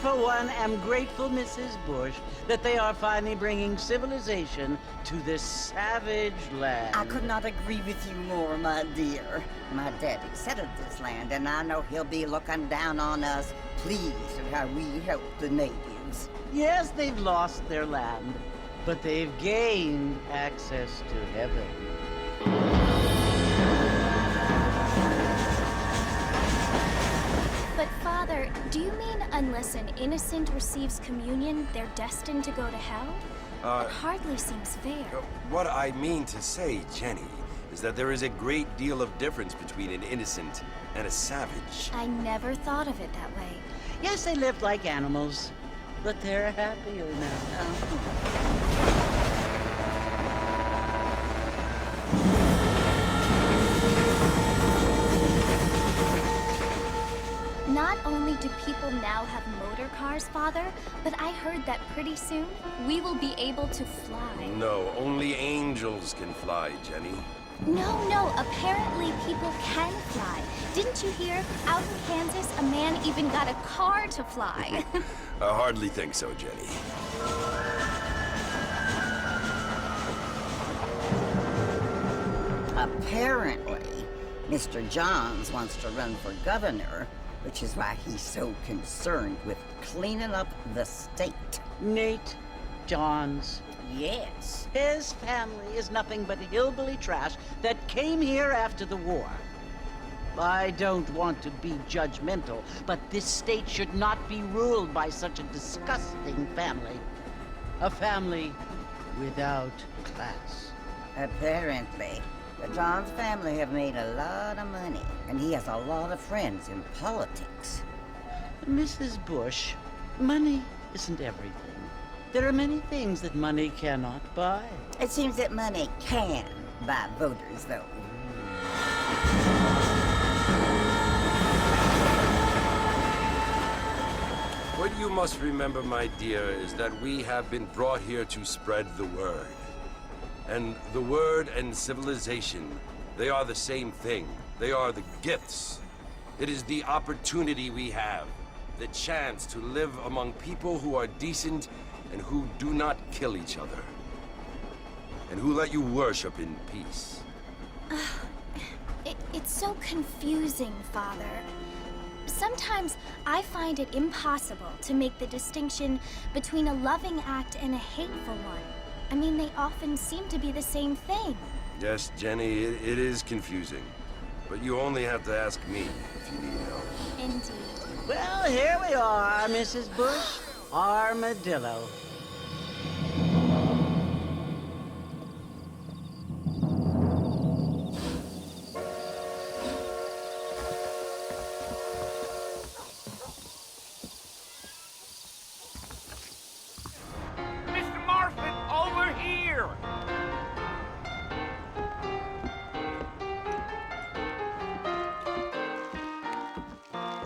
for one, am grateful, Mrs. Bush, that they are finally bringing civilization to this savage land. I could not agree with you more, my dear. My daddy settled this land, and I know he'll be looking down on us, pleased at how we help the natives. Yes, they've lost their land, but they've gained access to heaven. But Father, do you mean unless an innocent receives communion, they're destined to go to hell? It hardly seems fair. What I mean to say, Jenny, is that there is a great deal of difference between an innocent and a savage. I never thought of it that way. Yes, they lived like animals, but they're happier now. Not only do people now have motor cars, Father, but I heard that pretty soon we will be able to fly. No, only angels can fly, Jenny. No, apparently people can fly. Didn't you hear? Out in Kansas, a man even got a car to fly. I hardly think so, Jenny. Apparently, Mr. Johns wants to run for governor, which is why he's so concerned with cleaning up the state. Nate Johns. Yes. His family is nothing but hillbilly trash that came here after the war. I don't want to be judgmental, but this state should not be ruled by such a disgusting family. A family without class. Apparently. The Johns family have made a lot of money, and he has a lot of friends in politics. Mrs. Bush, money isn't everything. There are many things that money cannot buy. It seems that money can buy voters, though. What you must remember, my dear, is that we have been brought here to spread the word. And the word and civilization, they are the same thing. They are the gifts. It is the opportunity we have, the chance to live among people who are decent and who do not kill each other. And who let you worship in peace. It's so confusing, Father. Sometimes I find it impossible to make the distinction between a loving act and a hateful one. I mean, they often seem to be the same thing. Yes, Jenny, it is confusing. But you only have to ask me if you need help. Indeed. Well, here we are, Mrs. Bush. Armadillo.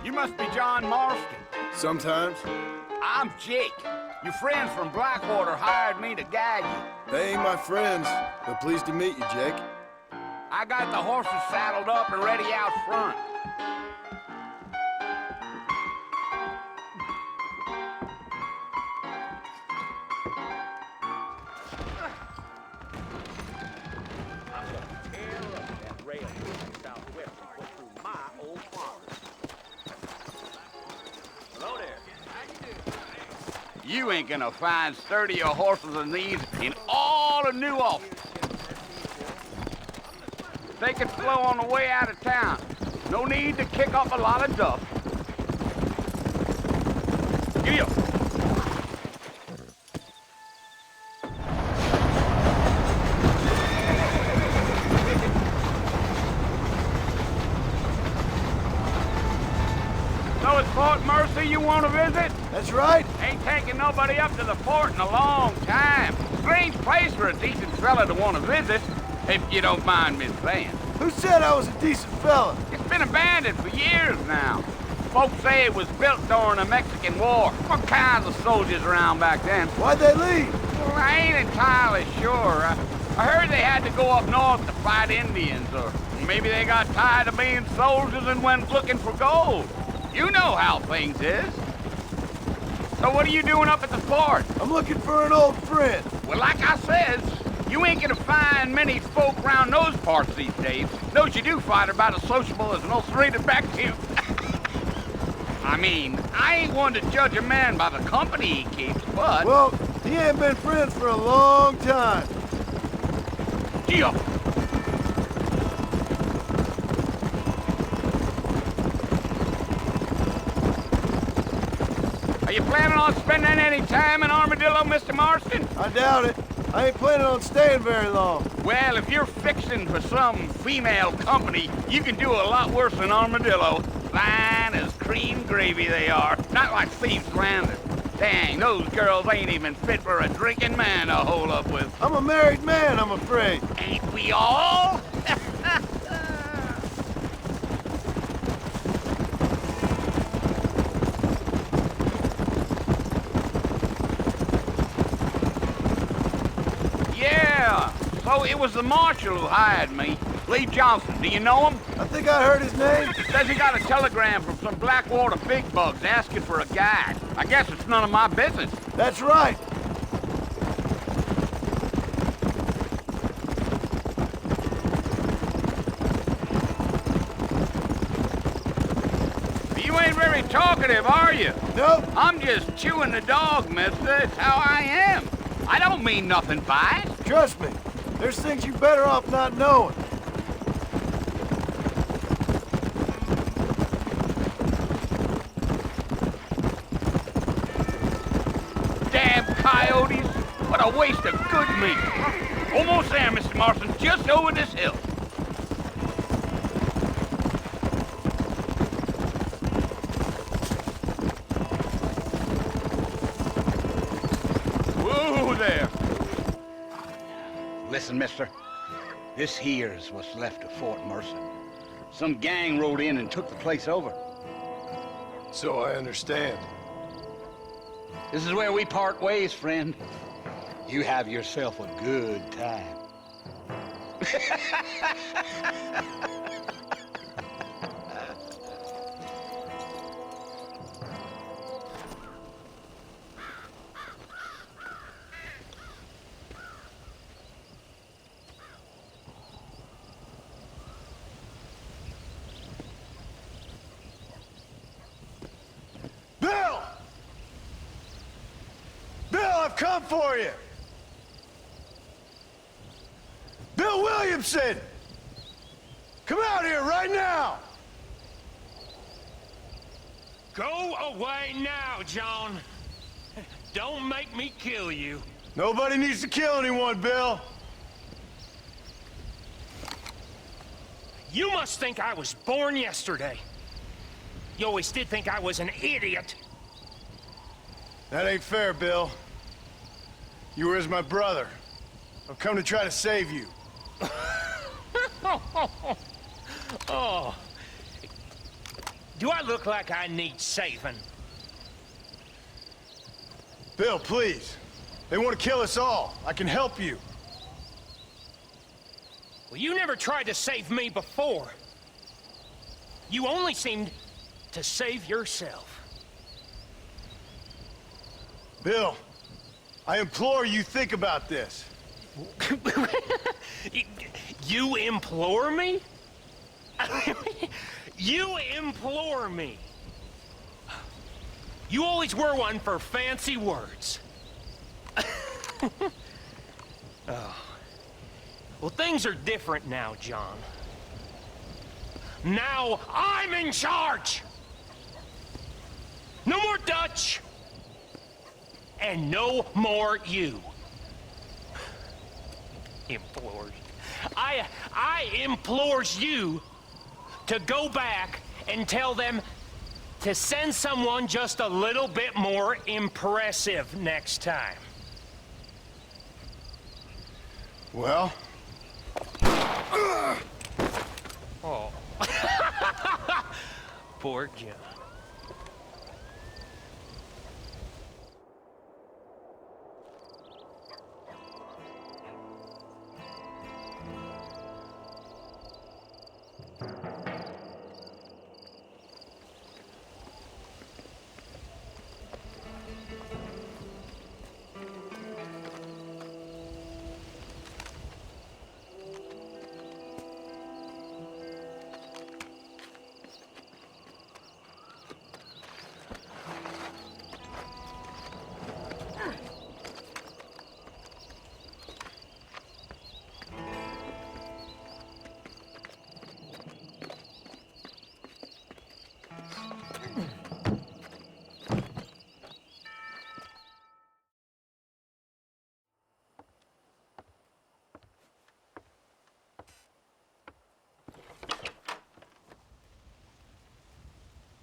You must be John Marston. Sometimes. I'm Jake. Your friends from Blackwater hired me to guide you. They ain't my friends, but pleased to meet you, Jake. I got the horses saddled up and ready out front. You ain't gonna find sturdier horses than these in all of New Orleans. Take it slow on the way out of town. No need to kick up a lot of dust. Giddy up. So it's Fort Mercy you want to visit? That's right. Ain't taking nobody up to the fort in a long time. Strange place for a decent fella to want to visit, if you don't mind me saying. Who said I was a decent fella? It's been abandoned for years now. Folks say it was built during the Mexican War. What kinds of soldiers around back then? Why'd they leave? Well, I ain't entirely sure. I heard they had to go up north to fight Indians, or maybe they got tired of being soldiers and went looking for gold. You know how things is. So what are you doing up at the fort? I'm looking for an old friend. Well, like I says, you ain't gonna find many folk round those parts these days. Those you do find are about as sociable as an ulcerated back tooth. I mean, I ain't one to judge a man by the company he keeps, but... Well, he ain't been friends for a long time. Yeah. Are you planning on spending any time in Armadillo, Mr. Marston? I doubt it. I ain't planning on staying very long. Well, if you're fixing for some female company, you can do a lot worse than Armadillo. Fine as cream gravy they are. Not like Thieves Landing. Dang, those girls ain't even fit for a drinking man to hole up with. I'm a married man, I'm afraid. Ain't we all? Yeah, so it was the marshal who hired me. Lee Johnson, do you know him? I think I heard his name. Says he got a telegram from some Blackwater big bugs asking for a guide. I guess it's none of my business. That's right. You ain't very talkative, are you? Nope. I'm just chewing the dog, mister. It's how I am. I don't mean nothing by it. Trust me. There's things you better off not knowing. Damn coyotes. What a waste of good meat. Almost there, Mr. Marston. Just over this hill. Whoa there. Listen, mister. This here's what's left of Fort Mercer. Some gang rode in and took the place over. So I understand. This is where we part ways, friend. You have yourself a good time. Bill! Bill, I've come for you! Bill Williamson! Come out here right now! Go away now, John. Don't make me kill you. Nobody needs to kill anyone, Bill. You must think I was born yesterday. You always did think I was an idiot. That ain't fair, Bill. You were as my brother. I've come to try to save you. Oh. Do I look like I need saving? Bill, please. They want to kill us all. I can help you. Well, you never tried to save me before. You only seemed to save yourself. Bill, I implore you think about this. You implore me? You implore me? You always were one for fancy words. Oh. Well, things are different now, John. Now I'm in charge! No more Dutch! And no more you. Implores. I implores you to go back and tell them to send someone just a little bit more impressive next time. Well? Oh. Poor John.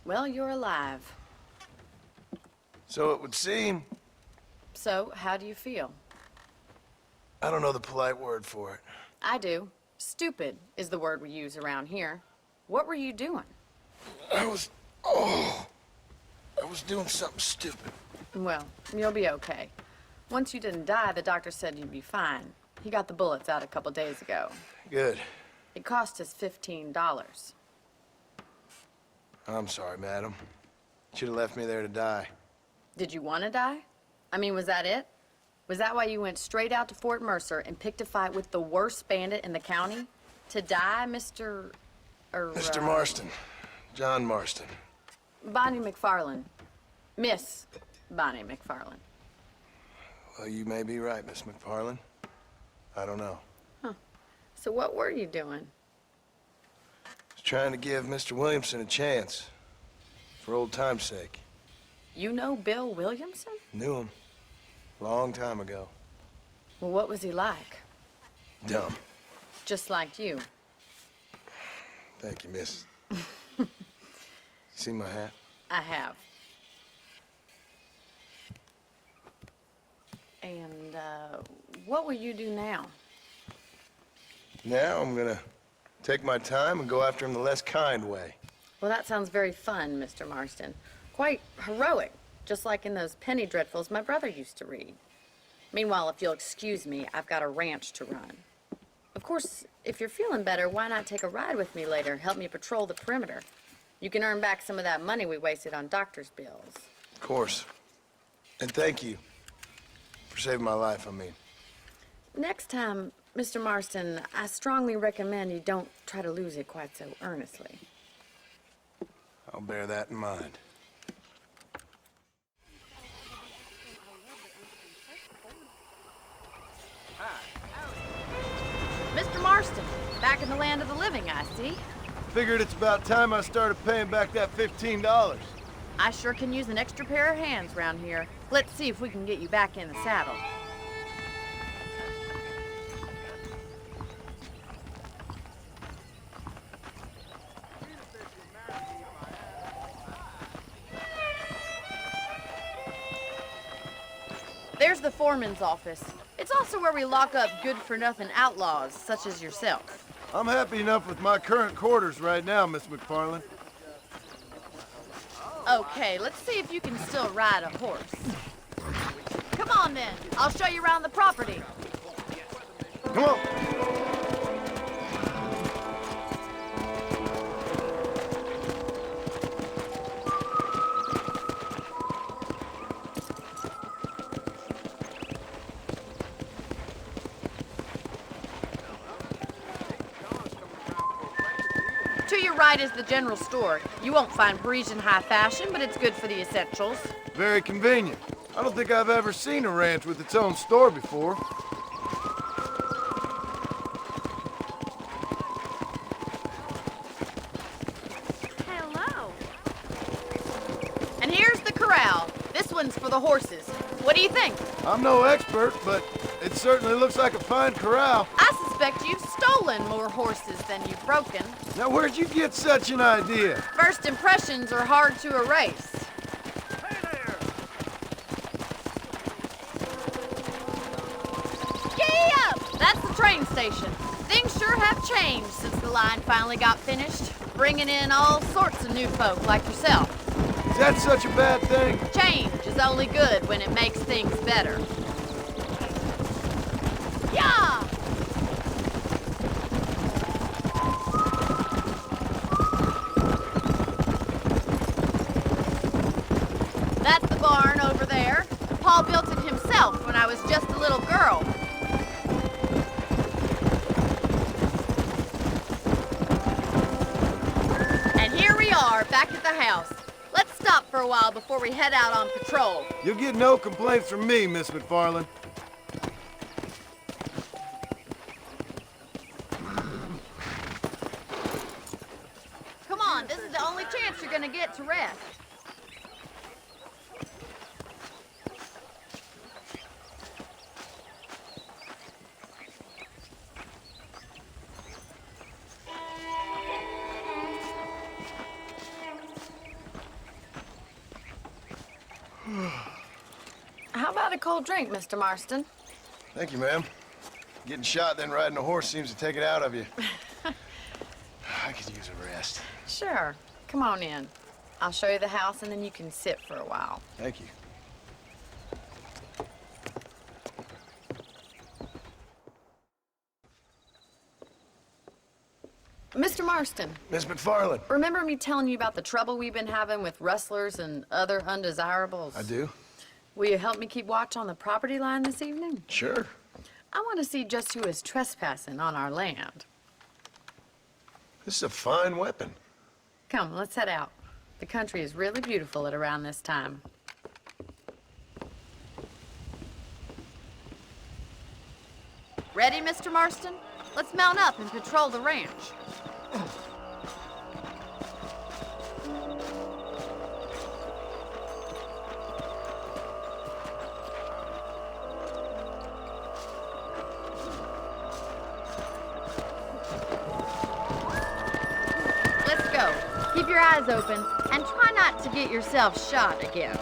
Well, you're alive. So it would seem. So, how do you feel? I don't know the polite word for it. I do. Stupid is the word we use around here. What were you doing? I was doing something stupid. Well, you'll be okay. Once you didn't die, the doctor said you'd be fine. He got the bullets out a couple days ago. Good. It cost us $15. I'm sorry, madam. Should have left me there to die. Did you want to die? I mean, was that it? Was that why you went straight out to Fort Mercer and picked a fight with the worst bandit in the county? To die, Mr. Mr. Marston. John Marston. Bonnie McFarlane. Miss Bonnie McFarlane. Well, you may be right, Miss McFarlane. I don't know. So what were you doing? I was trying to give Mr. Williamson a chance. For old time's sake. You know Bill Williamson? Knew him. Long time ago. Well, what was he like? Dumb. Just like you. Thank you, miss. You see my hat? I have. And, what will you do now? Now I'm gonna take my time and go after him the less kind way. Well, that sounds very fun, Mr. Marston. Quite heroic, just like in those penny dreadfuls my brother used to read. Meanwhile, if you'll excuse me, I've got a ranch to run. Of course, if you're feeling better, why not take a ride with me later? Help me patrol the perimeter. You can earn back some of that money we wasted on doctor's bills. Of course. And thank you. For saving my life, I mean. Next time, Mr. Marston, I strongly recommend you don't try to lose it quite so earnestly. I'll bear that in mind. Mr. Marston, back in the land of the living, I see. Figured it's about time I started paying back that $15. I sure can use an extra pair of hands round here. Let's see if we can get you back in the saddle. There's the foreman's office. It's also where we lock up good-for-nothing outlaws, such as yourself. I'm happy enough with my current quarters right now, Miss McFarlane. Okay, let's see if you can still ride a horse. Come on then, I'll show you around the property. Come on. To your right is the general store. You won't find Parisian high fashion, but it's good for the essentials. Very convenient. I don't think I've ever seen a ranch with its own store before. Hello. And here's the corral. This one's for the horses. What do you think? I'm no expert, but it certainly looks like a fine corral. I suspect you've stolen more horses than you've broken. Now, where'd you get such an idea? First impressions are hard to erase. Hey there! Giddy up! That's the train station. Things sure have changed since the line finally got finished, bringing in all sorts of new folk like yourself. Is that such a bad thing? Change is only good when it makes things better. Yeah! That's the barn over there. Paul built it himself when I was just a little girl. And here we are, back at the house. Let's stop for a while before we head out on patrol. You'll get no complaints from me, Miss McFarlane. Come on, this is the only chance you're gonna get to rest. How about a cold drink, Mr. Marston? Thank you, ma'am. Getting shot, then riding a horse seems to take it out of you. I could use a rest. Sure. Come on in. I'll show you the house, and then you can sit for a while. Thank you. Mr. Marston, Miss McFarland. remember me telling you about the trouble we've been having with rustlers and other undesirables? I do. Will you help me keep watch on the property line this evening? Sure. I want to see just who is trespassing on our land. This is a fine weapon. Come, let's head out. The country is really beautiful at around this time. Ready, Mr. Marston? Let's mount up and patrol the ranch. Let's go. Keep your eyes open and try not to get yourself shot again.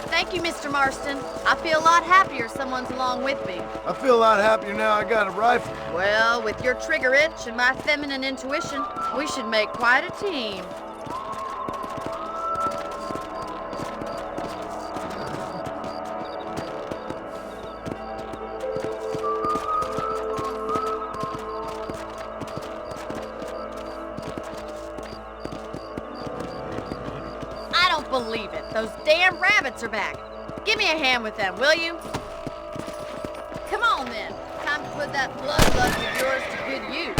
Thank you, Mr. Marston. I feel a lot happier someone's along with me. I feel a lot happier now I got a rifle. Well, with your trigger itch and my feminine intuition, we should make quite a team. I don't believe it. Those damn rabbits are back. Give me a hand with them, will you? Come on, then. Time to put that bloodlust of yours to good use.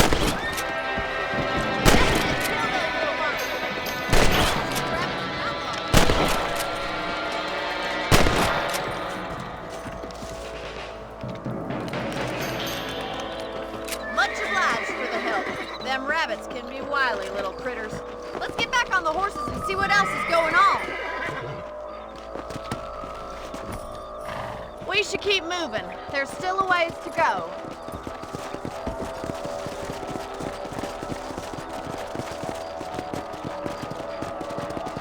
Much obliged for the help. Them rabbits can be wily little critters. Let's get back on the horses and see what else is going on. We should keep moving. There's still a ways to go.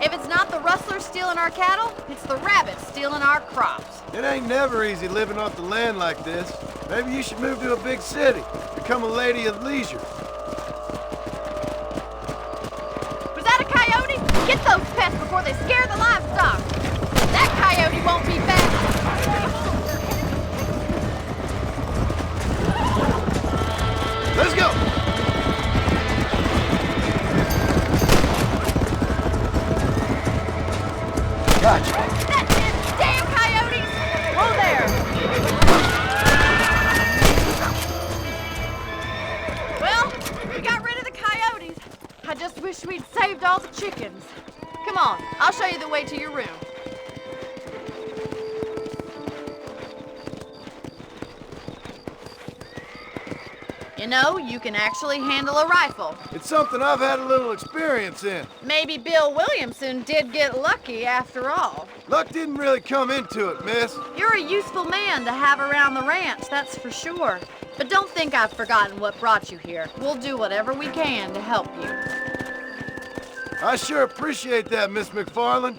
If it's not the rustlers stealing our cattle, it's the rabbits stealing our crops. It ain't never easy living off the land like this. Maybe you should move to a big city. Become a lady of leisure. Was that a coyote? Get those pests before they scare the livestock. That coyote won't be back. Let's go! Gotcha. That's it! Damn coyotes! Whoa there! Well, we got rid of the coyotes. I just wish we'd saved all the chickens. Come on, I'll show you the way to your room. You know, you can actually handle a rifle. It's something I've had a little experience in. Maybe Bill Williamson did get lucky after all. Luck didn't really come into it, miss. You're a useful man to have around the ranch, that's for sure. But don't think I've forgotten what brought you here. We'll do whatever we can to help you. I sure appreciate that, Miss McFarland.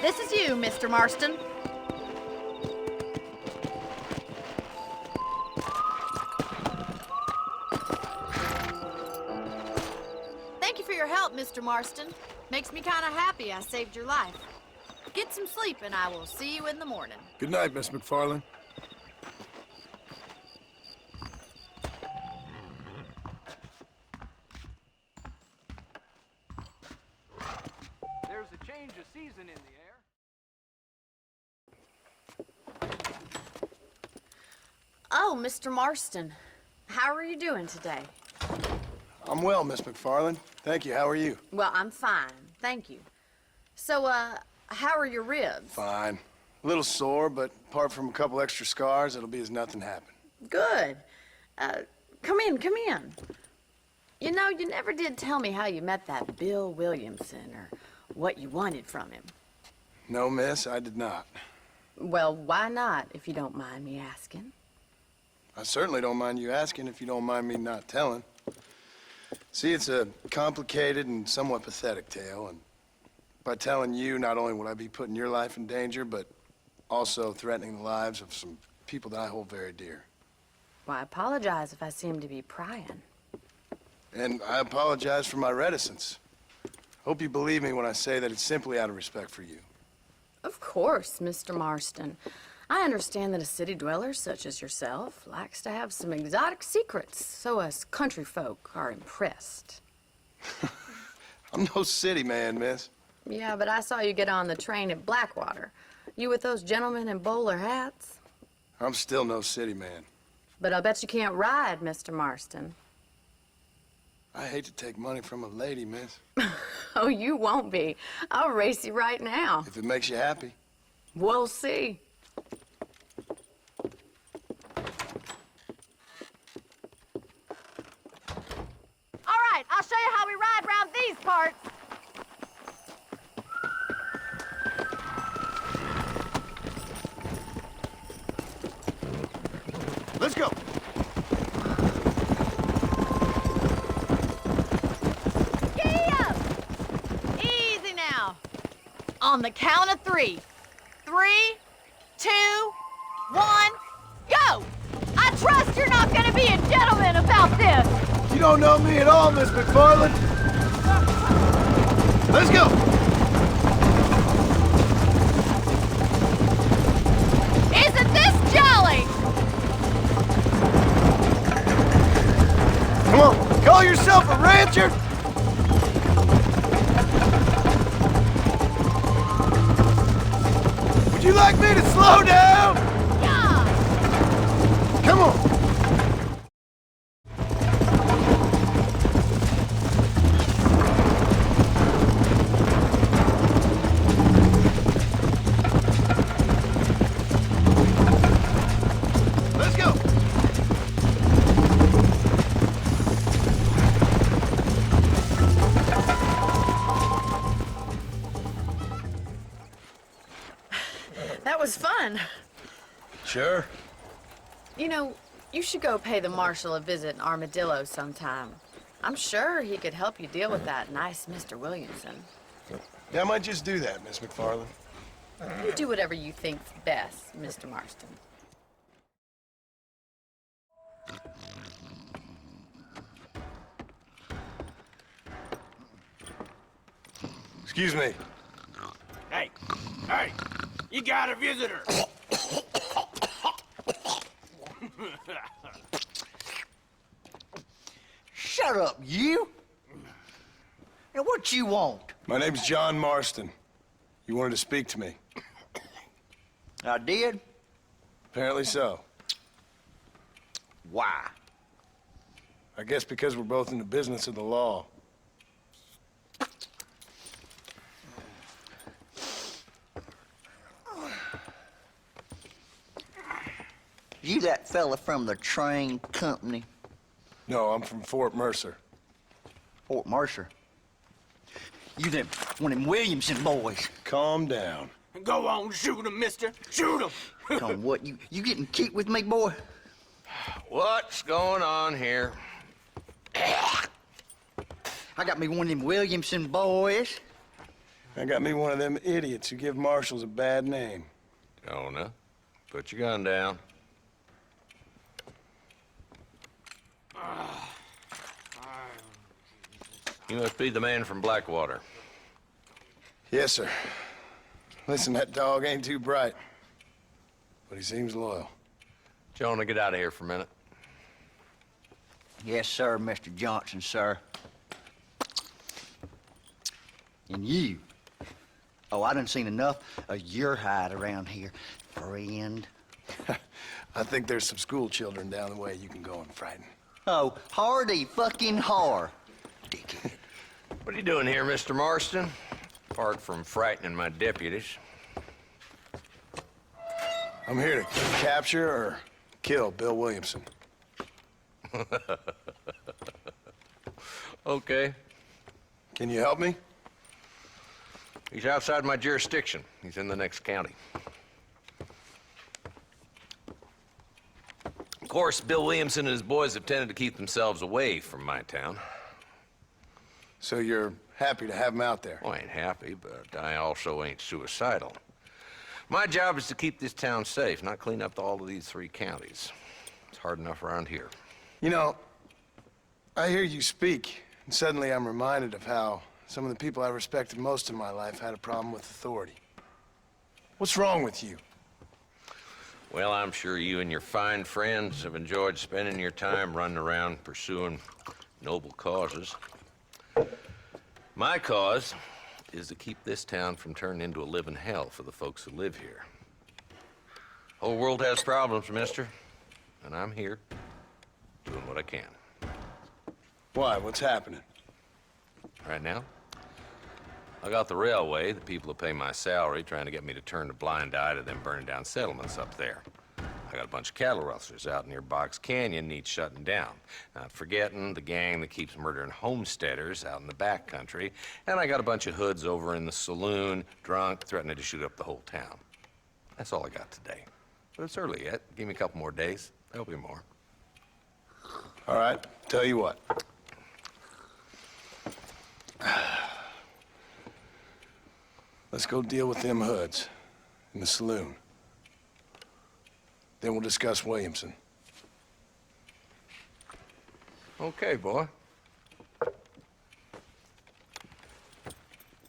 This is you, Mr. Marston. Thank you for your help, Mr. Marston. Makes me kind of happy I saved your life. Get some sleep and I will see you in the morning. Good night, Miss McFarland. There's a change of season in the air. Oh, Mr. Marston. How are you doing today? I'm well, Miss McFarland. Thank you. How are you? Well, I'm fine. Thank you. So, how are your ribs? Fine. A little sore, but apart from a couple extra scars, it'll be as nothing happened. Good. Come in, come in. You know, you never did tell me how you met that Bill Williamson or what you wanted from him. No, miss, I did not. Well, why not, if you don't mind me asking? I certainly don't mind you asking if you don't mind me not telling. See, it's a complicated and somewhat pathetic tale, and by telling you, not only would I be putting your life in danger, but also threatening the lives of some people that I hold very dear. Well, I apologize if I seem to be prying. And I apologize for my reticence. Hope you believe me when I say that it's simply out of respect for you. Of course, Mr. Marston. I understand that a city dweller such as yourself likes to have some exotic secrets, so us country folk are impressed. I'm no city man, miss. Yeah, but I saw you get on the train at Blackwater. You with those gentlemen in bowler hats? I'm still no city man. But I'll bet you can't ride, Mr. Marston. I hate to take money from a lady, miss. Oh, you won't be. I'll race you right now. If it makes you happy. We'll see. All right, I'll show you how we ride around these parts. Let's go. On the count of 3. 3, 2, 1, go! I trust you're not gonna be a gentleman about this! You don't know me at all, Miss McFarland. Let's go! Isn't this jolly? Come on, call yourself a rancher? Would you like me to slow down? Yeah! Come on! Let's go! That was fun. Sure. You know, you should go pay the marshal a visit in Armadillo sometime. I'm sure he could help you deal with that nice Mr. Williamson. Yeah, I might just do that, Miss McFarland. You do whatever you think's best, Mr. Marston. Excuse me. Hey, hey, you got a visitor. Shut up, you! And what you want? My name's John Marston. You wanted to speak to me. I did? Apparently so. Why? I guess because we're both in the business of the law. You that fella from the train company? No, I'm from Fort Mercer. Fort Mercer? You them, one of them Williamson boys. Calm down. Go on, shoot him, mister. Shoot him. Come what, you getting cute with me, boy? What's going on here? I got me one of them Williamson boys. I got me one of them idiots who give marshals a bad name. Jonah, put your gun down. You must be the man from Blackwater. Yes, sir. Listen, that dog ain't too bright, but he seems loyal. Jonah, get out of here for a minute. Yes, sir, Mr. Johnson, sir. And you. Oh, I done seen enough of your hide around here, friend. I think there's some school children down the way you can go and frighten. Oh, hardy fucking har. Dickhead. What are you doing here, Mr. Marston? Apart from frightening my deputies. I'm here to capture or kill Bill Williamson. Okay. Can you help me? He's outside my jurisdiction. He's in the next county. Of course, Bill Williamson and his boys have tended to keep themselves away from my town. So you're happy to have him out there? Well, I ain't happy, but I also ain't suicidal. My job is to keep this town safe, not clean up all of these 3 counties. It's hard enough around here. You know, I hear you speak, and suddenly I'm reminded of how some of the people I respected most in my life had a problem with authority. What's wrong with you? Well, I'm sure you and your fine friends have enjoyed spending your time running around pursuing noble causes. My cause is to keep this town from turning into a living hell for the folks who live here. Whole world has problems, mister, and I'm here doing what I can. Why? What's happening? Right now, I got the railway, the people who pay my salary, trying to get me to turn a blind eye to them burning down settlements up there. I got a bunch of cattle rustlers out near Box Canyon needs shutting down. Not forgetting the gang that keeps murdering homesteaders out in the back country. And I got a bunch of hoods over in the saloon, drunk, threatening to shoot up the whole town. That's all I got today. But it's early yet. Give me a couple more days. There'll be more. All right, tell you what. Let's go deal with them hoods in the saloon. Then we'll discuss Williamson. Okay, boy.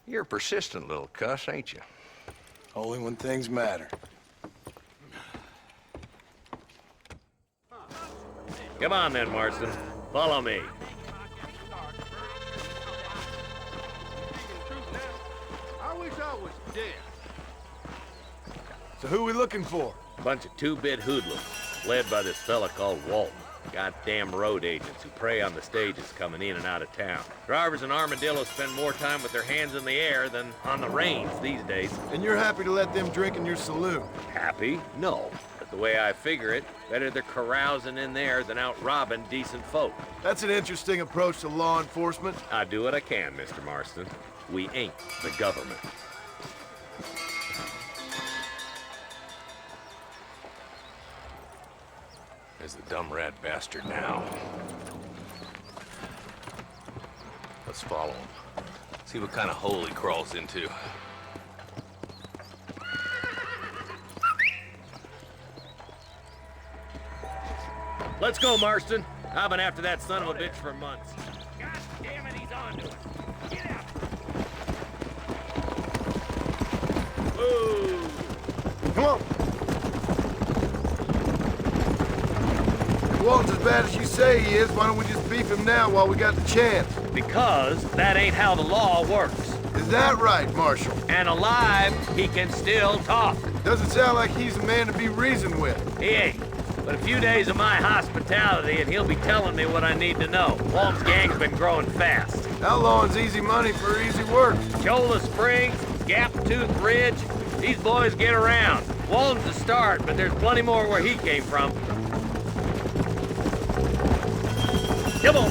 You're a persistent little cuss, ain't you? Only when things matter. Come on then, Marston. Follow me. I wish I was dead. So who we looking for? Bunch of two-bit hoodlums, led by this fella called Walton. Goddamn road agents who prey on the stages coming in and out of town. Drivers in Armadillo spend more time with their hands in the air than on the reins these days. And you're happy to let them drink in your saloon? Happy? No. But the way I figure it, better they're carousing in there than out robbing decent folk. That's an interesting approach to law enforcement. I do what I can, Mr. Marston. We ain't the government. There's the dumb rat bastard now. Let's follow him. See what kind of hole he crawls into. Let's go, Marston. I've been after that son of a bitch for months. God damn it, he's on to it. Get out. Whoa. Come on. Walton's as bad as you say he is. Why don't we just beef him now while we got the chance? Because that ain't how the law works. Is that right, Marshal? And alive, he can still talk. Doesn't sound like he's a man to be reasoned with. He ain't. But a few days of my hospitality and he'll be telling me what I need to know. Walton's gang's been growing fast. Outlawing's easy money for easy work. Cholla Springs, Gap Tooth Ridge, these boys get around. Walton's the start, but there's plenty more where he came from. Come on.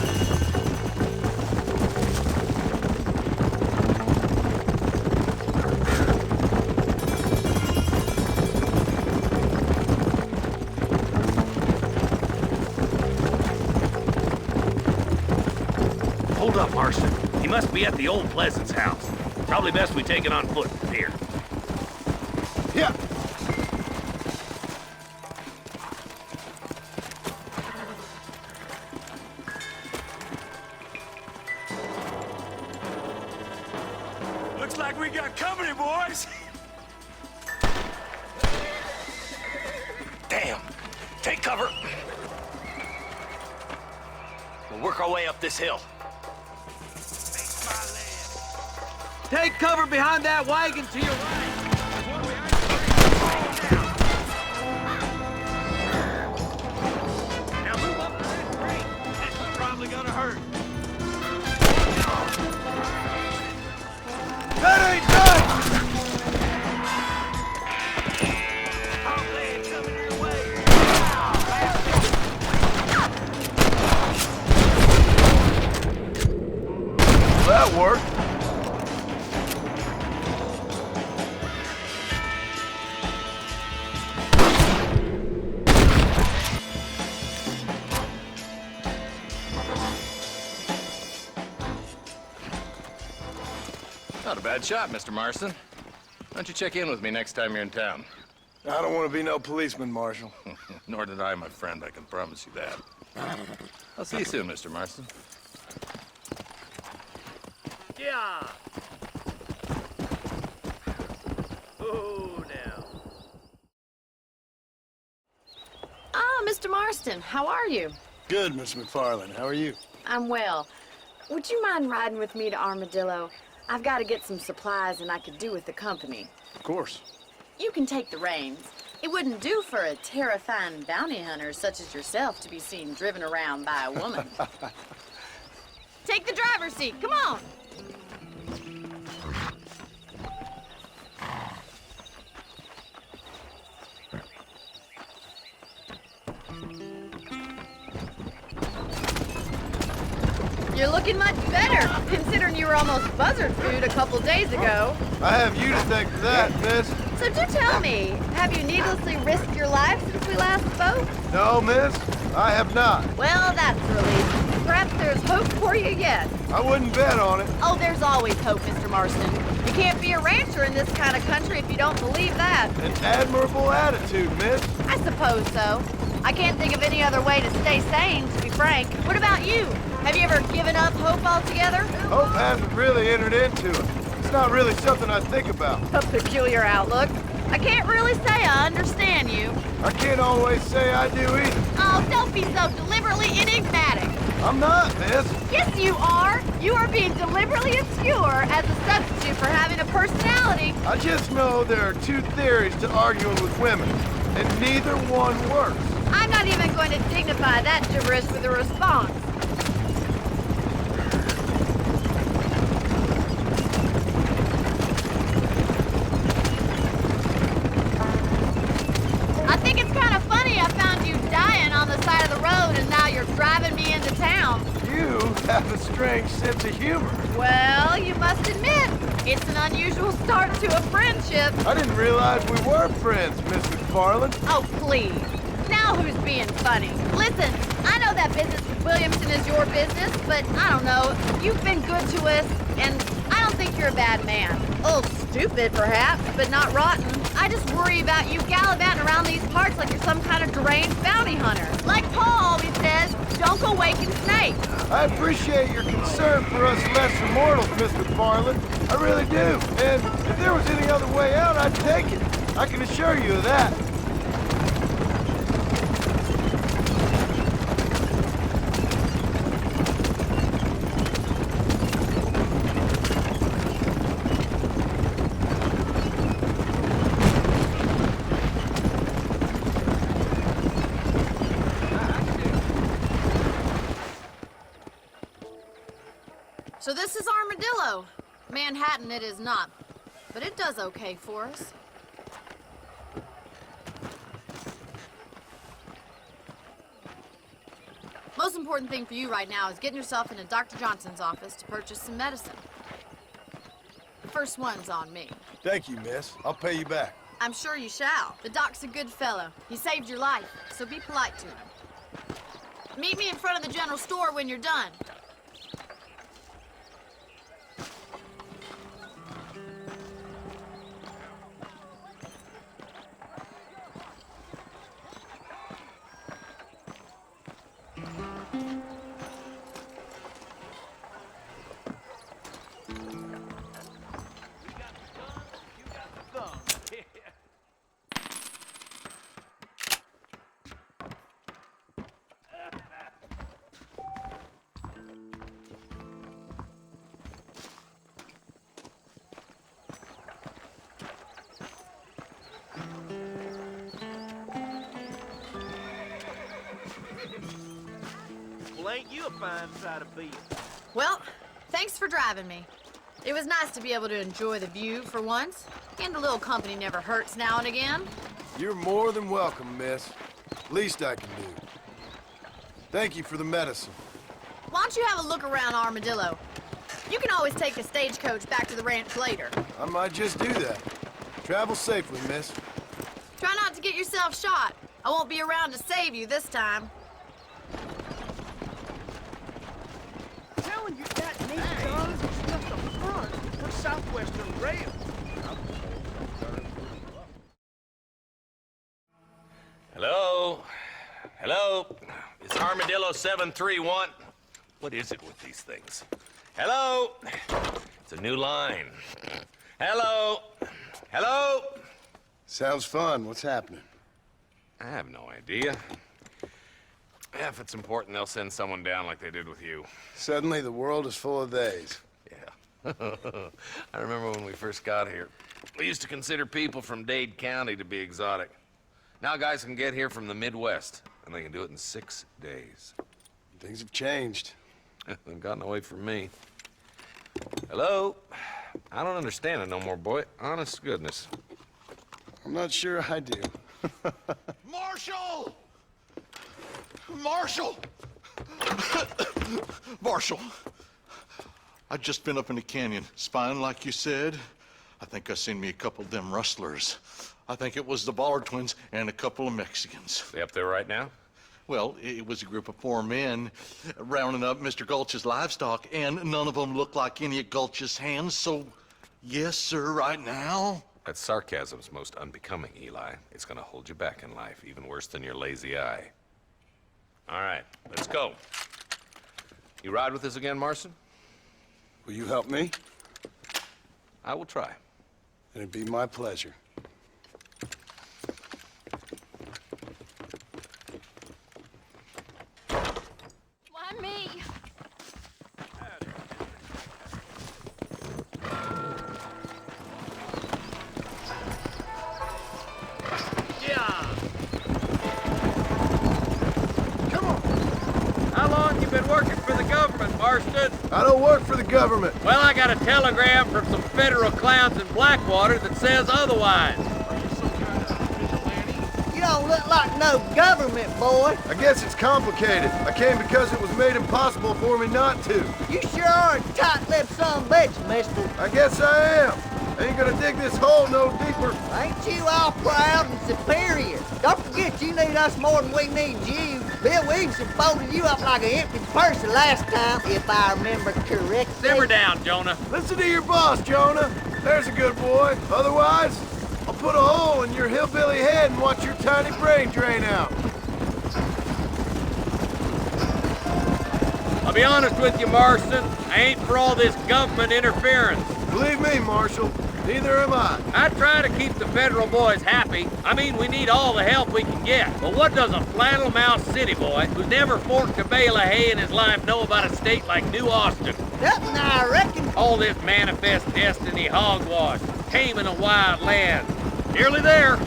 Hold up, Marston. He must be at the old Pleasance house. Probably best we take it on foot from here. Yeah. Looks like we got company, boys. Damn! Take cover! We'll work our way up this hill. Take cover behind that wagon to your right. Now move up to that tree. This is probably gonna hurt. That ain't done! Oh, man, coming your way. That worked. Not a bad shot, Mr. Marston. Why don't you check in with me next time you're in town? I don't want to be no policeman, Marshal. Nor did I, my friend, I can promise you that. I'll see you soon, Mr. Marston. Yeah. Oh, now. Ah, Mr. Marston, how are you? Good, Miss McFarland. How are you? I'm well. Would you mind riding with me to Armadillo? I've got to get some supplies and I could do with the company. Of course. You can take the reins. It wouldn't do for a terrifying bounty hunter such as yourself to be seen driven around by a woman. Take the driver's seat. Come on. You're looking much better, considering you were almost buzzard food a couple days ago. I have you to thank for that, miss. So do tell me, have you needlessly risked your life since we last spoke? No, miss, I have not. Well, that's a relief. Perhaps there's hope for you yet. I wouldn't bet on it. Oh, there's always hope, Mr. Marston. You can't be a rancher in this kind of country if you don't believe that. An admirable attitude, miss. I suppose so. I can't think of any other way to stay sane, to be frank. What about you? Have you ever given up hope altogether? Hope hasn't really entered into it. It's not really something I think about. A peculiar outlook. I can't really say I understand you. I can't always say I do either. Oh, don't be so deliberately enigmatic. I'm not, miss. Yes, you are. You are being deliberately obscure as a substitute for having a personality. I just know there are two theories to arguing with women, and neither one works. I'm not even going to dignify that gibberish with a response. I think it's kind of funny I found you dying on the side of the road and now you're driving me into town. You have a strange sense of humor. Well, you must admit, it's an unusual start to a friendship. I didn't realize we were friends, Miss McFarland. Oh, please. Now who's being funny? Listen, I know that business with Williamson is your business, but I don't know. You've been good to us, and I don't think you're a bad man. A little stupid, perhaps, but not rotten. I just worry about you gallivanting around these parts like you're some kind of deranged bounty hunter. Like Paul always says, don't go waking snakes. I appreciate your concern for us lesser mortals, Miss McFarland. I really do. And if there was any other way out, I'd take it. I can assure you of that. So this is Armadillo. Manhattan it is not, but it does okay for us. Most important thing for you right now is getting yourself into Dr. Johnson's office to purchase some medicine. The first one's on me. Thank you, miss. I'll pay you back. I'm sure you shall. The doc's a good fellow. He saved your life, so be polite to him. Meet me in front of the general store when you're done. Well, ain't you a fine sight of beast? Well, thanks for driving me. It was nice to be able to enjoy the view for once, and a little company never hurts now and again. You're more than welcome, miss. Least I can do. Thank you for the medicine. Why don't you have a look around Armadillo? You can always take the stagecoach back to the ranch later. I might just do that. Travel safely, miss. Try not to get yourself shot. I won't be around to save you this time. Telling you that neat guns is just a front. We're Southwestern Rail. Hello? Hello? It's Armadillo 731. What is it with these things? Hello? It's a new line. Hello? Hello? Sounds fun. What's happening? I have no idea. Yeah, if it's important, they'll send someone down like they did with you. Suddenly, the world is full of theys. Yeah. I remember when we first got here. We used to consider people from Dade County to be exotic. Now guys can get here from the Midwest, and they can do it in 6 days. Things have changed. They've gotten away from me. Hello? I don't understand it no more, boy. Honest to goodness. I'm not sure I do. Marshal! Marshal! Marshal! I just been up in the canyon, spying like you said. I think I seen me a couple of them rustlers. I think it was the Ballard twins and a couple of Mexicans. They up there right now? Well, it was a group of 4 men rounding up Mr. Gulch's livestock, and none of them looked like any of Gulch's hands, so yes, sir, right now. That sarcasm's most unbecoming, Eli. It's gonna hold you back in life, even worse than your lazy eye. All right, let's go. You ride with us again, Marston? Will you help me? I will try. It'd be my pleasure. Why me? How long you been working for the government, Marston? I don't work for the government. Well, I got a telegram from some federal clowns in Blackwater that says otherwise. You don't look like no government, boy. I guess it's complicated. I came because it was made impossible for me not to. You sure are a tight-lipped son of a bitch, mister. I guess I am. Ain't gonna dig this hole no deeper. Ain't you all proud and superior? Don't forget you need us more than we need you. Bill Williamson folded you up like an empty purse the last time, if I remember correctly. Simmer down, Jonah. Listen to your boss, Jonah. There's a good boy. Otherwise, I'll put a hole in your hillbilly head and watch your tiny brain drain out. I'll be honest with you, Marston. I ain't for all this government interference. Believe me, Marshal, neither am I. I try to keep the federal boys happy. I mean, we need all the help we can get. But what does a flannel-mouthed city boy who's never forked a bale of hay in his life know about a state like New Austin? Nothing, I reckon. All this manifest destiny hogwash, taming a wild land. Nearly there.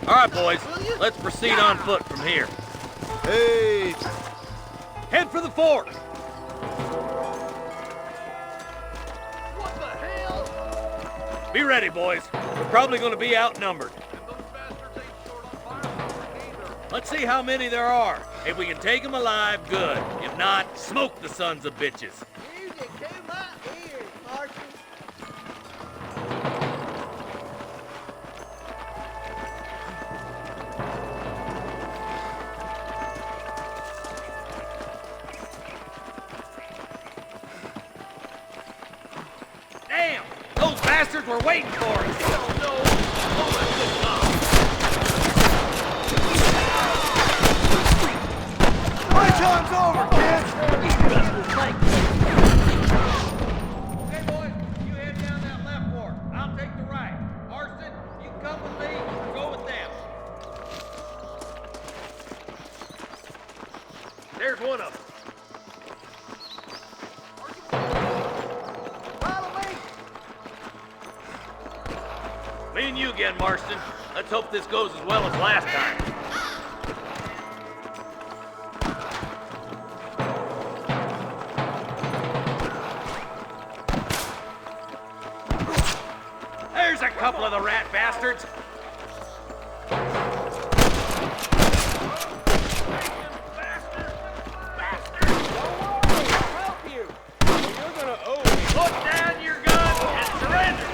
All right, boys, let's proceed on foot from here. Hey! Head for the fort. What the hell? Be ready, boys. We're probably going to be outnumbered. And those bastards ain't short on firearms either. Let's see how many there are. If we can take them alive, good. If not, smoke the sons of bitches. Music to my ears, Marshal. Damn! Those bastards were waiting for us! Oh, no! Playtime's over, kids! Hey, boys, you head down that left fork. I'll take the right. Marston, you come with me or go with them. There's one of them. Me and you again, Marston. Let's hope this goes as well as last time. There's a couple of the rat bastards. Put down your gun and surrender.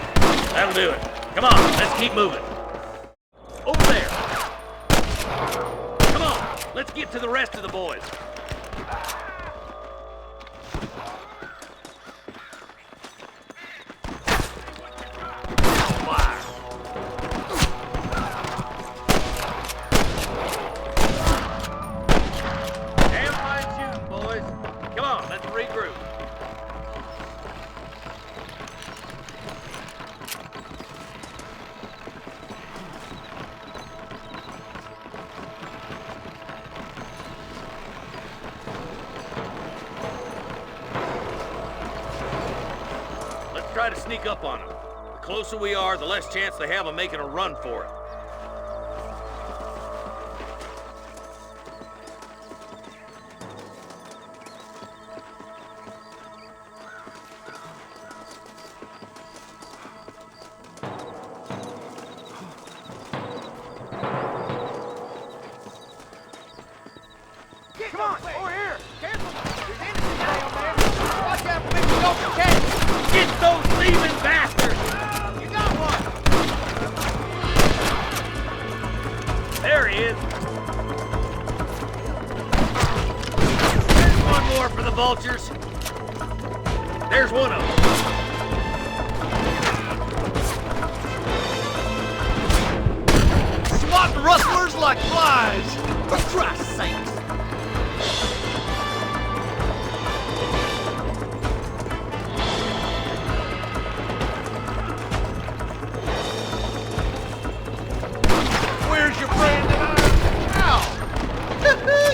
That'll do it. Come on, let's keep moving. rest of the boys. Damn fine shooting, boys. Come on, let's regroup. Try to sneak up on them. The closer we are, the less chance they have of making a run for it. Come on, over here! Careful! There's enemies down there! Watch out for me to go for catch! Get those thieving bastards! You got one! There he is! There's one more for the vultures. There's one of them. Swatting rustlers like flies! For Christ's sakes! Where's your friend and I? Ow!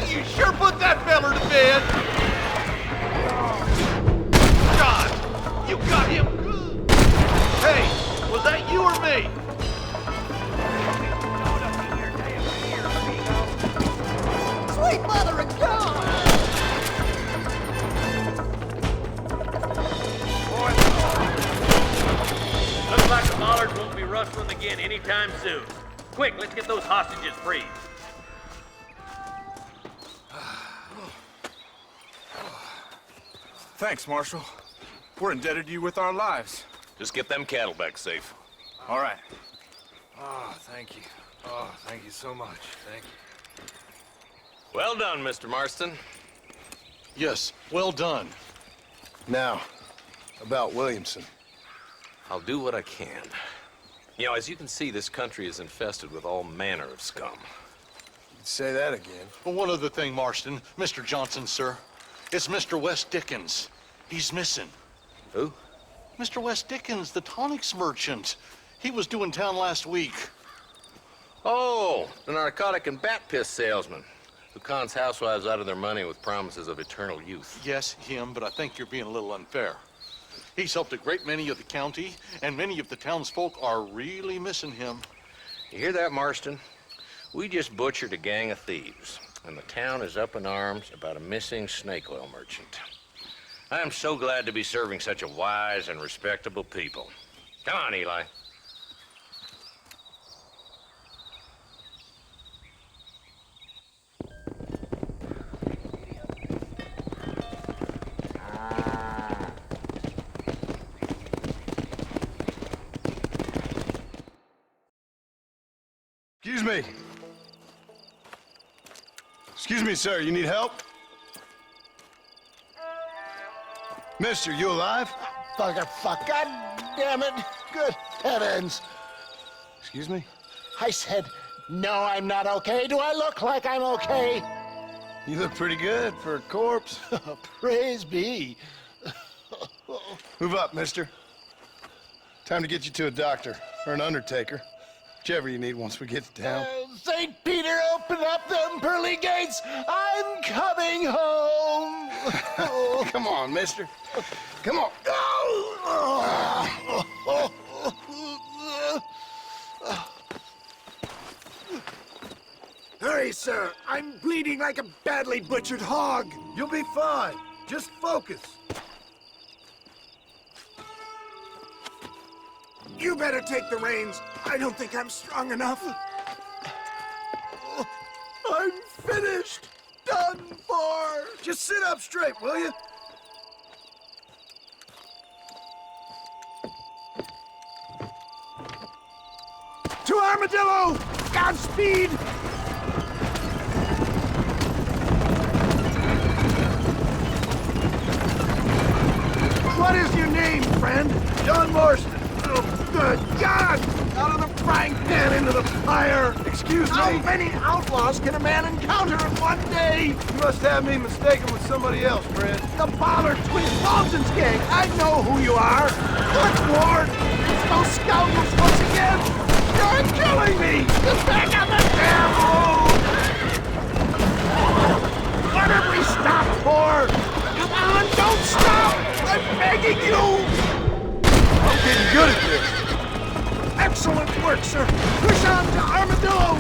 You sure put that feller to bed! God, you got him good! Hey, was that you or me? Sweet mother of God! Looks like the Bollards won't be rustling again anytime soon. Quick, let's get those hostages freed. Thanks, Marshal. We're indebted to you with our lives. Just get them cattle back safe. All right. Oh, thank you. Oh, thank you so much. Thank you. Well done, Mr. Marston. Yes, well done. Now, about Williamson. I'll do what I can. You know, as you can see, this country is infested with all manner of scum. You'd say that again. Well, one other thing, Marston. Mr. Johnson, sir. It's Mr. Wes Dickens. He's missing. Who? Mr. Wes Dickens, the tonics merchant. He was due in town last week. Oh, the narcotic and bat piss salesman who cons housewives out of their money with promises of eternal youth. Yes, him, but I think you're being a little unfair. He's helped a great many of the county, and many of the townsfolk are really missing him. You hear that, Marston? We just butchered a gang of thieves, and the town is up in arms about a missing snake oil merchant. I am so glad to be serving such a wise and respectable people. Come on, Eli. Excuse me. Excuse me, sir. You need help? Mister, you alive? Fuck, God damn it. Good heavens. Excuse me? I said, no, I'm not okay. Do I look like I'm okay? You look pretty good for a corpse. Praise be. Move up, mister. Time to get you to a doctor or an undertaker. Whichever you need once we get to town. St. Peter, open up them pearly gates. I'm coming home. Come on, mister. Come on. Hurry, sir. I'm bleeding like a badly butchered hog. You'll be fine. Just focus. You better take the reins. I don't think I'm strong enough. I'm finished. Done for. Just sit up straight, will you? To Armadillo! Godspeed! God! Out of the frying pan into the fire! Excuse me? How many outlaws can a man encounter in one day? You must have me mistaken with somebody else, Fred. The Ballard Twin Fulton's gang! I know who you are! Good Lord! Those scoundrels once again! You're killing me! Get back on the damn road! What have we stopped for? Come on, don't stop! I'm begging you! I'm getting good at this. Excellent work, sir. Push on to Armadillo.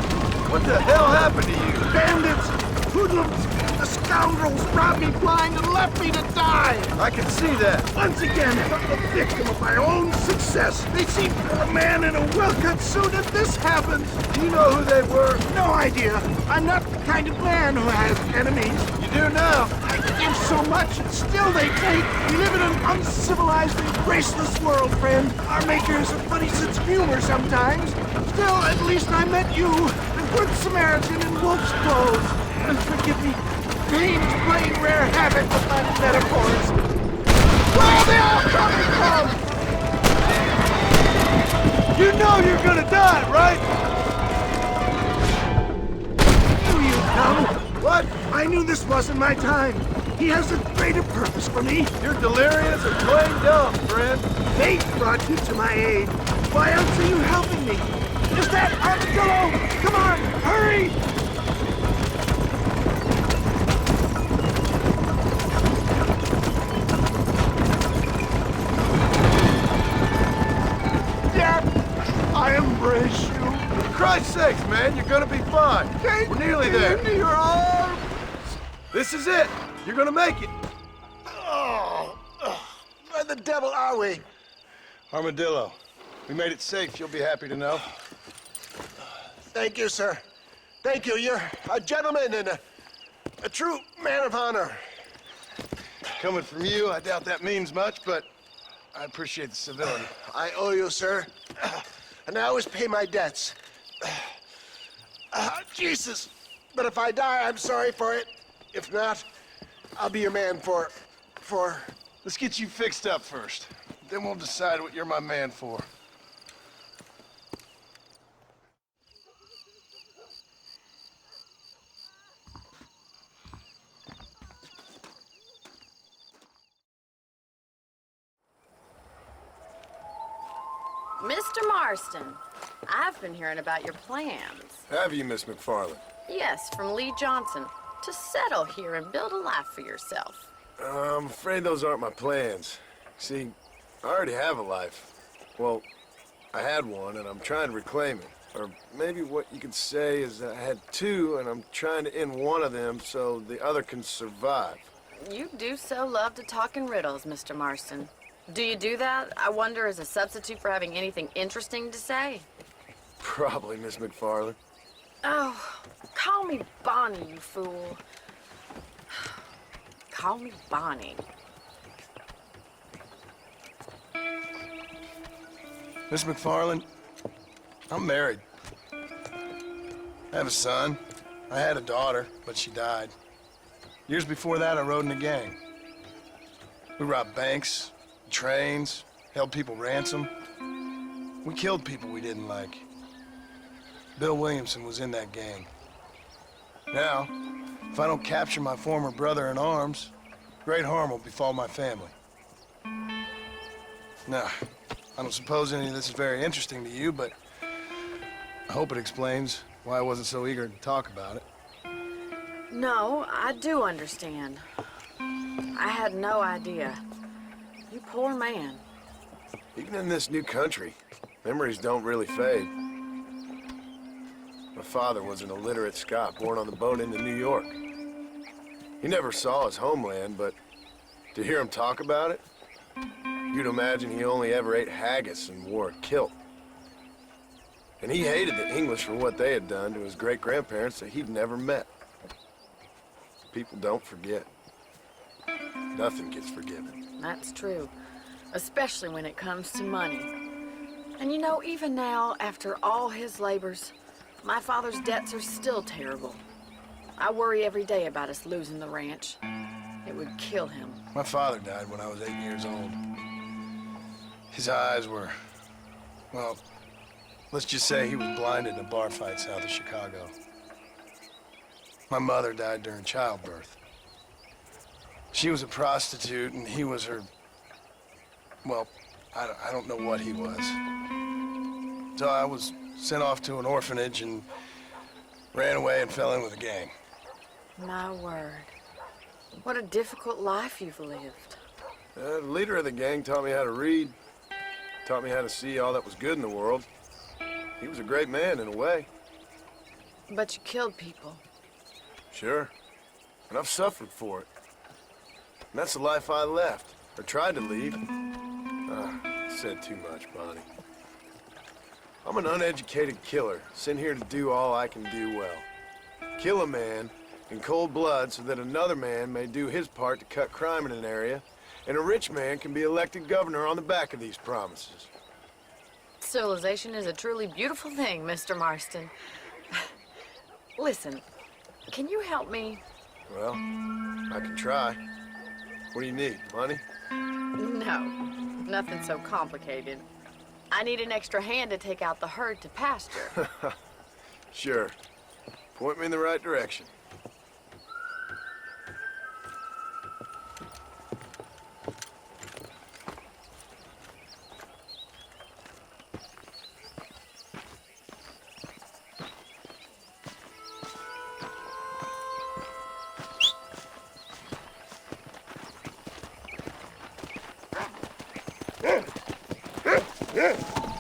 What the hell happened to you? Bandits, hoodlums, the scoundrels robbed me blind and left me to die. I can see that. Once again, I'm the victim of my own success. They seem for a man in a well-cut suit and this happens. Do you know who they were? No idea. I'm not the kind of man who has enemies. You do now. I give so much, and still they take. We live in an uncivilized and graceless world, friend. Our maker has a funny sense of humor sometimes. Still, at least I met you, the good Samaritan in wolf's clothes. And forgive me, pain is playing rare havoc with my metaphors. Where are they all coming from? You know you're gonna die, right? Knew you'd come. What? I knew this wasn't my time. He has a greater purpose for me. You're delirious and plain dumb, friend. Fate brought you to my aid. Why else are you helping me? Is that Armadillo? Come on, hurry! Yeah, I embrace you. For Christ's sakes, man, you're gonna be fine. We're nearly there. Into your arms. This is it. You're gonna make it. Where the devil are we? Armadillo, we made it safe. You'll be happy to know. Thank you, sir. Thank you. You're a gentleman and a true man of honor. Coming from you, I doubt that means much, but I appreciate the civility. I owe you, sir. And I always pay my debts. Jesus. But if I die, I'm sorry for it. If not, I'll be your man for... Let's get you fixed up first. Then we'll decide what you're my man for. Mr. Marston, I've been hearing about your plans. Have you, Miss McFarland? Yes, from Lee Johnson, to settle here and build a life for yourself. I'm afraid those aren't my plans. See, I already have a life. Well, I had one, and I'm trying to reclaim it. Or maybe what you could say is that I had two, and I'm trying to end one of them so the other can survive. You do so love to talk in riddles, Mr. Marston. Do you do that, I wonder, as a substitute for having anything interesting to say? Probably, Miss McFarland. Oh, call me Bonnie, you fool. Call me Bonnie. Miss McFarland, I'm married. I have a son. I had a daughter, but she died. Years before that, I rode in a gang. We robbed banks, trains, held people ransom. We killed people we didn't like. Bill Williamson was in that gang. Now, if I don't capture my former brother in arms, great harm will befall my family. Now, I don't suppose any of this is very interesting to you, but I hope it explains why I wasn't so eager to talk about it. No, I do understand. I had no idea. You poor man. Even in this new country, memories don't really fade. My father was an illiterate Scot born on the boat into New York. He never saw his homeland, but to hear him talk about it, you'd imagine he only ever ate haggis and wore a kilt. And he hated the English for what they had done to his great-grandparents that he'd never met. People don't forget. Nothing gets forgiven. That's true, especially when it comes to money. And you know, even now, after all his labors, my father's debts are still terrible. I worry every day about us losing the ranch. It would kill him. My father died when I was 8 years old. His eyes were Well, let's just say he was blinded in a bar fight south of Chicago. My mother died during childbirth. She was a prostitute, and he was her... Well, I don't know what he was. So I was sent off to an orphanage and ran away and fell in with a gang. My word. What a difficult life you've lived. The leader of the gang taught me how to read, taught me how to see all that was good in the world. He was a great man in a way. But you killed people. Sure. And I've suffered for it. And that's the life I left, or tried to leave. Said too much, Bonnie. I'm an uneducated killer, sent here to do all I can do well. Kill a man in cold blood so that another man may do his part to cut crime in an area, and a rich man can be elected governor on the back of these promises. Civilization is a truly beautiful thing, Mr. Marston. Listen, can you help me? Well, I can try. What do you need, money? No, nothing so complicated. I need an extra hand to take out the herd to pasture. Sure. Point me in the right direction.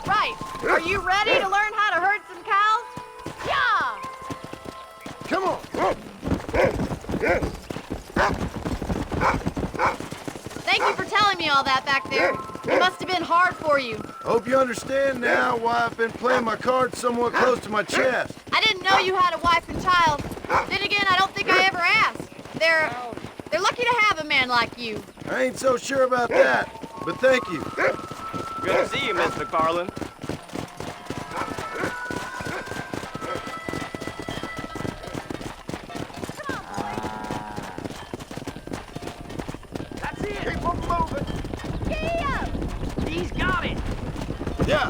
Right. Are you ready to learn how to herd some cows? Yeah! Come on! Thank you for telling me all that back there. It must have been hard for you. Hope you understand now why I've been playing my cards somewhat close to my chest. I didn't know you had a wife and child. Then again, I don't think I ever asked. They're lucky to have a man like you. I ain't so sure about that, but thank you. Good to see you, Miss McFarland. That's it. Keep on moving. Yeah! He's got it. Yeah.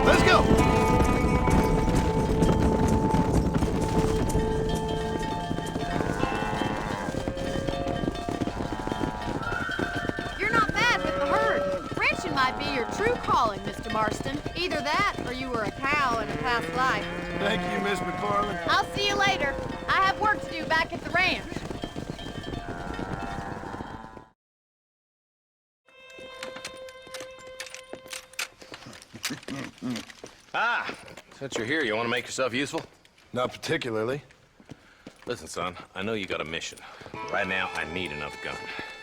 Let's go! You're not bad with the herd. Ranching might be your true calling, Mr. Marston. Either that, or you were a cow in a past life. Thank you, Miss McFarland. I'll see you later. I have work to do back at the ranch. Since you're here, you want to make yourself useful? Not particularly. Listen, son, I know you got a mission. Right now, I need another gun.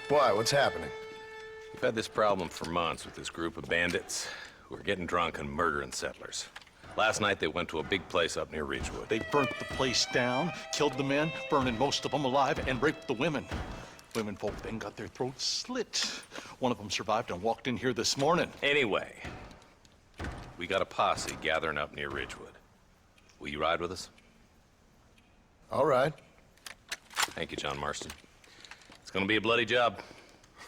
Why? What's happening? We've had this problem for months with this group of bandits who are getting drunk and murdering settlers. Last night, they went to a big place up near Ridgewood. They burnt the place down, killed the men, burning most of them alive, and raped the women. Women folk then got their throats slit. One of them survived and walked in here this morning. Anyway, we got a posse gathering up near Ridgewood. Will you ride with us? All right. Thank you, John Marston. It's gonna be a bloody job.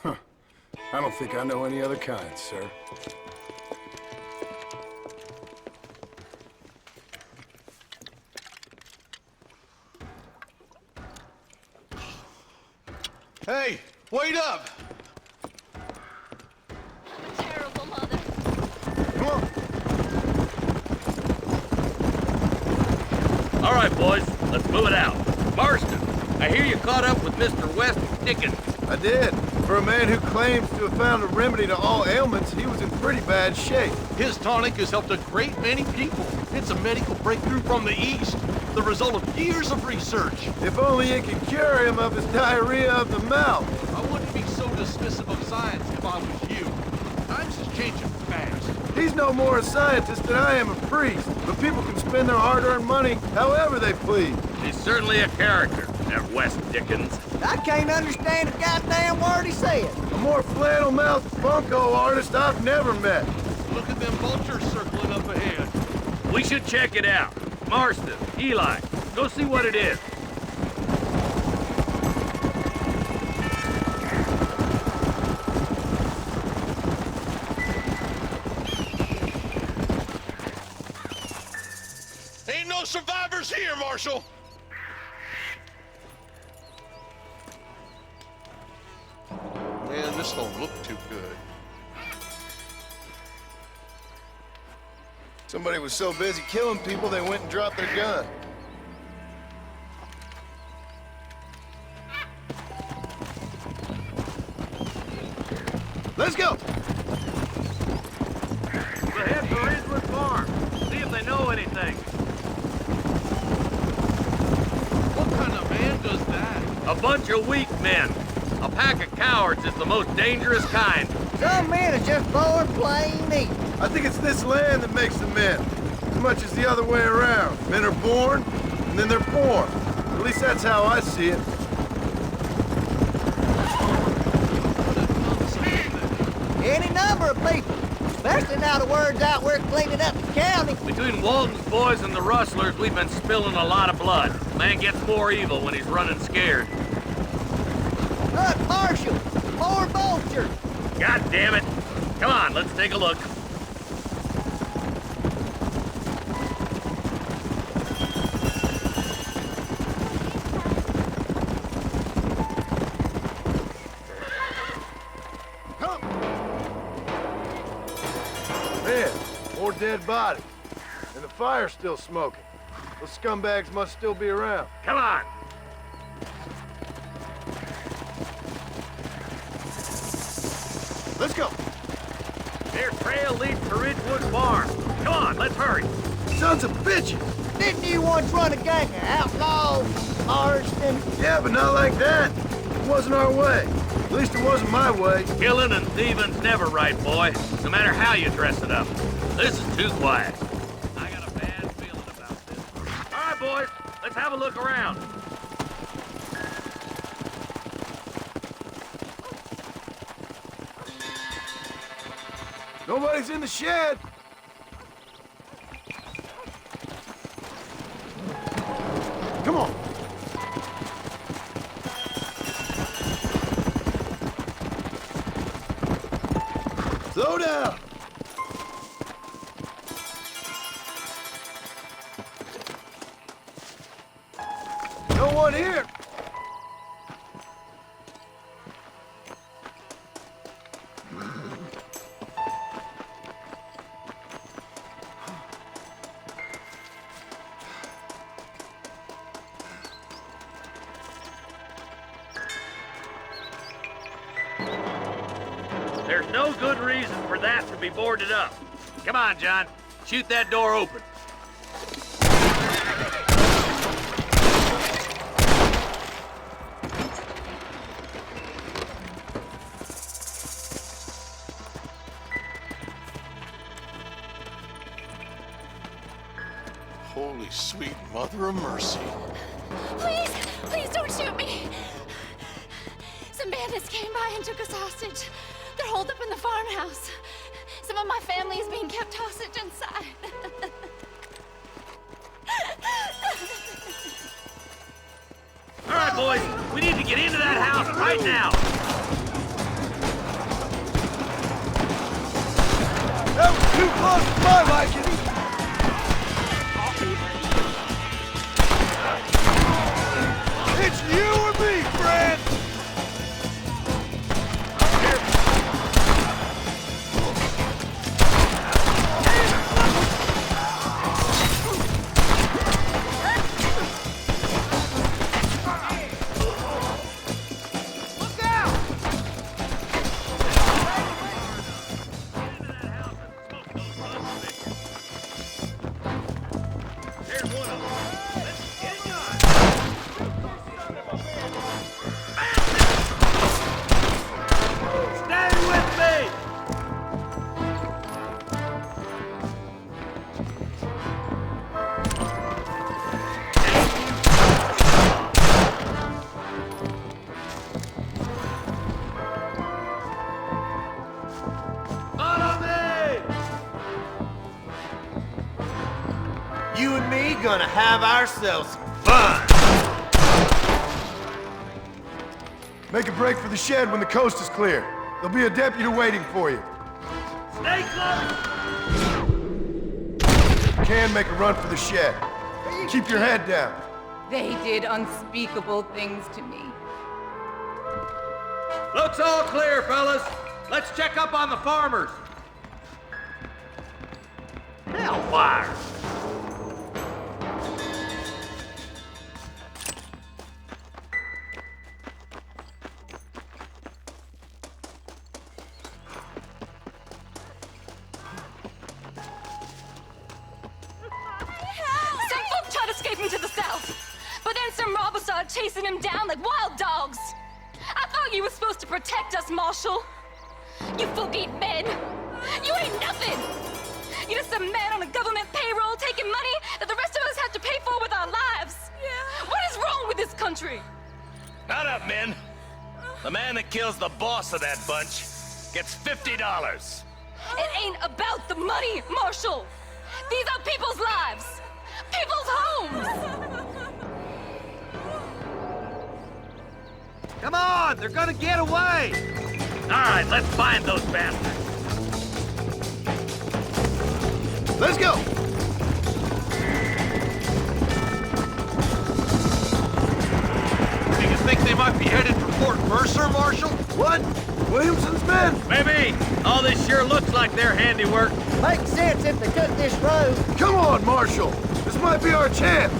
I don't think I know any other kind, sir. Hey, wait up! Terrible mother. Come on. All right, boys, let's move it out. Marston, I hear you caught up with Mr. West Dickens. I did. For a man who claims to have found a remedy to all ailments, he was in pretty bad shape. His tonic has helped a great many people. It's a medical breakthrough from the East, the result of years of research. If only it could cure him of his diarrhea of the mouth. I wouldn't be so dismissive of science if I was you. Times is changing fast. He's no more a scientist than I am a priest, but people can spend their hard-earned money however they please. He's certainly a character. That West Dickens. I can't understand a goddamn word he said. A more flannel-mouthed bunko artist I've never met. Look at them vultures circling up ahead. We should check it out. Marston, Eli, go see what it is. Ain't no survivors here, Marshal! Man, this don't look too good. Somebody was so busy killing people, they went and dropped their gun. Let's go! We'll head for Ridgewood Farm. See if they know anything. What kind of man does that? A bunch of weak men. A pack of cowards is the most dangerous kind. Some men are just born plain evil. I think it's this land that makes the men. As much as the other way around. Men are born, and then they're born. At least that's how I see it. Any number of people. Especially now the word's out we're cleaning up the county. Between Walton's boys and the rustlers, we've been spilling a lot of blood. Man gets more evil when he's running scared. Look, Marshal, more vultures. God damn it. Come on, let's take a look. Man, more dead bodies. And the fire's still smoking. Those scumbags must still be around. Come on. Let's go. Their trail leads to Ridgewood Farm. Come on, let's hurry. Sons of bitches! Didn't you once run a gang of outlaws, Marston? Yeah, but not like that. It wasn't our way. At least it wasn't my way. Killing and thieving's never right, boy. No matter how you dress it up. This is too quiet. I got a bad feeling about this. All right, boys. Let's have a look around. Nobody's in the shed. Come on. Slow down. No one here. There's no good reason for that to be boarded up. Come on, John. Shoot that door open. Holy sweet mother of mercy. Please, please don't shoot me. Some bandits came by and took us hostage. They're holed up in the farmhouse. Some of my family is being kept hostage inside. All right, boys. We need to get into that house right now. That was too close to my liking. It's you or me, friend! gonna have ourselves some fun! Make a break for the shed when the coast is clear. There'll be a deputy waiting for you. Stay close! You can make a run for the shed. Keep your head down. They did unspeakable things to me. Looks all clear, fellas. Let's check up on the farmers. Hellfire! Some folk tried escaping to the south, but then some robbers started chasing him down like wild dogs. I thought you were supposed to protect us, Marshal. You folk ain't men. You ain't nothing. You're just a man on a government payroll taking money that the rest of us have to pay for with our lives. Yeah. What is wrong with this country? Not up, men. The man that kills the boss of that bunch gets $50. It ain't about the money, Marshal. These are people's lives. People's homes. Come on, they're gonna get away! All right, let's find those bastards. Let's go! Do you think they might be headed for Fort Mercer, Marshal? What? Williamson's men? Maybe. All this sure looks like their handiwork. Makes sense if they took this road. Come on, Marshal! This might be our chance!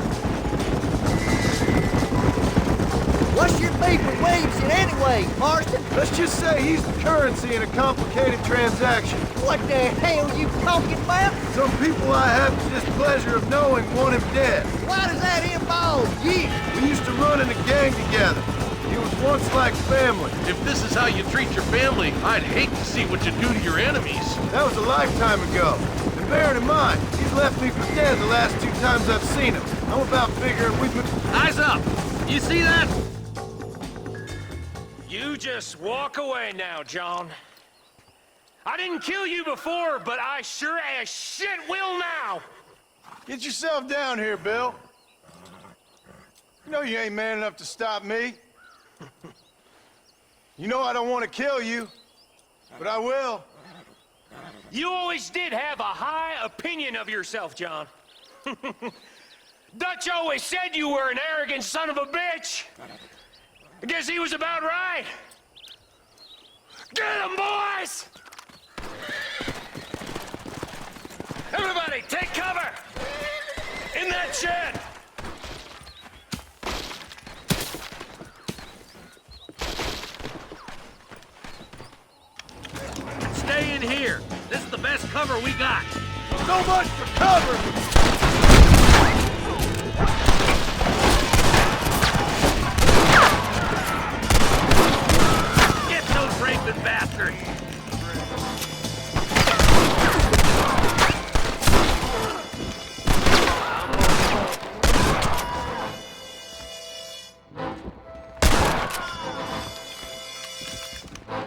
What's your beef with Williamson anyway, Marston? Let's just say he's the currency in a complicated transaction. What the hell you talking about? Some people I have the displeasure of knowing want him dead. Why does that involve you? We used to run in a gang together. He was once like family. If this is how you treat your family, I'd hate to see what you do to your enemies. That was a lifetime ago. And bearing in mind, he's left me for dead the last 2 times I've seen him. I'm about figuring we've been... Eyes up! You see that? You just walk away now, John. I didn't kill you before, but I sure as shit will now! Get yourself down here, Bill. You know you ain't man enough to stop me. You know I don't want to kill you, but I will. You always did have a high opinion of yourself, John. Dutch always said you were an arrogant son of a bitch. I guess he was about right. Get him, boys! Everybody, take cover! In that shed! Stay in here. This is the best cover we got. So much for cover! Get those raping bastards!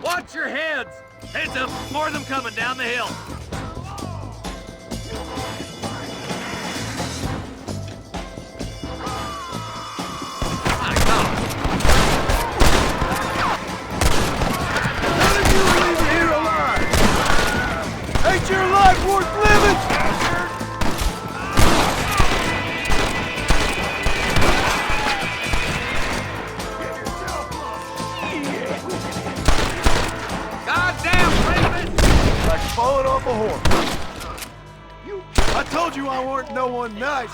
Watch your heads! Heads up! More of them coming down the hill! Ain't your life worth living? Goddamn rapist! Like falling off a horse. I told you I weren't no one nice.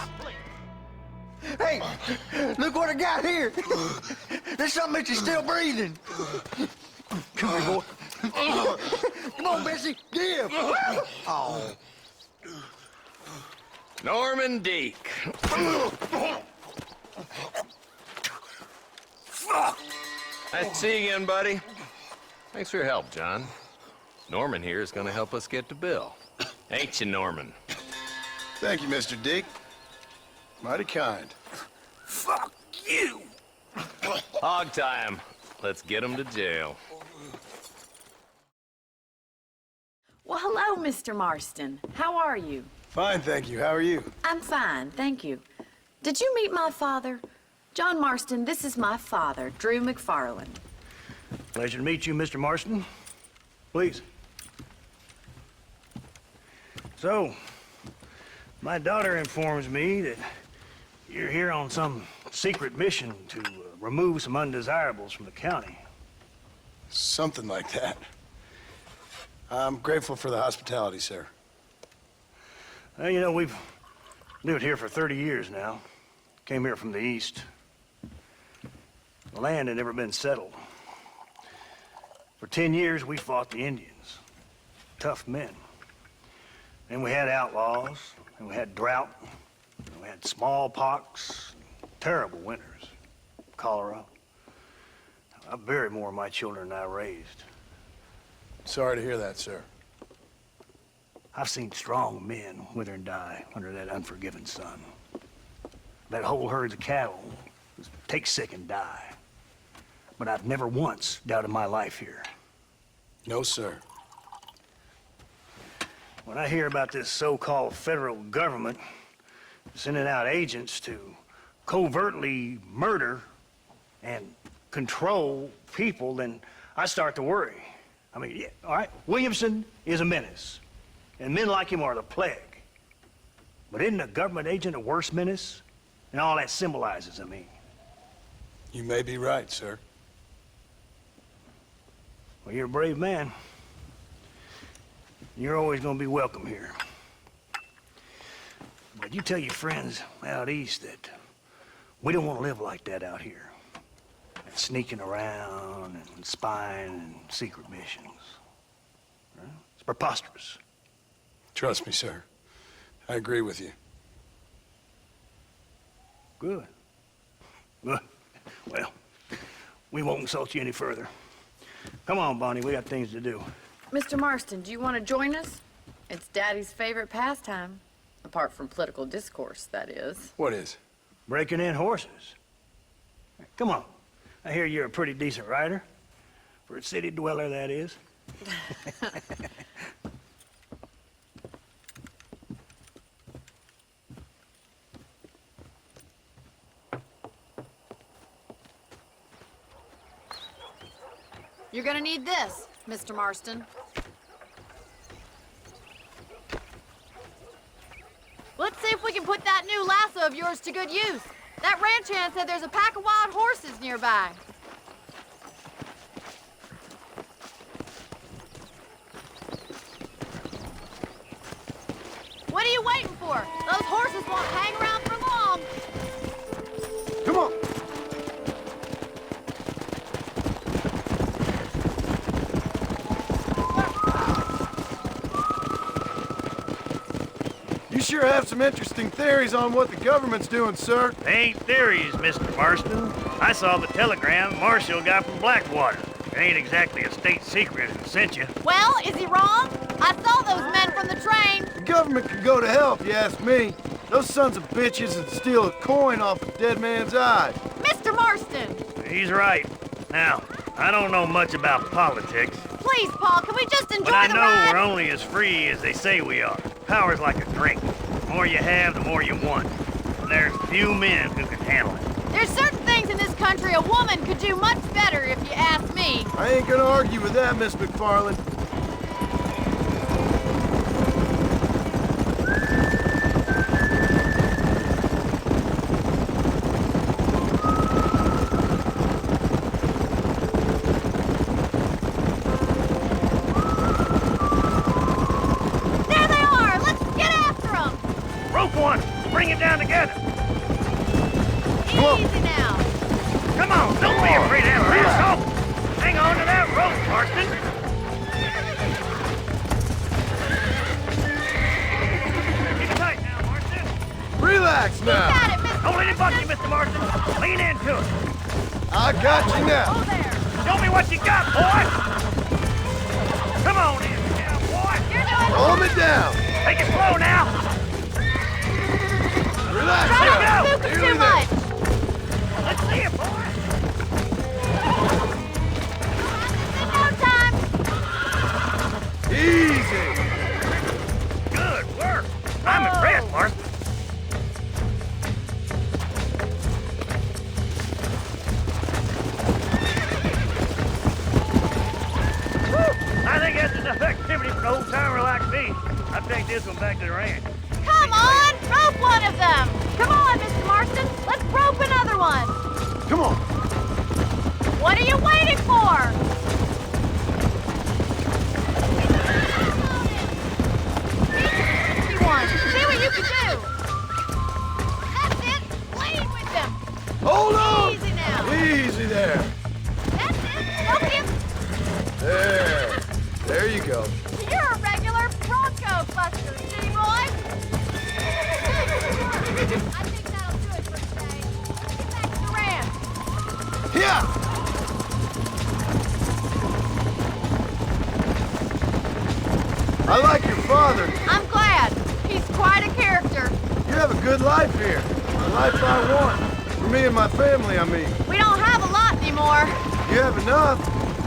Hey, look what I got here. There's something that you're still breathing. Come here, boy. Come on, Bessie, give. Oh. Norman Deek. Nice to see you again, buddy. Thanks for your help, John. Norman here is gonna help us get to Bill. Ain't you, Norman? Thank you, Mr. Dick. Mighty kind. Fuck you! Hog time. Let's get him to jail. Well, hello, Mr. Marston. How are you? Fine, thank you. How are you? I'm fine, thank you. Did you meet my father? John Marston, this is my father, Drew McFarland. Pleasure to meet you, Mr. Marston. Please. So, my daughter informs me that you're here on some secret mission to remove some undesirables from the county. Something like that. I'm grateful for the hospitality, sir. Well, you know, we've lived here for 30 years now. Came here from the east. The land had never been settled. For 10 years, we fought the Indians. Tough men. Then we had outlaws, and we had drought, and we had smallpox, terrible winters, cholera. I buried more of my children than I raised. Sorry to hear that, sir. I've seen strong men wither and die under that unforgiving sun. That whole herds of cattle take sick and die. But I've never once doubted my life here. No, sir. When I hear about this so-called federal government sending out agents to covertly murder and control people, then I start to worry. I mean, yeah, all right, Williamson is a menace, and men like him are the plague. But isn't a government agent a worse menace? And all that symbolizes, I mean. You may be right, sir. Well, you're a brave man. You're always gonna be welcome here. But you tell your friends out east that we don't want to live like that out here. Sneaking around and spying and secret missions. Right? It's preposterous. Trust me, sir. I agree with you. Good. Good. Well, we won't insult you any further. Come on, Bonnie, we got things to do. Mr. Marston, do you want to join us? It's Daddy's favorite pastime. Apart from political discourse, that is. What is? Breaking in horses. Come on. I hear you're a pretty decent rider. For a city dweller, that is. You're gonna need this, Mr. Marston. Let's see if we can put that new lasso of yours to good use. That ranch hand said there's a pack of wild horses nearby. What are you waiting for? Those horses won't hang around for long. Come on. You sure have some interesting theories on what the government's doing, sir. They ain't theories, Mr. Marston. I saw the telegram Marshall got from Blackwater. It ain't exactly a state secret and sent you. Well, is he wrong? I saw those men from the train. The government can go to hell if you ask me. Those sons of bitches would steal a coin off a dead man's eye. Mr. Marston! He's right. Now, I don't know much about politics. Please, Paul, can we just enjoy But I the know ride? we're only as free as they say we are. Power's like a drink. The more you have, the more you want. And there's few men who can handle it. There's certain things in this country a woman could do much better, if you ask me. I ain't gonna argue with that, Miss McFarland. There they are! Let's get after them! Rope one! Bring it down together! Easy now! Come on, don't be afraid to have a lasso! Hang on to that rope, Marston! Keep it tight now, Marston! Relax now! Got it, Mr. Don't let it bug you, Mr. Marston! Lean into it! I got you now! Oh, there! Show me what you got, boy! Come on in, now, boy! You're doing Calm it down! Take it slow now! Relax Try now! not to spook us Nearly too there. much! Let's see it, boy! In no time! Easy! Good work! I'm impressed, Marston. I'll take this one back to the ranch. Come on! Rope one of them! Come on, Mr. Marston! Let's rope another one! Come on. What are you waiting for? See what you can do! That's it! Lead with them! Hold on! Easy now! Easy there. That's it! Don't give... There. There you go. You're a regular Bronco buster, D-Roy! I think that'll do it for today. Let's get back to the ranch. Here! I like your father. I'm glad. He's quite a character. You have a good life here. The life I want. For me and my family, I mean. We don't have a lot anymore. You have enough.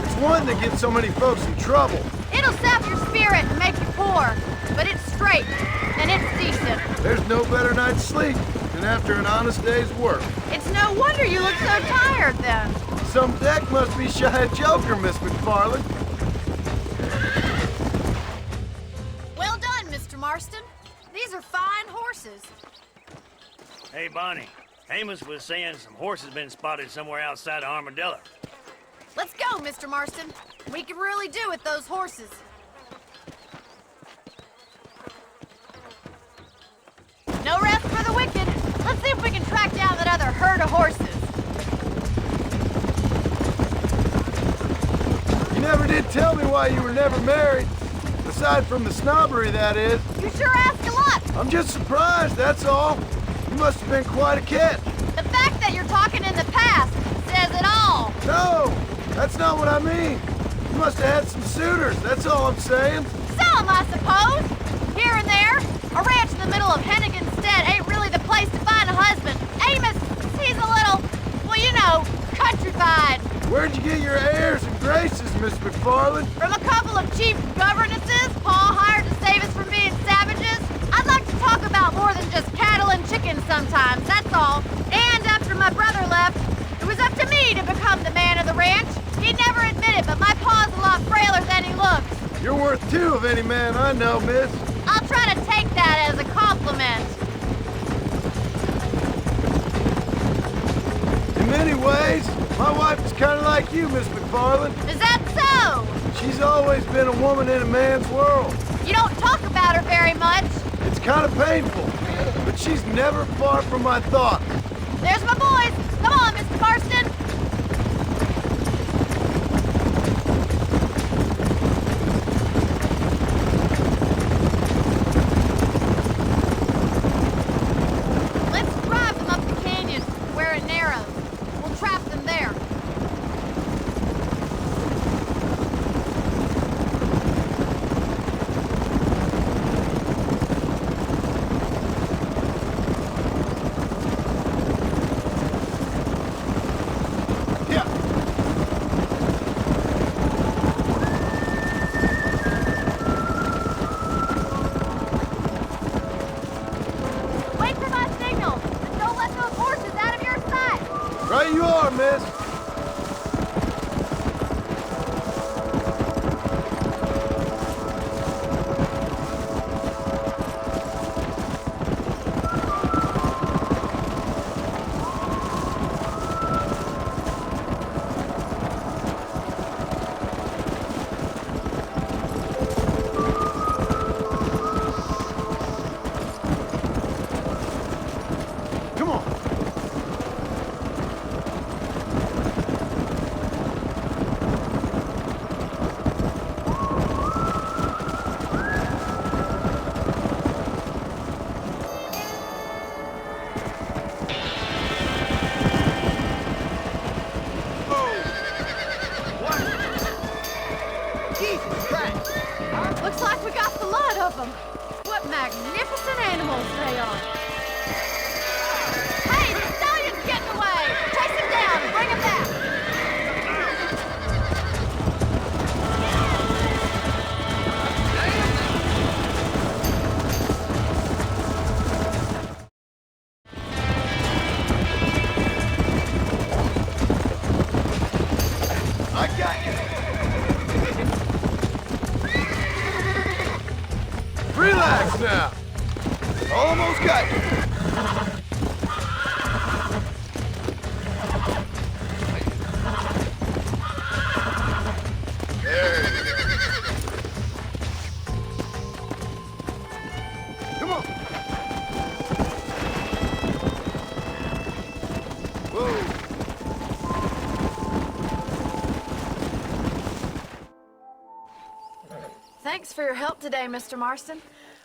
It's one that gets so many folks in trouble. It'll sap your spirit and make you poor. But it's straight, and it's decent. There's no better night's sleep than after an honest day's work. It's no wonder you look so tired, then. Some deck must be shy of Joker, Miss McFarland. Well done, Mr. Marston. These are fine horses. Hey, Bonnie. Amos was saying some horses been spotted somewhere outside of Armadillo. Let's go, Mr. Marston. We can really do with those horses. No rest for the wicked. Let's see if we can track down that other herd of horses. You never did tell me why you were never married. Aside from the snobbery, that is. You sure ask a lot. I'm just surprised, that's all. You must have been quite a catch. The fact that you're talking in the past says it all. No, that's not what I mean. You must have had some suitors, that's all I'm saying. Some, I suppose. Here and there. A ranch in the middle of Hennigan's Stead ain't really the place to find a husband. Amos, he's a little, well, you know, countrified. Where'd you get your airs and graces, Miss McFarland? From a couple of cheap governesses Paul hired to save us from being savages. I'd like to talk about more than just cattle and chickens sometimes, that's all. And after my brother left, it was up to me to become the man of the ranch. He'd never admit it, but my paw's a lot frailer than he looks. You're worth two of any man I know, miss. I'll try to take that as a compliment. In many ways, my wife is kind of like you, Miss McFarland. Is that so? She's always been a woman in a man's world. You don't talk about her very much. It's kind of painful, but she's never far from my thoughts. There's my boys. Come on, Mr. Marston. Let's drive them up the canyon where it narrows. We'll trap them there. Wait for my signal, and don't let those horses out of your sight. Right you are, miss. Come on. Looks like we got the lot of them. What magnificent animals they are. Hey, the stallion's getting away. Chase him down and bring him back. I got you. Relax. gut! Come on! Whoa! Thanks for your help today, Mr. Marston.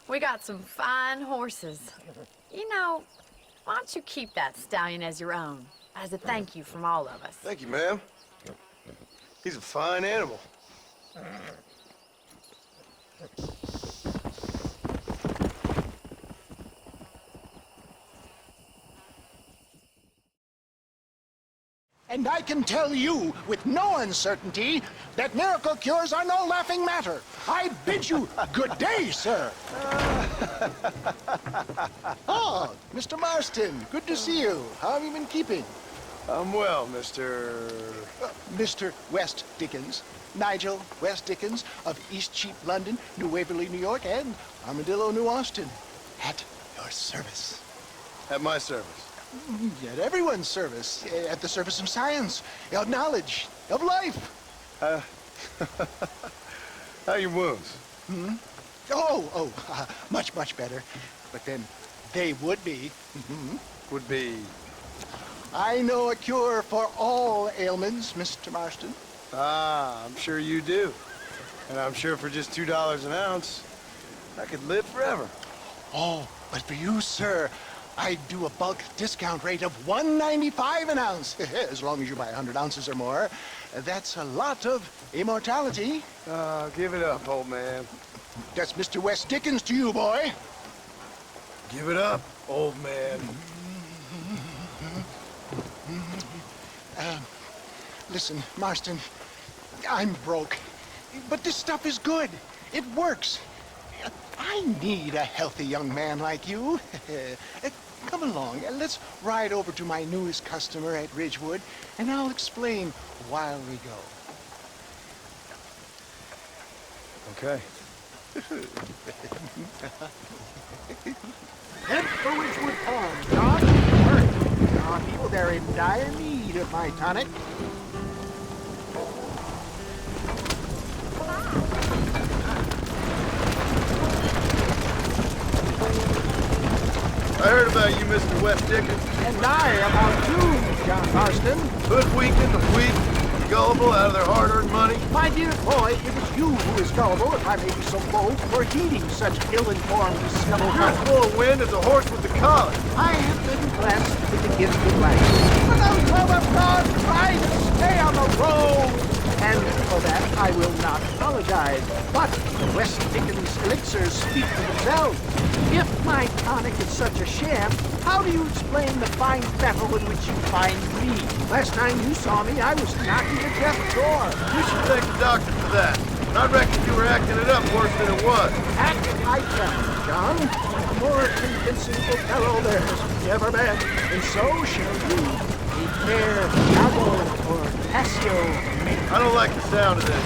We got some fine horses. You know, why don't you keep that stallion as your own, as a thank you from all of us? Thank you, ma'am. He's a fine animal. And I can tell you with no uncertainty that miracle cures are no laughing matter. I bid you good day, sir. Oh, Mr. Marston, good to see you. How have you been keeping? I'm well, Mr. Mr. West Dickens. Nigel West Dickens of East Cheap, London, New Waverly, New York, and Armadillo, New Austin. At your service. At my service. At everyone's service. At the service of science, of knowledge, of life. How are your wounds? Hmm? Much, much better. But then they would be. Would be? I know a cure for all ailments, Mr. Marston. Ah, I'm sure you do. And I'm sure for just $2 an ounce, I could live forever. Oh, but for you, sir, I do a bulk discount rate of $1.95 an ounce. As long as you buy 100 ounces or more. That's a lot of immortality. Give it up, old man. That's Mr. West Dickens to you, boy. Give it up, old man. Listen, Marston, I'm broke. But this stuff is good. It works. I need a healthy young man like you. Come along, let's ride over to my newest customer at Ridgewood, and I'll explain while we go. Okay. Head for Ridgewood Farm, John. Hurry. Our people, they're in dire need of my tonic. I heard about you, Mr. West Dickens. And I about you, John Marston. Hoodwinking the weak, gullible out of their hard-earned money. My dear boy, it was you who is gullible, if I may be so bold, for heeding such ill-informed discovery. You're as full of wind as a horse with the collar. I have been blessed with the gift of life. But those 12 of God try to stay on the road. And for that, I will not apologize. But the West Dickens elixirs speak for themselves. If my tonic is such a sham, how do you explain the fine fettle in which you find me? Last time you saw me, I was knocking at death's door. You should thank the doctor for that. I reckon you were acting it up worse than it was. Act I can, John. A more convincing Othello there's never been. And so shall you. A fair Iago or Cassio. I don't like the sound of this.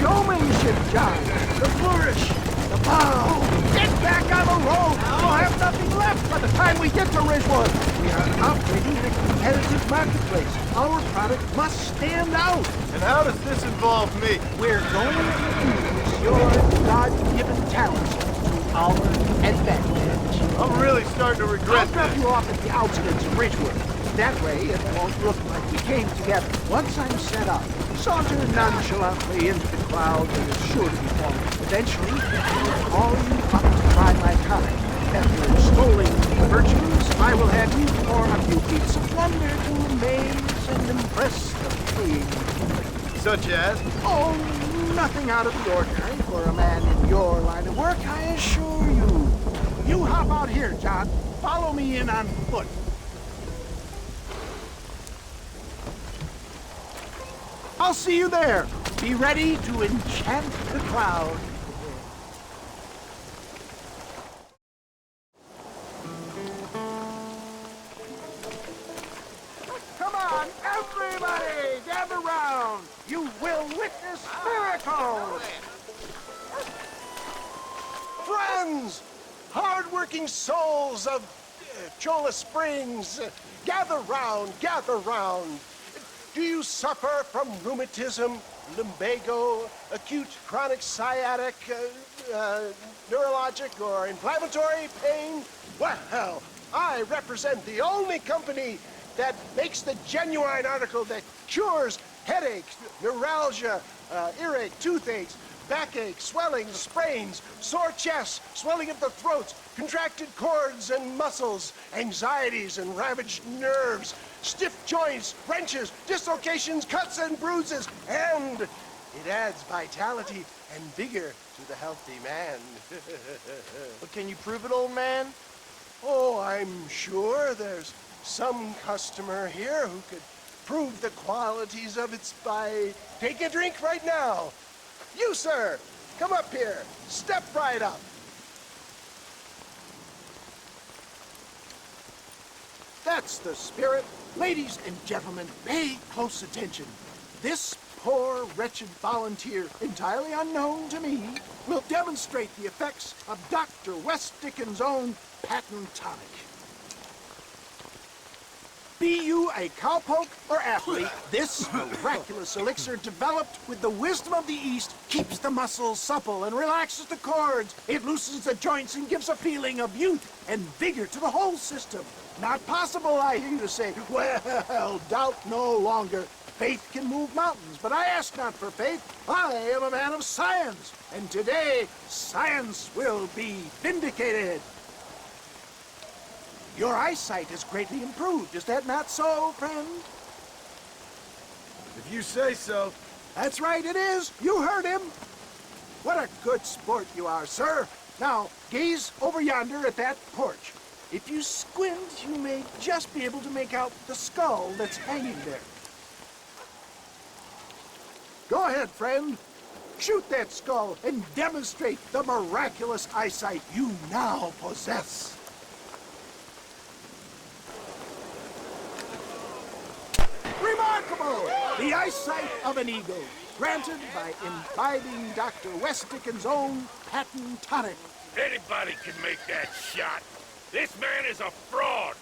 Showmanship, John. The flourish. The bow. Get back on the road. We'll have nothing left by the time we get to Ridgewood. We are operating in a competitive marketplace. Our product must stand out. And how does this involve me? We're going to use your God-given talents to our advantage. I'm really starting to regret I'll drop this. you off at the outskirts of Ridgewood. That way, it won't look like we came together. Once I'm set up, saunter nonchalantly into the crowd that is sure to be forming. Eventually, we'll call you up to try my tonic. After extolling the virtues, I will have you perform a few feats of wonder to amaze and impress the fleeing. Such as? Oh, nothing out of the ordinary for a man in your line of work, I assure you. You hop out here, John. Follow me in on foot. I'll see you there. Be ready to enchant the crowd. Come on, everybody, gather round. You will witness miracles. Friends, hard work hardworking souls of Cholla Springs, gather round, gather round. Do you suffer from rheumatism, lumbago, acute chronic sciatic, neurologic or inflammatory pain? Well, I represent the only company that makes the genuine article that cures headaches, neuralgia, earache, toothaches, backache, swelling, sprains, sore chests, swelling of the throat, contracted cords and muscles, anxieties and ravaged nerves, stiff joints, wrenches, dislocations, cuts and bruises, and it adds vitality and vigor to the healthy man. But can you prove it, old man? Oh, I'm sure there's some customer here who could prove the qualities of it by taking a drink right now. You, sir, come up here. Step right up. That's the spirit. Ladies and gentlemen, pay close attention. This poor, wretched volunteer, entirely unknown to me, will demonstrate the effects of Dr. West Dickens' own patent tonic. Be you a cowpoke or athlete, this miraculous elixir developed with the wisdom of the East keeps the muscles supple and relaxes the cords. It loosens the joints and gives a feeling of youth and vigor to the whole system. Not possible, I hear you say. Well, doubt no longer. Faith can move mountains, but I ask not for faith. I am a man of science, and today science will be vindicated. Your eyesight has greatly improved. Is that not so, friend? If you say so. That's right, it is. You heard him. What a good sport you are, sir. Now, gaze over yonder at that porch. If you squint, you may just be able to make out the skull that's hanging there. Go ahead, friend. Shoot that skull and demonstrate the miraculous eyesight you now possess. Remarkable! The eyesight of an eagle, granted by imbibing Dr. West Dickens' own patent tonic. Anybody can make that shot. This man is a fraud.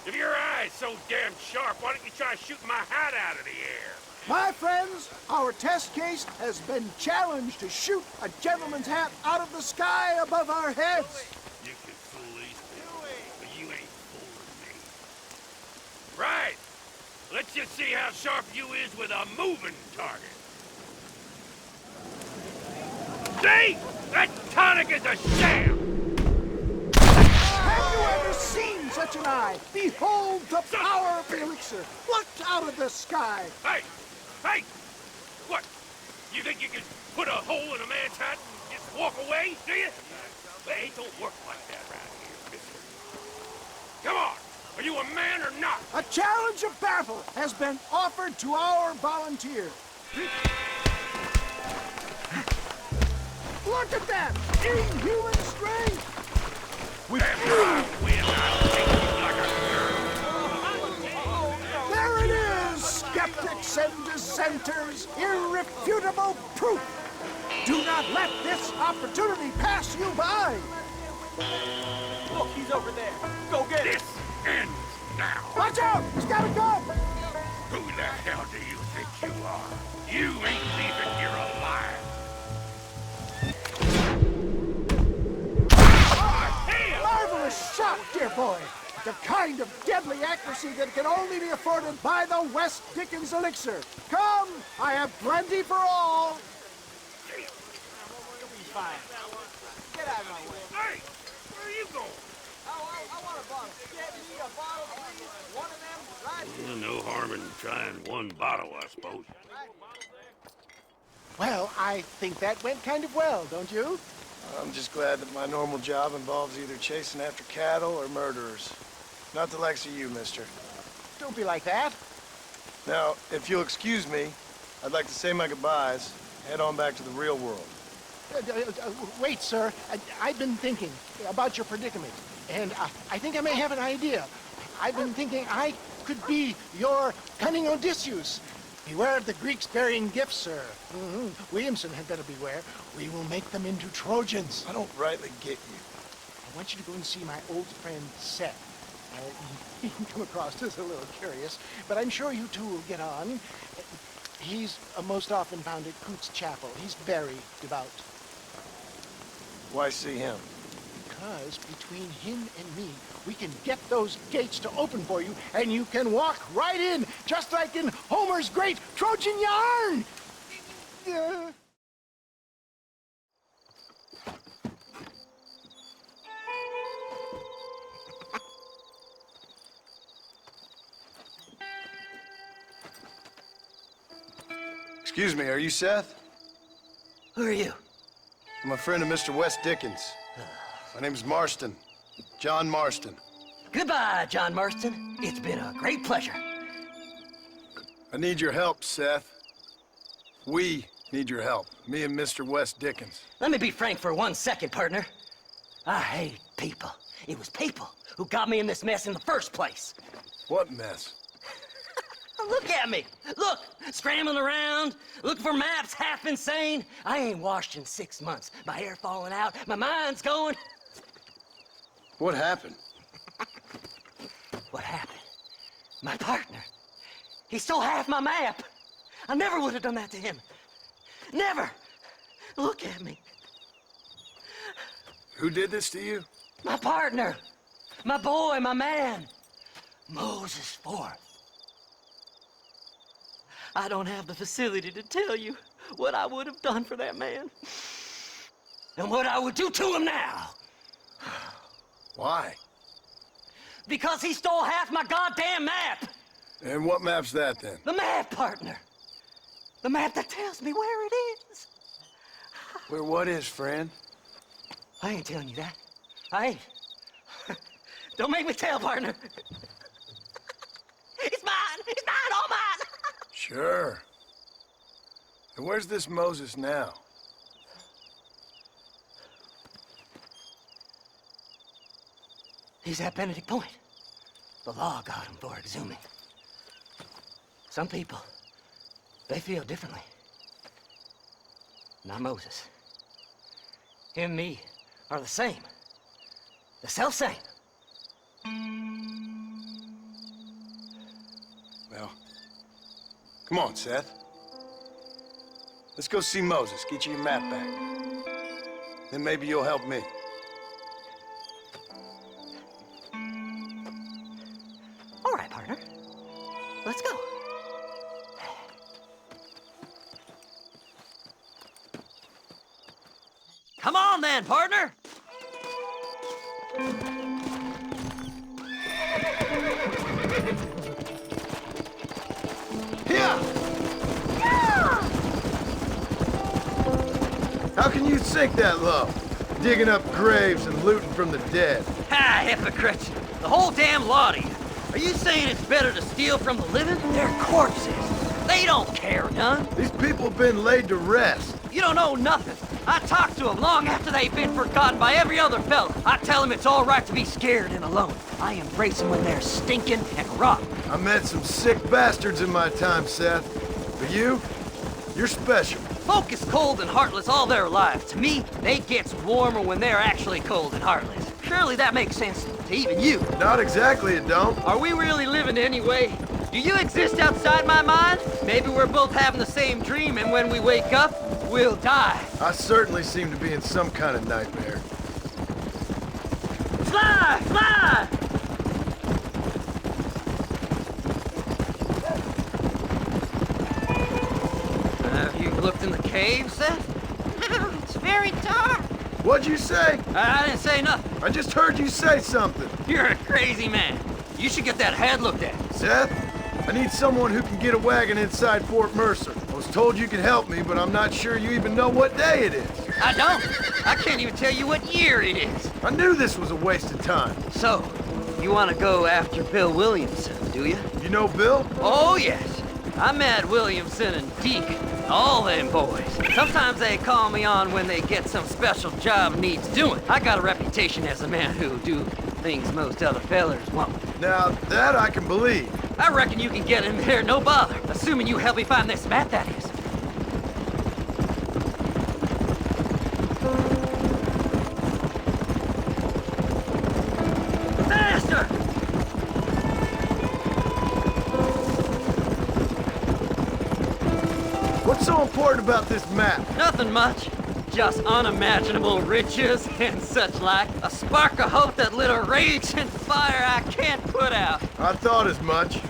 If your eye's so damn sharp, why don't you try shooting my hat out of the air? My friends, our test case has been challenged to shoot a gentleman's hat out of the sky above our heads. You can fool these people, but you ain't fooling me. Right. Let's just see how sharp you is with a moving target. See? That tonic is a sham! Have you ever seen such an eye? Behold the power of the elixir, plucked out of the sky. Hey! Hey! What? You think you can put a hole in a man's hat and just walk away, do you? Well, it don't work like that around here, mister. Come on! Are you a man or not? A challenge of battle has been offered to our volunteer. Look at that! Inhuman strength! With there it is! Skeptics and dissenters, irrefutable proof! Do not let this opportunity pass you by! Look, he's over there. Go get this ends now. Watch out! He's got a gun! Who the hell do you think you are? You ain't leaving here alive. Marvelous shot, dear boy! The kind of deadly accuracy that can only be afforded by the West Dickens elixir. Come, I have plenty for all. You'll be fine. Get out of my way. Hey, where are you going? I want a bottle. Get me a bottle, please. One of them, right here. No harm in trying one bottle, I suppose. Well, I think that went kind of well, don't you? I'm just glad that my normal job involves either chasing after cattle or murderers. Not the likes of you, mister. Don't be like that. Now, if you'll excuse me, I'd like to say my goodbyes, head on back to the real world. Wait, sir. I've been thinking about your predicament, and I think I may have an idea. I've been thinking I could be your cunning Odysseus. Beware of the Greeks bearing gifts, sir. Williamson had better beware. We will make them into Trojans. I don't rightly get you. I want you to go and see my old friend Seth. He can come across as a little curious, but I'm sure you two will get on. He's most often found at Coots Chapel. He's very devout. Why see him? Because between him and me, we can get those gates to open for you, and you can walk right in, just like in Homer's great Trojan yarn! Excuse me, are you Seth? Who are you? I'm a friend of Mr. Wes Dickens. My name's Marston. John Marston. Goodbye, John Marston. It's been a great pleasure. I need your help, Seth. We need your help. Me and Mr. Wes Dickens. Let me be frank for 1 second, partner. I hate people. It was people who got me in this mess in the first place. What mess? Look at me! Look! Scrambling around, looking for maps, half insane. I ain't washed in 6 months. My hair falling out, my mind's going. What happened? What happened? My partner. He stole half my map. I never would have done that to him. Never! Look at me. Who did this to you? My partner. My boy, my man. Moses Forth. I don't have the facility to tell you what I would have done for that man. And what I would do to him now. Why? Because he stole half my goddamn map! And what map's that, then? The map, partner! The map that tells me where it is! Where what is, friend? I ain't telling you that. I ain't. Don't make me tell, partner! It's mine! It's mine! All mine! Sure. And where's this Moses now? He's at Benedict Point. The law got him for exhuming. Some people, they feel differently. Not Moses. Him and me are the same. The self-same. Well, come on, Seth. Let's go see Moses, get you your map back. Then maybe you'll help me. All right, partner. Let's go. Come on then, partner! Here! How can you sink that low? Digging up graves and looting from the dead. Ha, hypocrites! The whole damn lot of you. Are you saying it's better to steal from the living? They're corpses. They don't care none. These people have been laid to rest. You don't know nothing. I talk to them long after they've been forgotten by every other fella. I tell them it's all right to be scared and alone. I embrace them when they're stinking and rotten. I met some sick bastards in my time, Seth. But you're special. Folk is cold and heartless all their lives. To me, they gets warmer when they're actually cold and heartless. Surely that makes sense to even you. Not exactly, it don't. Are we really living anyway? Do you exist outside my mind? Maybe we're both having the same dream, and when we wake up, we'll die. I certainly seem to be in some kind of nightmare. Fly! Fly! Have you looked in the cave, Seth? It's very dark. What'd you say? I didn't say nothing. I just heard you say something. You're a crazy man. You should get that head looked at. Seth, I need someone who can get a wagon inside Fort Mercer. I was told you could help me, but I'm not sure you even know what day it is. I don't. I can't even tell you what year it is. I knew this was a waste of time. So, you want to go after Bill Williamson, do you? You know Bill? Oh, yes. I met Williamson and Deke, all them boys. Sometimes they call me on when they get some special job needs doing. I got a reputation as a man who'll do things most other fellers won't. Now, that I can believe. I reckon you can get in there, no bother. Assuming you help me find this map, that is. What's so important about this map? Nothing much. Just unimaginable riches and such like. A spark of hope that lit a raging fire I can't put out. I thought as much.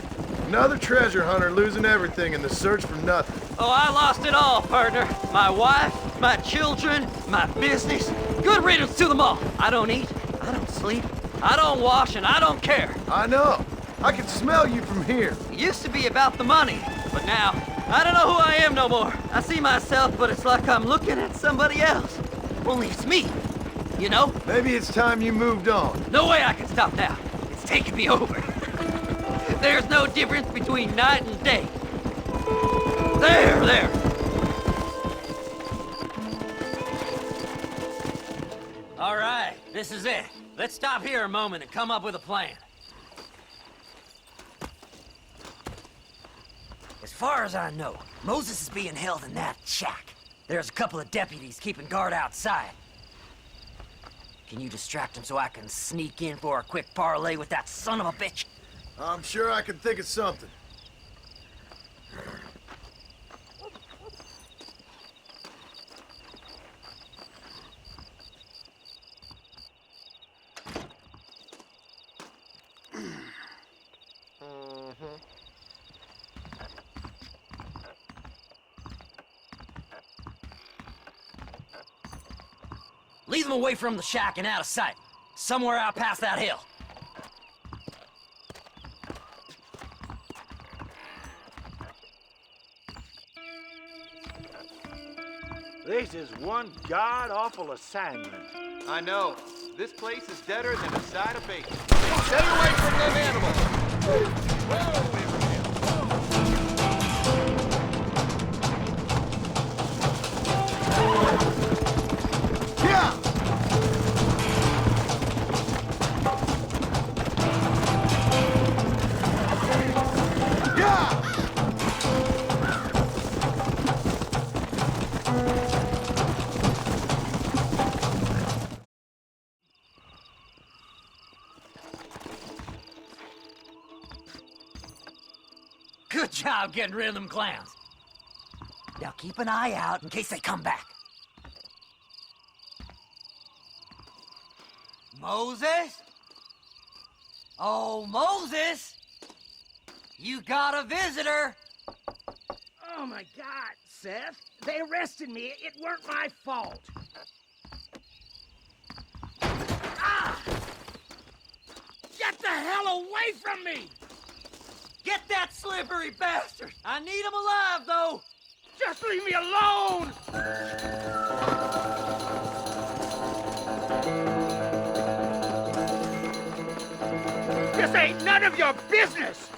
Another treasure hunter losing everything in the search for nothing. Oh, I lost it all, partner. My wife, my children, my business. Good riddance to them all. I don't eat, I don't sleep, I don't wash, and I don't care. I know. I can smell you from here. It used to be about the money, but now, I don't know who I am no more. I see myself, but it's like I'm looking at somebody else. Only it's me, you know? Maybe it's time you moved on. No way I can stop now. It's taking me over. There's no difference between night and day. There. All right, this is it. Let's stop here a moment and come up with a plan. As far as I know, Moses is being held in that shack. There's a couple of deputies keeping guard outside. Can you distract him so I can sneak in for a quick parlay with that son of a bitch? I'm sure I can think of something. Lead them away from the shack and out of sight. Somewhere out past that hill. This is one god-awful assignment. I know. This place is deader than a side of bacon. Stay away from them animals! Good job getting rid of them clowns. Now keep an eye out in case they come back. Moses? Oh, Moses! You got a visitor! Oh my God, Seth. They arrested me. It weren't my fault. Ah! Get the hell away from me! Get that slippery bastard! I need him alive, though! Just leave me alone! This ain't none of your business!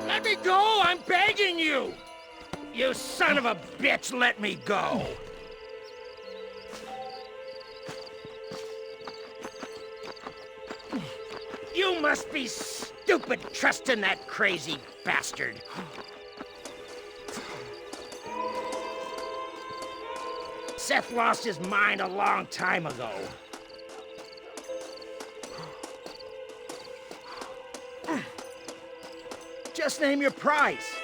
Let me go! I'm begging you! You son of a bitch, let me go! You must be stupid trusting that crazy bastard. Seth lost his mind a long time ago. Just name your price.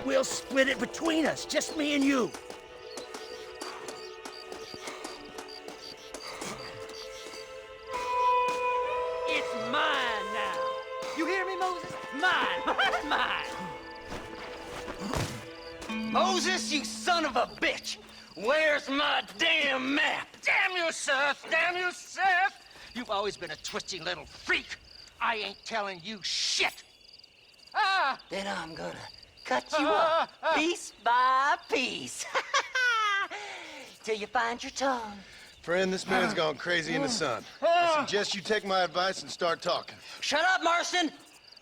We'll split it between us, just me and you. It's mine now. You hear me, Moses? Mine. Mine. Moses, you son of a bitch! Where's my damn map? Damn you, Seth! Damn you, Seth! You've always been a twisting little freak. I ain't telling you shit. Ah! Then I'm gonna cut you up piece by piece. Till you find your tongue. Friend, this man's gone crazy in the sun. I suggest you take my advice and start talking. Shut up, Marston!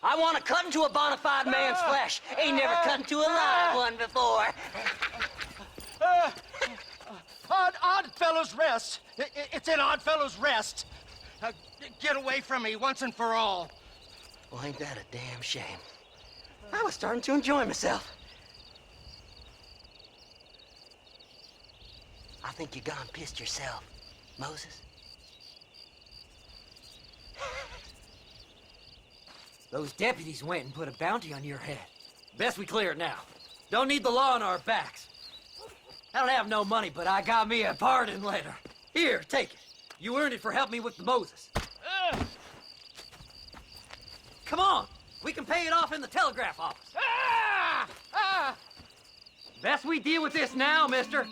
I want to cut into a bona fide man's flesh. Ain't never cut into a live one before. Odd Fellows Rest. It's in Odd Fellows Rest. Get away from me once and for all. Well, ain't that a damn shame? I was starting to enjoy myself. I think you gone pissed yourself, Moses. Those deputies went and put a bounty on your head. Best we clear it now. Don't need the law on our backs. I don't have no money, but I got me a pardon letter. Here, take it. You earned it for helping me with the Moses. Come on. We can pay it off in the telegraph office. Best we deal with this now, mister.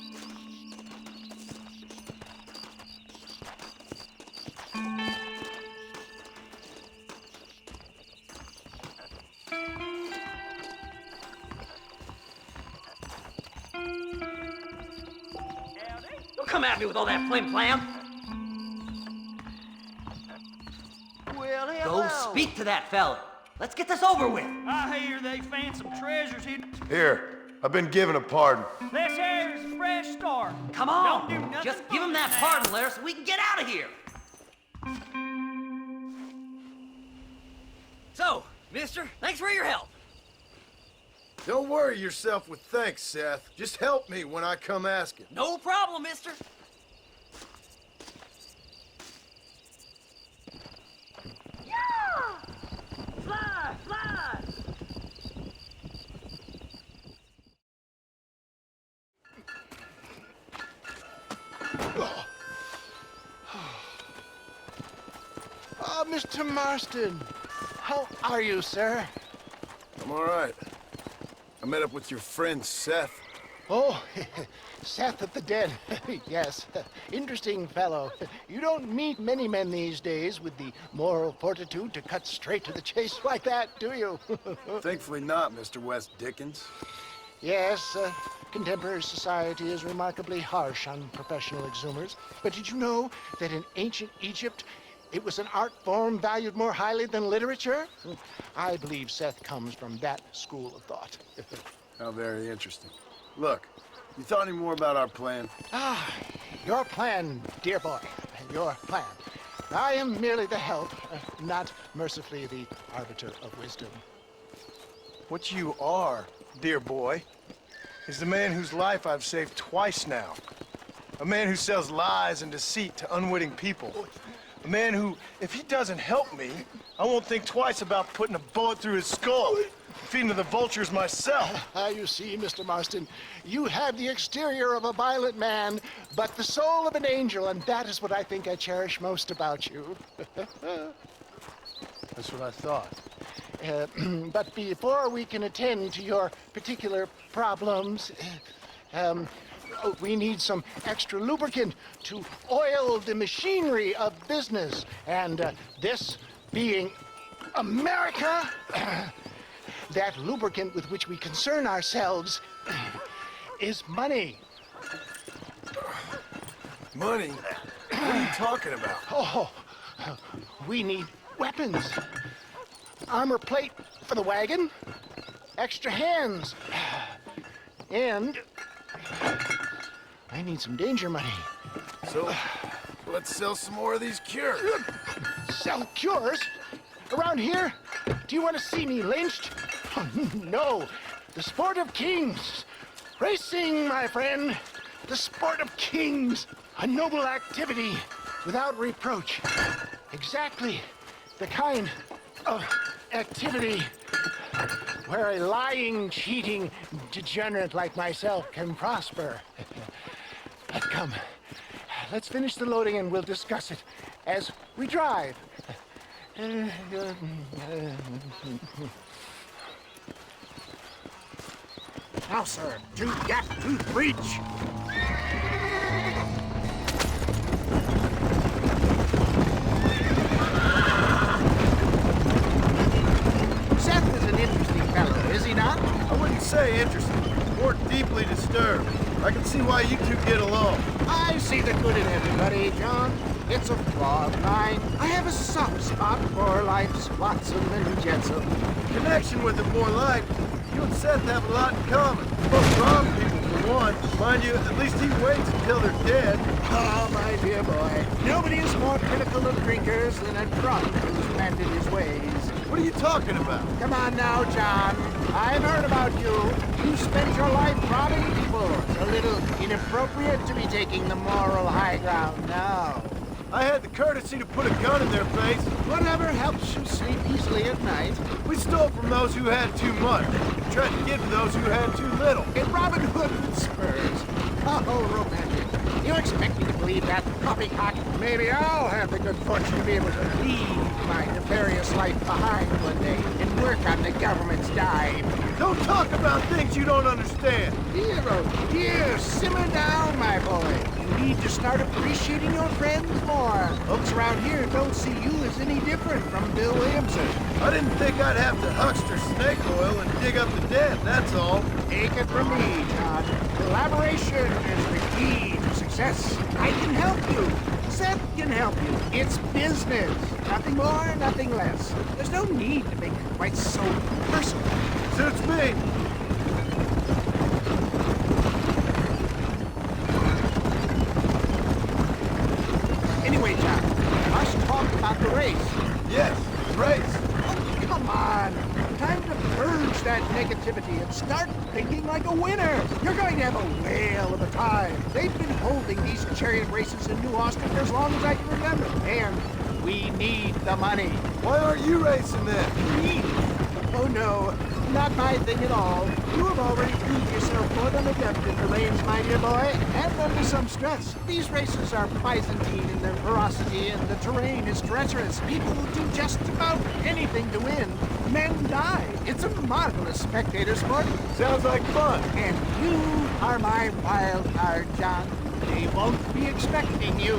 Don't come at me with all that flim-flam. Well, Go speak to that fella. Let's get this over with. I hear they found some treasures hidden. Here, I've been given a pardon. This here is a fresh start. Come on. Don't do nothing. Just give him that pardon letter so we can get out of here. So, mister, thanks for your help. Don't worry yourself with thanks, Seth. Just help me when I come asking. No problem, mister. Fly, fly! Ah, Mr. Marston. How are you, sir? I'm all right. I met up with your friend, Seth. Oh, Seth of the Dead. Yes, interesting fellow. You don't meet many men these days with the moral fortitude to cut straight to the chase like that, do you? Thankfully not, Mr. West Dickens. Yes, contemporary society is remarkably harsh on professional exhumers. But did you know that in ancient Egypt, it was an art form valued more highly than literature? I believe Seth comes from that school of thought. How very interesting. Look, you thought any more about our plan? Ah, your plan, dear boy, your plan. I am merely the help, not mercifully the arbiter of wisdom. What you are, dear boy, is the man whose life I've saved twice now. A man who sells lies and deceit to unwitting people. A man who, if he doesn't help me, I won't think twice about putting a bullet through his skull. Feeding to the vultures myself. You see, Mr. Marston, you have the exterior of a violent man, but the soul of an angel, and that is what I think I cherish most about you. That's what I thought. But before we can attend to your particular problems, we need some extra lubricant to oil the machinery of business. And this being America, that lubricant with which we concern ourselves is money. Money? What are you talking about? Oh, we need weapons. Armor plate for the wagon, extra hands, and I need some danger money. So, let's sell some more of these cures. Sell cures? Around here? Do you want to see me lynched? Oh, no. The sport of kings. Racing, my friend. The sport of kings. A noble activity without reproach. Exactly the kind of activity where a lying, cheating degenerate like myself can prosper. But come, let's finish the loading and we'll discuss it as we drive. Now, sir, to gap to breach. Seth is an interesting fellow, is he not? I wouldn't say interesting, more deeply disturbed. I can see why you two get along. I see the good in everybody, John. It's a flaw of mine. I have a soft spot for life's flotsam and jetsam. Connection with it more like. You and Seth have a lot in common. Both wrong people for one. Mind you, at least he waits until they're dead. Oh, my dear boy. Nobody is more critical of drinkers than a drunk who's mended his ways. What are you talking about? Come on now, John. I've heard about you. You spent your life robbing people. It's a little inappropriate to be taking the moral high ground now. I had the courtesy to put a gun in their face. Whatever helps you sleep easily at night. We stole from those who had too much, tried to give to those who had too little. A Robin Hood with spurs. Oh, romantic. You expect me to believe that poppycock? Maybe I'll have the good fortune to be able to leave my nefarious life behind one day and work on the government's dime. Don't talk about things you don't understand. Dear, simmer down, my boy. You need to start appreciating your friends more. Folks around here don't see you as any different from Bill Williamson. I didn't think I'd have to huckster snake oil and dig up the dead, that's all. Take it from me, John. Collaboration is the key to success. I can help you. Seth can help you. It's business. Nothing more, nothing less. There's no need to make it quite so personal. Suits me. Anyway, John, let's talk about the race. Yes, the race. Oh, come on. Time to purge that negativity and start thinking like a winner. You're going to have a whale of a time. They've been holding these chariot races in New Austin for as long as I can remember. And we need the money. Why aren't you racing then? Me? Oh, no. Not my thing at all. You have already proved yourself more than adept in the reins, my dear boy, and under some stress. These races are Byzantine in their ferocity, and the terrain is treacherous. People will do just about anything to win. Men die. It's a marvelous spectator sport. Sounds like fun. And you are my wild card, John. They won't be expecting you.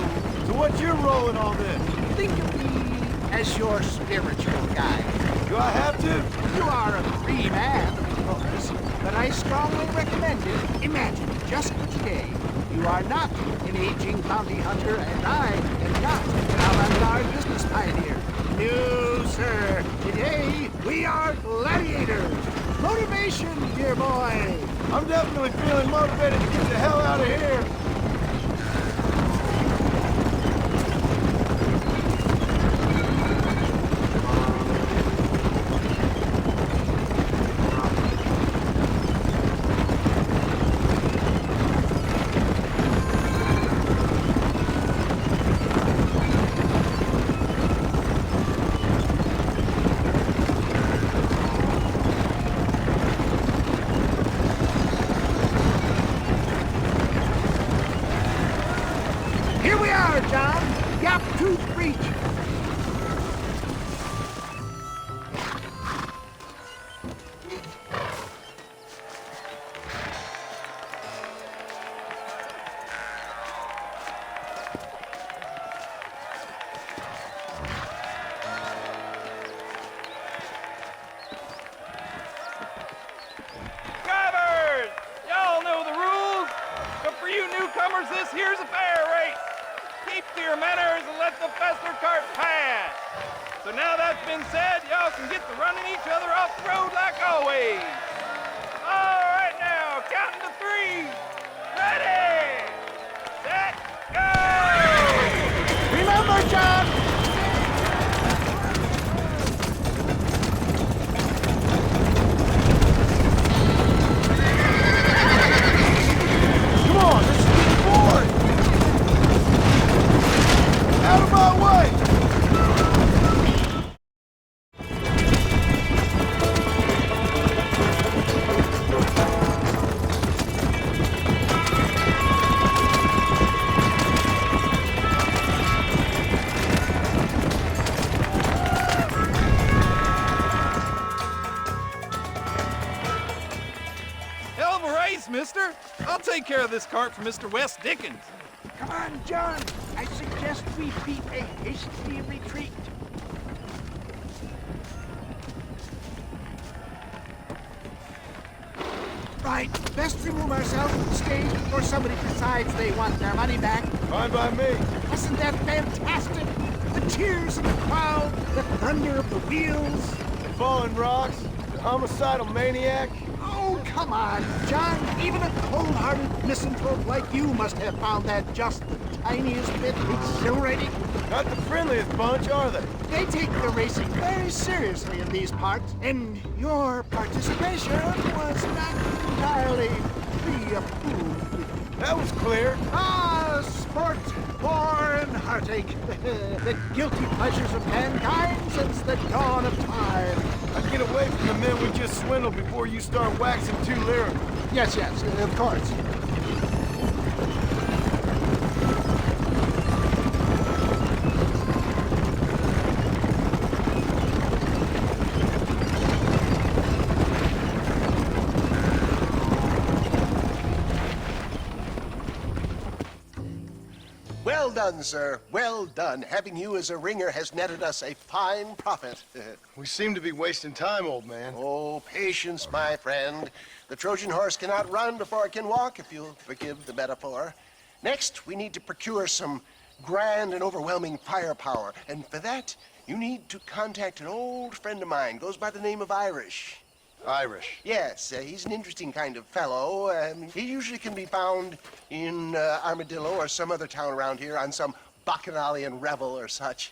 So what's your role in all this? Think of me as your spiritual guide. Do I have to? You are a free man, of course, but I strongly recommend it. Imagine just today, you are not an aging bounty hunter, and I am not an avant-garde business pioneer. No, sir. Today, we are gladiators. Motivation, dear boy. I'm definitely feeling motivated to get the hell out of here. Here we are, John. Gap Tooth Breach. Drivers! Y'all know the rules, but for you newcomers, this here's a fair race. Keep to your manners and let the Fessler cart pass. So now that's been said, y'all can get to running each other off the road like always. All right now, counting to 3. Ready, set, go! Remember, John! Come on, let's get forward. Out of my way! Hell of a race, mister. I'll take care of this cart for Mr. West Dickens. Come on, John. I suggest we beat a hasty retreat. Right, best remove ourselves from the stage before somebody decides they want their money back. Fine by me. Wasn't that fantastic? The cheers of the crowd, the thunder of the wheels. The falling rocks, the homicidal maniac. Oh, come on, John. Even a cold-hearted misanthrope like you must have found that just the tiniest bit exhilarating. Not the friendliest bunch, are they? They take the racing very seriously in these parts, and your participation was not entirely pre-approved. That was clear. Ah, sport, war, and heartache. The guilty pleasures of mankind since the dawn of time. I'd get away from the men we just swindled before you start waxing too lyrical. Yes, of course. Well done, sir. Well done. Having you as a ringer has netted us a fine profit. We seem to be wasting time, old man. Oh, patience, my friend. The Trojan horse cannot run before it can walk, if you'll forgive the metaphor. Next, we need to procure some grand and overwhelming firepower. And for that, you need to contact an old friend of mine. Goes by the name of Irish. Irish? Yes, he's an interesting kind of fellow. He usually can be found in Armadillo or some other town around here on some bacchanalian revel or such.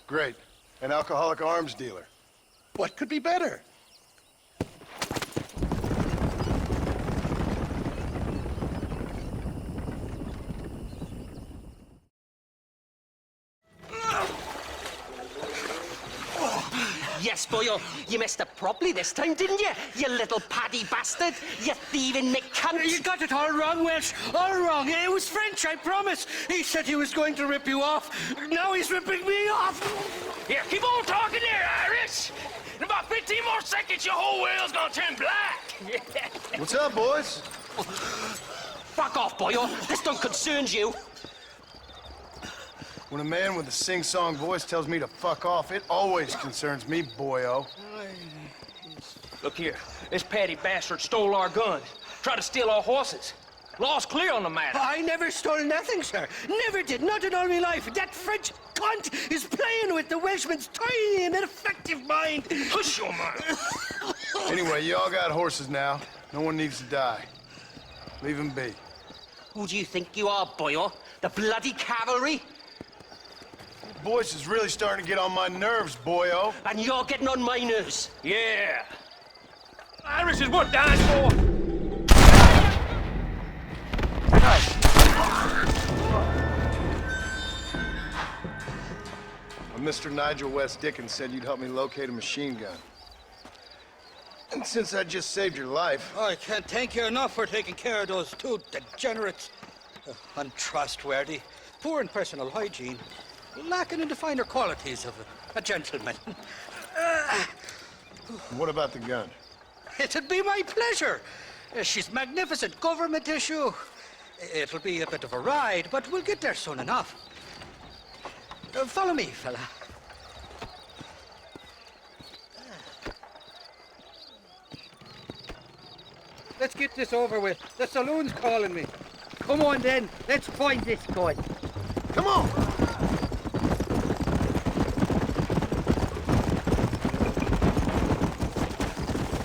Great. An alcoholic arms dealer. What could be better? Yes, boyo, you messed up properly this time, didn't you? You little paddy bastard. You thieving McCunt. You got it all wrong, Welsh. All wrong. It was French, I promise. He said he was going to rip you off. Now he's ripping me off. Here, keep on talking there, Irish. In about 15 more seconds, your whole world's gonna turn black. What's up, boys? Fuck off, boyo. This don't concern you. When a man with a sing-song voice tells me to fuck off, it always concerns me, boyo. Look here, this patty bastard stole our guns, tried to steal our horses. Law's clear on the matter. I never stole nothing, sir. Never did, not in all my life. That French cunt is playing with the Welshman's tiny and ineffective mind. Hush your mouth. Anyway, you all got horses now. No one needs to die. Leave him be. Who do you think you are, boyo? The bloody cavalry? Your voice is really starting to get on my nerves, boyo. And you're getting on my nerves. Yeah. Irish is what dying for. Mr. Nigel West Dickens said you'd help me locate a machine gun. And since I just saved your life... I can't thank you enough for taking care of those two degenerates. Untrustworthy, poor in personal hygiene, lacking in the finer qualities of a gentleman. What about the gun? It'd be my pleasure. She's magnificent, government issue. It'll be a bit of a ride, but we'll get there soon enough. Follow me, fella. Let's get this over with. The saloon's calling me. Come on, then. Let's find this gun. Come on!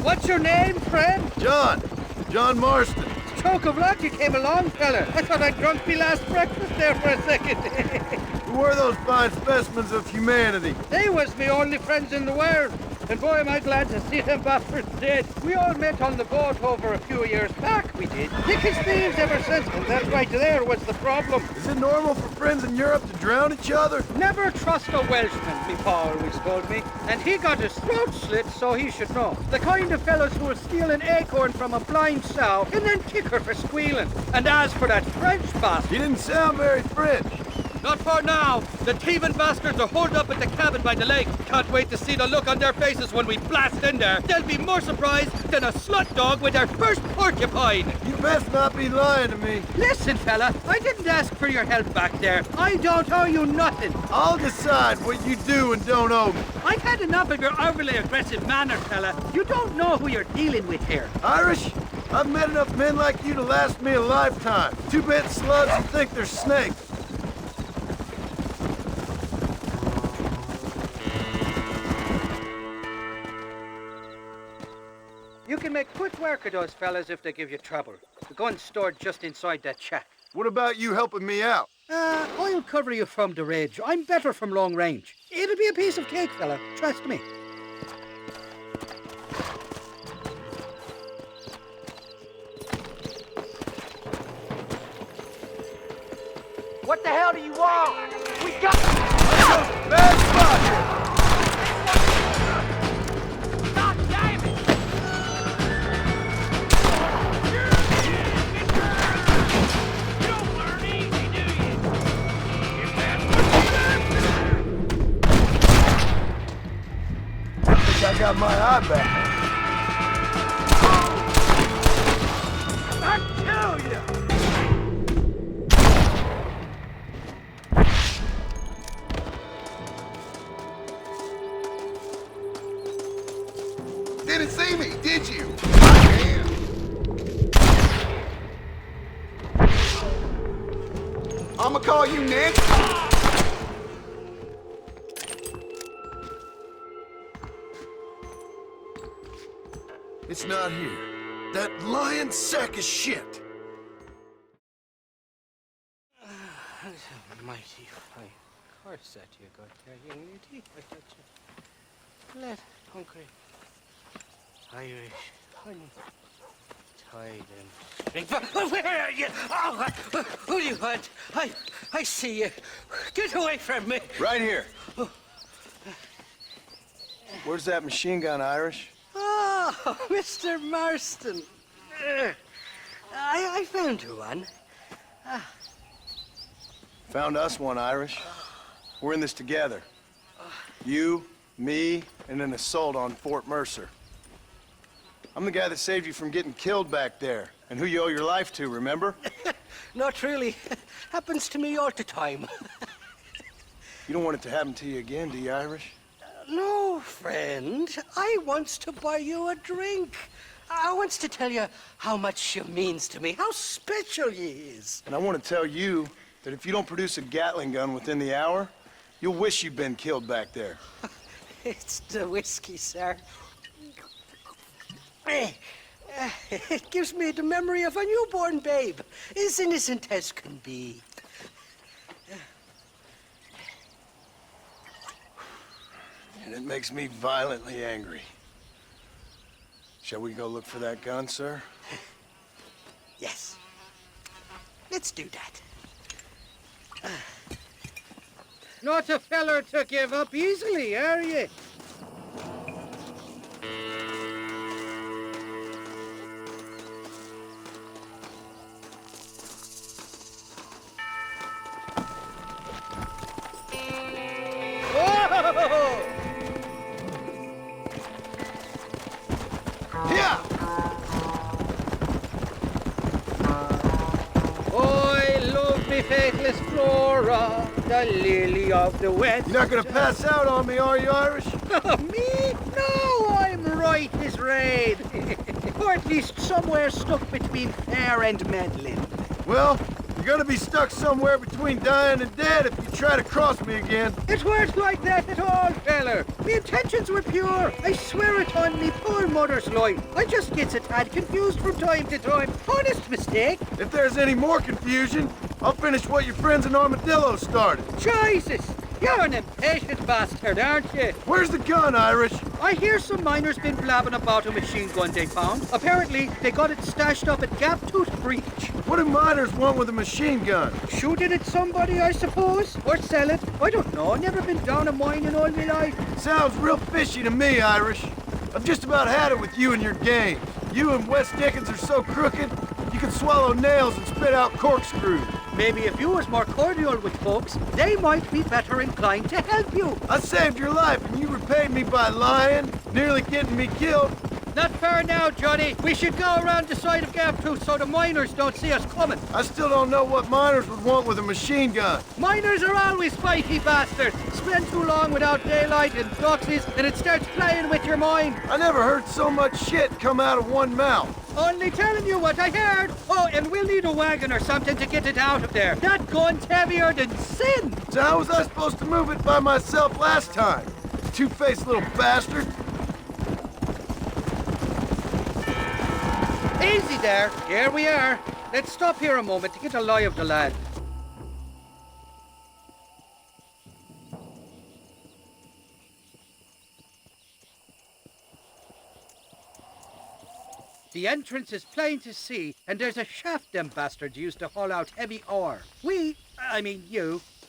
What's your name, friend? John. John Marston. Stroke of luck you came along, fella. I thought I'd drunk me last breakfast there for a second. Who were those fine specimens of humanity? They was me only friends in the world. And boy, am I glad to see them bastards dead. We all met on the boat over a few years back, we did. Thick as thieves ever since, and that right there was the problem. Is it normal for friends in Europe to drown each other? Never trust a Welshman, me pa always told me. And he got his throat slit, so he should know. The kind of fellows who will steal an acorn from a blind sow and then kick her for squealing. And as for that French bastard... He didn't sound very French. Not for now. The thieving bastards are holed up at the cabin by the lake. Can't wait to see the look on their faces when we blast in there. They'll be more surprised than a slut dog with their first porcupine. You best not be lying to me. Listen, fella, I didn't ask for your help back there. I don't owe you nothing. I'll decide what you do and don't owe me. I've had enough of your overly aggressive manner, fella. You don't know who you're dealing with here. Irish, I've met enough men like you to last me a lifetime. Two-bit slugs who think they're snakes. You can make quick work of those fellas if they give you trouble. The gun's stored just inside that shack. What about you helping me out? I'll cover you from the ridge. I'm better from long range. It'll be a piece of cake, fella. Trust me. What the hell do you want? We got... Bad spot here! God damn it! You don't learn easy, do you? If that's I think I got my eye back. I'll kill you! Didn't see me, did you? I'ma call you Nick. It's not here. That lying sack of shit. Mighty fine horse that you got there, young lady. I thought you let hungry Irish honey tied and string. Where are you? Oh, who do you want? I see you. Get away from me. Right here. Where's that machine gun, Irish? Oh, Mr. Marston. I found you one. Found us one, Irish. We're in this together. You, me, and an assault on Fort Mercer. I'm the guy that saved you from getting killed back there, and who you owe your life to, remember? Not really. Happens to me all the time. You don't want it to happen to you again, do you, Irish? No, friend. I wants to buy you a drink. I wants to tell you how much she means to me, how special you is. And I want to tell you that if you don't produce a Gatling gun within the hour, you'll wish you'd been killed back there. It's the whiskey, sir. It gives me the memory of a newborn babe, as innocent as can be. And it makes me violently angry. Shall we go look for that gun, sir? Yes. Let's do that. Not a feller to give up easily, are you? Faithless Flora, the lily of the West. You're not gonna pass out on me, are you, Irish? Me? No, I'm right as rain. Or at least somewhere stuck between fair and meddling. Well, you're gonna be stuck somewhere between dying and dead if you try to cross me again. It weren't like that at all, feller. Me intentions were pure. I swear it on me poor mother's life. I just gets a tad confused from time to time. Honest mistake. If there's any more confusion, I'll finish what your friends in Armadillo started. Jesus! You're an impatient bastard, aren't you? Where's the gun, Irish? I hear some miners been blabbing about a machine gun they found. Apparently, they got it stashed up at Gap Tooth Breach. What do miners want with a machine gun? Shoot it at somebody, I suppose? Or sell it? I don't know. Never been down a mine in all my life. Sounds real fishy to me, Irish. I've just about had it with you and your game. You and Wes Dickens are so crooked, you can swallow nails and spit out corkscrews. Maybe if you was more cordial with folks, they might be better inclined to help you. I saved your life and you repaid me by lying, nearly getting me killed. Not fair now, Johnny. We should go around the side of Gap Tooth so the miners don't see us coming. I still don't know what miners would want with a machine gun. Miners are always spiky bastards. Spend too long without daylight and proxies and it starts playing with your mind. I never heard so much shit come out of one mouth. Only telling you what I heard. Oh, and we'll need a wagon or something to get it out of there. That gun's heavier than sin. So how was I supposed to move it by myself last time? Two-faced little bastard. Easy there. Here we are. Let's stop here a moment to get a lie of the land. The entrance is plain to see, and there's a shaft them bastards use to haul out heavy ore. You,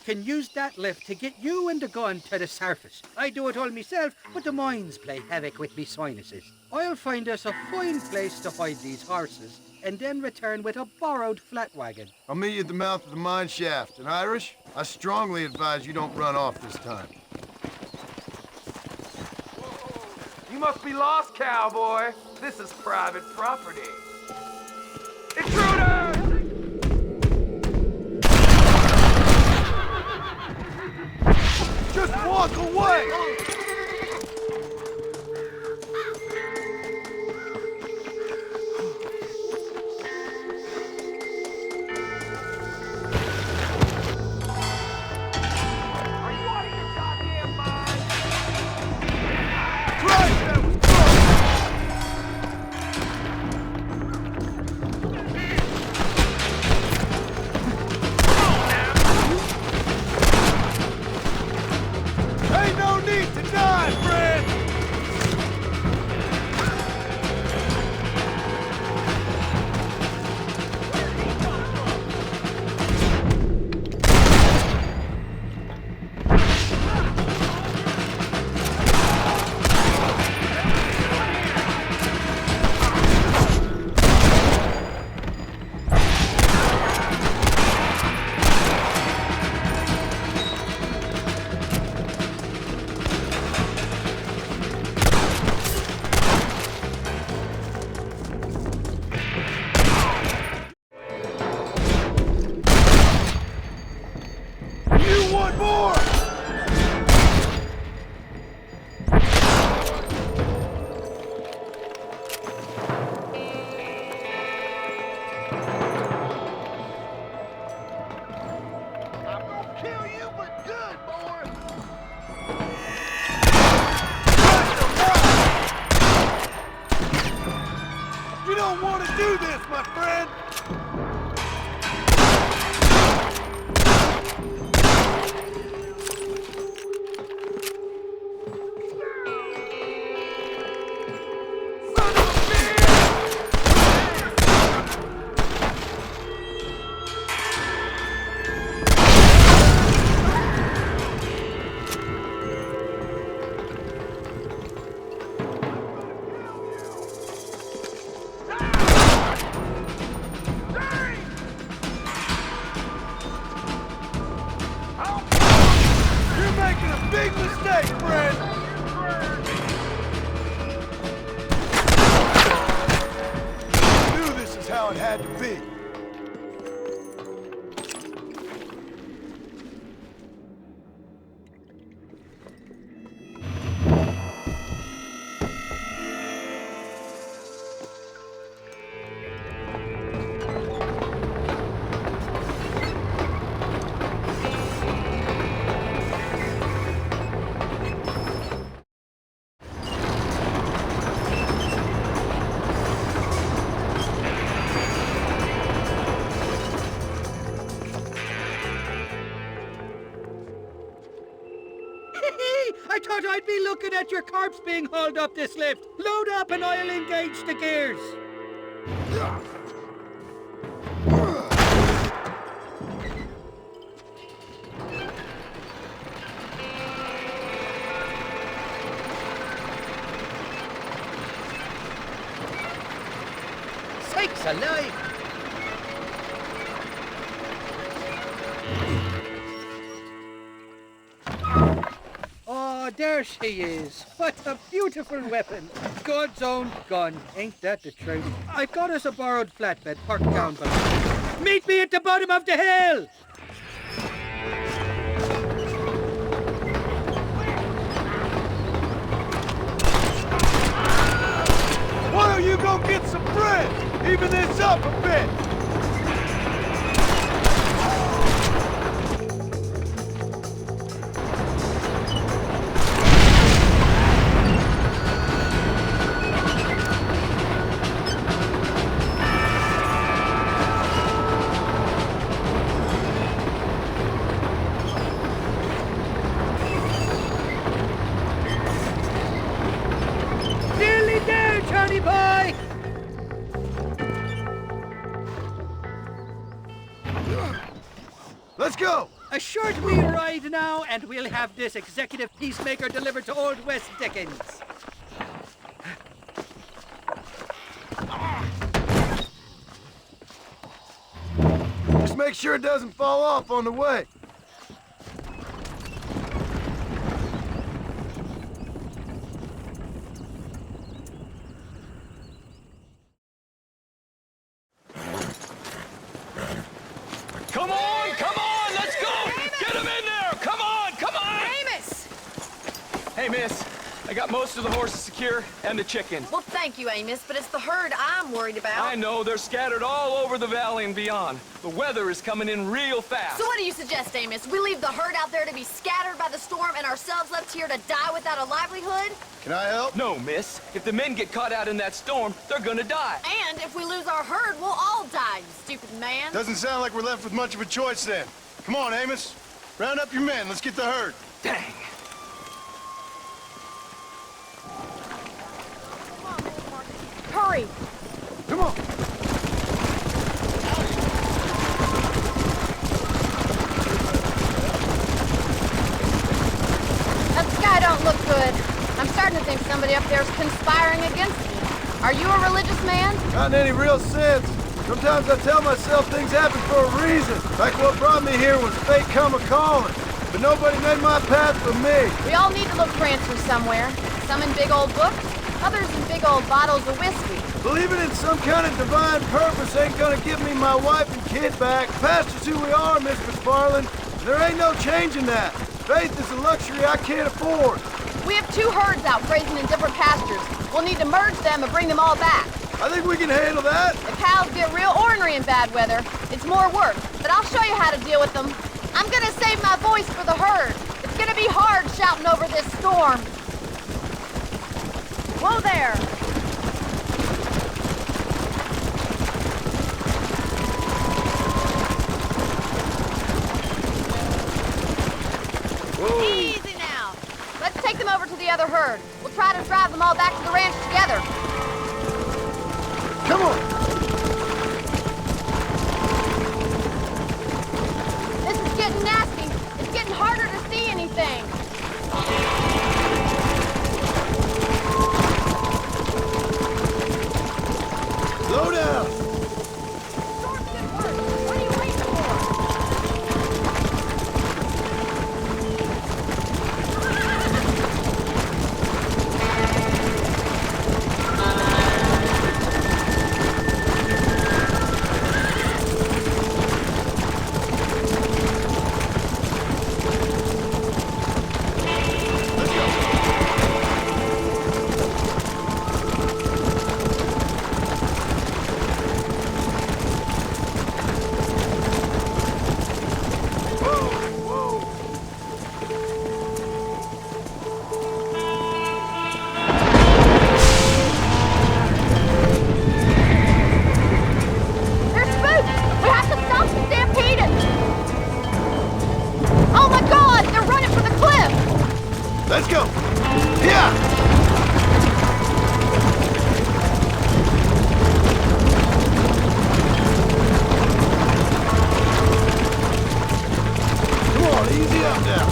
can use that lift to get you and the gun to the surface. I do it all myself, but the mines play havoc with me sinuses. I'll find us a fine place to hide these horses, and then return with a borrowed flat wagon. I'll meet you at the mouth of the mine shaft. And Irish, I strongly advise you don't run off this time. You must be lost, cowboy. This is private property. Intruder! Just walk away! I thought I'd be looking at your corpse being hauled up this lift. Load up and I'll engage the gears. Sakes alive! Oh, there she is. What a beautiful weapon. God's own gun. Ain't that the truth? I've got us a borrowed flatbed parked down below. Meet me at the bottom of the hill! Why don't you go get some bread? Even this up a bit. A short wee ride now, and we'll have this executive peacemaker delivered to Old West Dickens. Just make sure it doesn't fall off on the way. Come on, let's go! Get him in there! Come on! Amos! Hey, miss, I got most of the horses secure and the chickens. Well, thank you, Amos, but it's the herd I'm worried about. I know, they're scattered all over the valley and beyond. The weather is coming in real fast. So what do you suggest, Amos? We leave the herd out there to be scattered by the storm and ourselves left here to die without a livelihood? Can I help? No, miss. If the men get caught out in that storm, they're gonna die. And if we lose our herd, we'll all die, you stupid man. Doesn't sound like we're left with much of a choice then. Come on, Amos. Round up your men. Let's get the herd. Dang. Hurry! Come on. That sky don't look good. I'm starting to think somebody up there is conspiring against me. Are you a religious man? Not in any real sense. Sometimes I tell myself things happen for a reason. Like what brought me here was fate come a-calling. But nobody made my path for me. We all need to look for answers somewhere. Some in big old books, others in big old bottles of whiskey. Believing in some kind of divine purpose ain't gonna give me my wife and kid back. Past is who we are, Miss McFarland. There ain't no changing that. Faith is a luxury I can't afford. We have 2 herds out grazing in different pastures. We'll need to merge them and bring them all back. I think we can handle that. The cows get real ornery in bad weather. It's more work, but I'll show you how to deal with them. I'm gonna save my voice for the herd. It's gonna be hard shouting over this storm. Whoa there! Easy now. Let's take them over to the other herd. We'll try to drive them all back to the ranch together. Come on. This is getting nasty. It's getting harder to see anything. Slow down. Storm's getting worse. What are you waiting for? They're spooked! We have to stop the stampeding! Oh my god! They're running for the cliff! Let's go. Yeah. Come on, easy up now.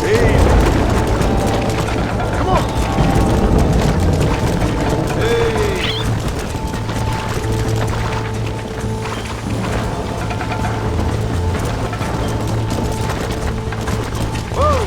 Easy. Come on. Hey. Whoa.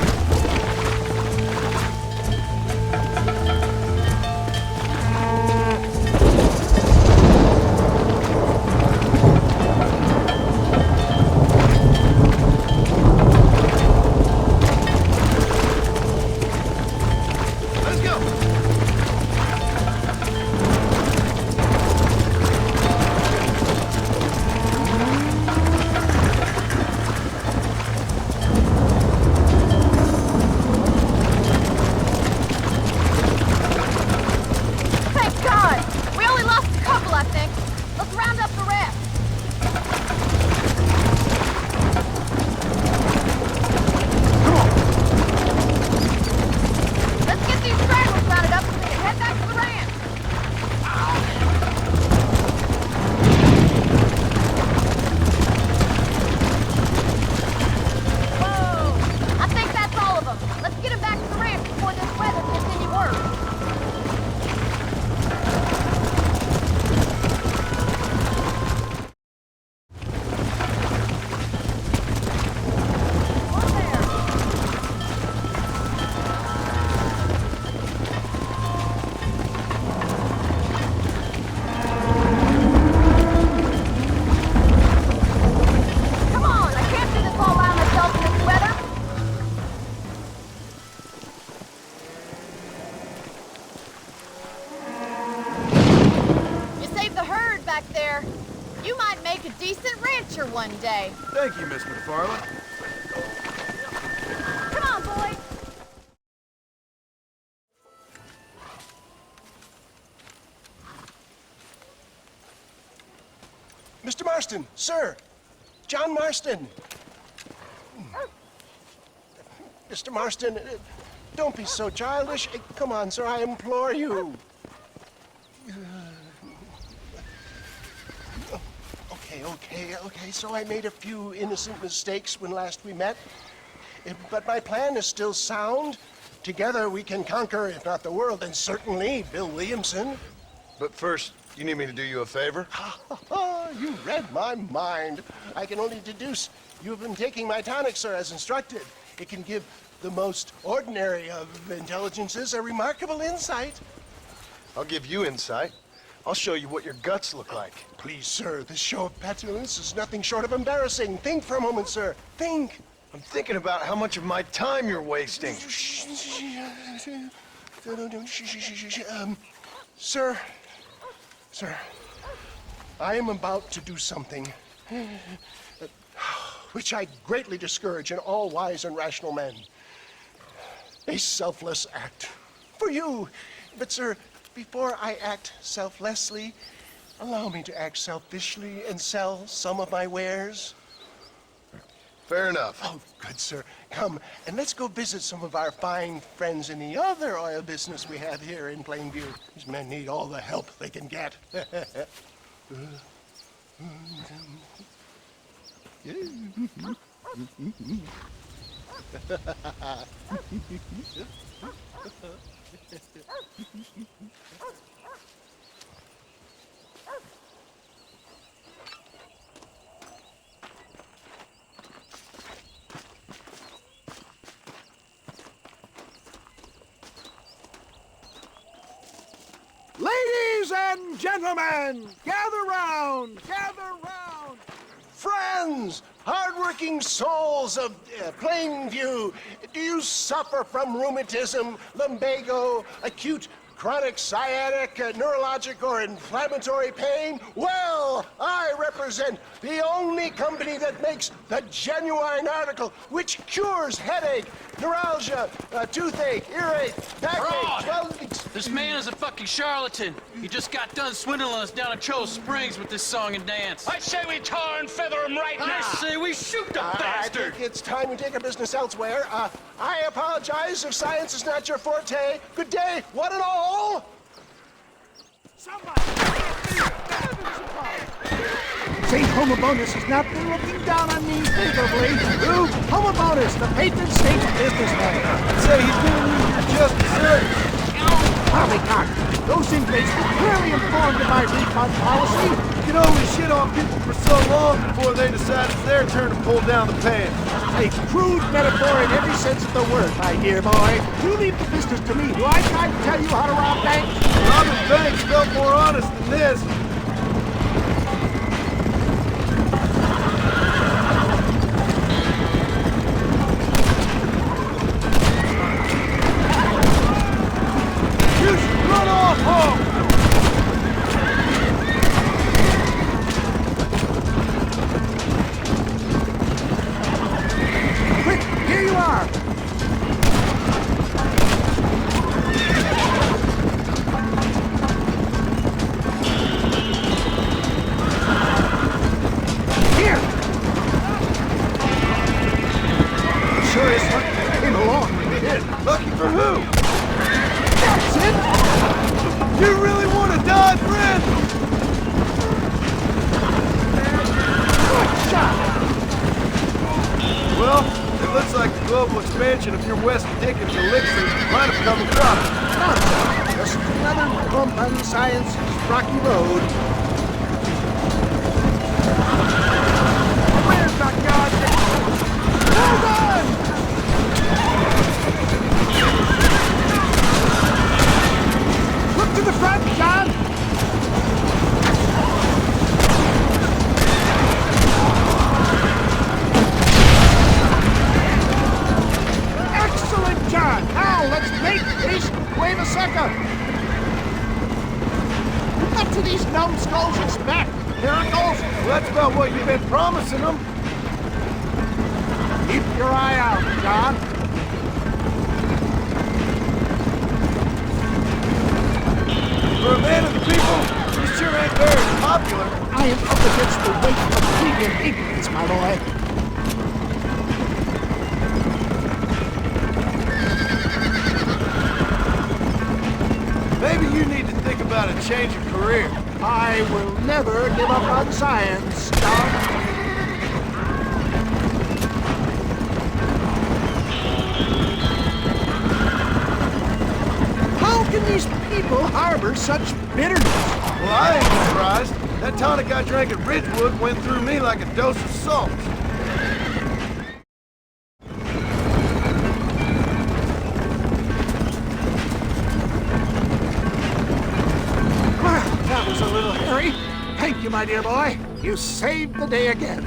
one day. Thank you, Miss McFarland. Come on, boy. Mr. Marston, sir. John Marston. Mr. Marston, don't be so childish. Come on, sir, I implore you. Okay, so I made a few innocent mistakes when last we met. But my plan is still sound. Together we can conquer, if not the world, then certainly Bill Williamson. But first, you need me to do you a favor? You read my mind. I can only deduce you've been taking my tonic, sir, as instructed. It can give the most ordinary of intelligences a remarkable insight. I'll give you insight. I'll show you what your guts look like. Please, sir, this show of petulance is nothing short of embarrassing. Think for a moment, sir. Think. I'm thinking about how much of my time you're wasting. Sir, I am about to do something which I greatly discourage in all wise and rational men. A selfless act. For you. But, sir, before I act selflessly, allow me to act selfishly and sell some of my wares. Fair enough. Oh, good, sir. Come, and let's go visit some of our fine friends in the other oil business we have here in Plainview. These men need all the help they can get. Ladies and gentlemen, gather round, Friends, hardworking souls of Plainview, do you suffer from rheumatism, lumbago, acute chronic sciatic, neurologic, or inflammatory pain? Well, I represent the only company that makes the genuine article which cures headache, neuralgia, toothache, earache, backache. Well, this man is a fucking charlatan. He just got done swindling us down at Cho Springs with this song and dance. I say we tar and feather him right now. I say we shoot the bastard. I think it's time we take our business elsewhere. I apologize if science is not your forte. Good day, one and all. St. Homobonus has not been looking down on me favorably. Who? Homobonus, the patron saint of businessmen. I'd say he's doing you just desserts. Polycarp, those inmates were clearly informed of my refund policy. You can only shit on people for so long before they decide it's their turn to pull down the pants. A crude metaphor in every sense of the word, my dear boy. You leave the business to me. Do I try to tell you how to rob banks? Robbing banks felt more honest than this. You should run off home! Quick, here you are. Here. Sure is lucky I came along when you did. Lucky for who? That's it. You really want to die, friend? Good shot. Well, it looks like the global expansion of your West Dickens elixir might have come across. Nonsense. Just another bump on science's rocky road. Where's the goddamn... Hold on! Look to the front, John! Excellent, John! Now let's make haste! Wait a second! What do these numbskulls expect? Miracles? Well, that's about what you've been promising them. Keep your eye out, John. For a man of the people, you sure ain't very popular. I am up against the weight of premium ignorance, my boy. Maybe you need to think about a change of career. I will never give up on science, John. How can these people harbor such bitterness? Well, I ain't surprised. That tonic I drank at Ridgewood went through me like a dose of salt. That was a little hairy. Thank you, my dear boy. You saved the day again.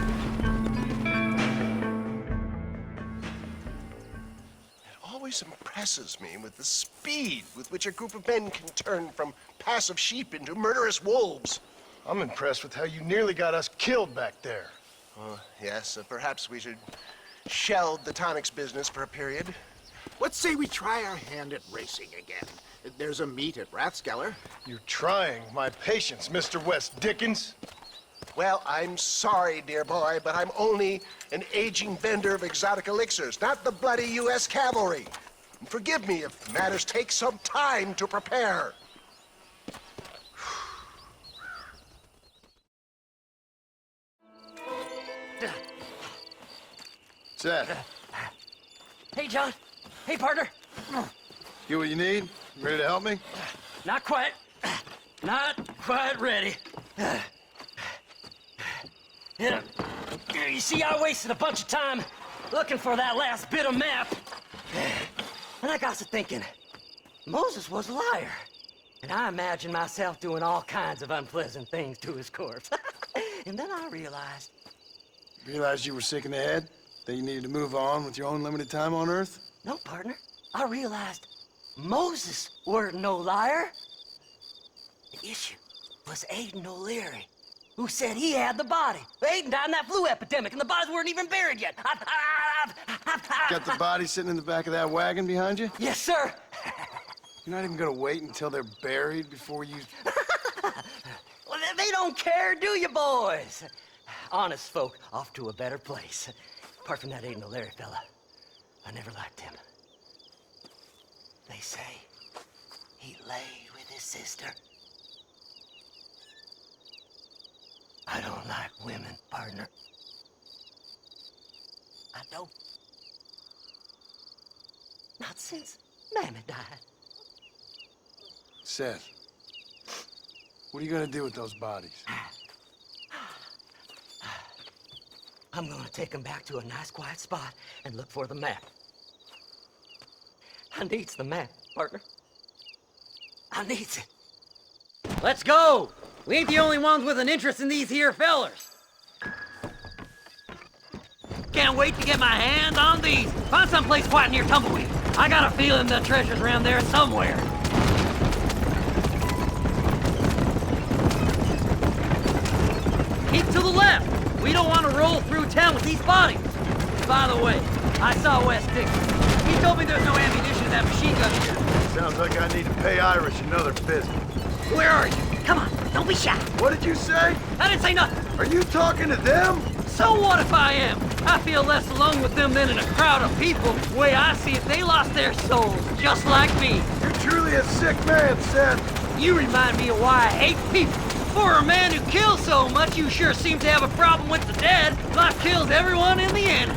It always impresses me with the speed with which a group of men can turn from passive sheep into murderous wolves. I'm impressed with how you nearly got us killed back there. Yes, perhaps we should shelve the tonics business for a period. Let's say we try our hand at racing again. There's a meet at Rathskeller. You're trying my patience, Mr. West Dickens. Well, I'm sorry, dear boy, but I'm only an aging vendor of exotic elixirs, not the bloody U.S. cavalry. And forgive me if matters take some time to prepare. Seth, Hey, John. Hey, partner. get what you need? Ready to help me? Not quite. Not quite ready. You see, I wasted a bunch of time looking for that last bit of map. And I got to thinking, Moses was a liar. And I imagined myself doing all kinds of unpleasant things to his corpse. And then I realized... Realized you were sick in the head? That you needed to move on with your own limited time on Earth? No, partner. I realized Moses weren't no liar. The issue was Aiden O'Leary, who said he had the body. Aiden died in that flu epidemic, and the bodies weren't even buried yet. Got the body sitting in the back of that wagon behind you? Yes, sir. You're not even gonna wait until they're buried before you... Well, they don't care, do you, boys? Honest folk off to a better place. Apart from that Aiden O'Leary fella, I never liked him. They say he lay with his sister. I don't like women, partner. I don't. Not since Mammy died. Seth, what are you gonna do with those bodies? I'm gonna take them back to a nice quiet spot and look for the map. I needs the map, partner. I needs it. Let's go! We ain't the only ones with an interest in these here fellers. Can't wait to get my hands on these. Find someplace quiet near Tumbleweed. I got a feeling the treasure's around there somewhere. Keep to the left. We don't want to roll through town with these bodies. By the way, I saw West Dickens. He told me there's no ammunition in that machine gun here. Sounds like I need to pay Irish another visit. Where are you? Come on, don't be shy. What did you say? I didn't say nothing. Are you talking to them? So what if I am? I feel less alone with them than in a crowd of people. The way I see it, they lost their souls, just like me. You're truly a sick man, Seth. You remind me of why I hate people. For a man who kills so much, you sure seem to have a problem with the dead. Life kills everyone in the end.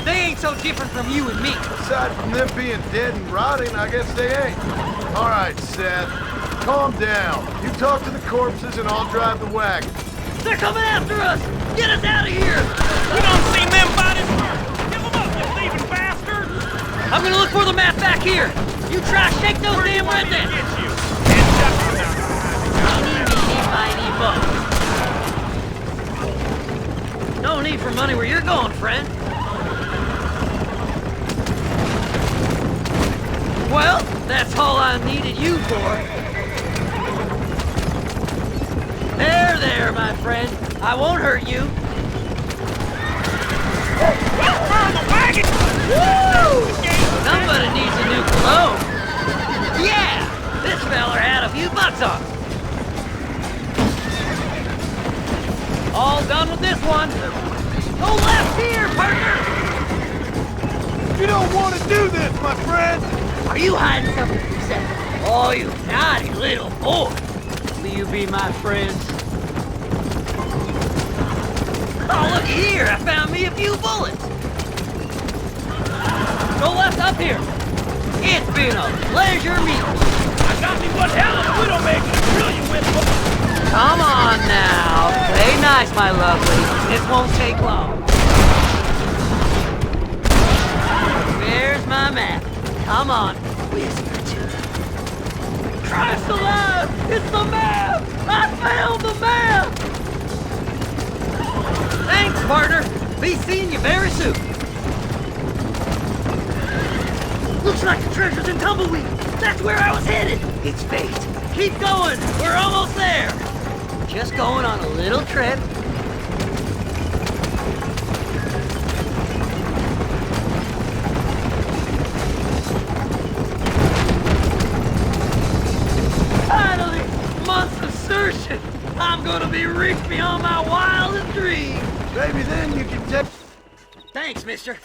They ain't so different from you and me. Aside from them being dead and rotting, I guess they ain't. All right, Seth. Calm down. You talk to the corpses and I'll drive the wagon. They're coming after us! Get us out of here! We don't see them bodies! Give them up, you thieving bastards! I'm gonna look for the map back here! You try to shake those damn rednecks! No need for money where you're going, friend. Well, that's all I needed you for. There's there, my friend. I won't hurt you. Woo! Somebody needs a new cologne. Yeah! This feller had a few bucks on him. All done with this one. Go left here, partner! You don't want to do this, my friend! Are you hiding something from yourself? Oh, you naughty little boy. Will you be my friend? Oh, look here! I found me a few bullets. Go left up here. It's been a pleasure meeting you. I got me one hell of a widowmaker to drill you with. Come on now. Play nice, my lovely. This won't take long. Where's my map? Come on. Whisper to me. Christ alive! It's the map! I found the map! Thanks, partner. Be seeing you very soon. Looks like the treasure's in Tumbleweed. That's where I was headed. It's fate. Keep going. We're almost there. Just going on a little trip. Finally, month's assertion. I'm gonna be rich beyond my wildest dreams. Maybe then you can take... Thanks, mister.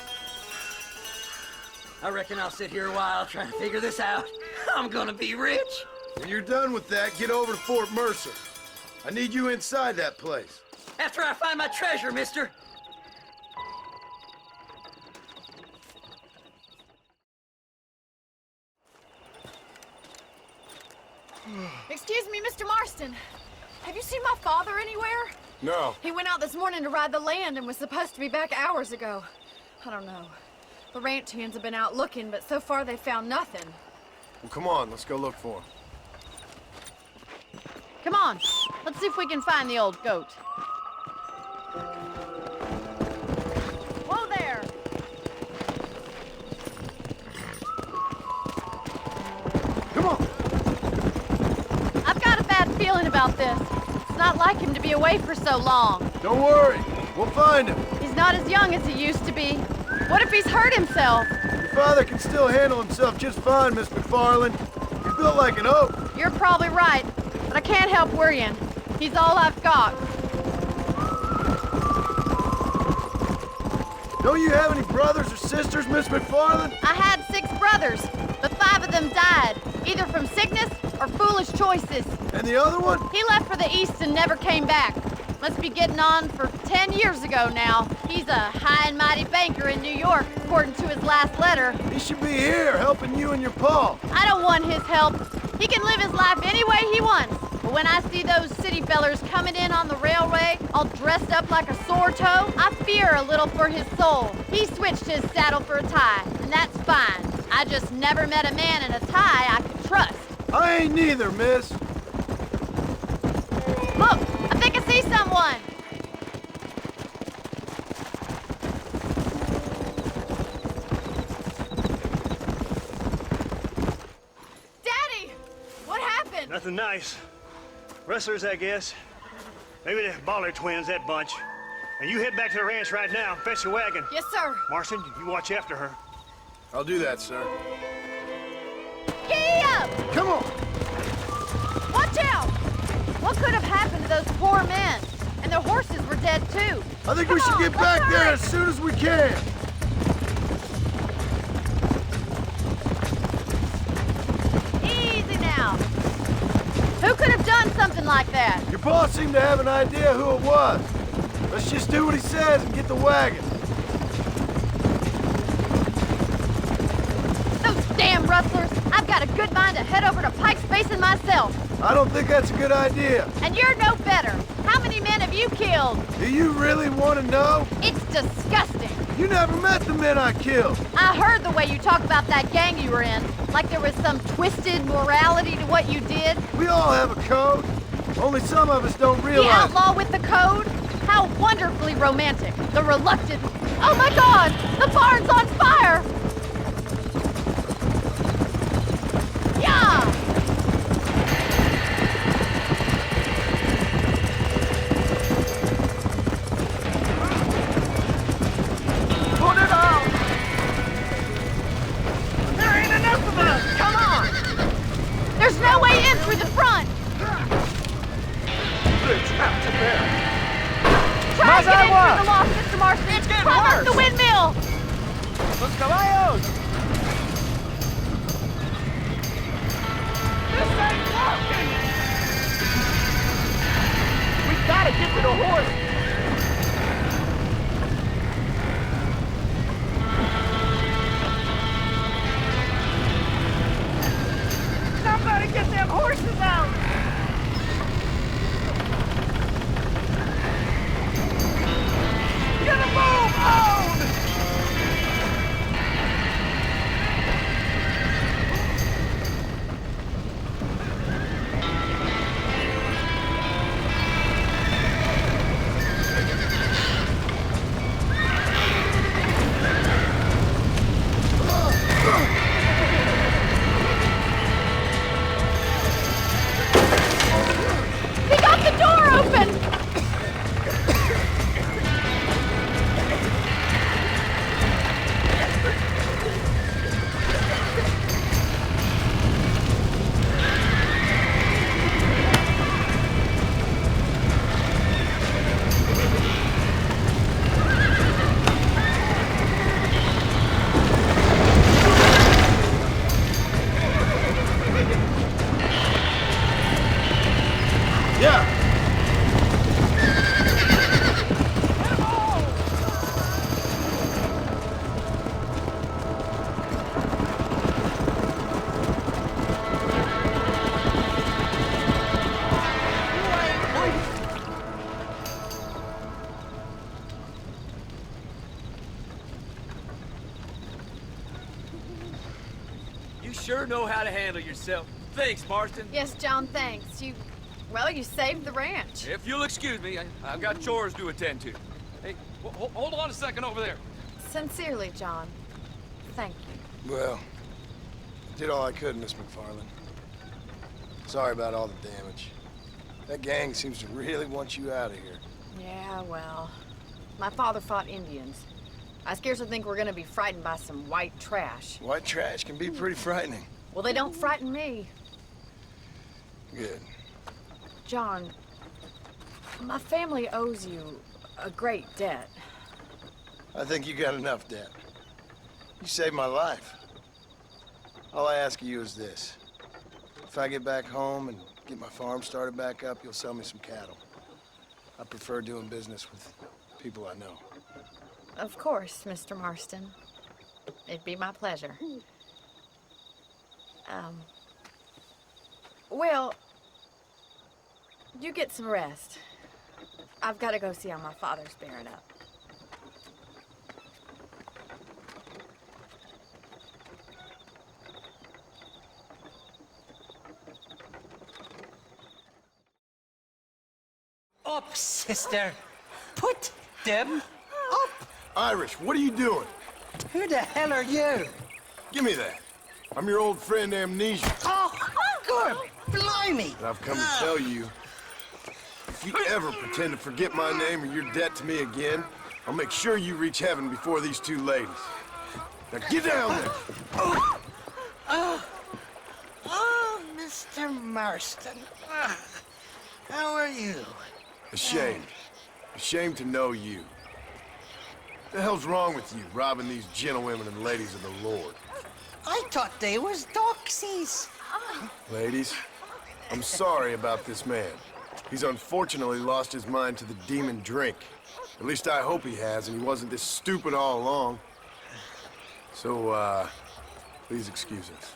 I reckon I'll sit here a while trying to figure this out. I'm gonna be rich. When you're done with that, get over to Fort Mercer. I need you inside that place. After I find my treasure, mister. Excuse me, Mr. Marston. Have you seen my father anywhere? No. He went out this morning to ride the land and was supposed to be back hours ago. I don't know. The ranch hands have been out looking, but so far they found nothing. Well, come on, let's go look for him. Come on, let's see if we can find the old goat. Whoa there! Come on! I've got a bad feeling about this. It's not like him to be away for so long. Don't worry, we'll find him. He's not as young as he used to be. What if he's hurt himself? Your father can still handle himself just fine, Miss McFarland. He's built like an oak. You're probably right, but I can't help worrying. He's all I've got. Don't you have any brothers or sisters, Miss McFarland? I had 6 brothers, but 5 of them died, either from sickness or foolish choices. And the other one? He left for the east and never came back. Must be getting on for 10 years ago now. He's a high and mighty banker in New York, according to his last letter. He should be here, helping you and your pa. I don't want his help. He can live his life any way he wants. But when I see those city fellers coming in on the railway, all dressed up like a sore toe, I fear a little for his soul. He switched his saddle for a tie, and that's fine. I just never met a man in a tie I could trust. I ain't neither, miss. Look, I think I see someone. Daddy! What happened? Nothing nice. Rustlers, I guess. Maybe the Baller twins, that bunch. And you head back to the ranch right now and fetch the wagon. Yes, sir. Marston, you watch after her. I'll do that, sir. Giddy up! Come on! Watch out! What could have happened to those poor men? And their horses were dead, too. I think we should get back there as soon as we can. Easy now. Who could have done something like that? Your boss seemed to have an idea who it was. Let's just do what he says and get the wagon. Those damn rustlers! I've got a good mind to head over to Pike's Basin myself. I don't think that's a good idea. And you're no better. How many men have you killed? Do you really want to know? It's disgusting. You never met the men I killed. I heard the way you talk about that gang you were in. Like there was some twisted morality to what you did. We all have a code. Only some of us don't realize. The outlaw with the code? How wonderfully romantic. The reluctant... Oh my God! The barn's on fire! Yeah! through the front! They're trapped in there. Try to get in through the loft, Mr. Marston! It's getting Climb worse! up the windmill! Los caballos! This ain't working! We gotta get to the horse! Somebody get them horses out! Get a move on! He got the door open! Yeah. You sure know how to handle yourself. Thanks, Marston. Yes, John, thanks. Well, you saved the ranch. If you'll excuse me, I've got chores to attend to. Hey, hold on a second over there. Sincerely, John. Thank you. Well, I did all I could, Miss McFarland. Sorry about all the damage. That gang seems to really want you out of here. Yeah, well, my father fought Indians. I scarcely think we're gonna be frightened by some white trash. White trash can be pretty frightening. Well, they don't frighten me. Good. John, my family owes you a great debt. I think you got enough debt. You saved my life. All I ask of you is this. If I get back home and get my farm started back up, you'll sell me some cattle. I prefer doing business with people I know. Of course, Mr. Marston. It'd be my pleasure. Well, you get some rest. I've got to go see how my father's bearing up. Up, sister. Put them up. Irish, what are you doing? Who the hell are you? Give me that. I'm your old friend Amnesia. Oh, good. Blimey. And I've come to tell you, if you ever pretend to forget my name or your debt to me again, I'll make sure you reach heaven before these two ladies. Now get down there. Oh, Mr. Marston. How are you? Ashamed. Ashamed to know you. What the hell's wrong with you, robbing these gentlewomen and ladies of the Lord? I thought they was doxies. Ladies, I'm sorry about this man. He's unfortunately lost his mind to the demon drink. At least I hope he has, and he wasn't this stupid all along. So, please excuse us.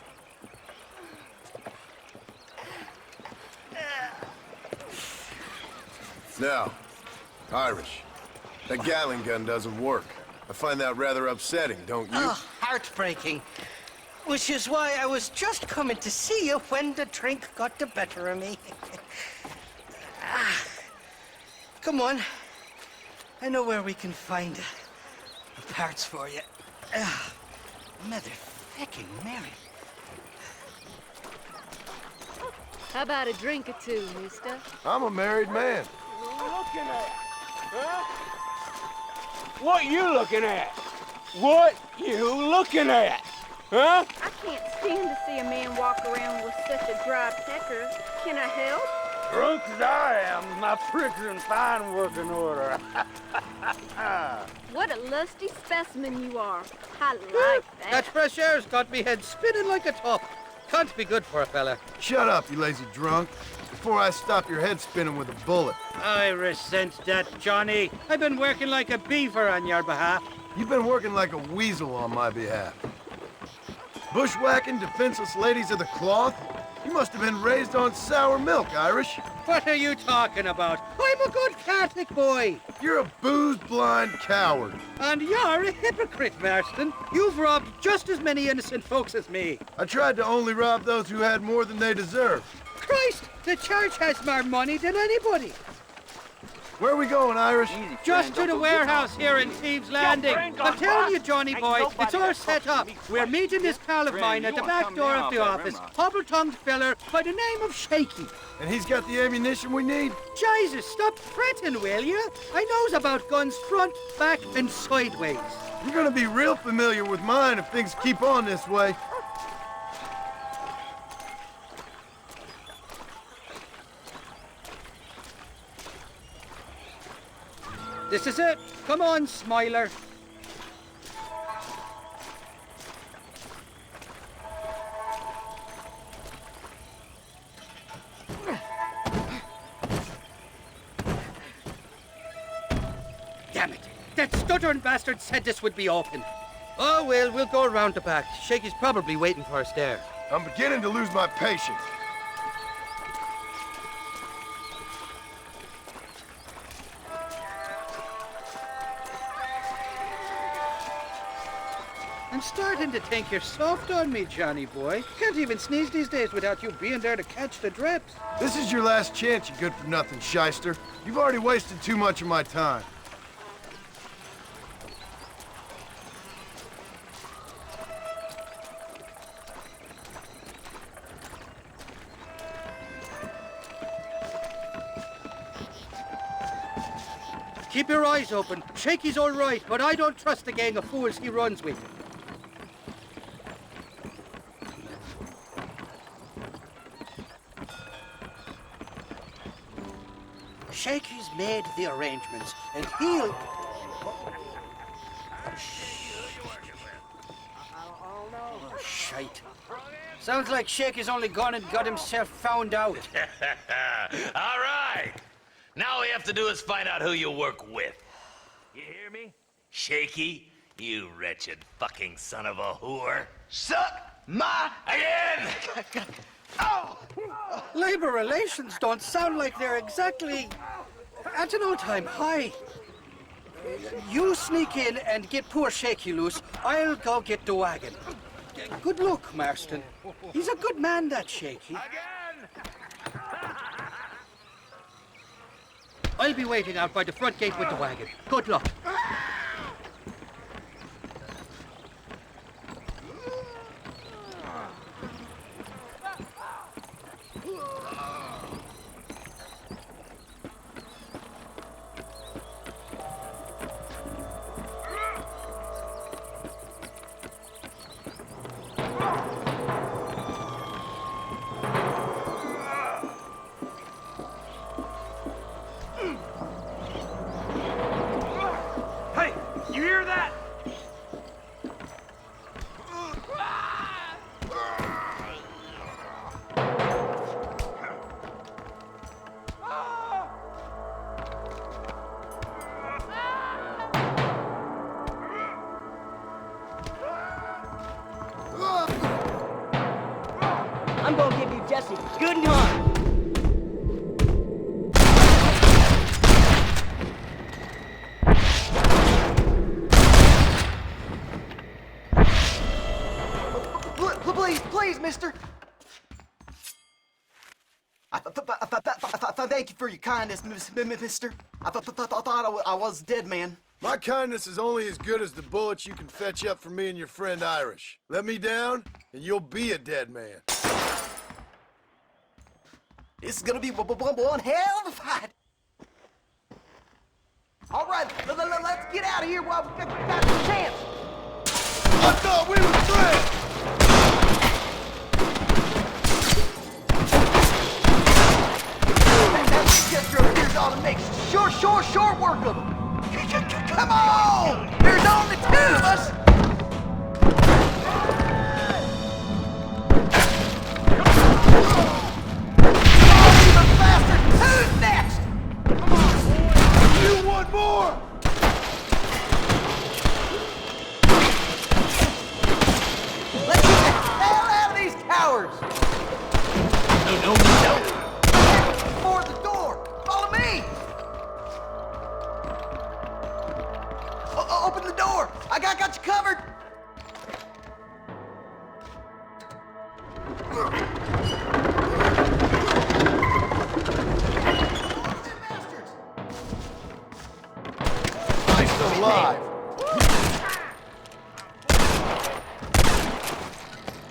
Now, Irish, that Gatling gun doesn't work. I find that rather upsetting, don't you? Oh, heartbreaking. Which is why I was just coming to see you when the drink got the better of me. Come on. I know where we can find the parts for you. Mother-fucking Mary. How about a drink or two, mister? I'm a married man. Looking at? Huh? What you looking at? What you looking at? Huh? I can't stand to see a man walk around with such a dry pecker. Can I help? Drunk as I am, my prick's in fine working order. What a lusty specimen you are. I like that. That fresh air's got me head spinning like a top. Can't be good for a fella. Shut up, you lazy drunk, before I stop your head spinning with a bullet. I resent that, Johnny. I've been working like a beaver on your behalf. You've been working like a weasel on my behalf. Bushwhacking defenseless ladies of the cloth? You must have been raised on sour milk, Irish. What are you talking about? I'm a good Catholic boy. You're a booze-blind coward. And you're a hypocrite, Marston. You've robbed just as many innocent folks as me. I tried to only rob those who had more than they deserved. Christ, the church has more money than anybody. Where are we going, Irish? Just to the warehouse here in Thieves' Landing. I'm telling you, Johnny boy, it's all set up. We're meeting this pal of mine at the back door of the office, hobble-tongued feller by the name of Shaky. And he's got the ammunition we need? Jesus, stop fretting, will you? I knows about guns front, back, and sideways. You're gonna be real familiar with mine if things keep on this way. This is it. Come on, Smiler. Damn it. That stuttering bastard said this would be open. Oh, well, we'll go around the back. Shaky's probably waiting for us there. I'm beginning to lose my patience. I'm starting to think you're soft on me, Johnny boy. Can't even sneeze these days without you being there to catch the drips. This is your last chance, you good-for-nothing shyster. You've already wasted too much of my time. Keep your eyes open. Shaky's all right, but I don't trust the gang of fools he runs with. Shaky's made the arrangements, and he'll... Oh, shite. Sounds like Shaky's only gone and got himself found out. All right. Now all we have to do is find out who you work with. You hear me? Shaky, you wretched fucking son of a whore. Suck my... Again! Oh! Labor relations don't sound like they're exactly at an all-time high. You sneak in and get poor Shaky loose. I'll go get the wagon. Good luck, Marston. He's a good man, that Shaky. I'll be waiting out by the front gate with the wagon. Good luck. Hey, you hear that? I'm gonna give you Jesse good and hard. Please, mister. Thank you for your kindness, mister. I thought I was a dead man. My kindness is only as good as the bullets you can fetch up for me and your friend Irish. Let me down, and you'll be a dead man. This is gonna be one hell of a fight. All right, let's get out of here while we got the chance. I thought we were friends! cowards! No. For the door! Follow me! Open the door! I got you covered! I'm still alive.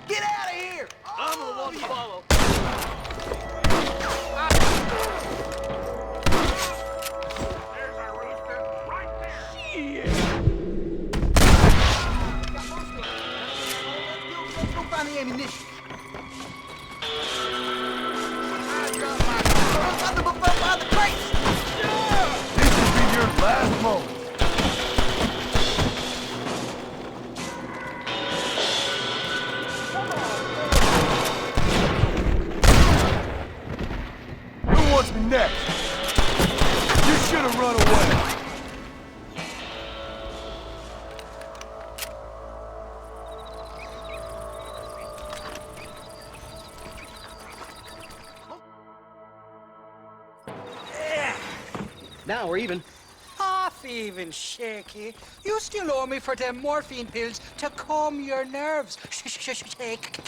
Get out of here! I'm the one to follow. There's our rooster, right there. Let's go find the ammunition. Find the crates! This will be your last moment. Who wants me next? You should have run away. Now we're even. Half even, Shaky. You still owe me for them morphine pills to calm your nerves. Shaky.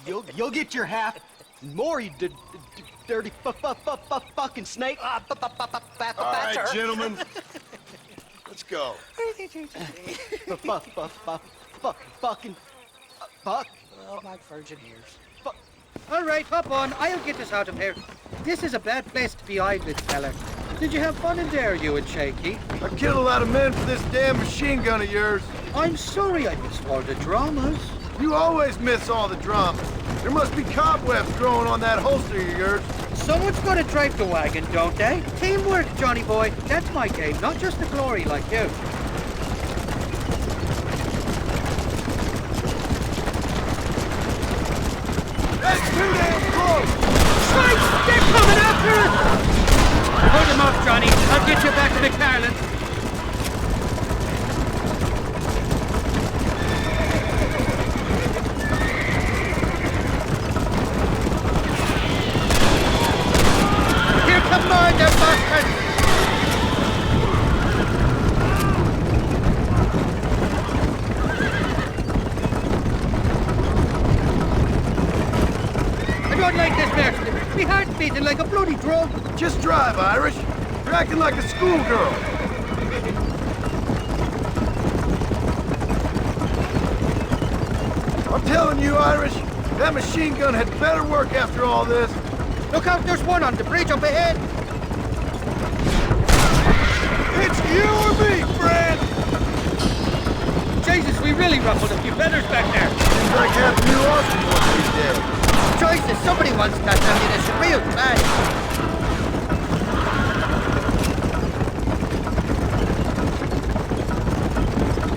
You'll get your half. More, you dirty fucking snake. All right, gentlemen. Let's go. Fucking fuck. Oh, my virgin ears. All right, hop on. I'll get us out of here. This is a bad place to be idle, fella. Did you have fun in there, you and Shaky? I killed a lot of men for this damn machine gun of yours. I'm sorry I missed all the dramas. You always miss all the drama. There must be cobwebs growing on that holster of yours. Someone's got to drive the wagon, don't they? Teamwork, Johnny boy. That's my game, not just the glory like you. That's too damn close! Christ, they're coming after us! Hold him off, Johnny. I'll get you back to McFarland. Here come more, you bastards! I don't like this, Marston. My heart's beating like a bloody drum. Just drive, Irish. You're acting like a schoolgirl. I'm telling you, Irish, that machine gun had better work after all this. Look out, there's one on the bridge up ahead. It's you or me, friend. Jesus, we really ruffled a few feathers back there. Seems like half New Austin wants to be dead. Jesus, somebody wants that ammunition real bad.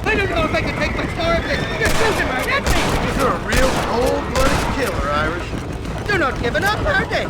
I don't know if I can take much more of this. You're shooting right at me. You're a real cold-blooded killer, Irish. They're not giving up, are they?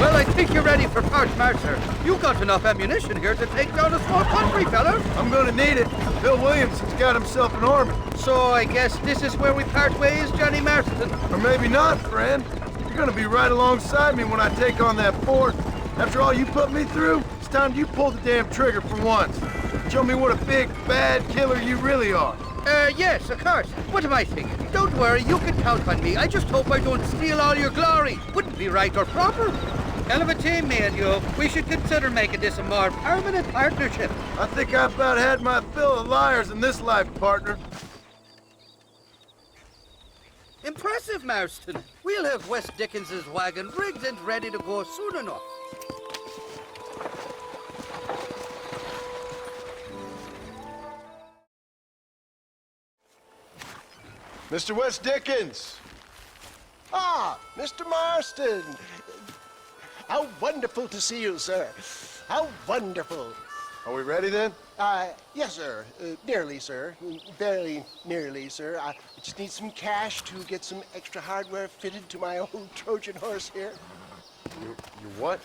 Well, I think you're ready for part, Mercer. You got enough ammunition here to take down a small country, fella. I'm gonna need it. Bill Williamson's got himself an army. So I guess this is where we part ways, Johnny Marston. Or maybe not, friend. You're gonna be right alongside me when I take on that fort. After all you put me through, it's time you pull the damn trigger for once. Show me what a big, bad killer you really are. Yes, of course. What am I thinking? Don't worry, you can count on me. I just hope I don't steal all your glory. Wouldn't be right or proper. Hell of a team, me and you. We should consider making this a more permanent partnership. I think I've about had my fill of liars in this life, partner. Impressive, Marston. We'll have Wes Dickens's wagon rigged and ready to go soon enough. Mr. Wes Dickens! Ah, Mr. Marston! How wonderful to see you, sir. How wonderful. Are we ready then? Yes, sir. Nearly, sir. Very nearly, sir. I just need some cash to get some extra hardware fitted to my old Trojan horse here. You what?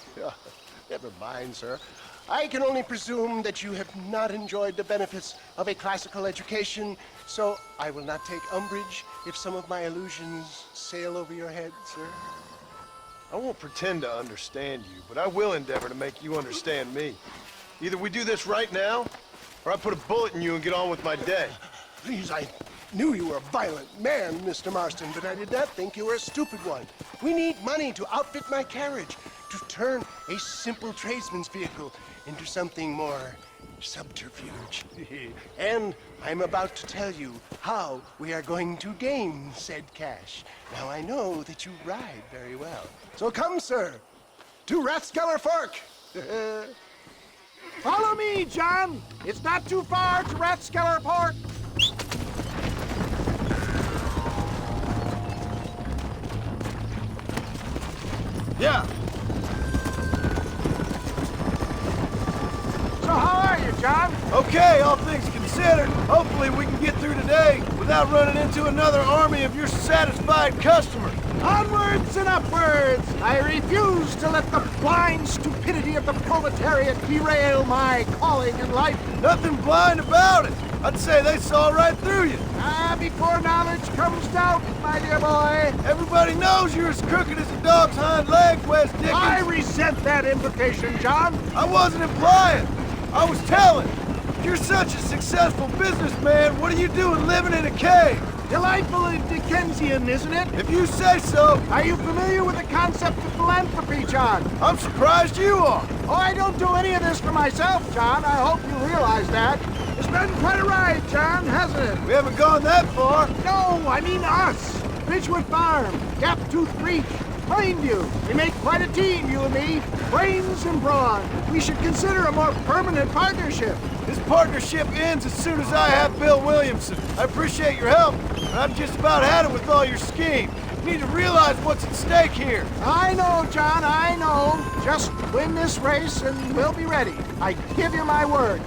Never mind, sir. I can only presume that you have not enjoyed the benefits of a classical education, so I will not take umbrage if some of my illusions sail over your head, sir. I won't pretend to understand you, but I will endeavor to make you understand me. Either we do this right now, or I put a bullet in you and get on with my day. Please, I knew you were a violent man, Mr. Marston, but I did not think you were a stupid one. We need money to outfit my carriage, to turn a simple tradesman's vehicle into something more subterfuge. And I'm about to tell you how we are going to gain said cash. Now, I know that you ride very well. So come, sir, to Rathskeller Fork. Follow me, John. It's not too far to Rathskeller Fork. Yeah. So how are you, John? Okay, all things considered. Hopefully we can get through today without running into another army of your satisfied customers. Onwards and upwards! I refuse to let the blind stupidity of the proletariat derail my calling in life. Nothing blind about it. I'd say they saw right through you. Before knowledge comes doubt, my dear boy. Everybody knows you're as crooked as a dog's hind leg, Wes Dickens. I resent that implication, John. I wasn't implying. I was telling. You're such a successful businessman. What are you doing living in a cave? Delightfully Dickensian, isn't it? If you say so. Are you familiar with the concept of philanthropy, John? I'm surprised you are. Oh, I don't do any of this for myself, John. I hope you realize that. It's been quite a ride, John, hasn't it? We haven't gone that far. No, I mean us. Ridgewood Farm, Gaptooth Reach, Plainview. We make quite a team, you and me. Brains and brawn. We should consider a more permanent partnership. This partnership ends as soon as I have Bill Williamson. I appreciate your help, but I've just about had it with all your schemes. You need to realize what's at stake here. I know, John, I know. Just win this race and we'll be ready. I give you my word.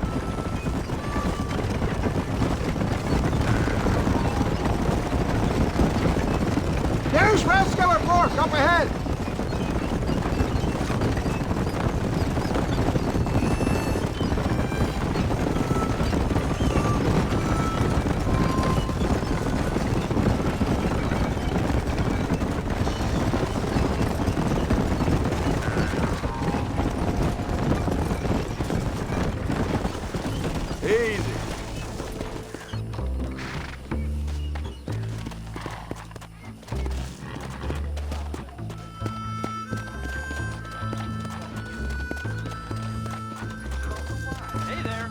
There's Rathskeller Fork up ahead. Easy. Hey there.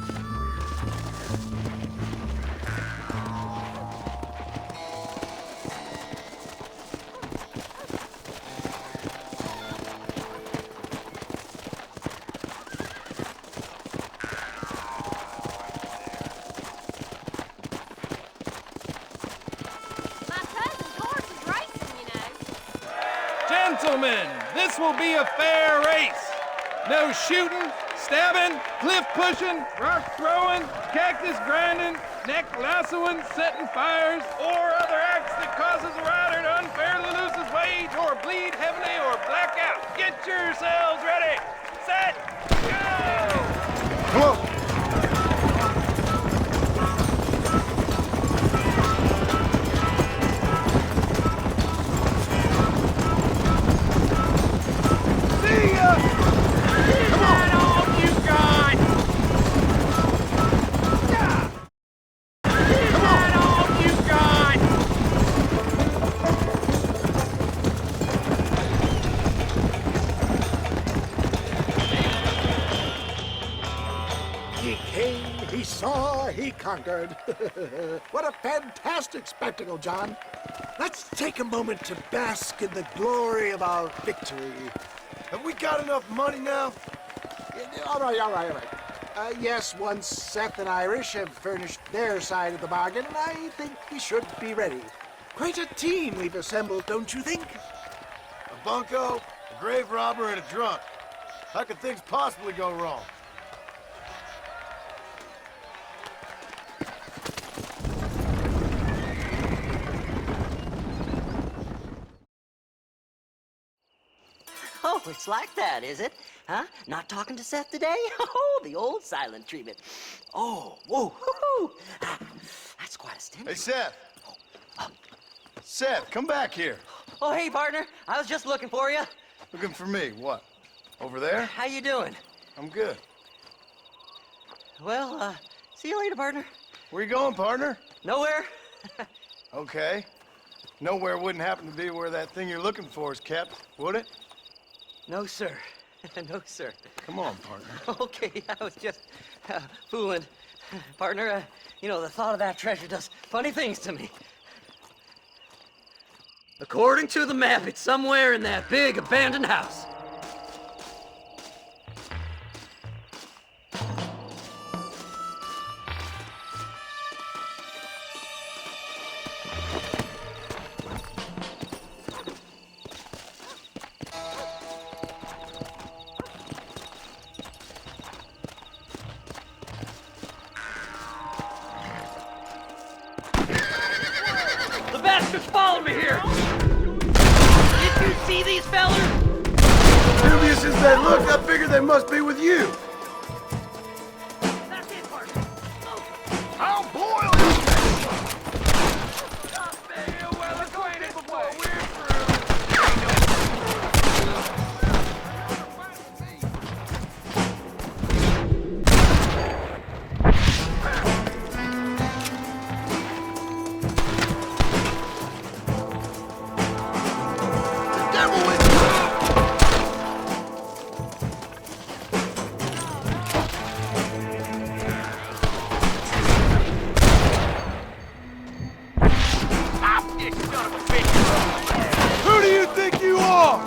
Gentlemen, this will be a fair race. No shooting, stabbing, cliff pushing, rock throwing, cactus grinding, neck lassoing, setting fires, or other acts that causes a rider to unfairly lose his wage or bleed heavily or black out. Get yourselves ready. Set, go! Come on. He came, he saw, he conquered. What a fantastic spectacle, John. Let's take a moment to bask in the glory of our victory. Have we got enough money now? All right. Yes, once Seth and Irish have furnished their side of the bargain, I think we should be ready. Quite a team we've assembled, don't you think? A bunco, a grave robber, and a drunk. How could things possibly go wrong? Oh, Oh, it's like that, is it? Huh? Not talking to Seth today? Oh, the old silent treatment. Oh, whoa, hoo-hoo. That's quite a stimulus. Hey, Seth. Seth, come back here. Oh, hey, partner. I was just looking for you. Looking for me? What? Over there? How you doing? I'm good. Well, see you later, partner. Where you going, partner? Nowhere. Okay. Nowhere wouldn't happen to be where that thing you're looking for is kept, would it? No, sir. No, sir. Come on, partner. Okay, I was just fooling. Partner, you know, the thought of that treasure does funny things to me. According to the map, it's somewhere in that big abandoned house. The bastards followed me here! Did you see these fellas? Dubious as they look, I figure they must be with you. That's it, partner. I'll boil Who do you think you are?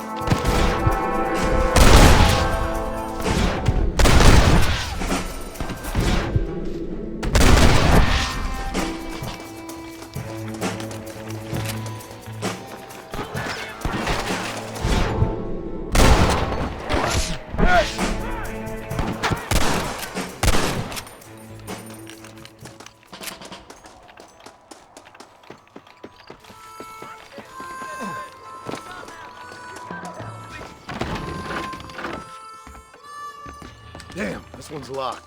Damn, this one's locked.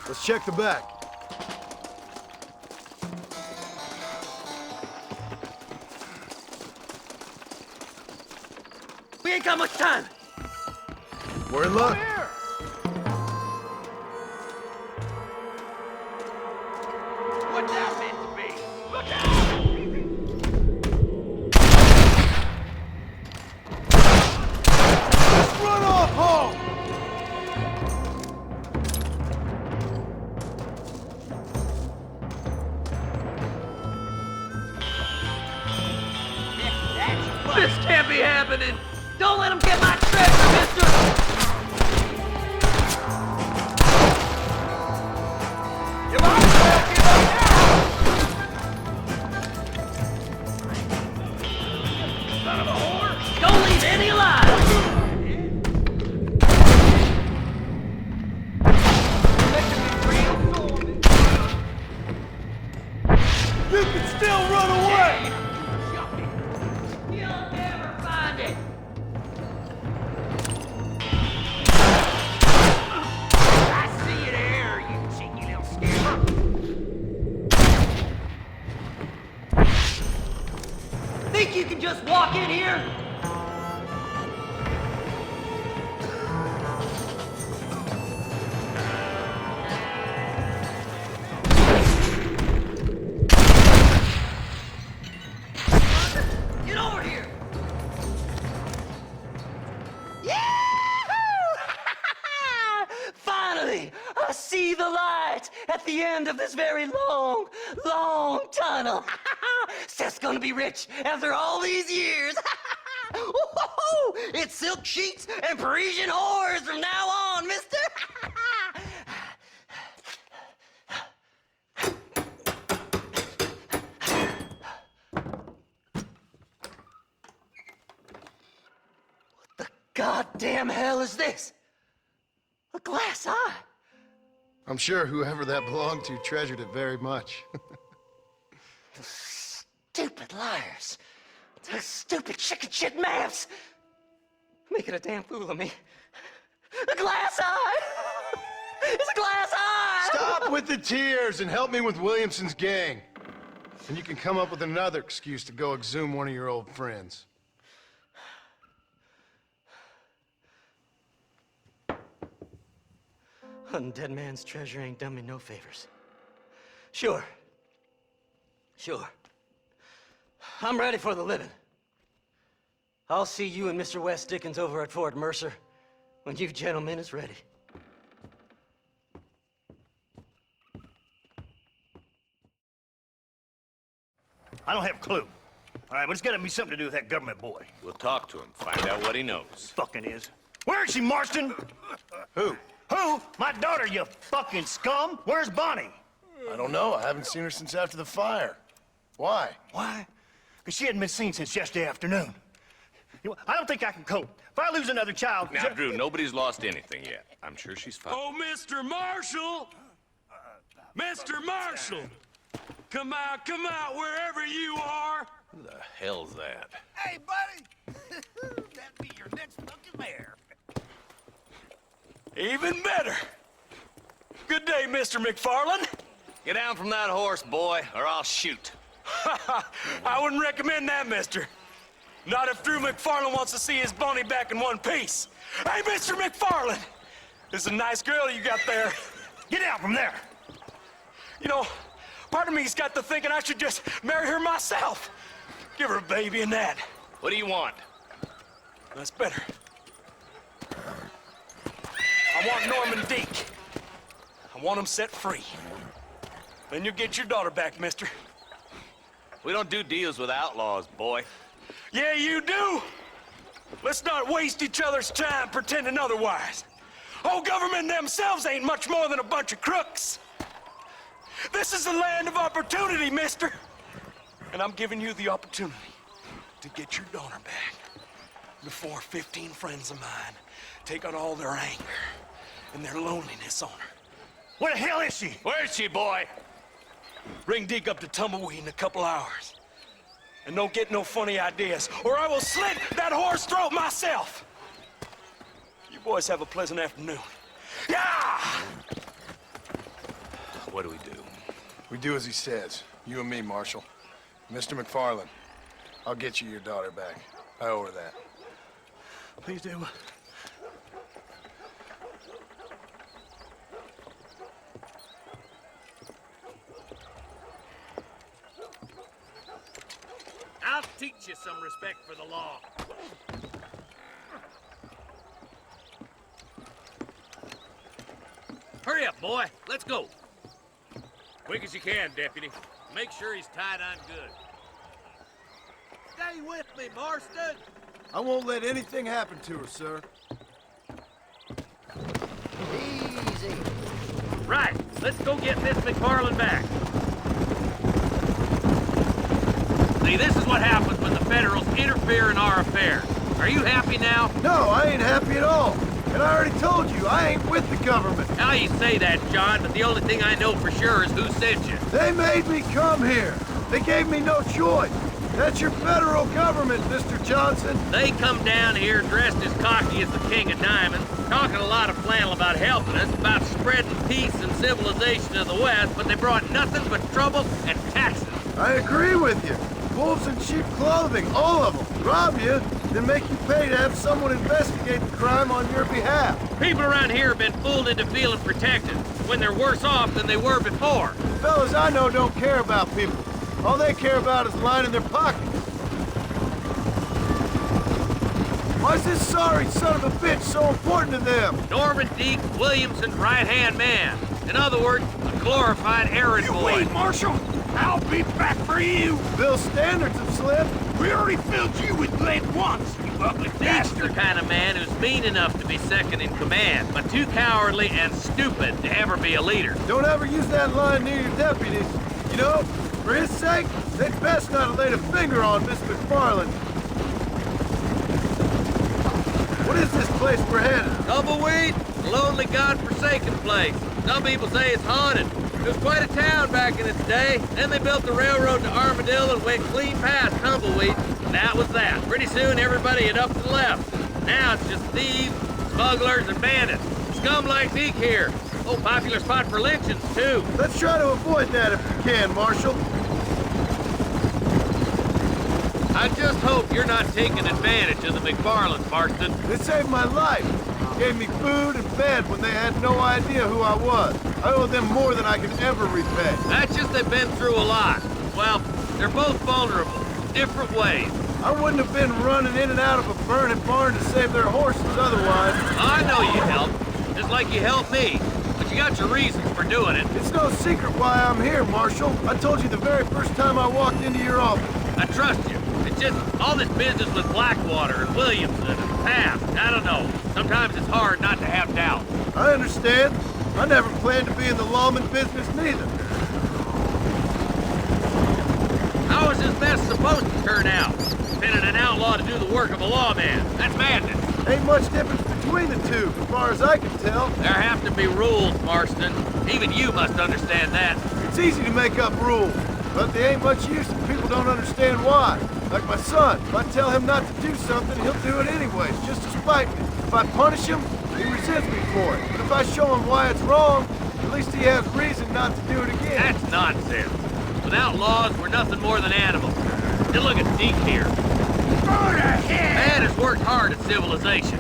Let's check the back. We ain't got much time. We're in luck. What's that meant to be? Look out! Let's run off home! This can't be happening! Don't let him get my treasure, mister! Don't leave any alive! You can still run away! You'll never find it! I see you there, you cheeky little scammer. Think you can just walk in here? Get over here! Yahoo! Finally, I see the light at the end of this very long, long tunnel. Seth's gonna be rich after all these years. It's silk sheets and Parisian whores from now on, mister. What the goddamn hell is this? A glass eye. I'm sure whoever that belonged to treasured it very much. Stupid liars. Those stupid chicken shit maps. Making a damn fool of me. A glass eye! It's a glass eye! Stop with the tears and help me with Williamson's gang. And you can come up with another excuse to go exhume one of your old friends. Hunting dead man's treasure ain't done me no favors. Sure. I'm ready for the living. I'll see you and Mr. West Dickens over at Fort Mercer when you gentlemen is ready. I don't have a clue. All right, but it's gotta be something to do with that government boy. We'll talk to him, find out what he knows. Fucking is. Where is she, Marston? Who? Who? My daughter, you fucking scum! Where's Bonnie? I don't know. I haven't seen her since after the fire. Why? Why? Because she hadn't been seen since yesterday afternoon. You know, I don't think I can cope. If I lose another child... Now, Drew, nobody's lost anything yet. I'm sure she's fine. Oh, Mr. Marshall! Mr. Marshall! Come out, wherever you are! Who the hell's that? Hey, buddy! That'd be your next fucking mayor. Even better! Good day, Mr. McFarland. Get down from that horse, boy, or I'll shoot. I wouldn't recommend that, mister. Not if Drew McFarland wants to see his Bonnie back in one piece. Hey, Mr. McFarland! This is a nice girl you got there. Get out from there! You know, part of me's got to thinking I should just marry her myself. Give her a baby and that. What do you want? That's better. I want Norman Deke. I want him set free. Then you'll get your daughter back, mister. We don't do deals with outlaws, boy. Yeah, you do! Let's not waste each other's time pretending otherwise. Oh, government themselves ain't much more than a bunch of crooks. This is the land of opportunity, mister. And I'm giving you the opportunity to get your daughter back before 15 friends of mine take out all their anger and their loneliness on her. Where the hell is she? Where is she, boy? Bring Deke up to Tumbleweed in a couple hours. And don't get no funny ideas, or I will slit that horse throat myself. You boys have a pleasant afternoon. Yeah! What do we do? We do as he says. You and me, Marshal. Mr. McFarland, I'll get you your daughter back. I owe her that. Please do. I'll teach you some respect for the law. Hurry up, boy. Let's go. Quick as you can, Deputy. Make sure he's tied on good. Stay with me, Marston. I won't let anything happen to her, sir. Easy. Right. Let's go get Miss McFarland back. See, this is what happens when the Federals interfere in our affairs. Are you happy now? No, I ain't happy at all. And I already told you, I ain't with the government. Now you say that, John, but the only thing I know for sure is who sent you. They made me come here. They gave me no choice. That's your federal government, Mr. Johnson. They come down here dressed as cocky as the King of Diamonds, talking a lot of flannel about helping us, about spreading peace and civilization of the West, but they brought nothing but trouble and taxes. I agree with you. Wolves in cheap clothing, all of them. Rob you, then make you pay to have someone investigate the crime on your behalf. People around here have been fooled into feeling protected, when they're worse off than they were before. The fellas I know don't care about people. All they care about is lining their pockets. Why's this sorry son of a bitch so important to them? Norman Deke, Williamson's right-hand man. In other words, a glorified errand boy. Wait, Marshal! I'll be back for you! Bill's standards have slipped. We already filled you with lead once, you ugly Deke's bastard! the kind of man who's mean enough to be second in command, but too cowardly and stupid to ever be a leader. Don't ever use that line near your deputies. You know, for his sake, they'd best not have laid a finger on Miss McFarland. What is this place we're headed? Tumbleweed, a lonely, god-forsaken place. Some people say it's haunted. It was quite a town back in its day. Then they built the railroad to Armadillo and went clean past Tumbleweed. And that was that. Pretty soon, everybody had up and left. Now it's just thieves, smugglers, and bandits. Scum like Deke here. Oh, popular spot for lynchings, too. Let's try to avoid that if we can, Marshal. I just hope you're not taking advantage of the McFarlands, Marston. They saved my life. Gave me food and bed when they had no idea who I was. I owe them more than I can ever repay. That's just they've been through a lot. Well, they're both vulnerable, different ways. I wouldn't have been running in and out of a burning barn to save their horses otherwise. I know you helped, just like you helped me. But you got your reasons for doing it. It's no secret why I'm here, Marshal. I told you the very first time I walked into your office. I trust you. It's just all this business with Blackwater and Williamson and Taft. I don't know. Sometimes it's hard not to have doubt. I understand. I never planned to be in the lawman business neither. How is this mess supposed to turn out? Pinning an outlaw to do the work of a lawman. That's madness. Ain't much difference between the two, as far as I can tell. There have to be rules, Marston. Even you must understand that. It's easy to make up rules, but they ain't much use if people don't understand why. Like my son, if I tell him not to do something, he'll do it anyways, just to spite me. If I punish him, he resents me for it. But if I show him why it's wrong, at least he has reason not to do it again. That's nonsense. Without laws, we're nothing more than animals. Just look at Deke here. Man has worked hard at civilization.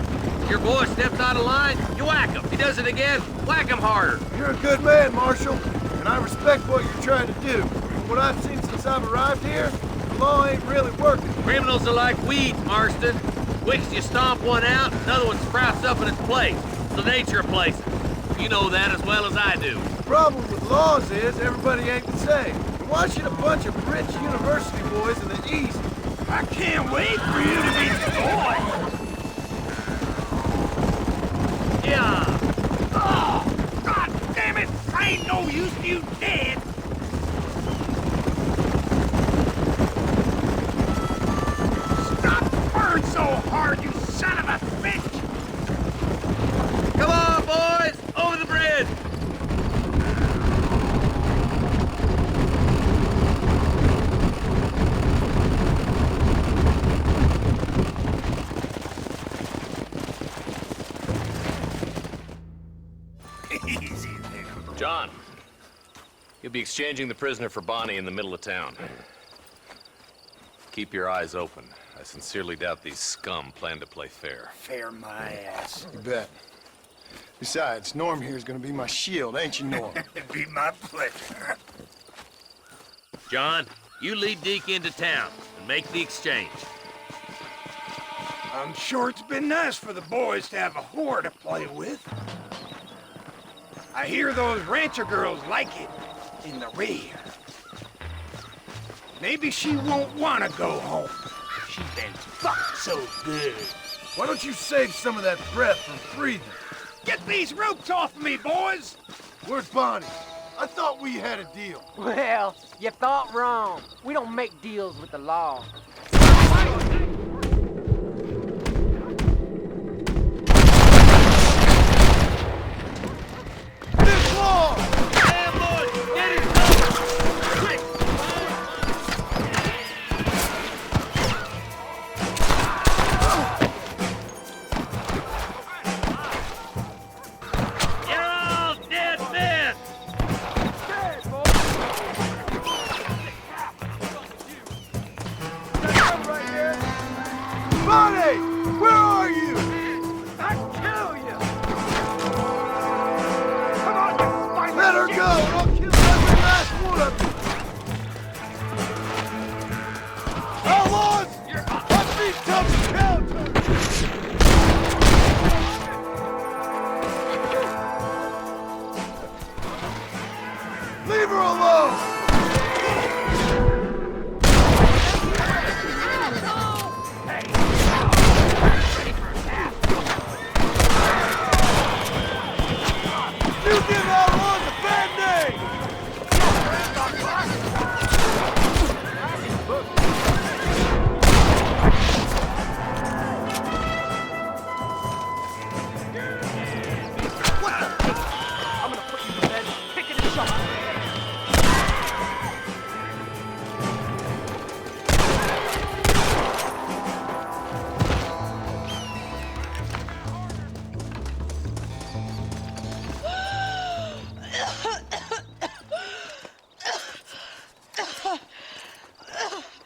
Your boy steps out of line, you whack him. He does it again, whack him harder. You're a good man, Marshal, and I respect what you're trying to do. From what I've seen since I've arrived here, the law ain't really working. Criminals are like weeds, Marston. Quickest you stomp one out, another one sprouts up in its place. It's the nature of places. You know that as well as I do. The problem with laws is everybody ain't the same. And why should a bunch of rich university boys in the East... I can't wait for you to meet the boy! Yeah! Oh, God damn it! I ain't no use to you dead! Stop burning so hard, you son of a bitch! Come on, boys! Over the bridge! John, you'll be exchanging the prisoner for Bonnie in the middle of town. Keep your eyes open. I sincerely doubt these scum plan to play fair. Fair my ass. You bet. Besides, Norm here's gonna be my shield, ain't you, Norm? It'd be my pleasure. John, you lead Deke into town and make the exchange. I'm sure it's been nice for the boys to have a whore to play with. I hear those rancher girls like it in the rear. Maybe she won't want to go home. She's been fucked so good. Why don't you save some of that breath from breathing? Get these ropes off of me, boys! Where's Bonnie? I thought we had a deal. Well, you thought wrong. We don't make deals with the law.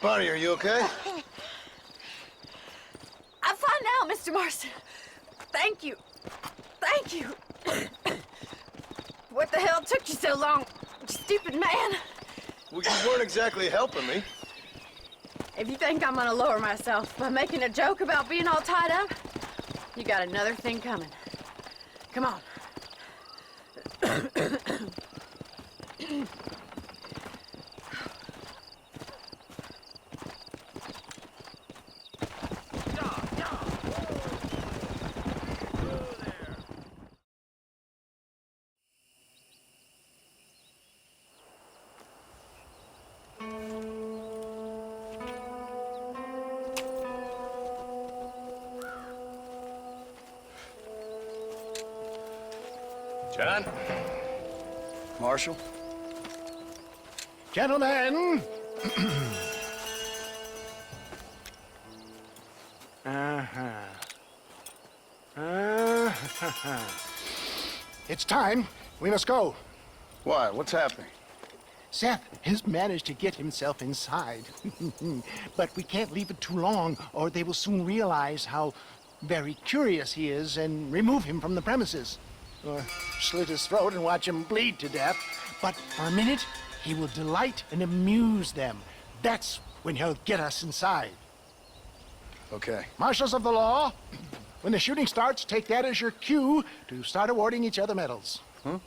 Bonnie, are you okay? I'm fine now, Mr. Marston. Thank you. Thank you. What the hell took you so long, stupid man? Well, you weren't exactly helping me. If you think I'm gonna lower myself by making a joke about being all tied up, you got another thing coming. Come on. John? Marshal? Gentlemen! It's time. We must go. Why? What's happening? Seth has managed to get himself inside. But we can't leave it too long, or they will soon realize how very curious he is and remove him from the premises. Or slit his throat and watch him bleed to death. But for a minute, he will delight and amuse them. That's when he'll get us inside. Okay. Marshals of the law, when the shooting starts, take that as your cue to start awarding each other medals. Huh?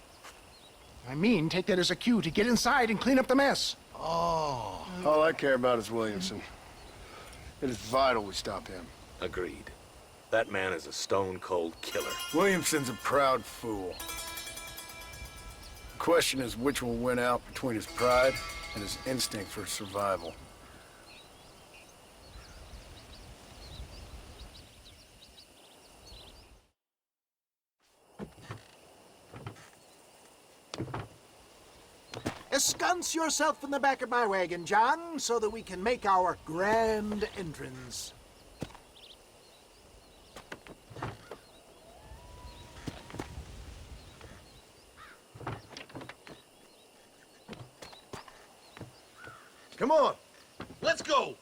I mean, take that as a cue to get inside and clean up the mess. Oh. All I care about is Williamson. It is vital we stop him. Agreed. That man is a stone-cold killer. Williamson's a proud fool. The question is which will win out between his pride and his instinct for survival. Ensconce yourself in the back of my wagon, John, so that we can make our grand entrance. Come on. Let's go!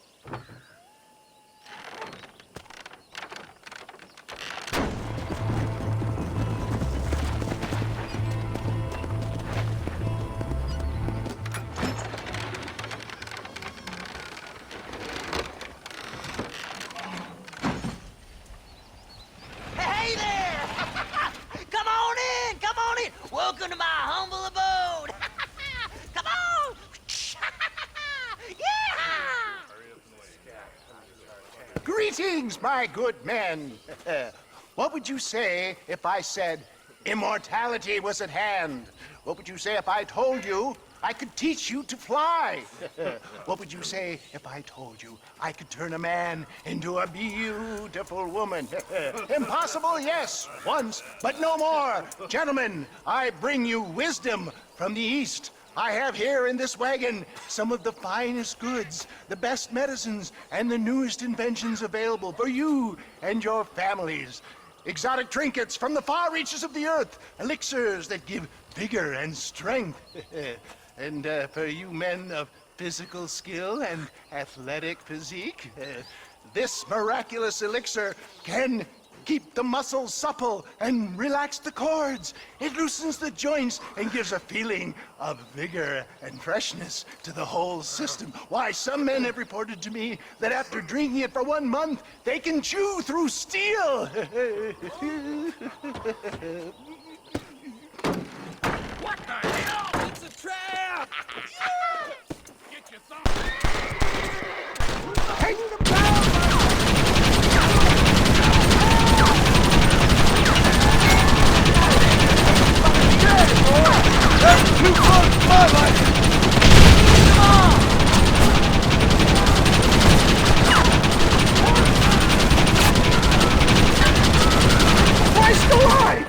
Hey there! Come on in! Come on in! Welcome to my humble abode! Come on! Greetings, my good men. What would you say if I said immortality was at hand? What would you say if I told you I could teach you to fly? What would you say if I told you I could turn a man into a beautiful woman? Impossible, yes, once, but no more. Gentlemen, I bring you wisdom from the East. I have here in this wagon some of the finest goods, the best medicines, and the newest inventions available for you and your families. Exotic trinkets from the far reaches of the earth, elixirs that give vigor and strength. And for you men of physical skill and athletic physique, this miraculous elixir can keep the muscles supple and relax the cords. It loosens the joints and gives a feeling of vigor and freshness to the whole system. Why, some men have reported to me that after drinking it for 1 month, they can chew through steel. What the hell? It's a trap! Get your thumb! Hang them down! That's too close to my liking! Come on! Christ alive!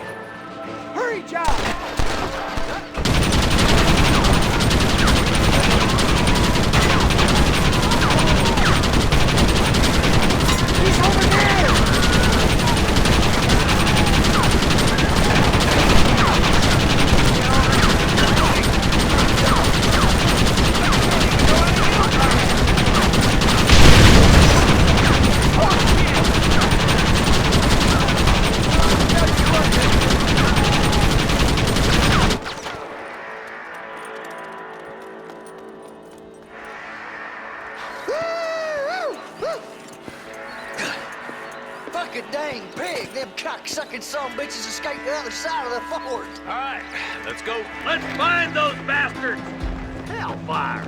cocksucking son of bitches escaped the other side of the fort. All right, let's go. Let's find those bastards! Hellfire!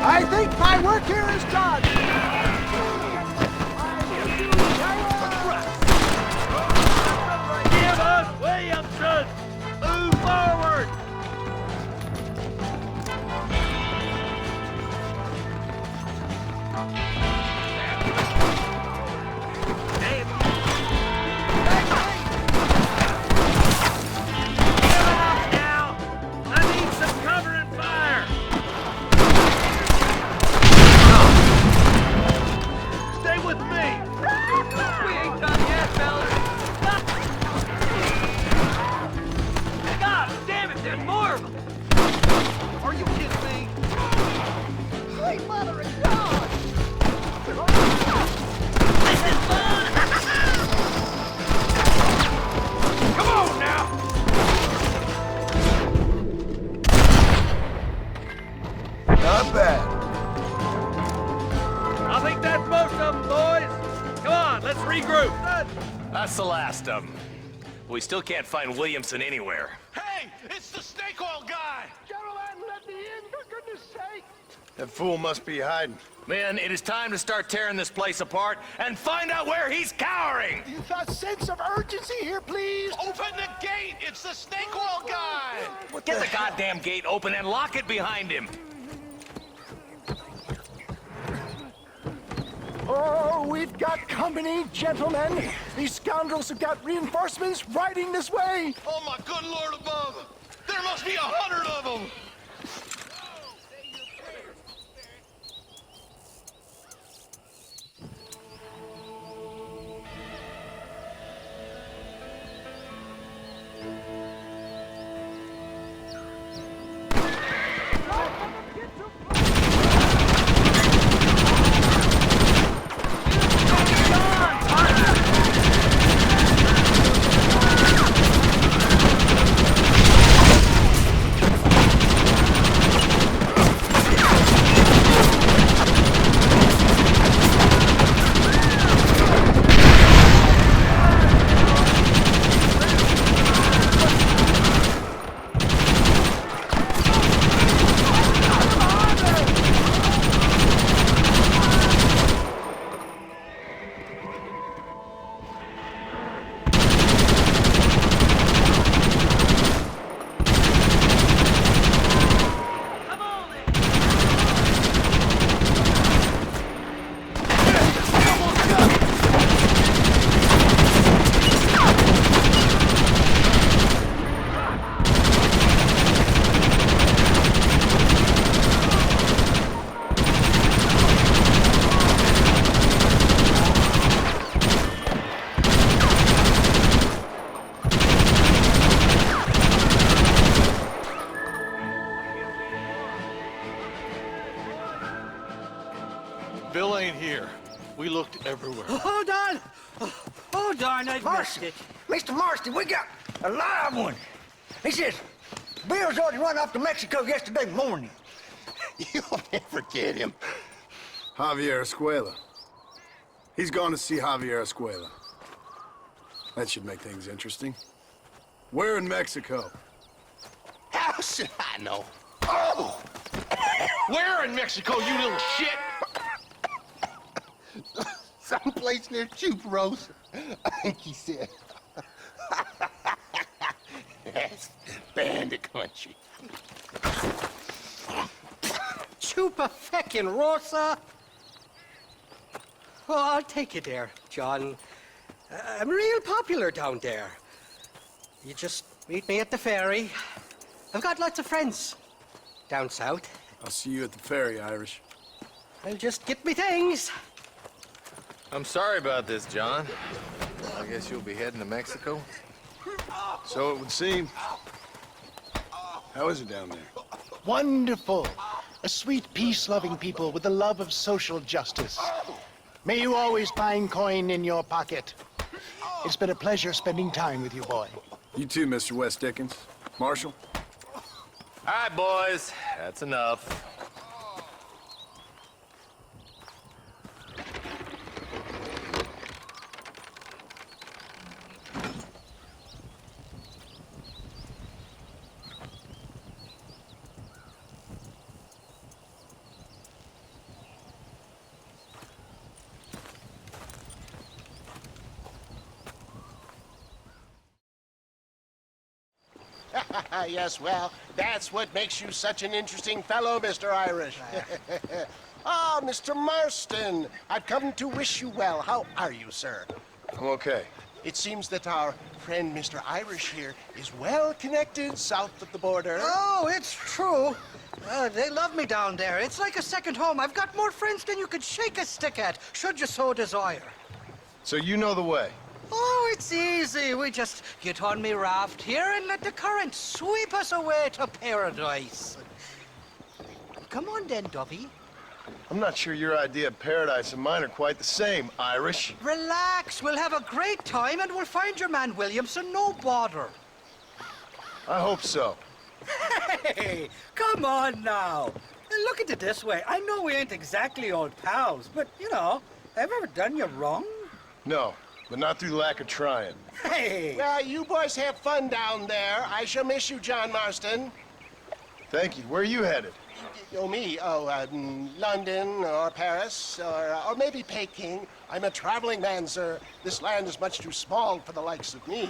I think my work here is done. Give us Williamson! Move forward! That's the last of them. We still can't find Williamson anywhere. Hey, it's the snake oil guy! Gentlemen, let me in, for goodness sake! That fool must be hiding. Men, it is time to start tearing this place apart and find out where he's cowering! A sense of urgency here, please! Open the gate! It's the snake oil guy! Get the goddamn gate open and lock it behind him! Oh, we've got company, gentlemen. These scoundrels have got reinforcements riding this way. Oh, my good Lord above! There must be 100 of them! Bill ain't here. We looked everywhere. Hold on! Oh, darn, I missed it. Mr. Marston, we got a live one. He says, Bill's already run off to Mexico yesterday morning. You'll never get him. Javier Escuela. He's gone to see Javier Escuela. That should make things interesting. Where in Mexico? How should I know? Oh! Where in Mexico, you little shit? Someplace near Chuparosa, I think he said. That's bandit country. Chupa-feckin' Oh, I'll take you there, John. I'm real popular down there. You just meet me at the ferry. I've got lots of friends down south. I'll see you at the ferry, Irish. I'll just get me things. I'm sorry about this, John. I guess you'll be heading to Mexico? So it would seem. How is it down there? Wonderful. A sweet, peace-loving people with the love of social justice. May you always find coin in your pocket. It's been a pleasure spending time with you, boy. You too, Mr. West Dickens. Marshal? All right, boys. That's enough. Yes, well, that's what makes you such an interesting fellow, Mr. Irish. Ah, Mr. Marston, I've come to wish you well. How are you, sir? I'm okay. It seems that our friend Mr. Irish here is well connected south of the border. Oh, it's true. They love me down there. It's like a second home. I've got more friends than you could shake a stick at, should you so desire. So you know the way? Oh, it's easy. We just get on me raft here and let the current sweep us away to paradise. Come on then, Dovey. I'm not sure your idea of paradise and mine are quite the same, Irish. Relax. We'll have a great time and we'll find your man Williamson, no bother. I hope so. Hey, come on now. Look at it this way. I know we ain't exactly old pals, but, you know, have I ever done you wrong? No, but not through lack of trying. Hey! Well, you boys have fun down there. I shall miss you, John Marston. Thank you. Where are you headed? Oh, me? Oh, London or Paris or maybe Peking. I'm a traveling man, sir. This land is much too small for the likes of me.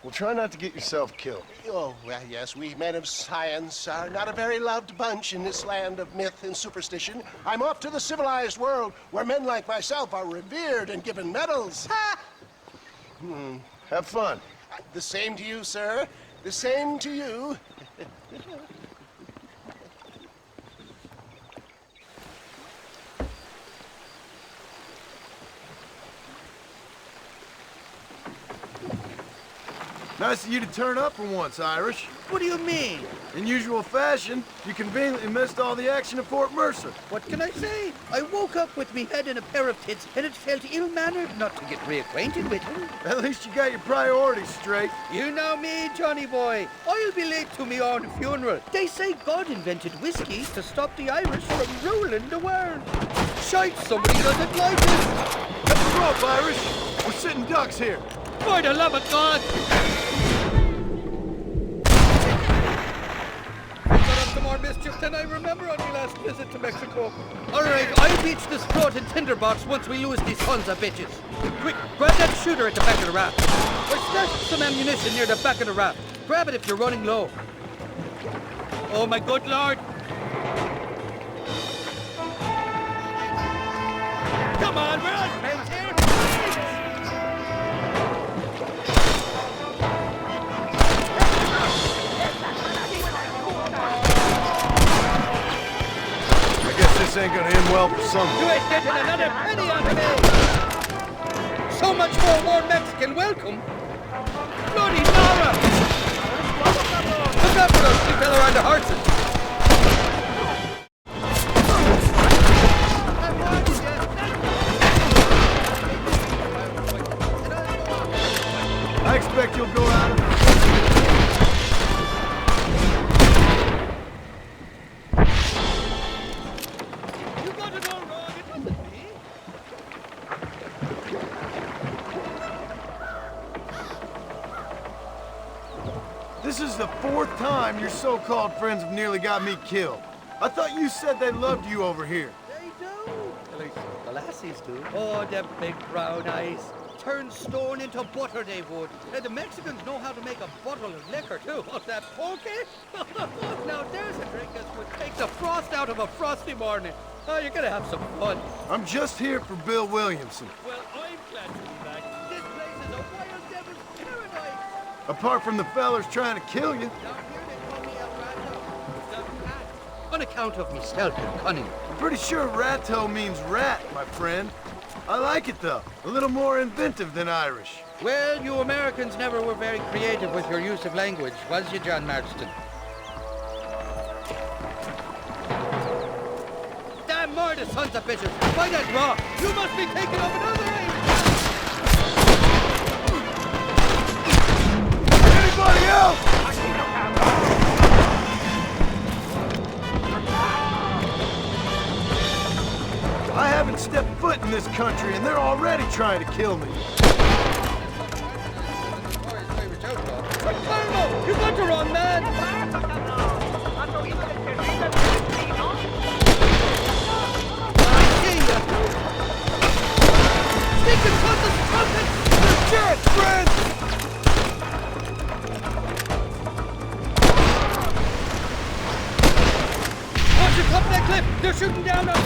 Well, try not to get yourself killed. Oh, well, yes, we men of science are not a very loved bunch in this land of myth and superstition. I'm off to the civilized world where men like myself are revered and given medals. Ha! Have fun. The same to you, sir. The same to you. Nice of you to turn up for once, Irish. What do you mean? In usual fashion, you conveniently missed all the action at Fort Mercer. What can I say? I woke up with me head in a pair of tits, and it felt ill-mannered not to get reacquainted with him. At least you got your priorities straight. You know me, Johnny boy. I'll be late to me own funeral. They say God invented whiskey to stop the Irish from ruling the world. Shite, somebody doesn't like it. Let's rope, Irish. We're sitting ducks here. For the love of God! More mischief than I remember on my last visit to Mexico. All right, I'll beach this floating tinderbox once we lose these sons of bitches. Quick, grab that shooter at the back of the raft. Or stash some ammunition near the back of the raft. Grab it if you're running low. Oh, my good Lord. Come on, we're on friends here. This ain't gonna end well for some. You ain't getting another penny out of me! So much for a warm Mexican welcome! Bloody Nara! Look out for those two fellow on the horses! I expect you'll go out of it. This is the fourth time your so-called friends have nearly got me killed. I thought you said they loved you over here. They do. At least the lassies do. Oh, them big brown eyes. Turn stone into butter, they would. And the Mexicans know how to make a bottle of liquor, too. Oh, that poke? Now, there's a drink that would take the frost out of a frosty morning. Oh, you're gonna have some fun. I'm just here for Bill Williamson. Well, I'm glad to be back. This place is a wild devil's paradise. Apart from the fellers trying to kill you. Down here they call me El Rato. The cat. On account of me stealth and cunning. I'm pretty sure Rato means rat, my friend. I like it, though. A little more inventive than Irish. Well, you Americans never were very creative with your use of language, was you, John Marston? Damn murder, sons of bitches! By that raw, you must be taking up another aim! Anybody else? I haven't stepped foot in this country, and they're already trying to kill me. You got to run, man! Sneaking from the trumpet! Good chance, friend! Watch it, top of that cliff! They're shooting down on...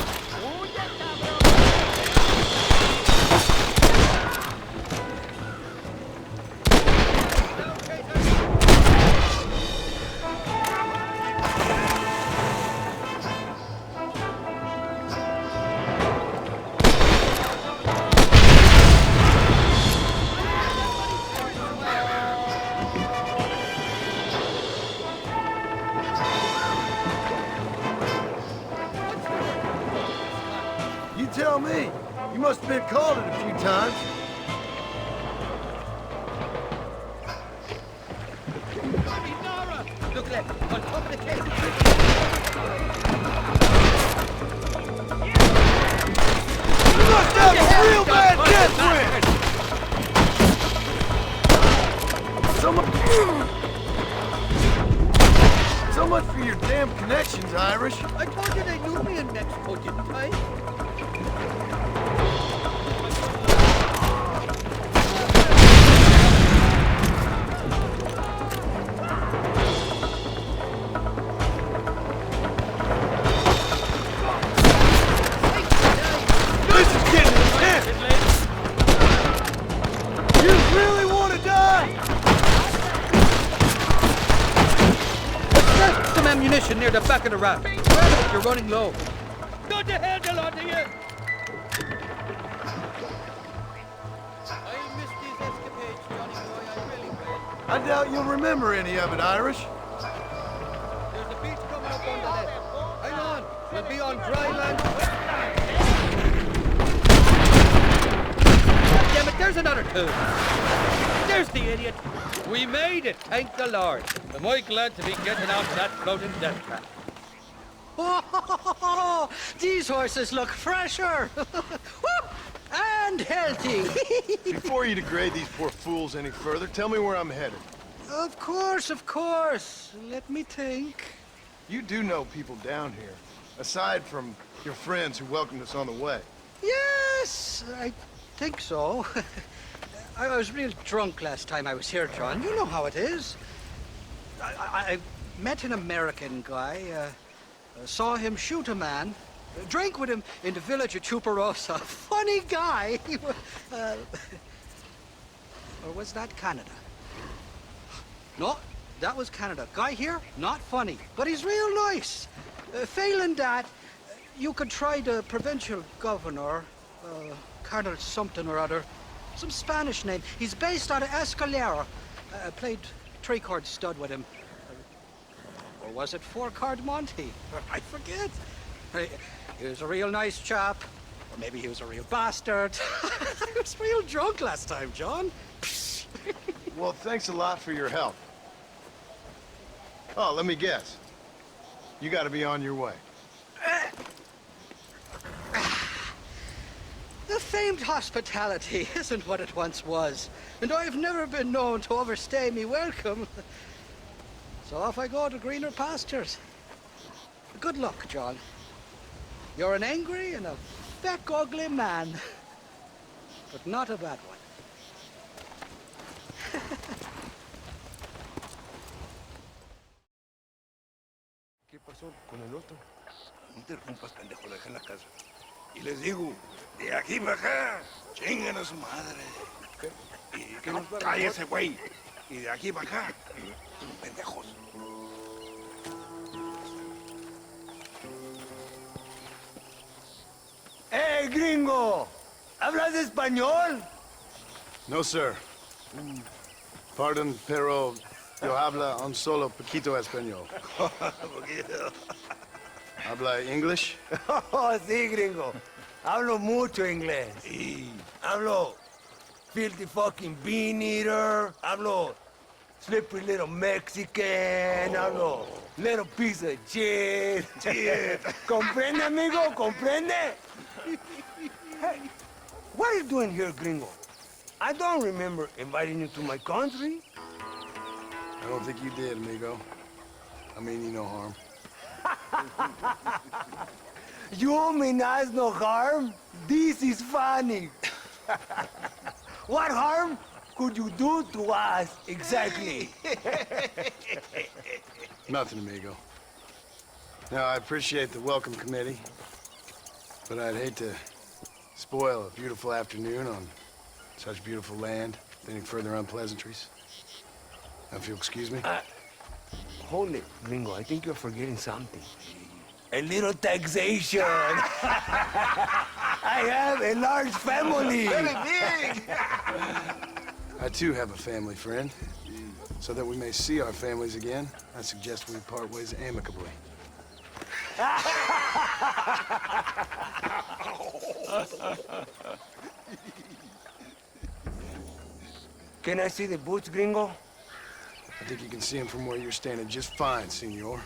Tell me. You must have been called it a few times. Look left, on top of the cave. You must have a real bad death wish! So much for your damn connections, Irish. I told you they knew me in Mexico, didn't I? Near the back of the raft. You're running low. Go to hell, the lot of you! I missed these escapades, Johnny boy. I really will. I doubt you'll remember any of it, Irish. There's a beach coming up on the left. Hang on. We'll be on dry land. God damn it, there's another two. There's the idiot. We made it, thank the Lord. Am I glad to be getting out of that floating death trap. Oh, these horses look fresher. And healthy. Before you degrade these poor fools any further, tell me where I'm headed. Of course, of course. Let me think. You do know people down here, aside from your friends who welcomed us on the way. Yes, I think so. I was real drunk last time I was here, John. You know how it is. I met an American guy, saw him shoot a man, drank with him in the village of Chuparosa. Funny guy. Or was that Canada? No, that was Canada. Guy here, not funny, but he's real nice. Failing that, you could try the provincial governor, Colonel something or other. Some Spanish name. He's based out of Escalera. Played three-chord stud with him. Or was it four-chord Monty? I forget. He was a real nice chap. Or maybe he was a real bastard. I was real drunk last time, John. Well, thanks a lot for your help. Oh, let me guess. You gotta be on your way. The famed hospitality isn't what it once was, and I've never been known to overstay me welcome. So off I go to greener pastures. Good luck, John. You're an angry and a feck ugly man, but not a bad one. ¿Qué pasó con el otro? No interrumpas, pendejo, deja en la casa. Y les digo, de aquí para acá, chingan a su madre. ¿Qué? Cállese, güey. Y de aquí para acá, pendejos. ¡Eh, gringo! ¿Hablas español? No, sir. Pardon, pero yo habla un solo poquito español. ¿Habla English? Oh, sí, gringo. Hablo mucho inglés. Sí. Hablo filthy fucking bean eater. Hablo slippery little Mexican. Hablo little piece of shit. Shit. ¿Comprende, amigo? ¿Comprende? Hey, what are you doing here, gringo? I don't remember inviting you to my country. I don't think you did, amigo. I mean you no harm. You mean us no harm? This is funny. What harm could you do to us, exactly? Nothing, amigo. Now, I appreciate the welcome committee, but I'd hate to spoil a beautiful afternoon on such beautiful land with any further unpleasantries. Now, if you'll excuse me. Hold it, gringo. I think you're forgetting something. A little taxation. I have a large family. Very big. I too have a family, friend. So that we may see our families again, I suggest we part ways amicably. Can I see the boots, gringo? I think you can see them from where you're standing just fine, senor.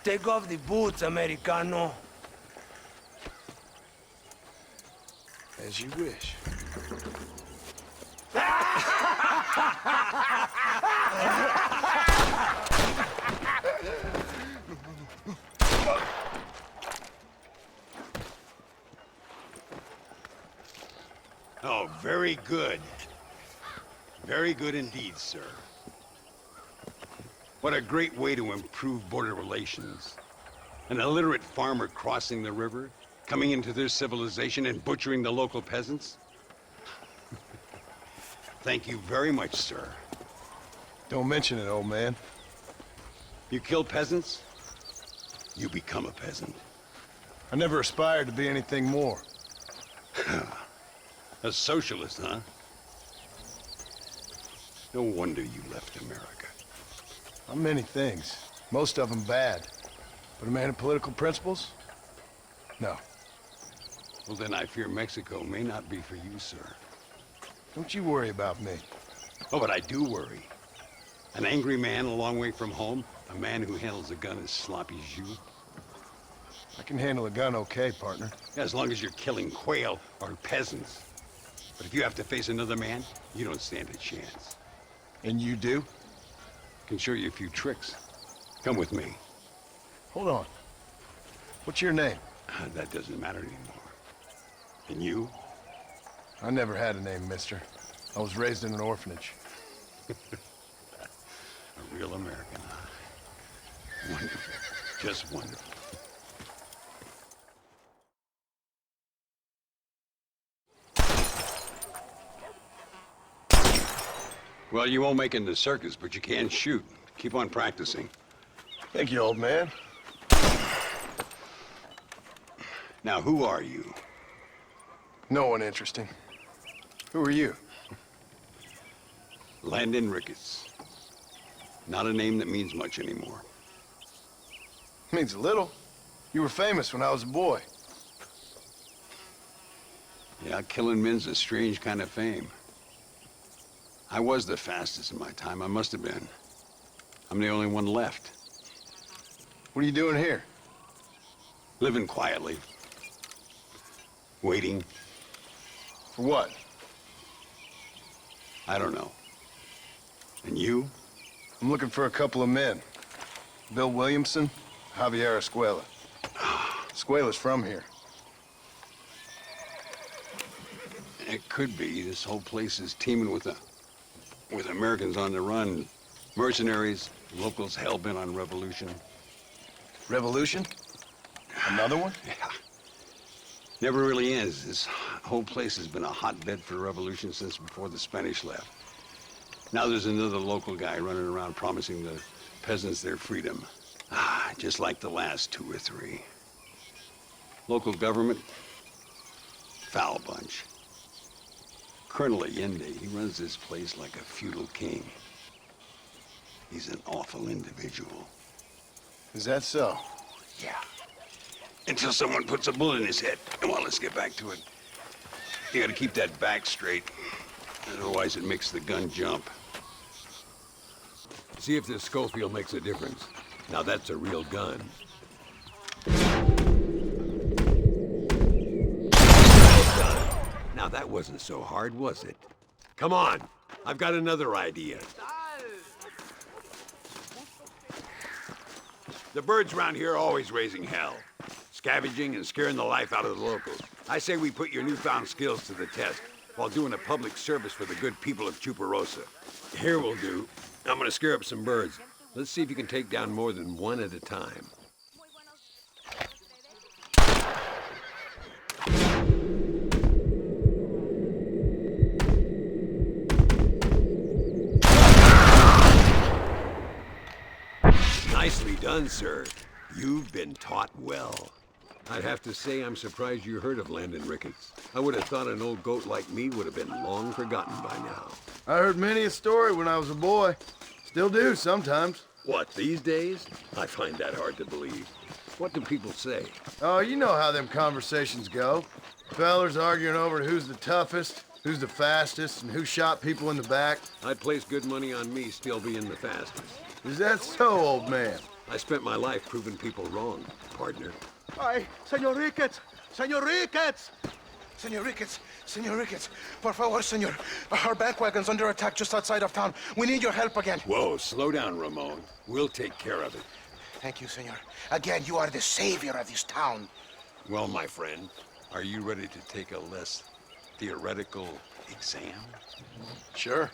Take off the boots, Americano. As you wish. Oh, very good. Very good indeed, sir. What a great way to improve border relations. An illiterate farmer crossing the river, coming into their civilization and butchering the local peasants? Thank you very much, sir. Don't mention it, old man. You kill peasants, you become a peasant. I never aspired to be anything more. A socialist, huh? No wonder you left America. I'm many things. Most of them bad. But a man of political principles? No. Well, then I fear Mexico may not be for you, sir. Don't you worry about me. Oh, but I do worry. An angry man a long way from home, a man who handles a gun as sloppy as you. I can handle a gun okay, partner. Yeah, as long as you're killing quail or peasants. But if you have to face another man, you don't stand a chance. And you do? Can show you a few tricks. Come with me. Hold on. What's your name? That doesn't matter anymore. And you? I never had a name, mister. I was raised in an orphanage. A real American, huh? Wonderful. Just wonderful. Well, you won't make it in the circus, but you can shoot. Keep on practicing. Thank you, old man. Now, who are you? No one interesting. Who are you? Landon Ricketts. Not a name that means much anymore. Means a little. You were famous when I was a boy. Yeah, killing men's a strange kind of fame. I was the fastest in my time. I must have been. I'm the only one left. What are you doing here? Living quietly. Waiting. For what? I don't know. And you? I'm looking for a couple of men. Bill Williamson, Javier Escuela. Escuela's from here. It could be. This whole place is teeming with Americans on the run. Mercenaries, locals hell-bent on revolution. Revolution? Another one? Yeah. Never really ends. This whole place has been a hotbed for revolution since before the Spanish left. Now there's another local guy running around promising the peasants their freedom. Just like the last 2 or 3. Local government, foul bunch. Colonel Allende, he runs this place like a feudal king. He's an awful individual. Is that so? Yeah. Until someone puts a bullet in his head. Come on, let's get back to it. You gotta keep that back straight. Otherwise it makes the gun jump. See if this Schofield makes a difference. Now that's a real gun. wasn't so hard, was it? Come on, I've got another idea. The birds around here are always raising hell, scavenging and scaring the life out of the locals. I say we put your newfound skills to the test while doing a public service for the good people of Chuparosa. Here will do. I'm gonna scare up some birds. Let's see if you can take down more than one at a time. Nicely done, sir. You've been taught well. I'd have to say I'm surprised you heard of Landon Ricketts. I would have thought an old goat like me would have been long forgotten by now. I heard many a story when I was a boy. Still do sometimes. What, these days? I find that hard to believe. What do people say? Oh, you know how them conversations go. Fellers arguing over who's the toughest, who's the fastest, and who shot people in the back. I'd place good money on me still being the fastest. Is that so, old man? I spent my life proving people wrong, partner. Ay, Señor Ricketts! Señor Ricketts! Señor Ricketts! Señor Ricketts! Por favor, señor. Our bank wagon's under attack just outside of town. We need your help again. Whoa, slow down, Ramon. We'll take care of it. Thank you, senor. Again, you are the savior of this town. Well, my friend, are you ready to take a less theoretical exam? Sure.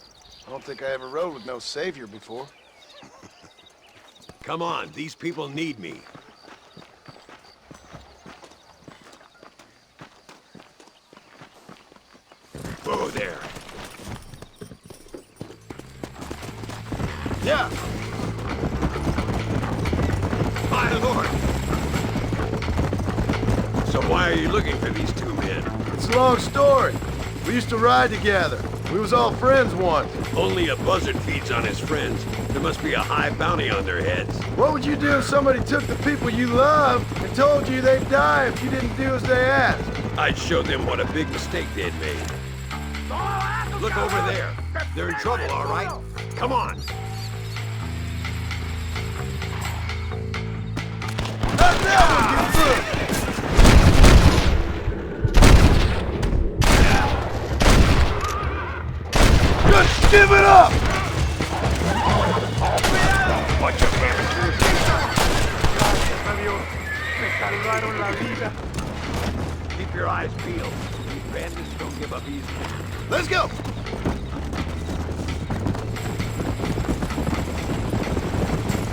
I don't think I ever rode with no savior before. Come on, these people need me. Whoa there. Yeah. My lord. So why are you looking for these two men? It's a long story. We used to ride together. We was all friends once. Only a buzzard feeds on his friends. There must be a high bounty on their heads. What would you do if somebody took the people you love and told you they'd die if you didn't do as they asked? I'd show them what a big mistake they'd made. Look over there. They're in trouble, all right? Come on. Just give it up! Keep your eyes peeled. These bandits don't give up easy. Let's go!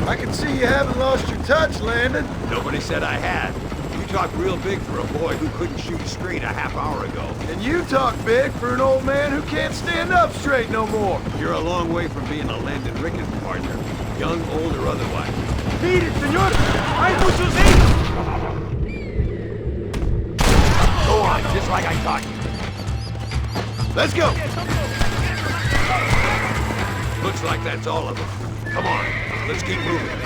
I can see you haven't lost your touch, Landon. Nobody said I had. You talk real big for a boy who couldn't shoot straight a half hour ago. And you talk big for an old man who can't stand up straight no more. You're a long way from being a Landon Ricketts partner. Young, old, or otherwise. Beat it, senor! Hay muchos ellos! Go on, just like I taught you. Let's go! Looks like that's all of them. Come on, let's keep moving.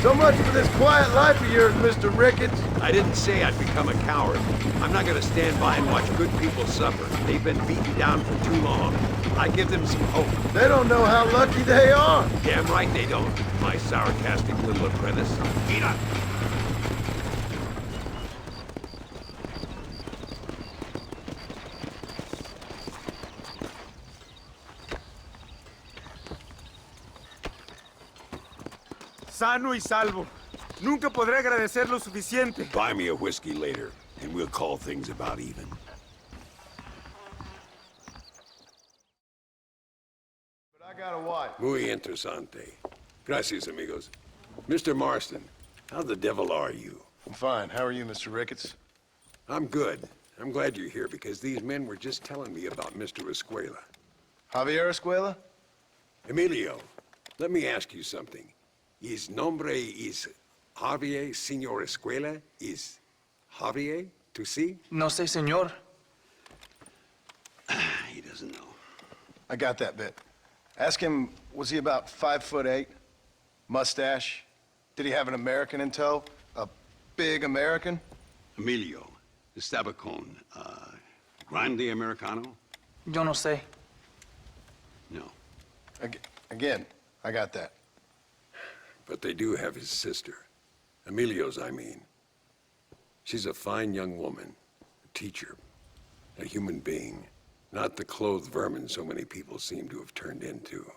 So much for this quiet life of yours, Mr. Ricketts. I didn't say I'd become a coward. I'm not gonna stand by and watch good people suffer. They've been beaten down for too long. I give them some hope. They don't know how lucky they are. Damn right they don't, my sarcastic little apprentice. Eat up. Sano y salvo. Nunca podré agradecer lo suficiente. Buy me a whiskey later, and we'll call things about even. But I got a wife. Muy interesante. Gracias, amigos. Mr. Marston, how the devil are you? I'm fine. How are you, Mr. Ricketts? I'm good. I'm glad you're here because these men were just telling me about Mr. Escuela. Javier Escuela? Emilio, let me ask you something. His nombre is Javier Señor Escuela? Is Javier to see? No sé, señor. He doesn't know. I got that bit. Ask him, was he about 5'8"? Mustache? Did he have an American in tow? A big American? Emilio, Estabacon, Grande Americano? Yo no sé. No. Again, I got that. But they do have his sister. Emilio's, I mean. She's a fine young woman, a teacher. A human being. Not the clothed vermin so many people seem to have turned into.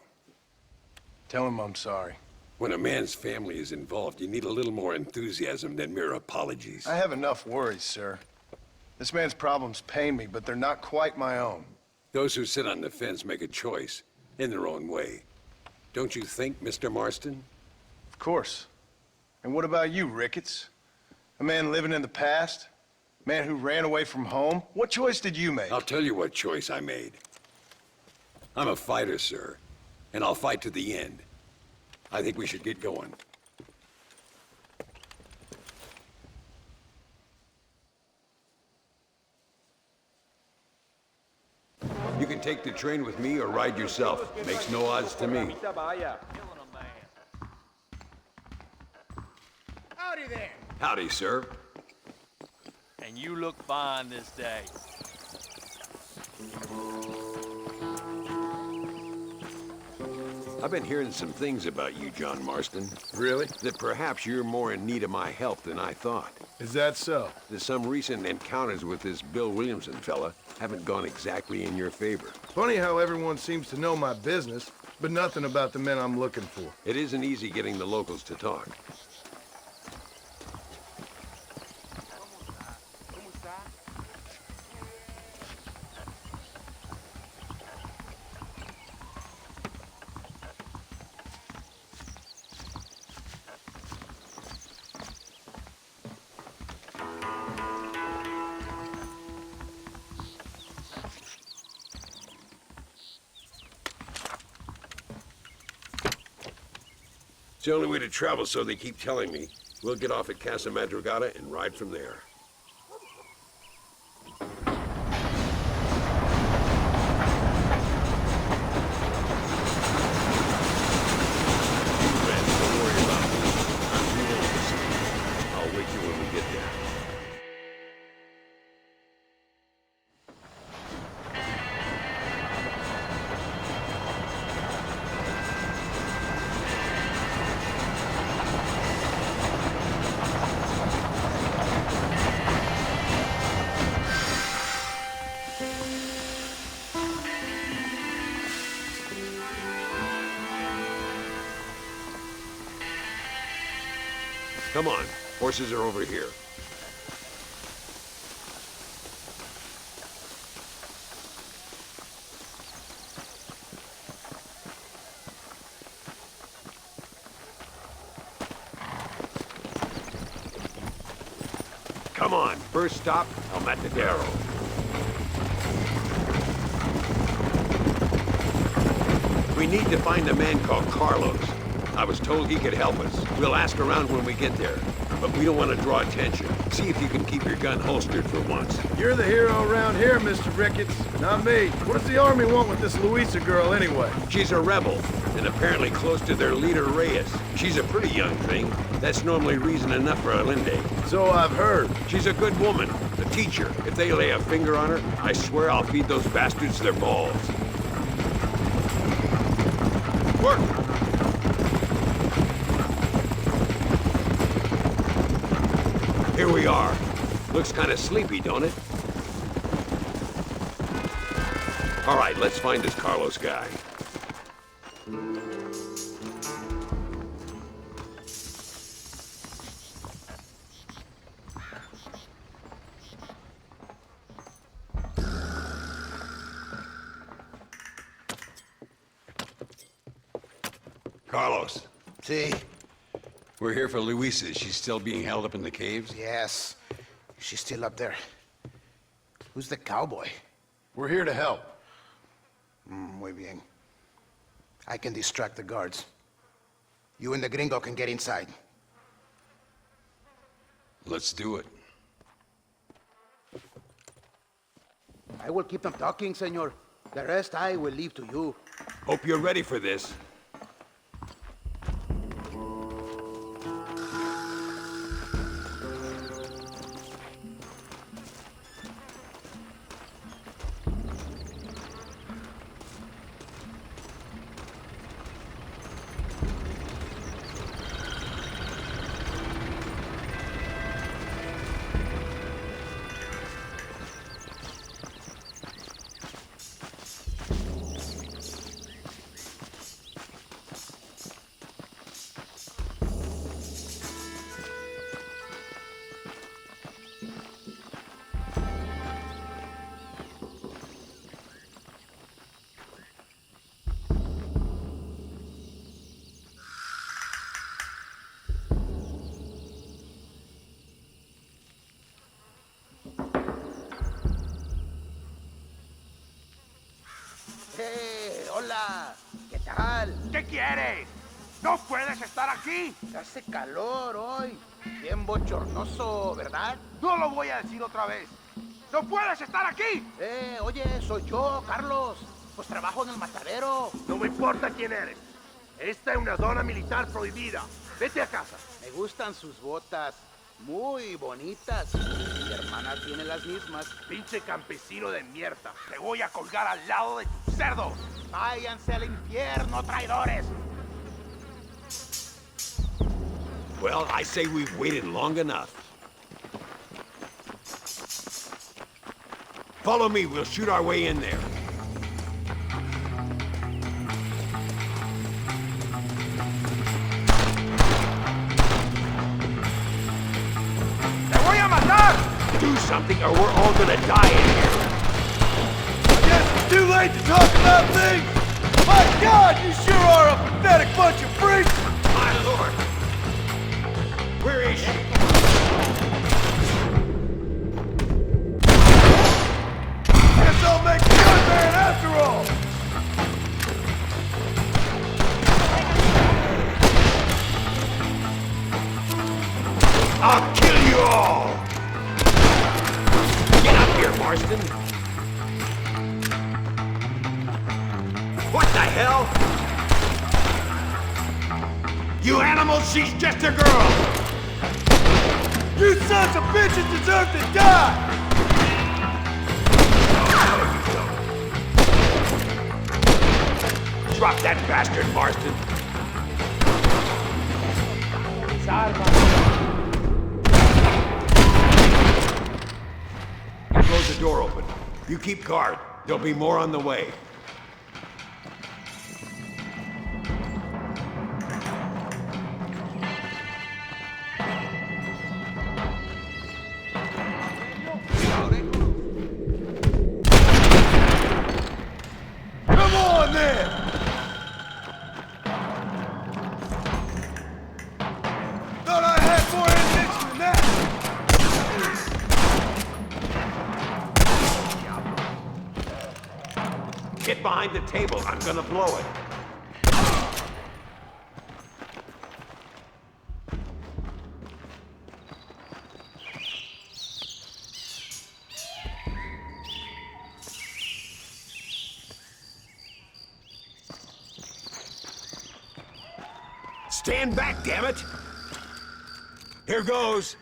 Tell him I'm sorry. When a man's family is involved, you need a little more enthusiasm than mere apologies. I have enough worries, sir. This man's problems pain me, but they're not quite my own. Those who sit on the fence make a choice, in their own way. Don't you think, Mr. Marston? Of course. And what about you, Ricketts? A man living in the past? A man who ran away from home? What choice did you make? I'll tell you what choice I made. I'm a fighter, sir, and I'll fight to the end. I think we should get going. You can take the train with me or ride yourself. Makes no odds to me. Howdy there. Howdy, sir. And you look fine this day. I've been hearing some things about you, John Marston. Really? That perhaps you're more in need of my help than I thought. Is that so? That some recent encounters with this Bill Williamson fella haven't gone exactly in your favor. Funny how everyone seems to know my business, but nothing about the men I'm looking for. It isn't easy getting the locals to talk. It's the only way to travel, so they keep telling me. We'll get off at Casa Madrugada and ride from there. Don't worry about me. I'm too old to sleep. I'll wake you when we get there. Come on, horses are over here. Come on, first stop, El Matadero. We need to find a man called Carlos. I was told he could help us. We'll ask around when we get there, but we don't want to draw attention. See if you can keep your gun holstered for once. You're the hero around here, Mr. Ricketts, not me. What does the army want with this Luisa girl anyway? She's a rebel, and apparently close to their leader, Reyes. She's a pretty young thing. That's normally reason enough for Allende. So I've heard. She's a good woman, a teacher. If they lay a finger on her, I swear I'll feed those bastards their balls. Work! Here we are. Looks kind of sleepy, don't it? All right, let's find this Carlos guy. Carlos. See? We're here for Luisa. She's still being held up in the caves? Yes. She's still up there. Who's the cowboy? We're here to help. Muy bien. I can distract the guards. You and the gringo can get inside. Let's do it. I will keep them talking, senor. The rest I will leave to you. Hope you're ready for this. mal. ¿Qué quieres? ¿No puedes estar aquí? Hace calor hoy. Bien bochornoso, ¿verdad? No lo voy a decir otra vez. ¡No puedes estar aquí! Oye, soy yo, Carlos. Pues trabajo en el matadero. No me importa quién eres. Esta es una zona militar prohibida. Vete a casa. Me gustan sus botas. Muy bonitas. Mi hermana tiene las mismas. Pinche campesino de mierda. Te voy a colgar al lado de tu cerdo. Váyanse al infierno, traidores. Well, I say we've waited long enough. Follow me, we'll shoot our way in there. ¡Te voy a matar! Do something or we're all gonna die in here. I guess it's too late to talk about things. My God, you sure are a pathetic bunch of freaks. My lord. Where is she? Guess I'll make the good man after all. I'll kill you all! Get up here, Marston. What the hell? You animals, she's just a girl! You sons of bitches deserve to die! Drop that bastard, Marston. Close the door open. You keep guard. There'll be more on the way. Come on, then! Thought I had more ammunition than that! Get behind the table. I'm gonna blow it. Stand back, damn it! Here goes.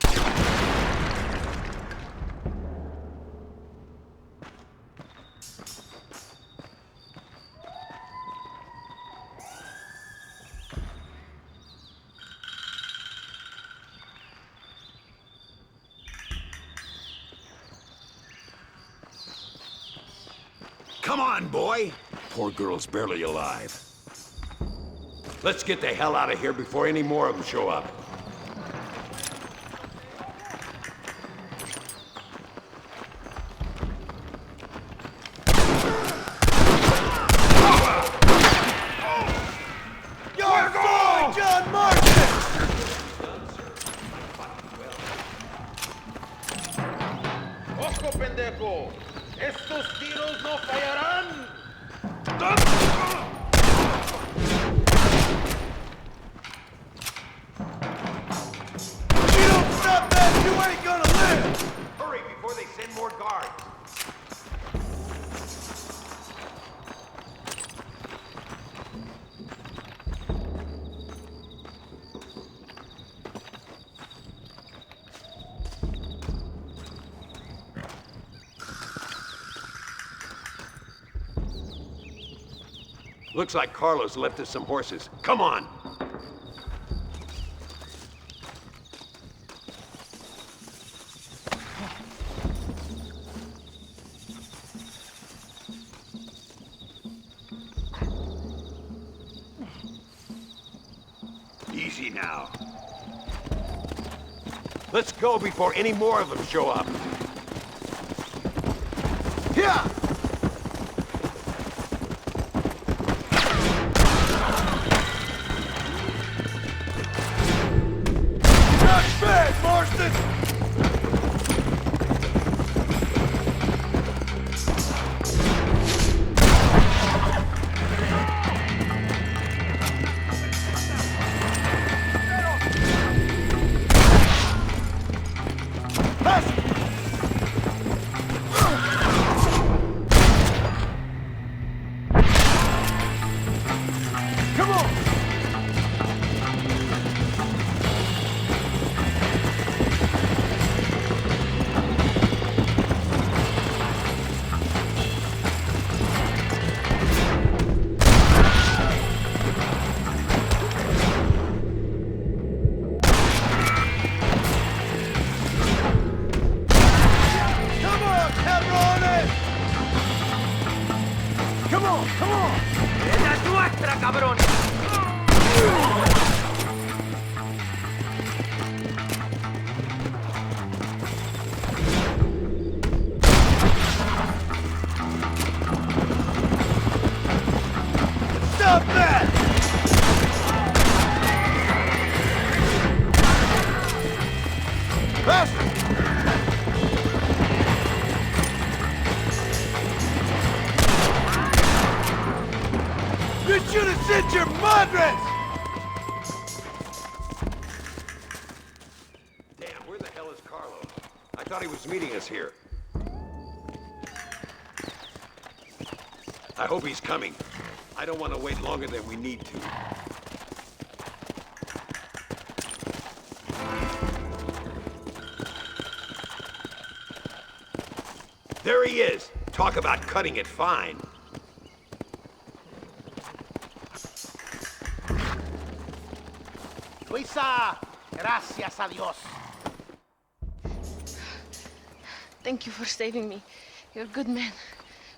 Come on, boy! Poor girl's barely alive. Let's get the hell out of here before any more of them show up. You're going, John Marston! ¡Ojo, pendejo! ¡Estos tiros no fallarán! If you don't stop that, you ain't gonna live! Hurry before they send more guards. Looks like Carlos left us some horses. Come on! Easy now. Let's go before any more of them show up. Yeah! Not bad, Marston! cabrón! Stop that! Faster! You should have sent your madres! Damn, where the hell is Carlos? I thought he was meeting us here. I hope he's coming. I don't want to wait longer than we need to. There he is. Talk about cutting it fine. Luisa, gracias a Dios. Thank you for saving me. You're good men.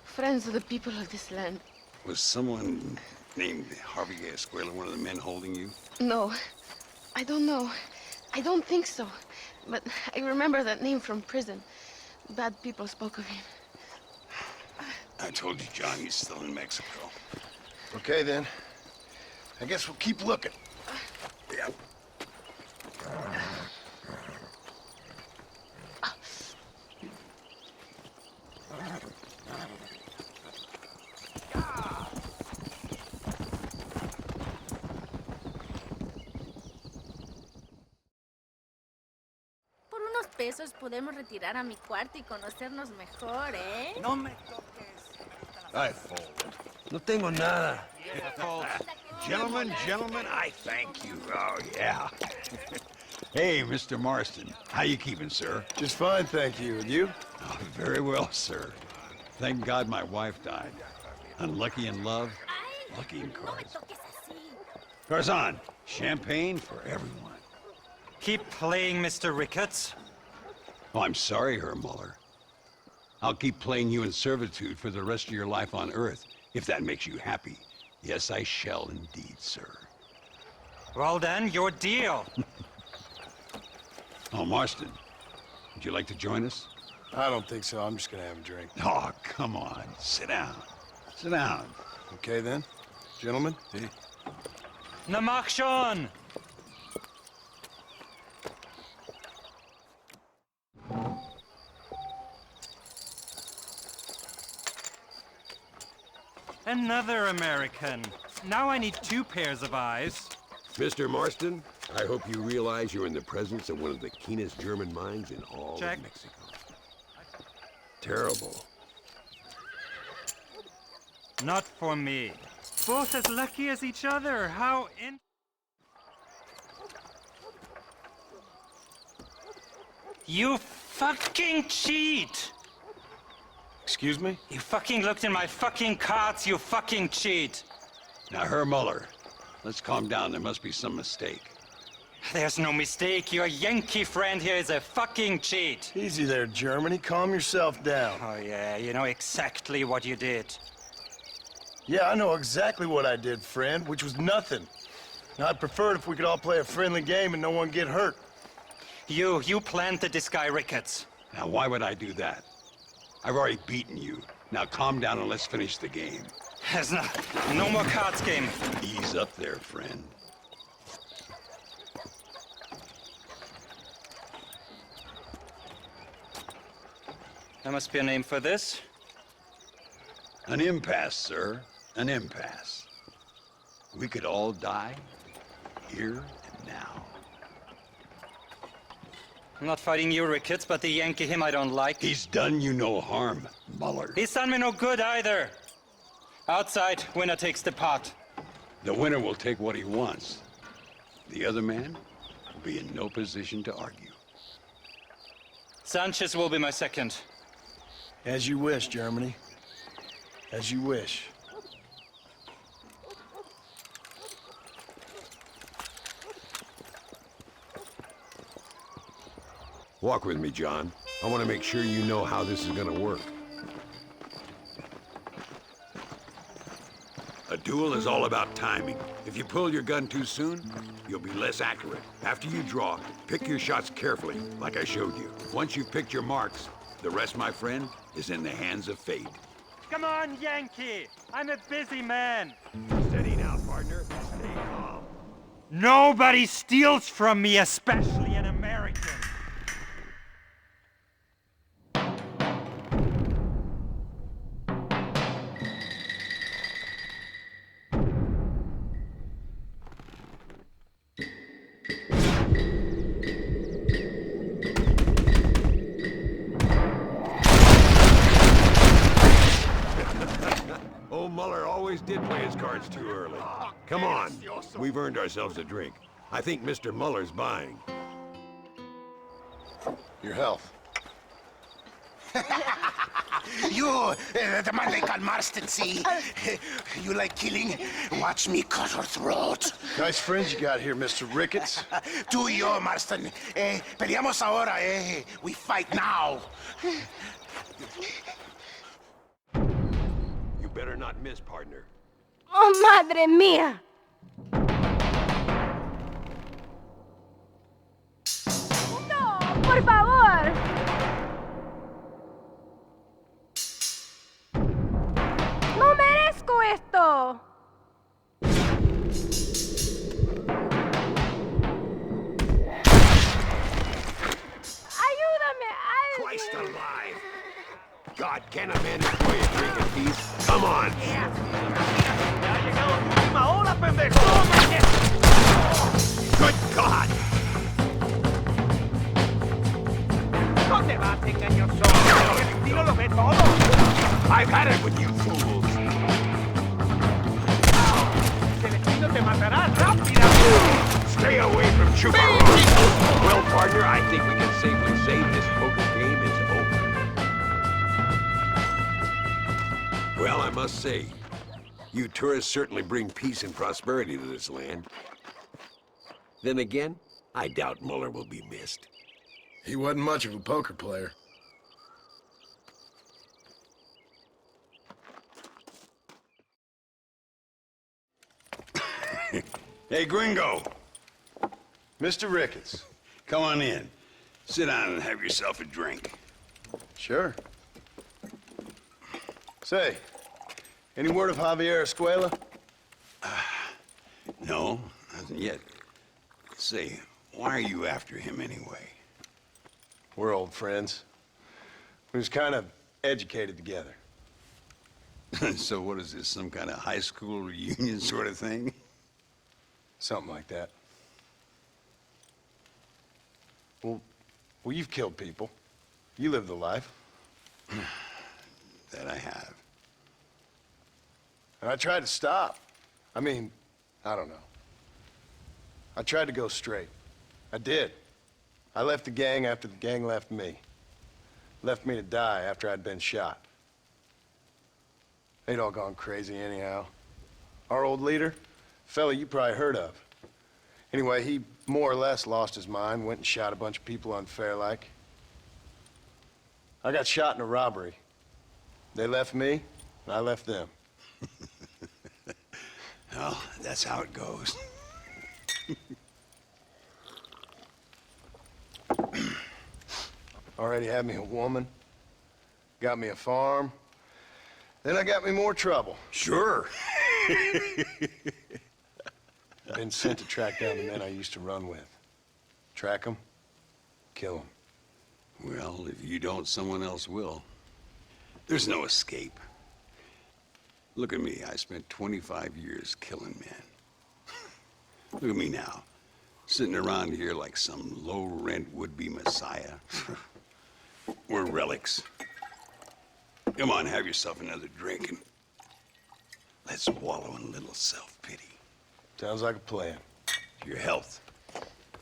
Friends of the people of this land. Was someone named Harvey Escuela one of the men holding you? No, I don't know. I don't think so. But I remember that name from prison. Bad people spoke of him. I told you, John, he's still in Mexico. Okay, then. I guess we'll keep looking. Yeah. Por unos pesos podemos retirar a mi cuarto y conocernos mejor, ¿eh? No me toques. I fold. No tengo nada. Gentlemen, I thank you. Oh, yeah. Hey, Mr. Marston. How you keeping, sir? Just fine, thank you. And you? Oh, very well, sir. Thank God my wife died. Unlucky in love, lucky in cards. Garzon, champagne for everyone. Keep playing, Mr. Ricketts. Oh, I'm sorry, Herr Muller. I'll keep playing you in servitude for the rest of your life on Earth, if that makes you happy. Yes, I shall indeed, sir. Well then, your deal. Oh, Marston, would you like to join us? I don't think so. I'm just gonna have a drink. Oh, come on. Sit down. Sit down. Okay, then. Gentlemen? Hey. Na mach schon! Another American. Now I need 2 pairs of eyes. Mr. Marston, I hope you realize you're in the presence of one of the keenest German minds in all of Mexico. Terrible. Not for me. Both as lucky as each other. How in... You fucking cheat! Excuse me? You fucking looked in my fucking cards, you fucking cheat! Now, Herr Muller, let's calm down. There must be some mistake. There's no mistake. Your Yankee friend here is a fucking cheat. Easy there, Germany. Calm yourself down. Oh, yeah, you know exactly what you did. Yeah, I know exactly what I did, friend, which was nothing. Now, I'd prefer it if we could all play a friendly game and no one get hurt. You planted this guy, Ricketts. Now, why would I do that? I've already beaten you. Now, calm down and let's finish the game. There's no more cards game. Ease up there, friend. There must be a name for this. An impasse, sir. An impasse. We could all die, here and now. I'm not fighting you, Ricketts, but the Yankee him I don't like. He's done you no harm, Muller. He's done me no good either. Outside, winner takes the pot. The winner will take what he wants. The other man will be in no position to argue. Sanchez will be my second. As you wish, Germany. As you wish. Walk with me, John. I want to make sure you know how this is going to work. A duel is all about timing. If you pull your gun too soon, you'll be less accurate. After you draw, pick your shots carefully, like I showed you. Once you've picked your marks, the rest, my friend, is in the hands of fate. Come on, Yankee! I'm a busy man. Steady now, partner. Stay calm. Nobody steals from me, especially an American. Old Muller always did play his cards too early. Come on, we've earned ourselves a drink. I think Mr. Muller's buying. Your health. You, the man they call Marston, see? You like killing? Watch me cut her throat. Nice friends you got here, Mr. Ricketts. Tú y yo, Marston. Peleamos ahora, We fight now. You better not miss, partner. ¡Oh, madre mía! ¡No, por favor! ¡No merezco esto! ¡Ayúdame! Christ alive! God, can a man enjoy a drink in peace? Come on! Good God! No te vas a engañar solo. El estilo lo ve todo. I've had it with you fools. El destino te matará rápidamente. Stay away from Chupa. Well, partner, I think we can safely say this poker game is over. Well, I must say, you tourists certainly bring peace and prosperity to this land. Then again, I doubt Muller will be missed. He wasn't much of a poker player. Hey, Gringo. Mr. Ricketts. Come on in. Sit down and have yourself a drink. Sure. Say, any word of Javier Escuela? No, nothing yet. Say, why are you after him anyway? We're old friends. We was kind of educated together. So what is this, some kind of high school reunion sort of thing? Something like that. Well, you've killed people. You lived the life. That I have. And I tried to stop. I mean, I don't know. I tried to go straight. I did. I left the gang after the gang left me. Left me to die after I'd been shot. They'd all gone crazy anyhow. Our old leader, fella you probably heard of. Anyway, he more or less lost his mind, went and shot a bunch of people unfair like. I got shot in a robbery. They left me, and I left them. Well, that's how it goes. Already had me a woman, got me a farm, then I got me more trouble. Sure. Been sent to track down the men I used to run with. Track them, kill them. Well, if you don't, someone else will. There's no escape. Look at me. I spent 25 years killing men. Look at me now, sitting around here like some low-rent would-be messiah. We're relics. Come on, have yourself another drink and let's wallow in a little self-pity. Sounds like a plan. Your health.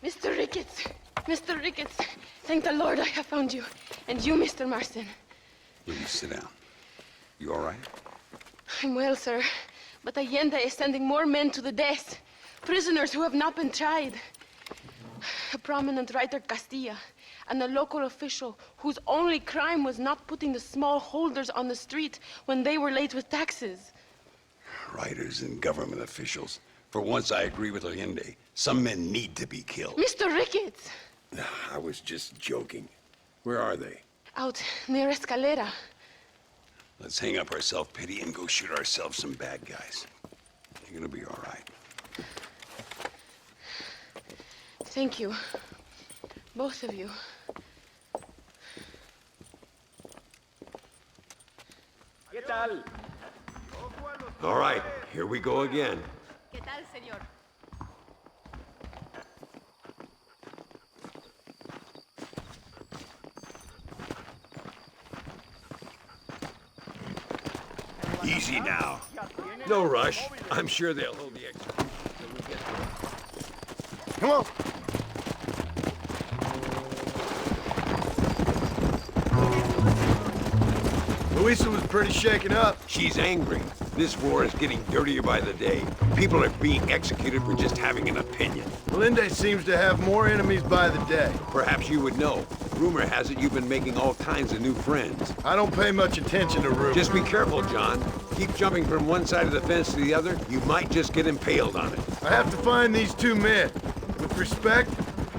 Mr. Ricketts! Mr. Ricketts! Thank the Lord I have found you. And you, Mr. Marston. Will you sit down? You all right? I'm well, sir. But Allende is sending more men to the death. Prisoners who have not been tried. A prominent writer, Castilla, and a local official whose only crime was not putting the small holders on the street when they were late with taxes. writers and government officials. For once, I agree with Allende. Some men need to be killed. Mr. Ricketts! I was just joking. Where are they? Out near Escalera. Let's hang up our self-pity and go shoot ourselves some bad guys. You're gonna be all right. Thank you. Both of you. All right, here we go again. ¿Qué tal, señor? Easy now. No rush. I'm sure they'll hold the execution till we get there. Come on. Louisa was pretty shaken up. She's angry. This war is getting dirtier by the day. People are being executed for just having an opinion. Allende seems to have more enemies by the day. Perhaps you would know. Rumor has it you've been making all kinds of new friends. I don't pay much attention to rumors. Just be careful, John. Keep jumping from one side of the fence to the other. You might just get impaled on it. I have to find these two men. With respect,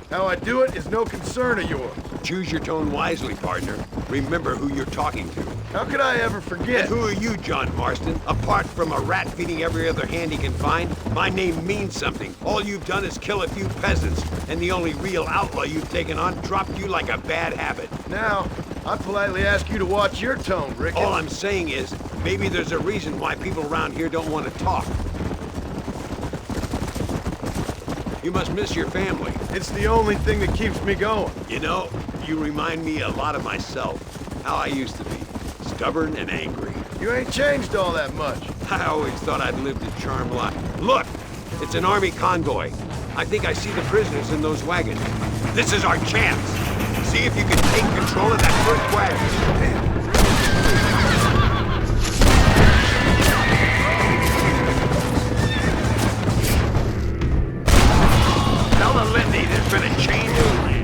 how I do it is no concern of yours. Choose your tone wisely, partner. Remember who you're talking to. How could I ever forget? And who are you, John Marston? Apart from a rat feeding every other hand he can find, my name means something. All you've done is kill a few peasants, and the only real outlaw you've taken on dropped you like a bad habit. Now, I politely ask you to watch your tone, Rick. All I'm saying is, maybe there's a reason why people around here don't want to talk. You must miss your family. It's the only thing that keeps me going. You know, you remind me a lot of myself. How I used to be. Stubborn and angry. You ain't changed all that much. I always thought I'd lived a charmed life. Look! It's an army convoy. I think I see the prisoners in those wagons. This is our chance. See if you can take control of that first wagon. Tell the Lindy there's been a change of plan.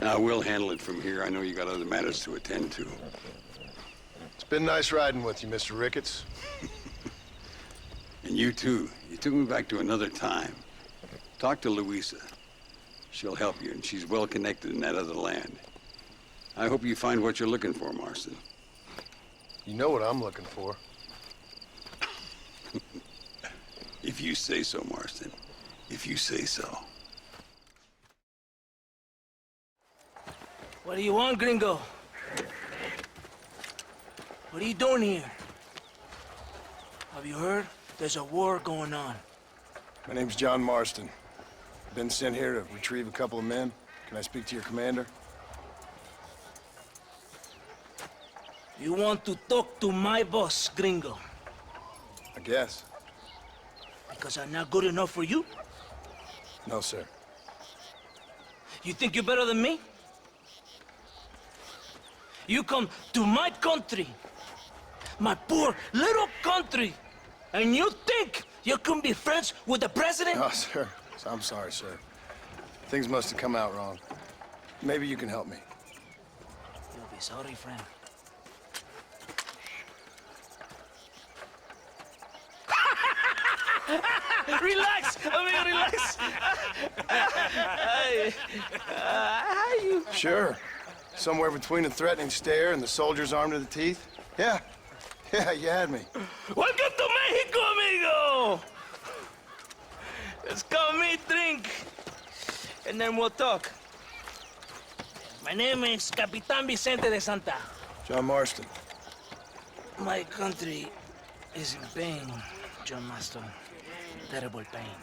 Now, we'll handle it from here. I know you got other matters to attend to. It's been nice riding with you, Mr. Ricketts. And you too. You took me back to another time. Talk to Louisa. She'll help you, and she's well connected in that other land. I hope you find what you're looking for, Marston. You know what I'm looking for. If you say so, Marston. If you say so. What do you want, gringo? What are you doing here? Have you heard? There's a war going on. My name's John Marston. Been sent here to retrieve a couple of men. Can I speak to your commander? You want to talk to my boss, gringo? I guess. Because I'm not good enough for you? No, sir. You think you're better than me? You come to my country, my poor little country, and you think you can be friends with the president? No, sir. I'm sorry, sir. Things must have come out wrong. Maybe you can help me. You'll be sorry, friend. Relax! Relax! Sure. Somewhere between a threatening stare and the soldier's armed to the teeth? Yeah. Yeah, you had me. Welcome to Mexico, amigo! Let's come eat, drink, and then we'll talk. My name is Capitan Vicente de Santa. John Marston. My country is in pain, John Marston. Terrible pain.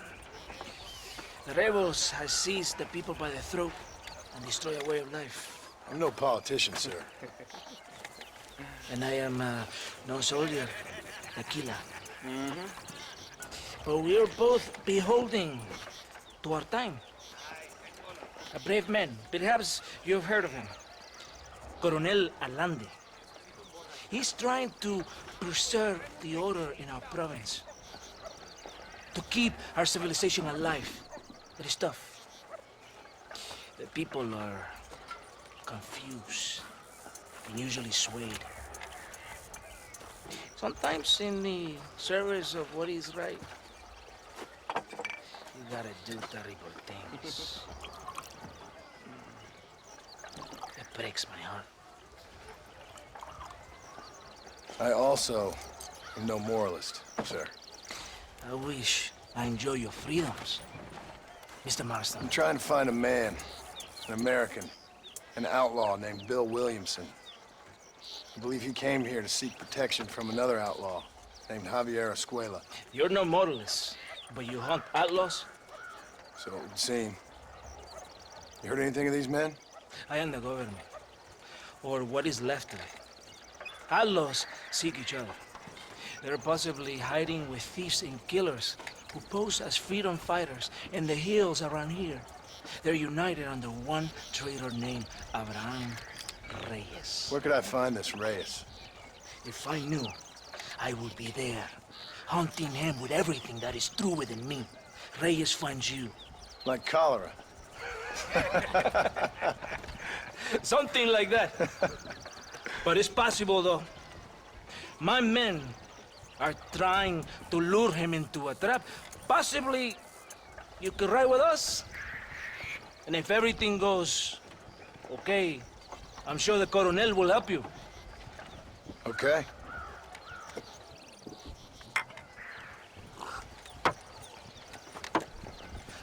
The rebels have seized the people by the throat and destroyed a way of life. I'm no politician, sir. And I am no soldier, tequila. But we are both beholding to our time. A brave man, perhaps you've heard of him. Coronel Allende. He's trying to preserve the order in our province. To keep our civilization alive. It is tough. The people are confused and usually swayed. Sometimes in the service of what is right, you gotta do terrible things. It breaks my heart. I also am no moralist, sir. I wish I enjoy your freedoms, Mr. Marston. I'm trying to find a man, an American, an outlaw named Bill Williamson. I believe he came here to seek protection from another outlaw named Javier Escuela. You're no moralist, but you hunt outlaws? So it would seem. You heard anything of these men? I am the government, or what is left of it. Outlaws seek each other. They're possibly hiding with thieves and killers who pose as freedom fighters in the hills around here. They're united under one traitor named Abraham Reyes. Where could I find this Reyes? If I knew, I would be there, hunting him with everything that is true within me. Reyes finds you. Like cholera. Something like that. But it's possible, though. My men are trying to lure him into a trap. Possibly you could ride with us. And if everything goes okay, I'm sure the Coronel will help you. Okay.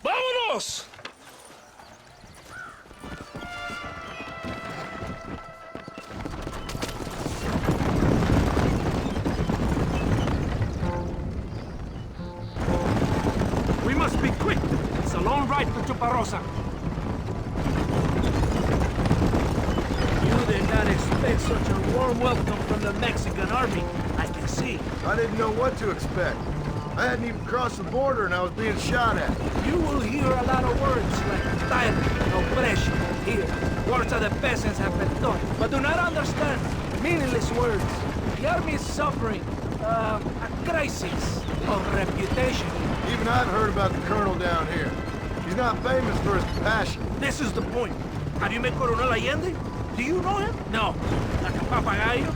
¡Vámonos! We must be quick. It's a long ride to Chuparosa. You did not expect such a warm welcome from the Mexican army. I can see. I didn't know what to expect. I hadn't even crossed the border and I was being shot at. You will hear a lot of words like tyranny, oppression, here. Words that the peasants have been taught, but do not understand. Meaningless words. The army is suffering a crisis of reputation. Even I've heard about the colonel down here. He's not famous for his passion. This is the point. Have you met Coronel Allende? Do you know him? No. Like a papagayo?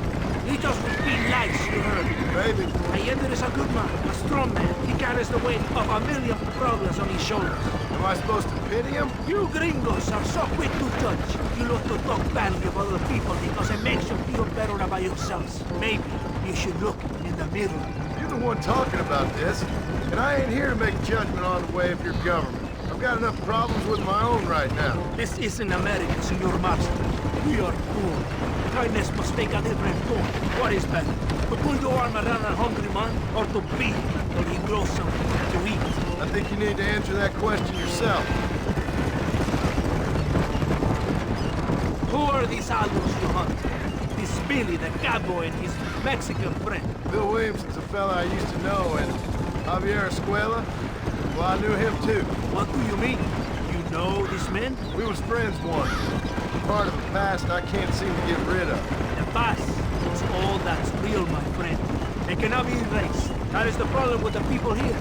He just repeats lies you heard. Maybe. Allende is a good man, a strong man. He carries the weight of 1,000,000 problems on his shoulders. Am I supposed to pity him? You gringos are so quick to judge. You love to talk badly of other people because it makes you feel better about yourselves. Maybe you should look in the mirror. You the one talking about this, and I ain't here to make a judgment on the way of your government. I've got enough problems with my own right now. This isn't America, Senor Master. We are poor. Kindness must take a different form. What is better? To pull your arm around a hungry man, or to beat till he grows something to eat? I think you need to answer that question yourself. Who are these Aldos you hunt? This Billy, the cowboy, and his Mexican friend. Bill Williamson's a fella I used to know, and Javier Escuela, well, I knew him too. What do you mean? You know these men? We was friends once. Part of the past I can't seem to get rid of. The past is all that's real, my friend. It cannot be erased. That is the problem with the people here.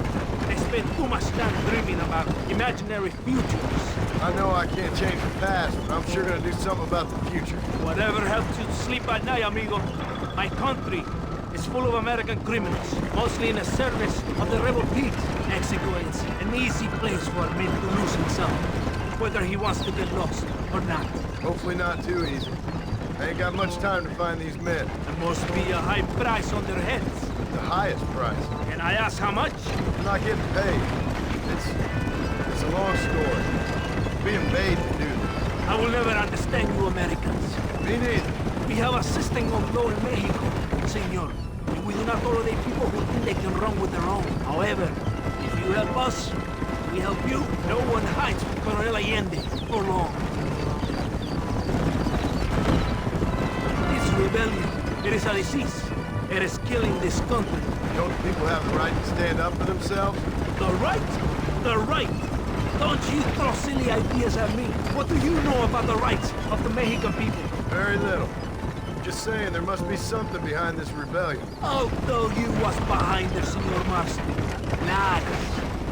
They spend too much time dreaming about imaginary futures. I know I can't change the past, but I'm sure gonna do something about the future. Whatever helps you sleep at night, amigo. My country is full of American criminals, mostly in the service of the rebel pigs. Mexico is an easy place for a man to lose himself, whether he wants to get lost or not. Hopefully not too easy. I ain't got much time to find these men. There must be a high price on their heads. The highest price. And I ask how much? I'm not getting paid. It's a long story. Being paid to do this. I will never understand you Americans. Me neither. We have a system of law in Mexico, senor. And we do not tolerate people who think they can run with their own. However, if you help us, we help you. No one hides from Coronel Allende for long. This rebellion, it is a disease. It is killing this country. Don't people have the right to stand up for themselves? The right? The right! Don't you throw silly ideas at me. What do you know about the rights of the Mexican people? Very little. Just saying there must be something behind this rebellion. I'll tell you what's behind it, Senor Marston. Lies.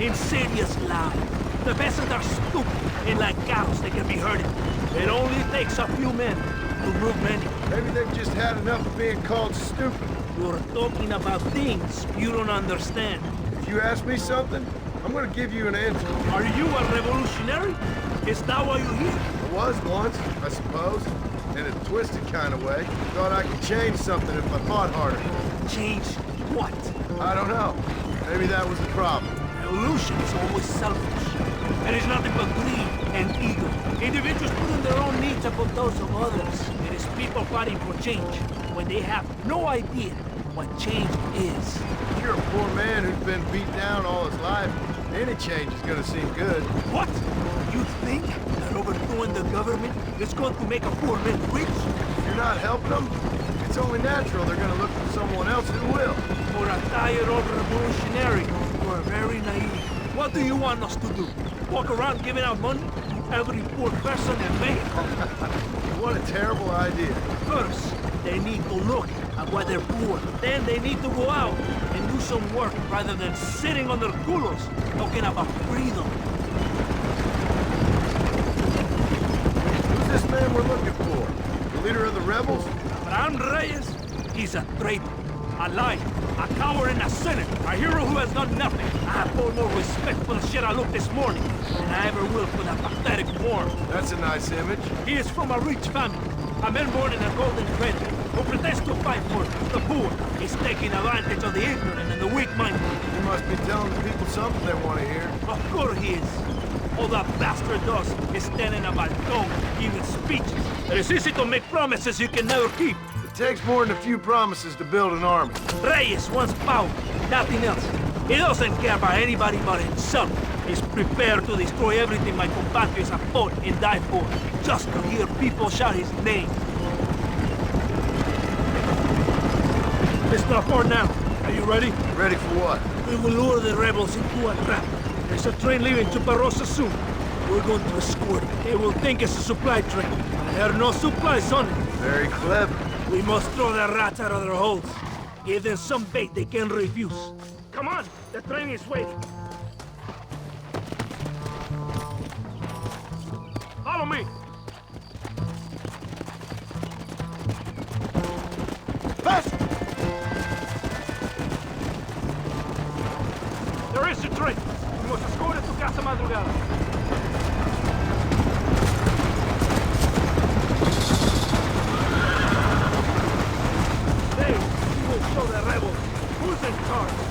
Insidious lies. The peasants are stupid, and like cows they can be herded. It only takes a few men to move many. Maybe they've just had enough of being called stupid. You're talking about things you don't understand. If you ask me something, I'm gonna give you an answer. Are you a revolutionary? Is that why you're here? I was once, I suppose. In a twisted kind of way. Thought I could change something if I fought harder. Change what? I don't know. Maybe that was the problem. Revolution is always selfish. It is nothing but greed and ego. Individuals putting their own needs above those of others. It is people fighting for change when they have no idea what change is. If you're a poor man who's been beat down all his life, any change is gonna seem good. What? You think that overthrowing the government is going to make a poor man rich? If you're not helping them, it's only natural they're gonna look for someone else who will. For a tired old revolutionary, you are very naive. What do you want us to do? Walk around giving out money to every poor person in Mexico? What a terrible idea. First, they need to look at why they're poor. Then they need to go out and do some work rather than sitting on their culos talking about freedom. Who's this man we're looking for? The leader of the rebels? Abraham Reyes, he's a traitor, a liar, a coward and a sinner, a hero who has done nothing. I have no more respect for the shit I looked this morning than I ever will for that pathetic form. That's a nice image. He is from a rich family, a man born in a golden cradle, who pretends to fight for the poor. He's taking advantage of the ignorant and the weak-minded. He must be telling the people something they want to hear. Of course he is. All that bastard does is stand in a balcony, giving speeches. It is easy to make promises you can never keep. It takes more than a few promises to build an army. Reyes wants power, nothing else. He doesn't care about anybody but himself. He's prepared to destroy everything my compatriots have fought and died for, just to hear people shout his name. It's not for now. Are you ready? Ready for what? We will lure the rebels into a trap. There's a train leaving to Barrosa soon. We're going to escort it. They will think it's a supply train. There are no supplies on it. Very clever. We must throw the rats out of their holes. Give them some bait they can refuse. Come on, the train is waiting. Follow me. Fast! There is a train. We must escort it to Casa Madrugada. There, we will show the rebels Who's in charge?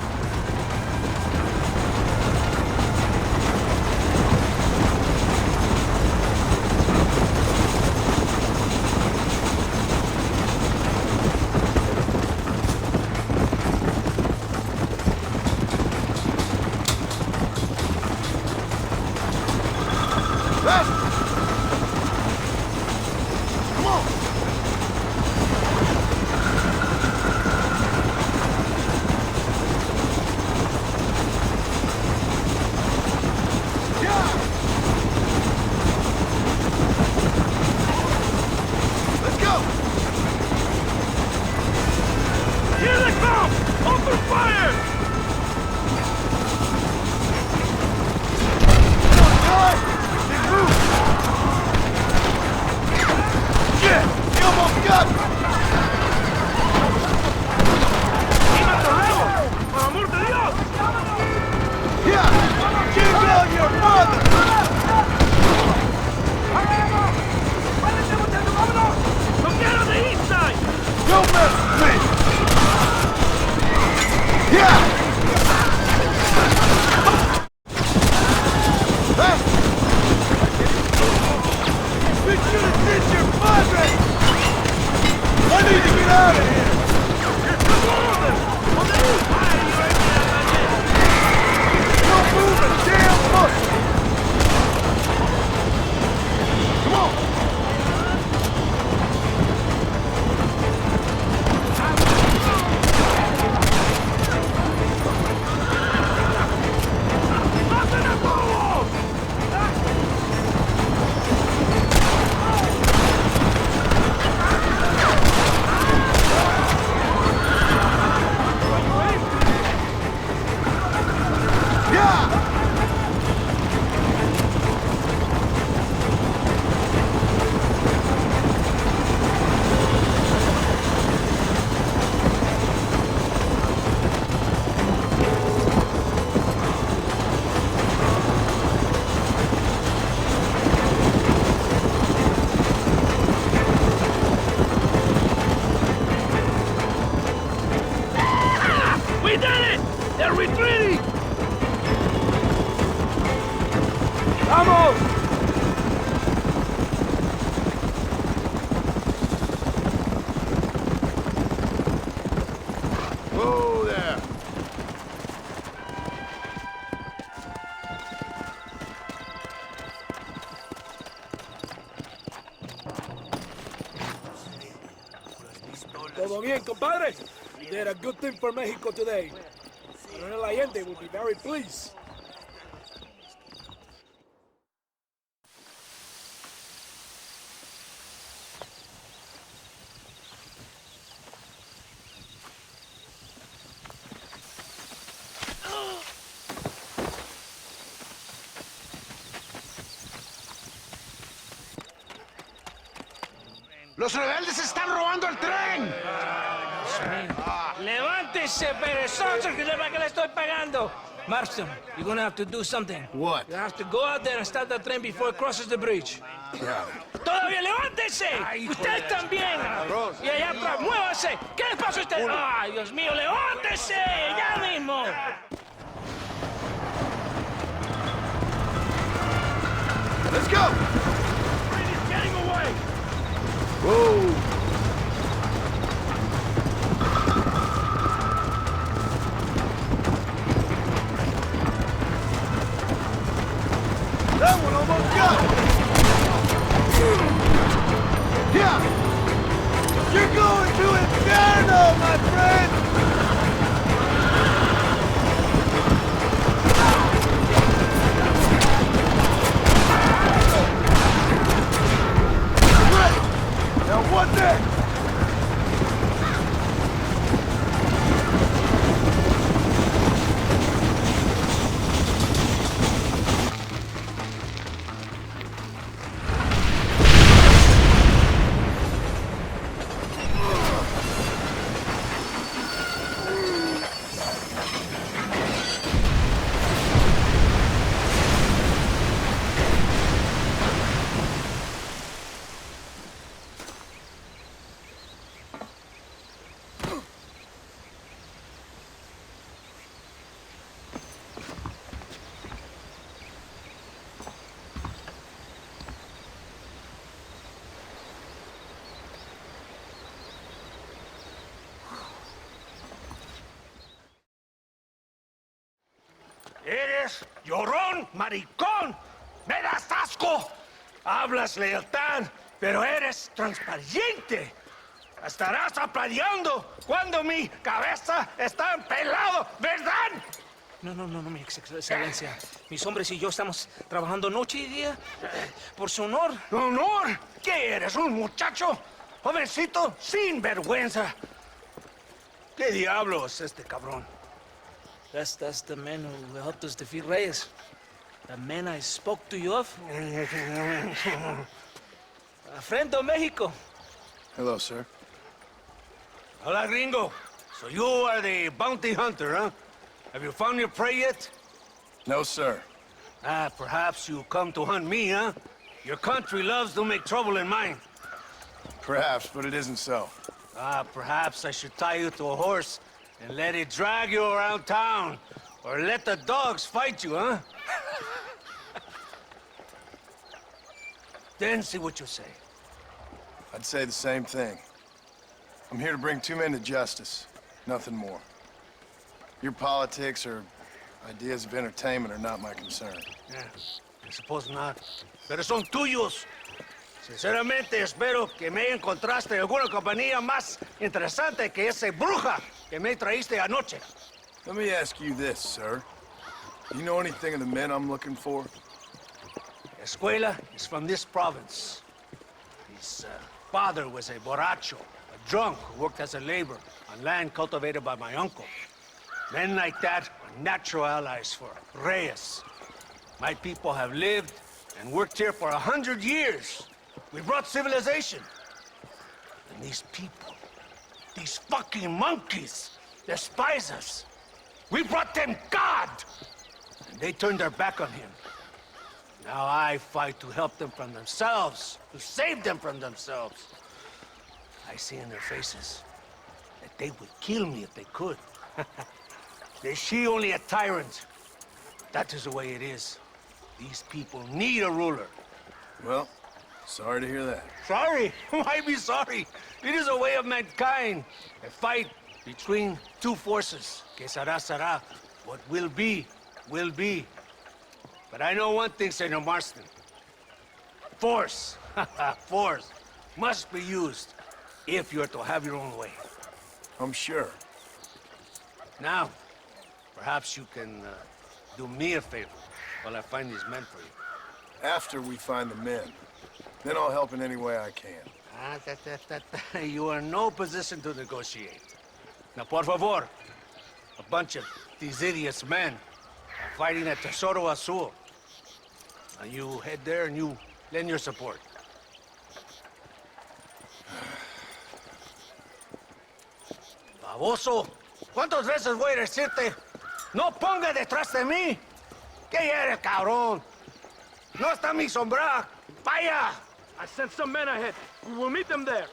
Todo bien, compadre? You did a good thing for Mexico today. Coronel Allende will be very pleased. ¡Los rebeldes están robando el tren! ¡Levántese, perezosos, que es para que le estoy pagando! Marston, you're gonna have to do something. What? You have to go out there and stop the train before it crosses the bridge. Yeah. ¡Todavía levántese! ¡Usted también! Y allá atrás, muévase. ¿Qué le pasa a usted? ¡Ay, Dios mío, levántese! ¡Ya mismo! Let's go! The train is getting away! Whoa! That one almost got it! Yeah! You're going to Inferno, my friend! Now what the eres llorón, maricón. Me das asco. Hablas lealtad, pero eres transparente. Estarás aplaudiendo cuando mi cabeza está pelado, ¿verdad? No, mi excelencia. Mis hombres y yo estamos trabajando noche y día por su honor. ¿Honor? ¿Qué eres, un muchacho? Jovencito, sin vergüenza. ¿Qué diablos es este cabrón? That's the man who helped us defeat Reyes. The man I spoke to you of. A friend of Mexico. Hello, sir. Hola, gringo. So you are the bounty hunter, huh? Have you found your prey yet? No, sir. Perhaps you come to hunt me, huh? Your country loves to make trouble in mine. Perhaps, but it isn't so. Perhaps I should tie you to a horse and let it drag you around town. Or let the dogs fight you, huh? Then see what you say. I'd say the same thing. I'm here to bring two men to justice. Nothing more. Your politics or ideas of entertainment are not my concern. Yeah, I suppose not. Pero son tuyos. Sinceramente, espero que me encontraste alguna compañía más interesante que esa bruja que me traíste anoche. Let me ask you this, sir. Do you know anything of the men I'm looking for? Escuela is from this province. His father was a borracho, a drunk who worked as a laborer on land cultivated by my uncle. Men like that are natural allies for Reyes. My people have lived and worked here for 100 years. We brought civilization. And these people, these fucking monkeys, despise us. We brought them God! And they turned their back on him. Now I fight to help them from themselves, to save them from themselves. I see in their faces that they would kill me if they could. They see only a tyrant. That is the way it is. These people need a ruler. Well, sorry to hear that. Sorry? Why be sorry? It is a way of mankind. A fight between two forces. Que será, será. What will be, will be. But I know one thing, Senor Marston. Force, force, must be used if you're to have your own way. I'm sure. Now, perhaps you can do me a favor while I find these men for you. After we find the men, then I'll help in any way I can. You are in no position to negotiate. Now, por favor, a bunch of these idiots men are fighting at Tesoro Azul. Now you head there and you lend your support. Baboso, ¿cuántas veces voy a decirte? No ponga detrás de mí. ¿Qué eres, cabrón? No está mi sombra. Vaya. I sent some men ahead. We will meet them there.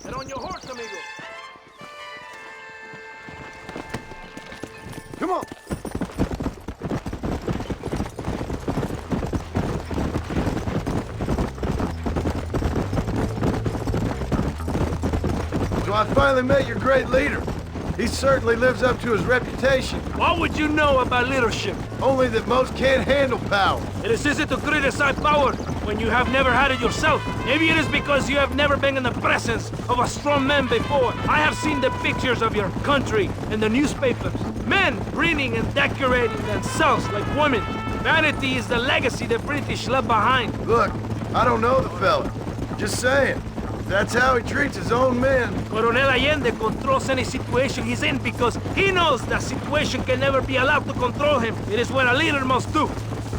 Get on your horse, amigo. Come on. So I finally met your great leader. He certainly lives up to his reputation. What would you know about leadership? Only that most can't handle power. It is easy to criticize power when you have never had it yourself. Maybe it is because you have never been in the presence of a strong man before. I have seen the pictures of your country in the newspapers. Men breeding and decorating themselves like women. Vanity is the legacy the British left behind. Look, I don't know the fella. Just saying. That's how he treats his own men. Coronel Allende controls any situation he's in because he knows that situation can never be allowed to control him. It is what a leader must do.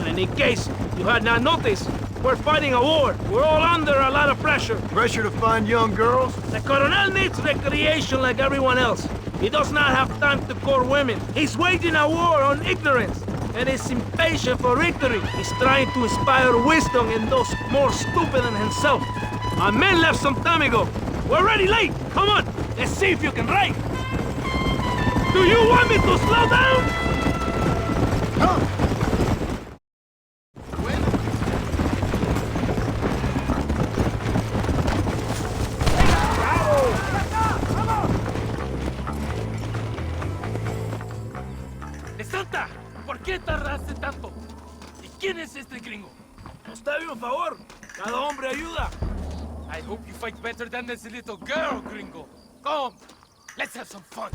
And in case you had not noticed, we're fighting a war. We're all under a lot of pressure. Pressure to find young girls? The Coronel needs recreation like everyone else. He does not have time to court women. He's waging a war on ignorance and is impatient for victory. He's trying to inspire wisdom in those more stupid than himself. Our men left some time ago. We're already late. Come on, let's see if you can ride. Do you want me to slow down? Come. hace tanto? ¿Y quién es este gringo? Nos debe un favor. Cada hombre ayuda. I hope you fight better than this little girl, gringo. Come, let's have some fun.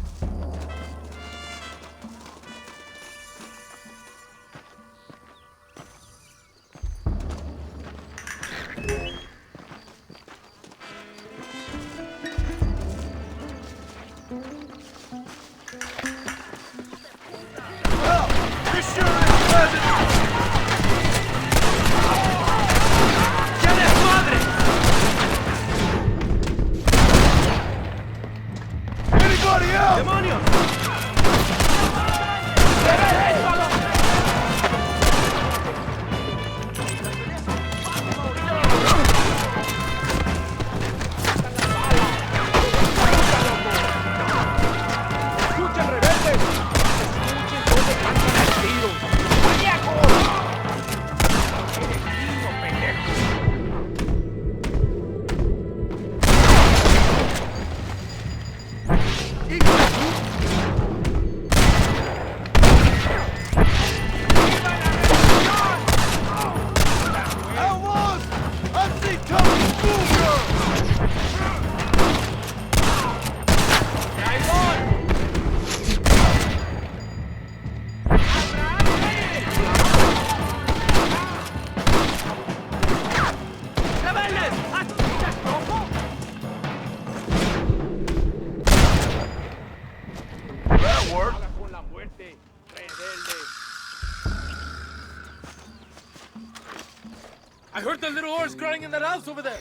I heard the little horse crying in that house over there.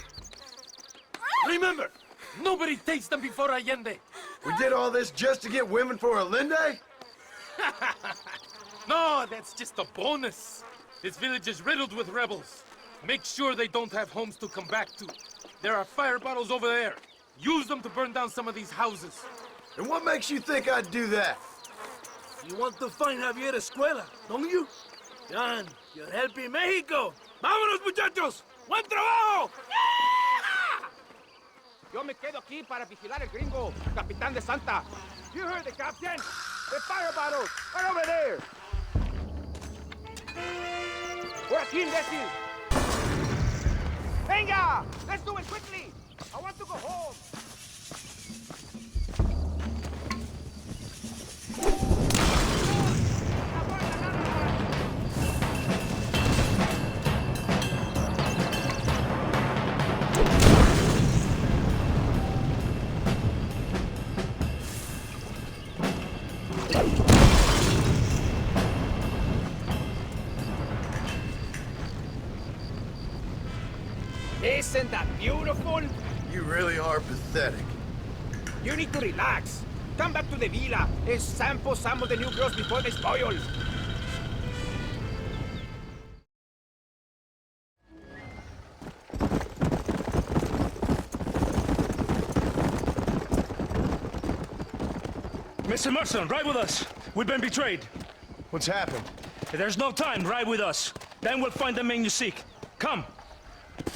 Remember, nobody takes them before Allende. We did all this just to get women for Allende? No, that's just a bonus. This village is riddled with rebels. Make sure they don't have homes to come back to. There are fire bottles over there. Use them to burn down some of these houses. And what makes you think I'd do that? You want to find Javier Escuela, don't you? John, you're helping Mexico. ¡Vámonos, muchachos! ¡Buen trabajo! Yo me quedo aquí para vigilar el gringo, Capitán de Santa. You heard the captain? The fire bottles are over there. Por aquí, imbécil. Venga! Let's do it quickly. I want to go home. Isn't that beautiful? You really are pathetic. You need to relax. Come back to the villa and sample some of the new girls before they spoil. Mr. Merson, ride with us. We've been betrayed. What's happened? There's no time. Ride with us. Then we'll find the man you seek. Come.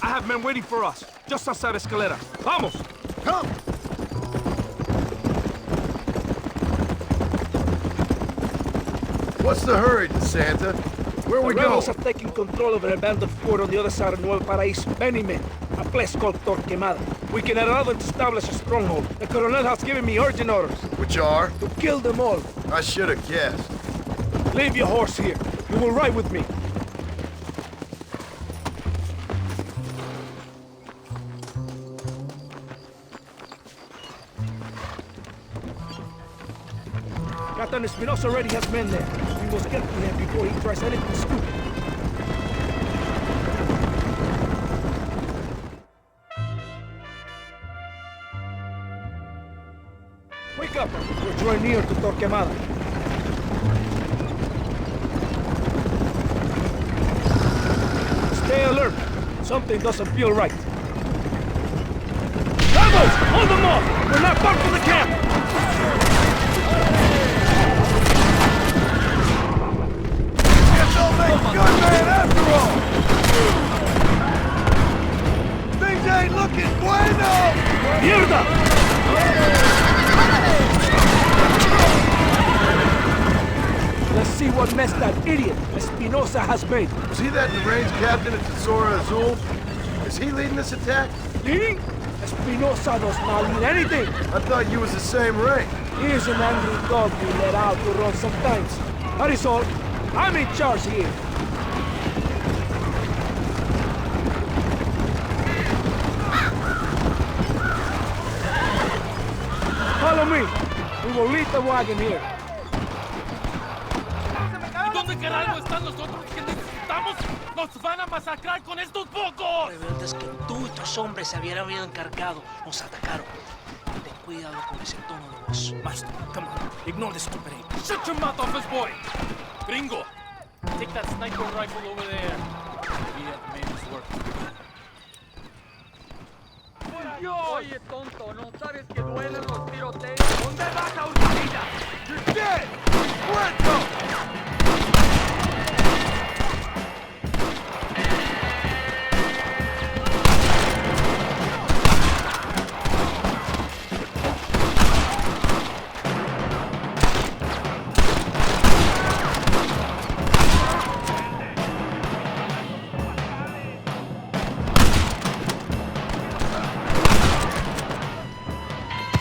I have men waiting for us, just outside Escalera. Vamos! Come! What's the hurry, Santa? Where are we going? The rebels have taken control of an abandoned fort on the other side of Nuevo Paraíso. Many men. A place called Torquemada. We can allow them to establish a stronghold. The Colonel has given me urgent orders. Which are? To kill them all. I should have guessed. Leave your horse here. You will ride with me. Captain Espinosa already has men there. We must get to him before he tries anything stupid. Wake up! We're drawing near to Torquemada. Stay alert. Something doesn't feel right. Rebels! Hold them off! We're not far from the camp! Good man after all! Things ain't looking bueno! Mierda! Let's see what mess that idiot Espinosa has made. Was he that deranged captain at Tesoro Azul? Is he leading this attack? Leading? Espinosa does not lead anything. I thought you was the same rank. He is an angry dog we let out to run sometimes. That is all. I'm in charge here. Follow me. We will lead the wagon here. ¿Y dónde carajo están los otros que necesitamos? ¡Nos van a masacrar con estos pocos! Rebeldes que tú y tus hombres se habían encargado nos atacaron. Ten cuidado con ese tono de voz. Master, come on. Ignore the stupid ape. Shut your mouth off his boy! Gringo, take that sniper rifle over there. Maybe that made his work. Oye, tonto, ¿no sabes que duelen los tiroteos? ¿Dónde vas a usarla? You're dead! ¡Muerto!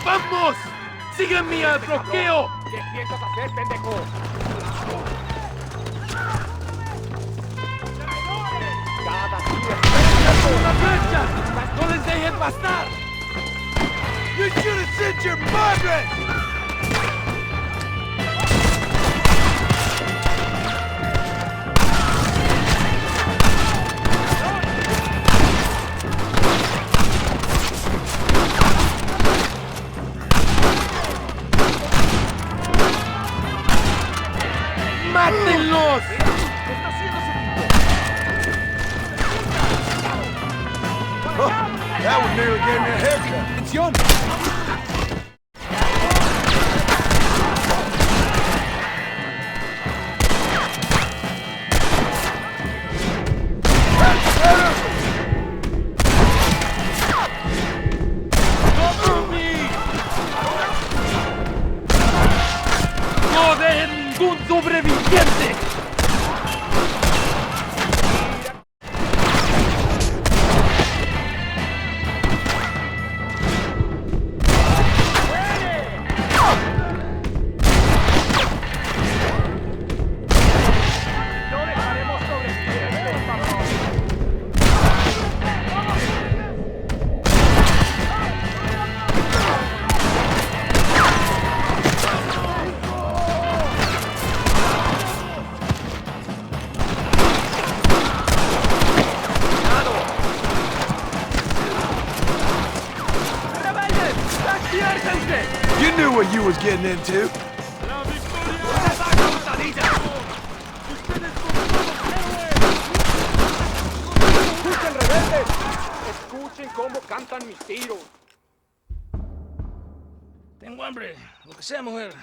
¡Vamos! ¡Sígueme al bloqueo! ¿Qué piensas hacer, pendejo? Cada día ¡Una flecha! ¡No les dejen pasar! You should have sent your mother! ¡Mátenlos! ¿Qué está haciendo ese tipo? Oh, that one nearly gave me a haircut. ¡Atención! ¡No dejen ningún sobreviviente! No dejaremos sobrevivir, por favor. You knew what you was getting into. ¡Escuchen, rebeldes! ¡Escuchen cómo cantan mis tiros! Tengo hambre, lo que sea, mujer.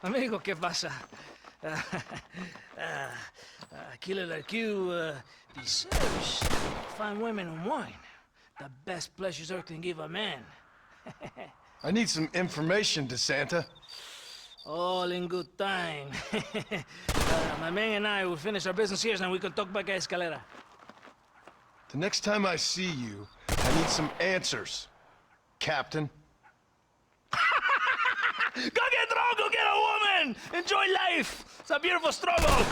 Amigo, ¿qué pasa? Killer like you deserves fine women and wine. The best pleasures earth can give a man. I need some information, DeSanta. All in good time. My man and I will finish our business here and we can talk back at Escalera. The next time I see you, I need some answers, Captain. Go get drunk, go get a woman! Enjoy life! It's a beautiful struggle!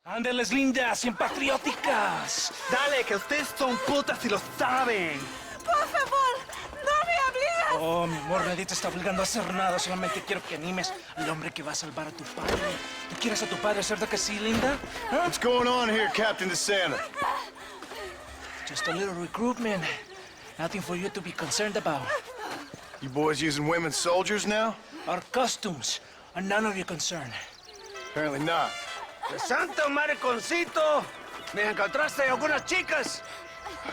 Ándeles lindas y patrióticas. Dale, que ustedes son putas y lo saben. Por favor, no me obligas. Oh, mi amor, nadie te está obligando a hacer nada. Solamente quiero que animes al hombre que va a salvar a tu padre. ¿Tú quieres a tu padre, cierto que sí, linda? Huh? What's going on here, Captain DeSanta? Just a little recruitment. Nothing for you to be concerned about. You boys using women soldiers now? Our customs are none of your concern. Apparently not. ¡Santo mariconcito! ¿Me encontraste algunas chicas?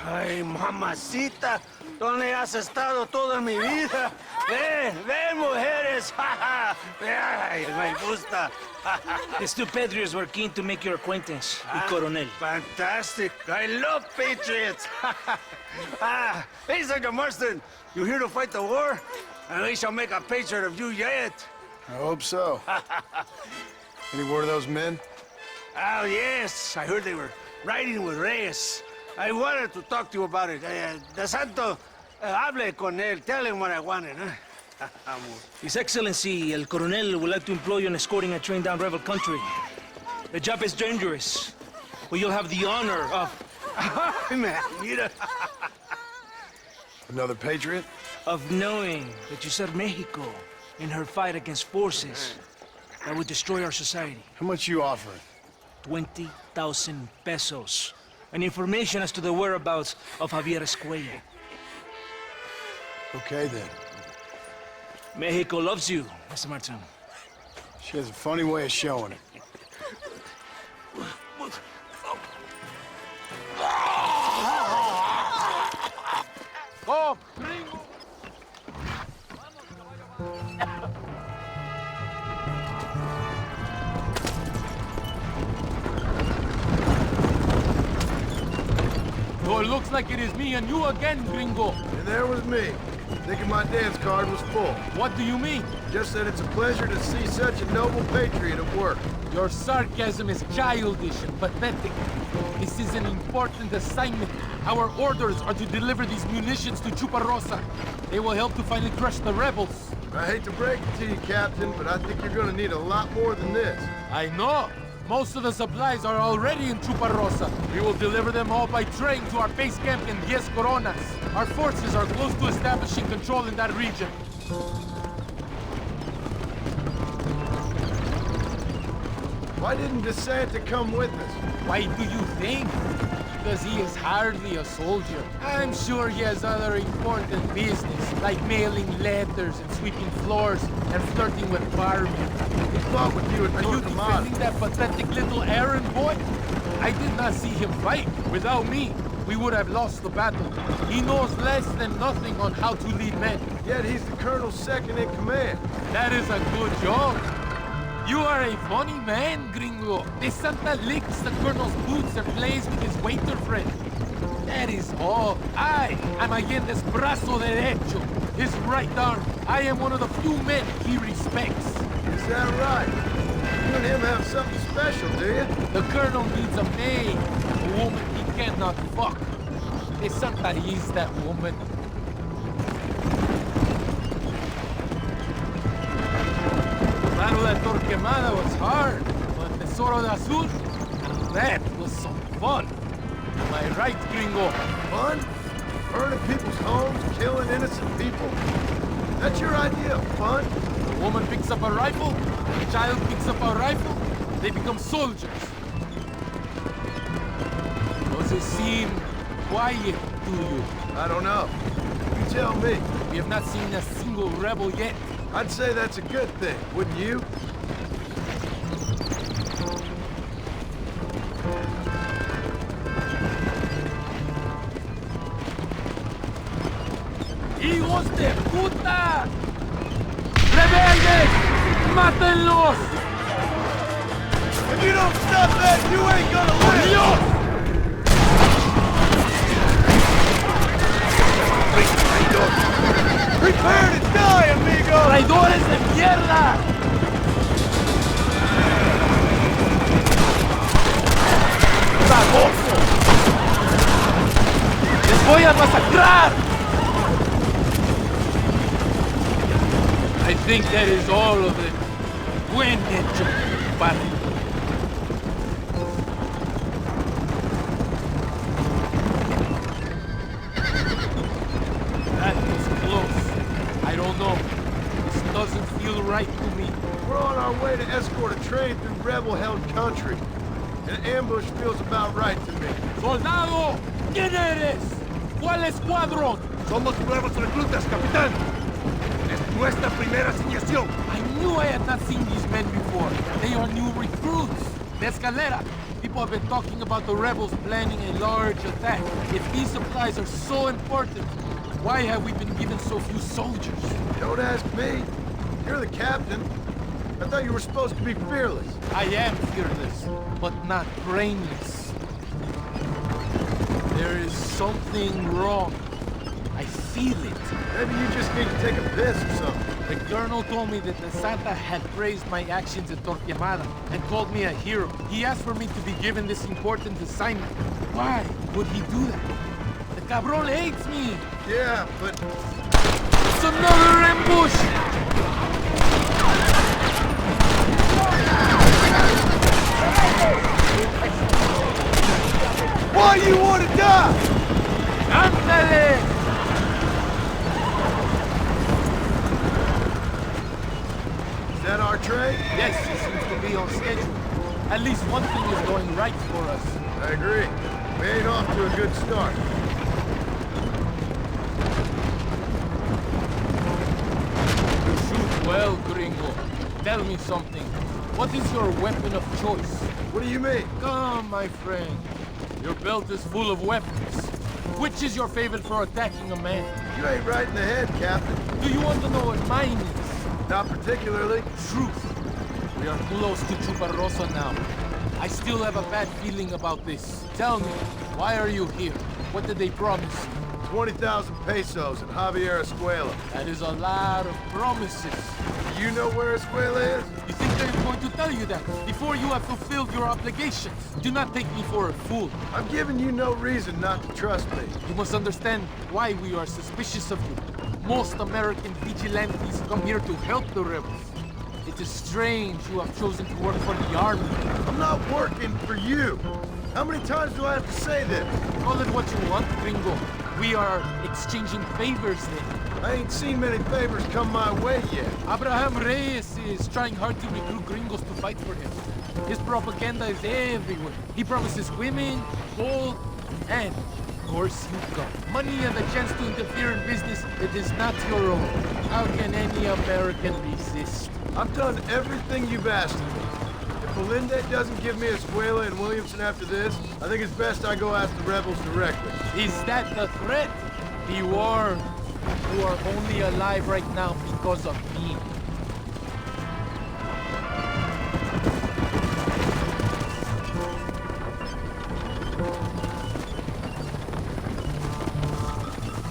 Ay, mamacita, ¿dónde has estado toda mi vida? Ven, mujeres. Ay, me gusta. These two patriots were keen to make your acquaintance, y Coronel. Fantastic. I love patriots. Hey, Sergeant Marston, you here to fight the war? At least I'll make a patriot of you yet. I hope so. Any word of those men? Oh, yes. I heard they were riding with Reyes. I wanted to talk to you about it. De Santo, hable con él. Tell him what I wanted, huh? His Excellency, El Coronel, would like to employ you in escorting a train down rebel country. The job is dangerous, but you'll have the honor of... Man, mira. Another patriot? Of knowing that you served Mexico in her fight against forces that would destroy our society. How much you offering? 20,000 pesos. And information as to the whereabouts of Javier Escuella. Okay, then. Mexico loves you, Mr. Martin. She has a funny way of showing it. Come, gringo! So it looks like it is me and you again, gringo. And there was me, thinking my dance card was full. What do you mean? Just that it's a pleasure to see such a noble patriot at work. Your sarcasm is childish and pathetic. This is an important assignment. Our orders are to deliver these munitions to Chuparosa. They will help to finally crush the rebels. I hate to break it to you, Captain, but I think you're gonna need a lot more than this. I know. Most of the supplies are already in Chuparosa. We will deliver them all by train to our base camp in 10 Coronas. Our forces are close to establishing control in that region. Why didn't DeSanta come with us? Why do you think? Because he is hardly a soldier. I'm sure he has other important business, like mailing letters and sweeping floors and flirting with Barbie. He fought with you at Are you defending that pathetic little errand boy? I did not see him fight. Without me, we would have lost the battle. He knows less than nothing on how to lead men. Yet he's the colonel's second in command. That is a good job. You are a funny man, gringo. De Santa licks the colonel's boots and plays with his waiter friend. That is all. I am Allende's brazo derecho, his right arm. I am one of the few men he respects. Is that right? You and him have something special, do you? The colonel needs a maid, a woman he cannot fuck. De Santa is that woman. Battle at Torquemada was hard, but Tesoro de Azul, that was some fun. Am I right, gringo? Fun? Burning people's homes, killing innocent people? That's your idea of fun? A woman picks up a rifle, a child picks up a rifle, they become soldiers. Does it seem quiet to you? I don't know. You tell me. We have not seen a single rebel yet. I'd say that's a good thing, wouldn't you? ¡Hijos de puta! ¡Rebeldes! ¡Mátenlos! If you don't stop that, you ain't gonna live! ¡Dios! Prepare to die, amigo! ¡Traidores de mierda! ¡Baboso! ¡Les voy a masacrar! I think that is all of it. Buen hecho, padre. That was close. I don't know. This doesn't feel right to me. We're on our way to escort a train through rebel-held country. An ambush feels about right to me. ¡Soldado! ¿Quién eres? ¿Cuál escuadrón? Somos nuevos reclutas, capitán. Es nuestra primera asignación. I knew I had not seen these men before. They are new recruits. De Escalera. People have been talking about the rebels planning a large attack. If these supplies are so important, why have we been given so few soldiers? Don't ask me. You're the captain. I thought you were supposed to be fearless. I am fearless, but not brainless. There is something wrong. I feel it. Maybe you just need to take a piss or something. The colonel told me that the Santa had praised my actions at Torquemada and called me a hero. He asked for me to be given this important assignment. Why would he do that? The cabron hates me. Yeah, but... It's another ambush! Why do you want to die? Ándale! Is that our train? Yes, it seems to be on schedule. At least one thing is going right for us. I agree. We ain't off to a good start. You shoot well, gringo. Tell me something. What is your weapon of choice? What do you mean? Come, my friend. Your belt is full of weapons. Which is your favorite for attacking a man? You ain't right in the head, Captain. Do you want to know what mine is? Not particularly. Truth. We are close to Chuparrosa now. I still have a bad feeling about this. Tell me, why are you here? What did they promise you? 20,000 pesos in Javier Escuela. That is a lot of promises. Do you know where Escuela is? You think I'm going to tell you that before you have fulfilled your obligations? Do not take me for a fool. I'm giving you no reason not to trust me. You must understand why we are suspicious of you. Most American vigilantes come here to help the rebels. It is strange you have chosen to work for the army. I'm not working for you. How many times do I have to say this? Call it what you want, gringo. We are exchanging favors then. I ain't seen many favors come my way yet. Abraham Reyes is trying hard to recruit gringos to fight for him. His propaganda is everywhere. He promises women, gold, and, of course, you got money and the chance to interfere in business that is not your own. How can any American resist? I've done everything you've asked of me. If Melinda doesn't give me Escuela and Williamson after this, I think it's best I go ask the rebels directly. Is that the threat? Be warned. You are only alive right now because of me.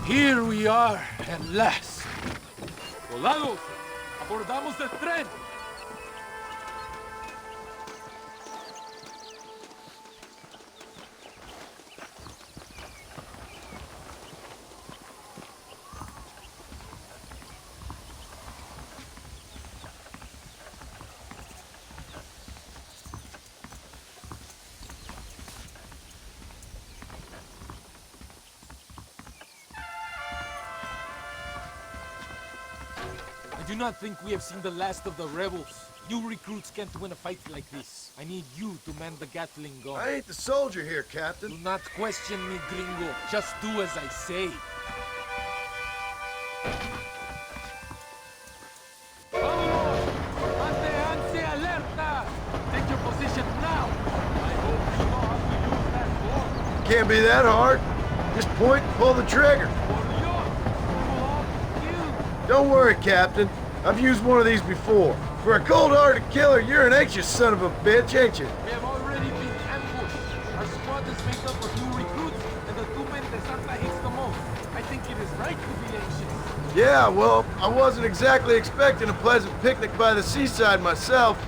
Here we are, at last. Soldados, abordamos el tren. I do not think we have seen the last of the rebels. You recruits can't win a fight like this. I need you to man the Gatling gun. I ain't the soldier here, Captain. Do not question me, gringo. Just do as I say. Vámonos! Manténganse alerta! Take your position now! I hope you know how to use that gun. Can't be that hard. Just point and pull the trigger. Don't worry, Captain. I've used one of these before. For a cold-hearted killer, you're an anxious son of a bitch, ain't you? We have already been ambushed. Our squad is made up of 2 recruits and the 2 men that Santa hates the most. I think it is right to be anxious. Yeah, well, I wasn't exactly expecting a pleasant picnic by the seaside myself.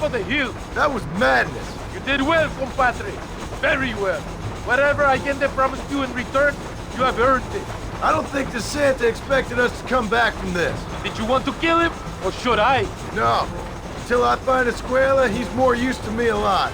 top of the hill. That was madness. You did well, compadre. Very well. Whatever Allende promised you in return, you have earned it. I don't think the Santa expected us to come back from this. Did you want to kill him, or should I? No. Until I find Escuela, he's more use to me alive.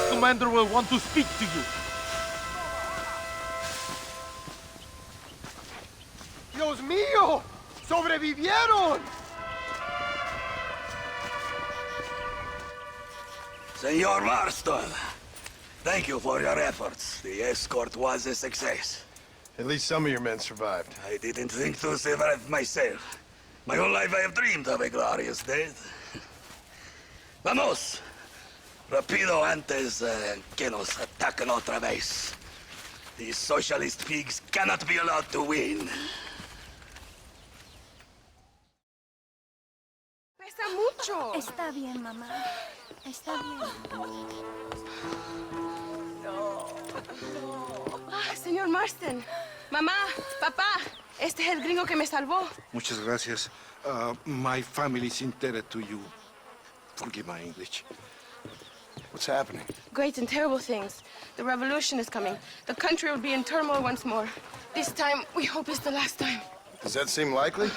Commander will want to speak to you. Dios mío! ¡Sobrevivieron! Senor Marston, thank you for your efforts. The escort was a success. At least some of your men survived. I didn't think to survive myself. My whole life I have dreamed of a glorious death. Vamos! Rapido antes que nos ataquen otra vez. These socialist pigs cannot be allowed to win. Pesa mucho. Está bien, mamá. Está bien. Señor Marston. Mamá, papá. Este es el gringo que me salvó. Muchas gracias. My family's indebted to you. Forgive my English. What's happening? Great and terrible things. The revolution is coming. The country will be in turmoil once more. This time, we hope it's the last time. Does that seem likely?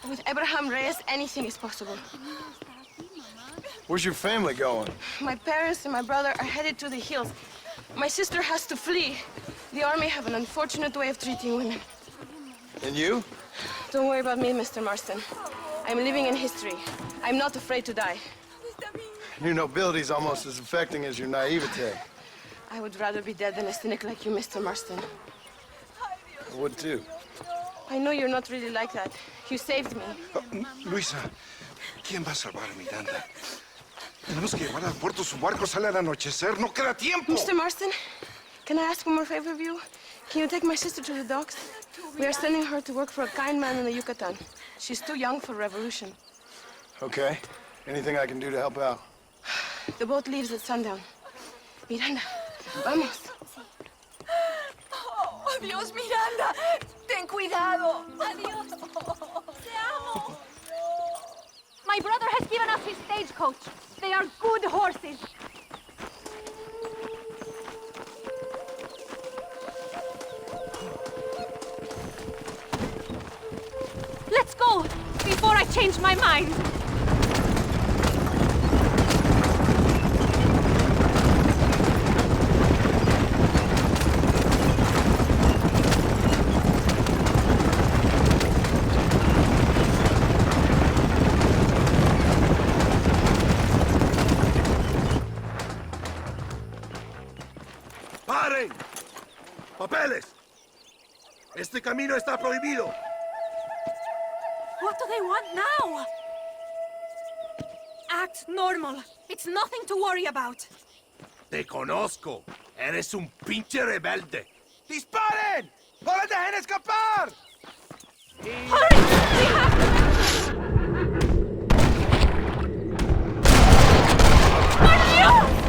With Abraham Reyes, anything is possible. Where's your family going? My parents and my brother are headed to the hills. My sister has to flee. The army have an unfortunate way of treating women. And you? Don't worry about me, Mr. Marston. I'm living in history. I'm not afraid to die. Your nobility's almost as affecting as your naivete. I would rather be dead than a cynic like you, Mr. Marston. I would too. I know you're not really like that. You saved me. Luisa, ¿quién va a salvar a Miranda? Tenemos que llevar al puerto. Su barco sale al anochecer. No queda tiempo. Mr. Marston, can I ask one more favor of you? Can you take my sister to the docks? We are sending her to work for a kind man in the Yucatan. She's too young for revolution. Okay. Anything I can do to help out? The boat leaves at sundown. Miranda, vamos. Oh, Dios, Miranda. Ten cuidado. Adiós. Te amo. My brother has given us his stagecoach. They are good horses. Let's go, before I change my mind. ¡Paren! ¡Papeles! Este camino está prohibido. What do they want now? Act normal. It's nothing to worry about. Te conozco. Eres un pinche rebelde. ¡Disparen! ¡No les dejen escapar!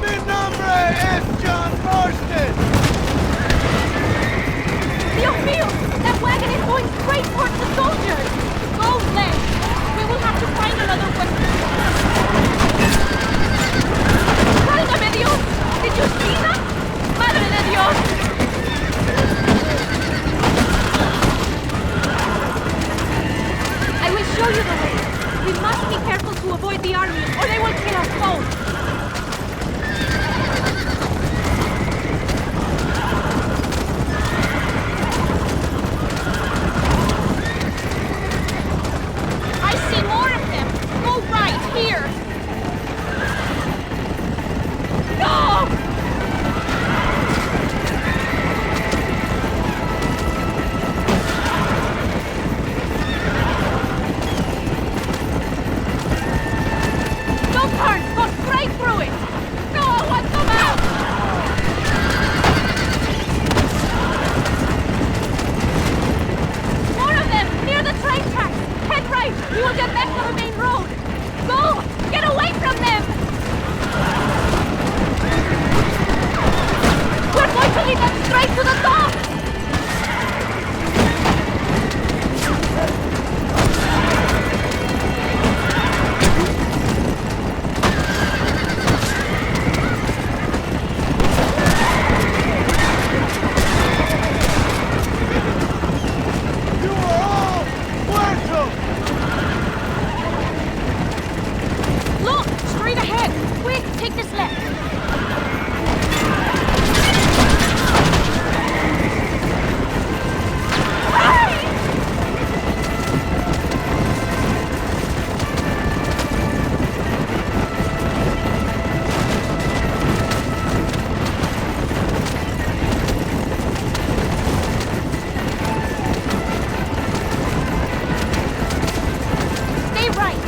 Mi nombre es John Marston! Dios mío! That wagon is going straight towards the soldiers! Go, Len! We will have to find another one. ¡Válgame Dios! Did you see that? ¡Madre de Dios! I carry them straight to the top! Look! Straight ahead! Quick, take this left! Stay right!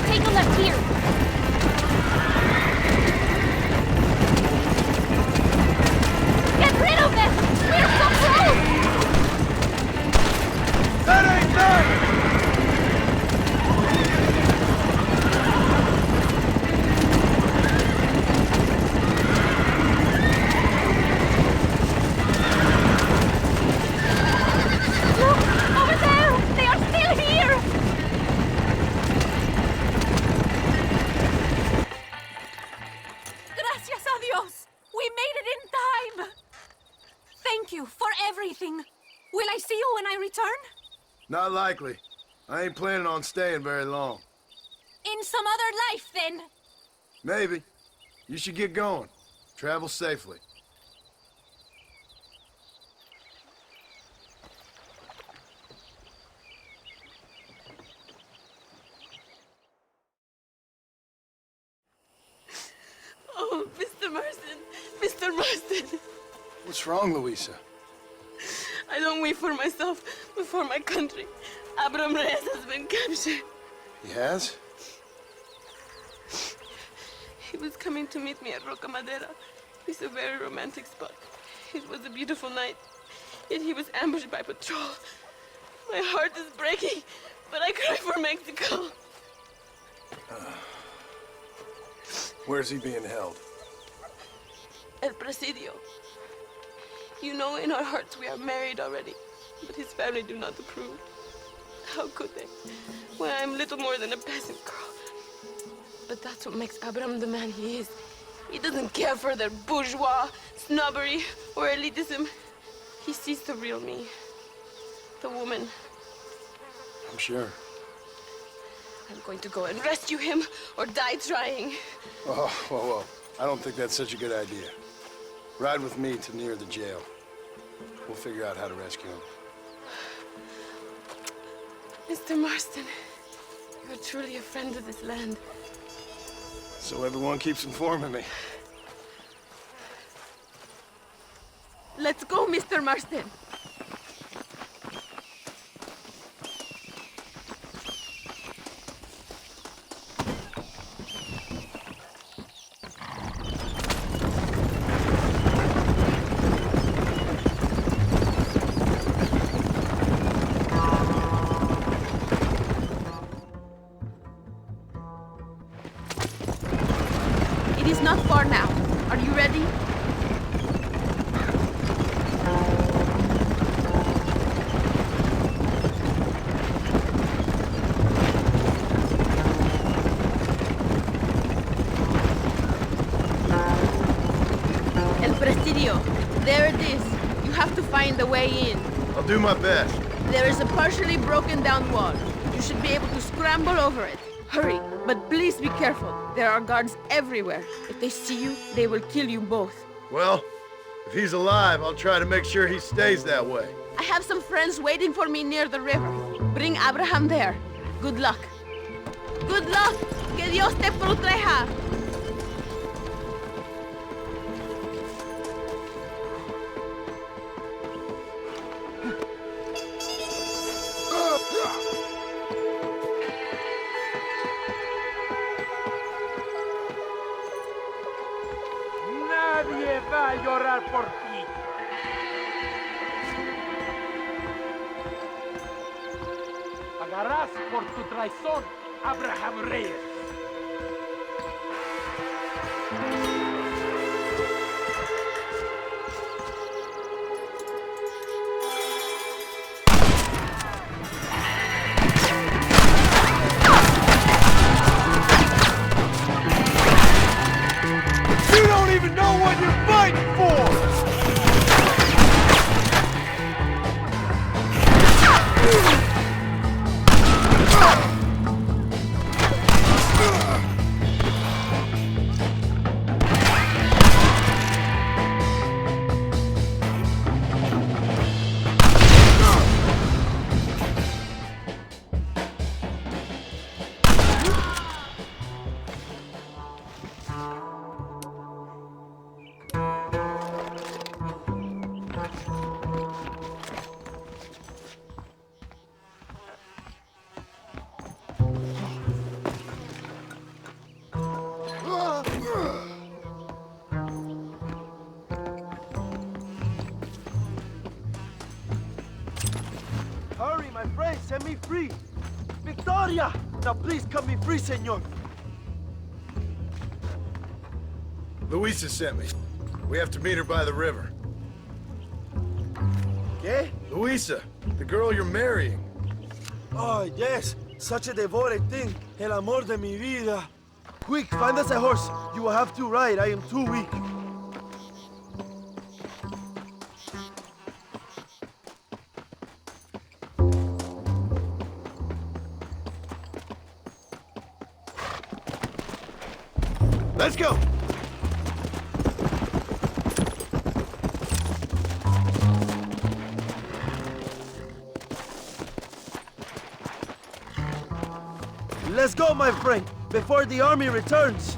Take a left here. Get rid of them! We're so close! That ain't done! Look! Over there! They are still here! Gracias a Dios! We made it in time! Thank you for everything. Will I see you when I return? Not likely. I ain't planning on staying very long. In some other life, then. Maybe. You should get going. Travel safely. Oh, Mr. Marston! Mr. Marston! What's wrong, Louisa? I don't wait for myself, but for my country. Abraham Reyes has been captured. He has? He was coming to meet me at Roca Madera. It's a very romantic spot. It was a beautiful night, yet he was ambushed by patrol. My heart is breaking, but I cry for Mexico. Where's he being held? El Presidio. You know, in our hearts we are married already, but his family do not approve. How could they? When I'm little more than a peasant girl. But that's what makes Abraham the man he is. He doesn't care for their bourgeois, snobbery, or elitism. He sees the real me. The woman. I'm sure. I'm going to go and rescue him, or die trying. Oh, whoa. I don't think that's such a good idea. Ride with me to near the jail. We'll figure out how to rescue him. Mr. Marston, you're truly a friend of this land. So everyone keeps informing me. Let's go, Mr. Marston. It is not far now. Are you ready? El Presidio. There it is. You have to find the way in. I'll do my best. There is a partially broken down wall. You should be able to scramble over it. Hurry, but please be careful. There are guards everywhere. If they see you, they will kill you both. Well, if he's alive, I'll try to make sure he stays that way. I have some friends waiting for me near the river. Bring Abraham there. Good luck. Good luck! Que Dios te proteja! Nadie va a llorar por ti. Pagarás por tu traición. Abraham Reyes. You don't even know what you're fighting for! Hurry, my friend, set me free! Victoria! Now please cut me free, senor! Luisa sent me. We have to meet her by the river. ¿Qué? Luisa, the girl you're marrying. Oh, yes! Such a devoted thing! El amor de mi vida! Quick, find us a horse! You will have to ride, I am too weak. Let's go! Let's go, my friend, before the army returns!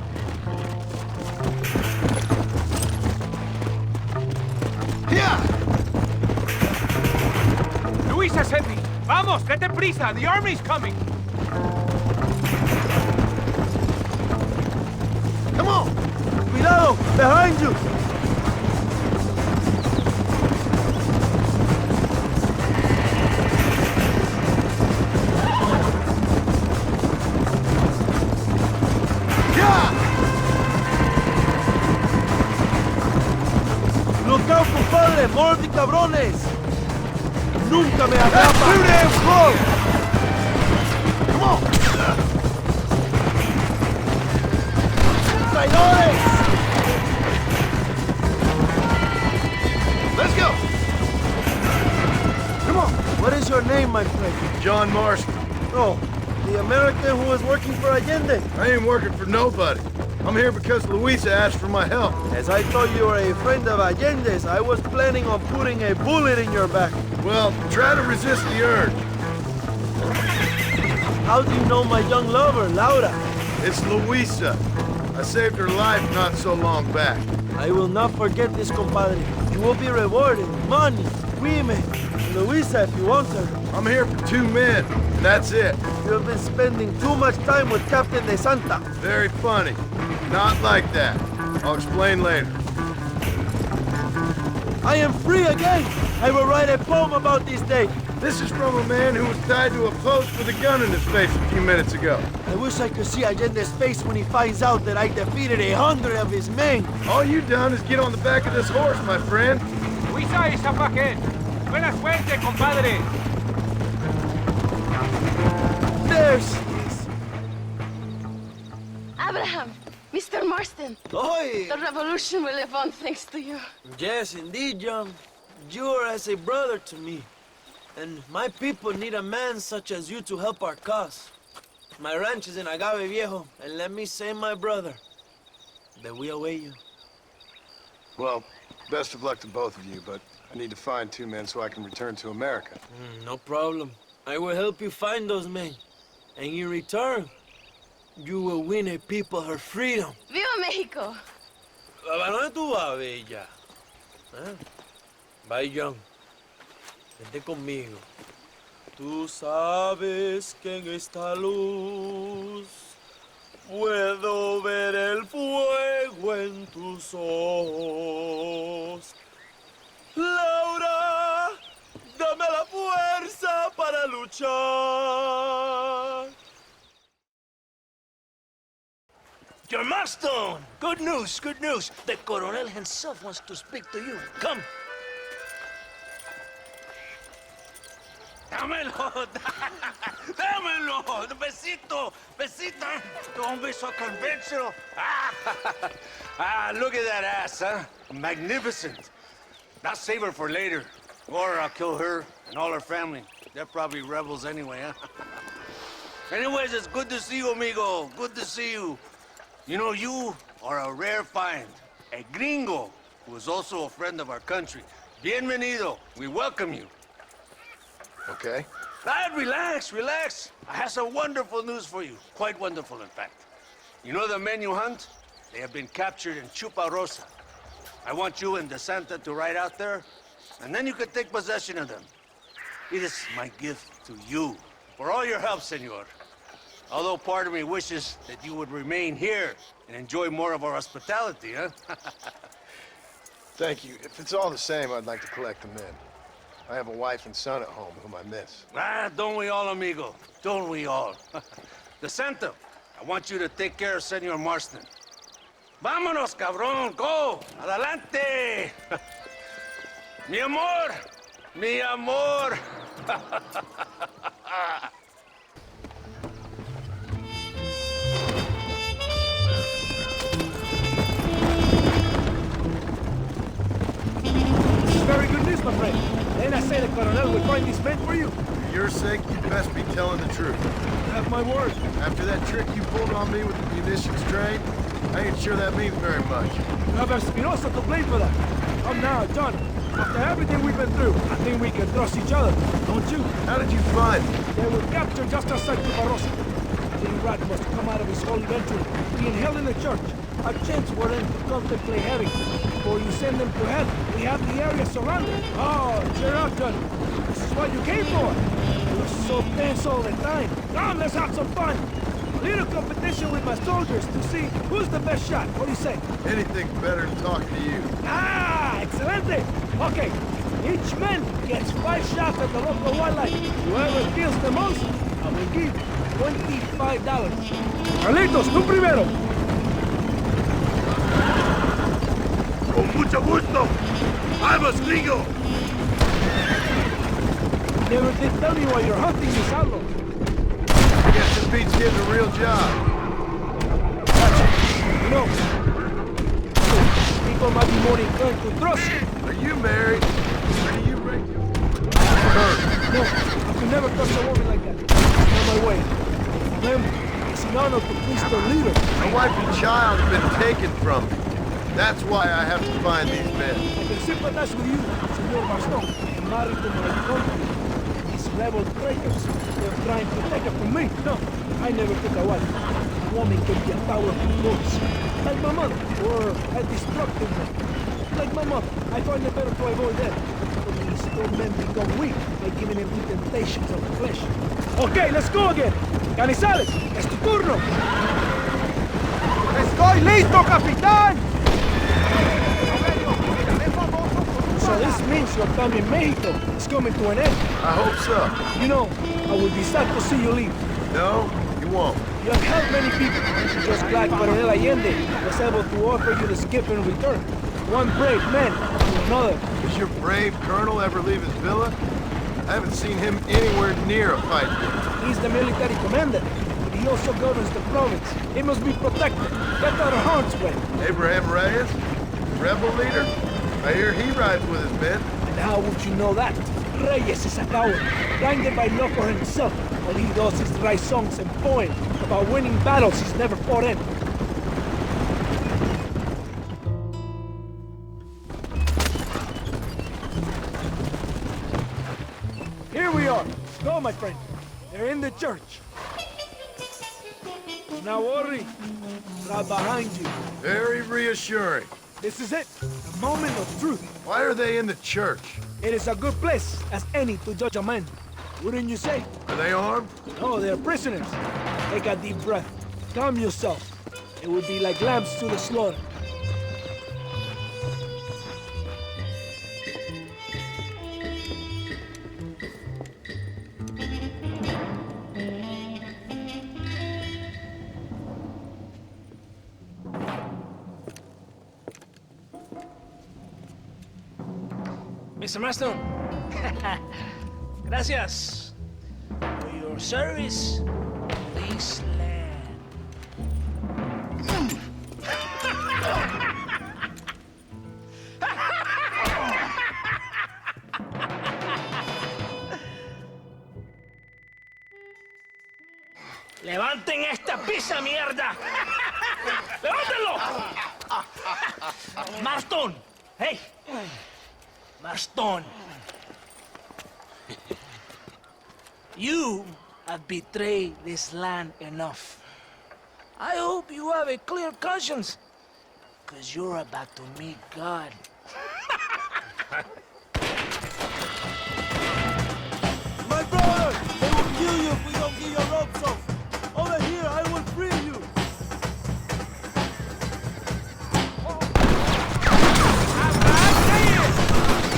Yeah! Luisa sent me. Vamos, date prisa. The army's coming. Come on! Cuidado! Behind you! Look out, compadre! More of the cabrones! Nunca me atrapa! That's too damn close! Come on! Traidores! Let's go! Come on! What is your name, my friend? John Marston. Oh, the American who was working for Allende. I ain't working for nobody. I'm here because Luisa asked for my help. As I thought you were a friend of Allende's, I was planning on putting a bullet in your back. Well, try to resist the urge. How do you know my young lover, Laura? It's Luisa. I saved her life not so long back. I will not forget this, compadre. You will be rewarded. Money, women, Luisa if you want her. I'm here for 2 men, and that's it. You have been spending too much time with Captain De Santa. Very funny. Not like that. I'll explain later. I am free again! I will write a poem about this day. This is from a man who was tied to a post with a gun in his face a few minutes ago. I wish I could see Allende's face when he finds out that I defeated 100 of his men. All you done is get on the back of this horse, my friend. Luisa y Zapaquet. Buena suerte, compadre. There's... Abraham, Mr. Marston. Oi! The revolution will live on thanks to you. Yes, indeed, John. You are as a brother to me. And my people need a man such as you to help our cause. My ranch is in Agave Viejo, and let me say, my brother, that we await you. Well, best of luck to both of you, but I need to find 2 men so I can return to America. No problem. I will help you find those men. And in return, you will win a people her freedom. Viva Mexico! ¿A dónde tú vas, bella? Bye, John. Vente conmigo. Tú sabes que en esta luz puedo ver el fuego en tus ojos. Laura, dame la fuerza para luchar. Your milestone! Good news, good news. The Coronel himself wants to speak to you. Come. Dámelo! Dámelo! Besito! Besita! Don't be so conventional. Look at that ass, huh? Magnificent. I'll save her for later. Or I'll kill her and all her family. They're probably rebels anyway, huh? Anyways, it's good to see you, amigo. Good to see you. You know, you are a rare find. A gringo who is also a friend of our country. Bienvenido. We welcome you. Okay. Lad, relax, relax. I have some wonderful news for you. Quite wonderful, in fact. You know the men you hunt? They have been captured in Chuparosa. I want you and DeSanta to ride out there, and then you can take possession of them. It is my gift to you for all your help, senor. Although part of me wishes that you would remain here and enjoy more of our hospitality, huh? Thank you. If it's all the same, I'd like to collect them in. I have a wife and son at home whom I miss. Don't we all, amigo? Don't we all? DeSanta, I want you to take care of Senor Marston. Vámonos, cabrón, go! Adelante! Mi amor! Mi amor! This is very good news, my friend. Then I say the Coronel will find these men for you. For your sake, you'd best be telling the truth. You have my word. After that trick you pulled on me with the munitions train, I ain't sure that means very much. You have Espinosa to blame for that. I'm now done. After everything we've been through, I think we can trust each other, don't you? How did you find me? They were captured just outside Chuparosa. The rat must come out of his hole eventually, being held in the church. A chance for them to contemplate heaven. Before you send them to hell, we have the area surrounded. Oh, cheer up, Johnny. This is what you came for. You're so tense all the time. Come, let's have some fun. A little competition with my soldiers to see who's the best shot. What do you say? Anything's better than talking to you. Ah, excelente. Okay, each man gets 5 shots at the local wildlife. Whoever kills the most, I will give $25. Carlitos, tú primero. Con mucho gusto. Vamos, gringo. Never did tell me why you're hunting this outlaw. I guess this beats getting a real job. You know, people might be more inclined to trust you. Are you married? Or do you break your... No, I could never trust a woman like that. It's not my way. Remember, it's an honor to please the leader. My wife and child have been taken from me. That's why I have to find these men. I can sympathize with you, Senor Marston, and married to my country. These rebel traitors, they're trying to take it from me. No, I never took a wife. A woman can be a powerful force. Like my mother, or a destructive one. Like my mother, I find it better to avoid that. But these strong men become weak by giving them the temptations of the flesh. Okay, let's go again. Canizales, es tu turno. Estoy listo, capitán! So this means your time in Mexico is coming to an end. I hope so. You know, I will be sad to see you leave. No, you won't. You have helped many people, just like Coronel Allende was able to offer you the skip in return. One brave man to another. Does your brave colonel ever leave his villa? I haven't seen him anywhere near a fight yet. He's the military commander, but he also governs the province. He must be protected. Get out of harm's way. Abraham Reyes? Rebel leader? I hear he rides with his men. And how would you know that? Reyes is a coward, blinded by love for himself. All he does is write songs and poems about winning battles he's never fought in. Here we are. Go, my friend. They're in the church. Now worry. Right behind you. Very reassuring. This is it. The moment of truth. Why are they in the church? It is a good place as any to judge a man. Wouldn't you say? Are they armed? No, they're prisoners. Take a deep breath. Calm yourself. It would be like lambs to the slaughter. Mr. Marston. Gracias for your service to this land. ¡Levanten esta pizza, mierda! ¡Levántenlo! Marston! Hey! Marston! You have betrayed this land enough. I hope you have a clear conscience, because you're about to meet God. My brother! They will kill you if we don't get your ropes off! Over here, I will free you!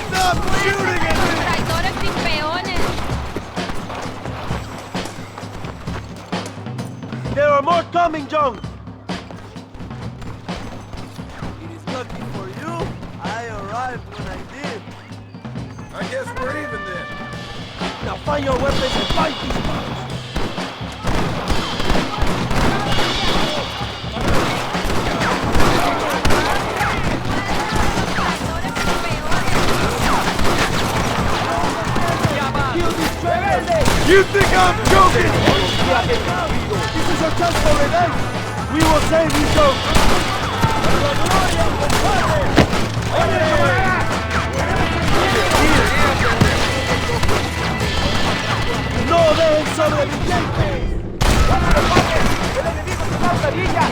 Stop shooting at me! Traidores y peones! There are more coming, John! It is lucky for you, I arrived when I did. I guess we're even then. Now find your weapons and fight these bugs! You think I'm joking? This is your chance for revenge! We will save you, Joe! ¡No dejen sobrevivientes! ¡El enemigo se va a perilla!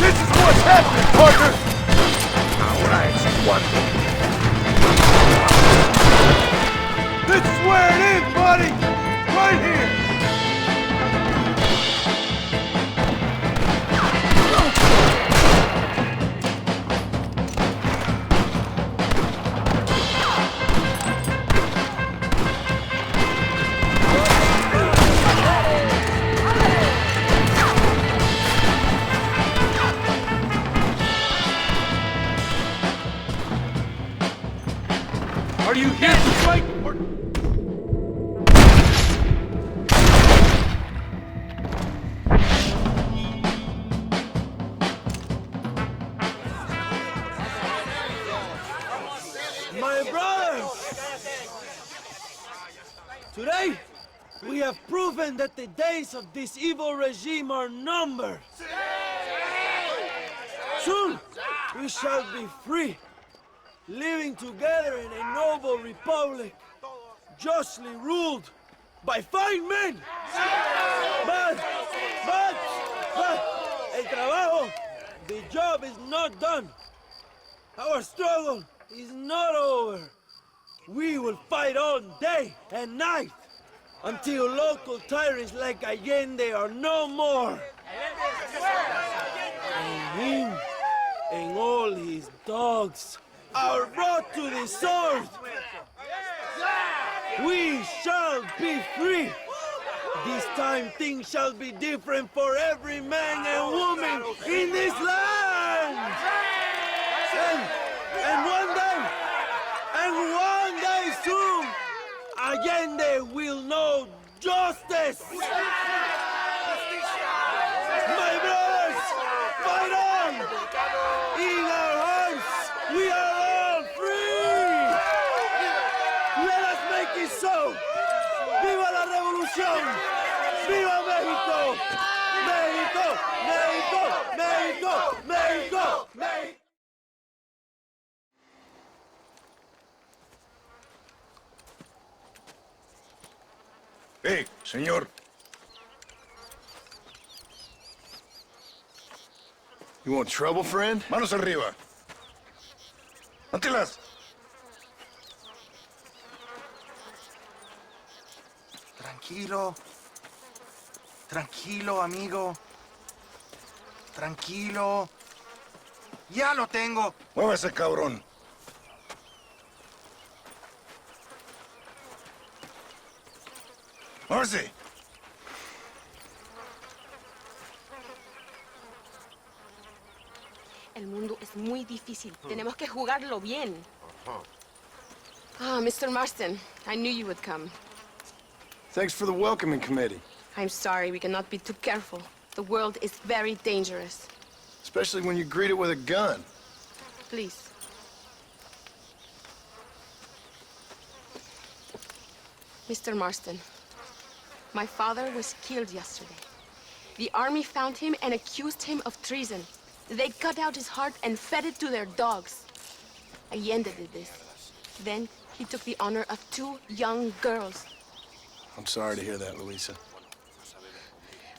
This is what's happening, partner! Ahora es cuando. This is where it is, buddy! Right here! Are you here to fight or... My brothers! Today, we have proven that the days of this evil regime are numbered. Soon, we shall be free, living together in a noble republic, justly ruled by fine men. But, el trabajo, the job is not done. Our struggle is not over. We will fight all day and night until local tyrants like Allende are no more. And him and all his dogs are brought to the sword. We shall be free. This time things shall be different for every man and woman in this land. And one day soon, Allende will know justice. My brothers, fight on! In our hearts, we are all free! Let us make it so! ¡Viva la revolución! ¡Viva México! ¡México! ¡México! ¡México! ¡México! ¡México! Hey, señor. You want trouble, friend? Manos arriba. Antelas. Tranquilo. Tranquilo, amigo. Tranquilo. Ya lo tengo. Muévese, cabrón. Muévese. mundo es muy difícil. Tenemos que jugarlo bien. Ah, Mr. Marston, I knew you would come. Thanks for the welcoming committee. I'm sorry, we cannot be too careful. The world is very dangerous. Especially when you greet it with a gun. Please. Mr. Marston, my father was killed yesterday. The army found him and accused him of treason. They cut out his heart and fed it to their dogs. Allende did this. Then he took the honor of 2 young girls. I'm sorry to hear that, Luisa.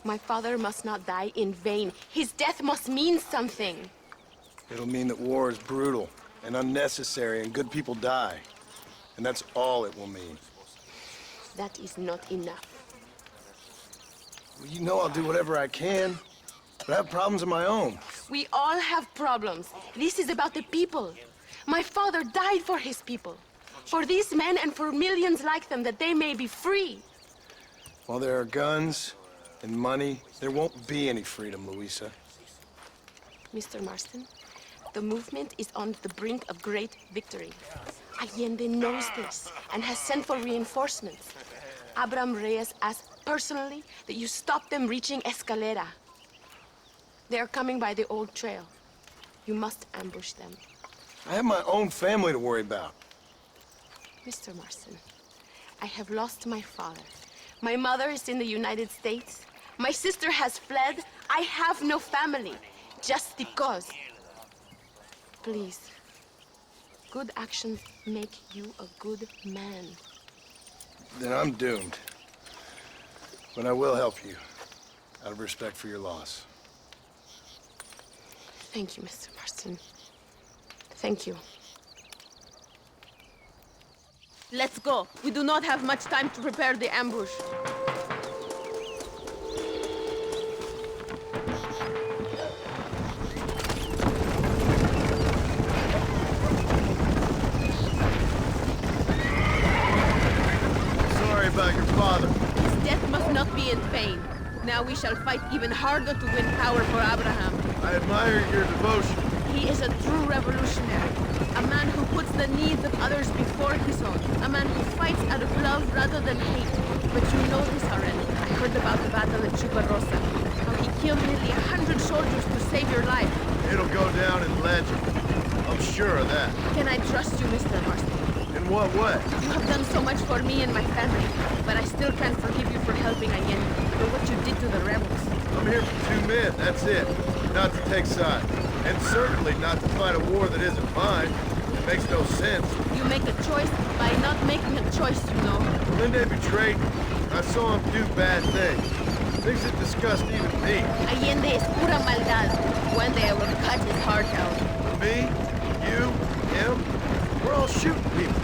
My father must not die in vain. His death must mean something. It'll mean that war is brutal and unnecessary and good people die. And that's all it will mean. That is not enough. Well, you know I'll do whatever I can, but I have problems of my own. We all have problems. This is about the people. My father died for his people. For these men and for millions like them, that they may be free. While there are guns and money, there won't be any freedom, Luisa. Mr. Marston, the movement is on the brink of great victory. Allende knows this and has sent for reinforcements. Abraham Reyes asked personally that you stop them reaching Escalera. They are coming by the old trail. You must ambush them. I have my own family to worry about. Mr. Marston, I have lost my father. My mother is in the United States. My sister has fled. I have no family. Just because. Please. Good actions make you a good man. Then I'm doomed. But I will help you, out of respect for your loss. Thank you, Mr. Marston. Thank you. Let's go. We do not have much time to prepare the ambush. Sorry about your father. His death must not be in vain. Now we shall fight even harder to win power for Abraham. I admire your devotion. He is a true revolutionary. A man who puts the needs of others before his own. A man who fights out of love rather than hate. But you know this already. I heard about the battle at Chubarrosa. How he killed nearly 100 soldiers to save your life. It'll go down in legend. I'm sure of that. Can I trust you, Mr. Marston? In what way? You have done so much for me and my family. But I still can't forgive you for helping Allende. For what you did to the rebels. I'm here for 2 men, that's it. Not to take sides. And certainly not to fight a war that isn't mine. It makes no sense. You make a choice by not making a choice, you know. Allende betrayed me. I saw him do bad things. Things that disgust even me. Allende es pura maldad. One day I will cut his heart out. Me? You? Him? We're all shooting people.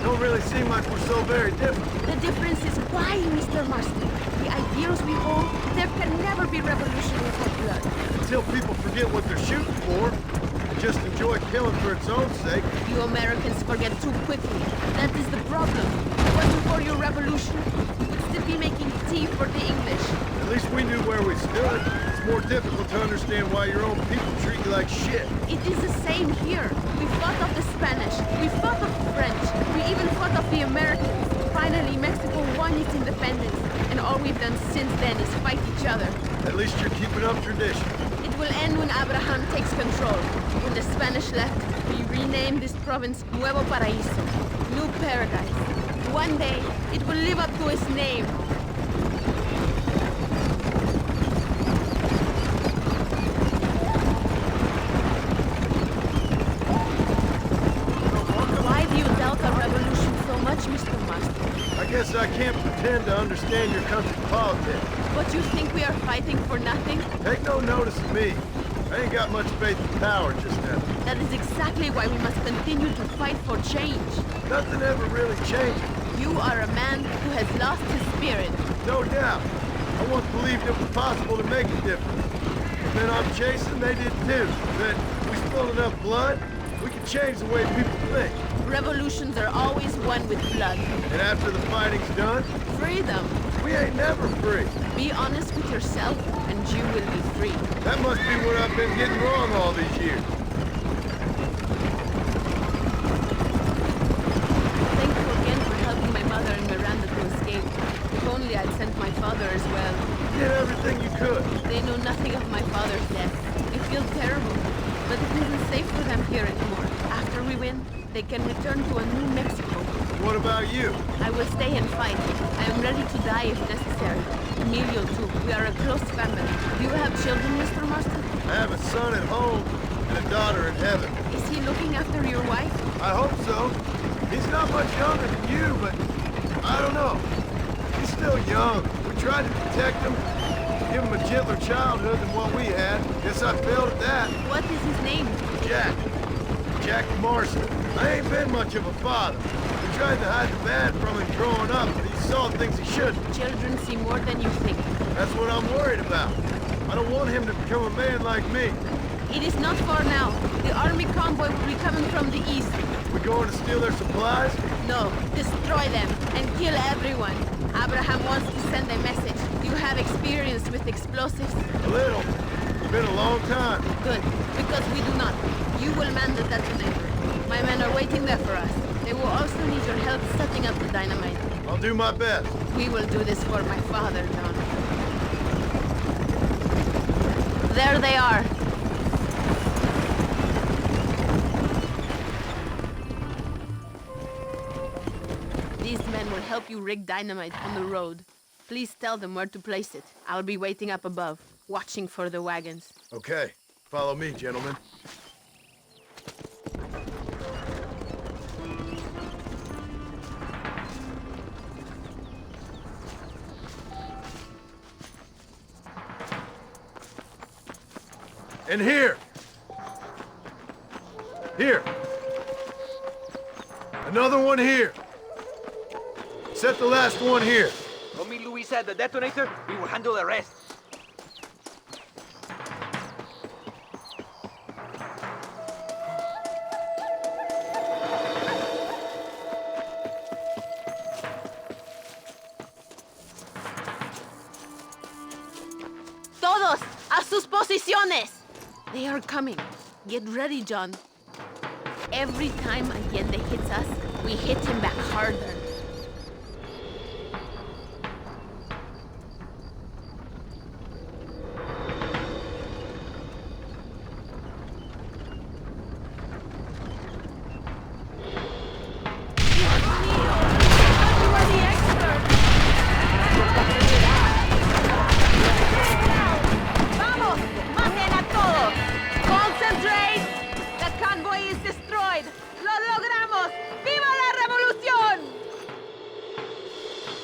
Don't really seem like we're so very different. The difference is why, Mr. Marston. The ideals we hold, there can never be revolution without blood. Until people forget what they're shooting for, and just enjoy killing for its own sake. You Americans forget too quickly. That is the problem. If it wasn't for your revolution, you would still be making tea for the English. At least we knew where we stood. It's more difficult to understand why your own people treat you like shit. It is the same here. We fought off the Spanish. We fought off the French. We even fought off the Americans. Finally, Mexico won its independence. And all we've done since then is fight each other. At least you're keeping up tradition. It will end when Abraham takes control. When the Spanish left, we renamed this province Nuevo Paraíso, New Paradise. One day, it will live up to its name. Why do you doubt our revolution so much, Mr. Marston? I guess I can't pretend to understand your country's politics. But you think we are fighting for nothing? Take no notice of me. I ain't got much faith in power just now. That is exactly why we must continue to fight for change. Nothing ever really changes. You are a man who has lost his spirit. No doubt. I once believed it was possible to make a difference. The men I'm chasing, they did too. That if we spilled enough blood, we could change the way people think. Revolutions are always won with blood. And after the fighting's done? Freedom. We ain't never free. Be honest with yourself, and you will be free. That must be what I've been getting wrong all these years. could. They know nothing of my father's death. I feel terrible, but it isn't safe for them here anymore. After we win, they can return to a New Mexico. What about you? I will stay and fight. I am ready to die if necessary. Emilio, too. We are a close family. Do you have children, Mr. Marston? I have a son at home and a daughter in heaven. Is he looking after your wife? I hope so. He's not much younger than you, but I don't know. He's still young. We tried to protect him, give him a gentler childhood than what we had. Guess I failed at that. What is his name? Jack. Jack Marston. I ain't been much of a father. We tried to hide the bad from him growing up, but he saw things he shouldn't. Children see more than you think. That's what I'm worried about. I don't want him to become a man like me. It is not far now. The army convoy will be coming from the east. We going to steal their supplies? No, destroy them and kill everyone. Abraham wants to send a message. You have experience with explosives? A little. It's been a long time. Good, because we do not. You will man the detonator. My men are waiting there for us. They will also need your help setting up the dynamite. I'll do my best. We will do this for my father, John. There they are. These men will help you rig dynamite on the road. Please tell them where to place it. I'll be waiting up above, watching for the wagons. Okay. Follow me, gentlemen. And here! Here! Another one here! Set the last one here. Don't meet Luis at the detonator? We will handle the rest. Todos, a sus posiciones! They are coming. Get ready, John. Every time Allende hits us, we hit him back harder.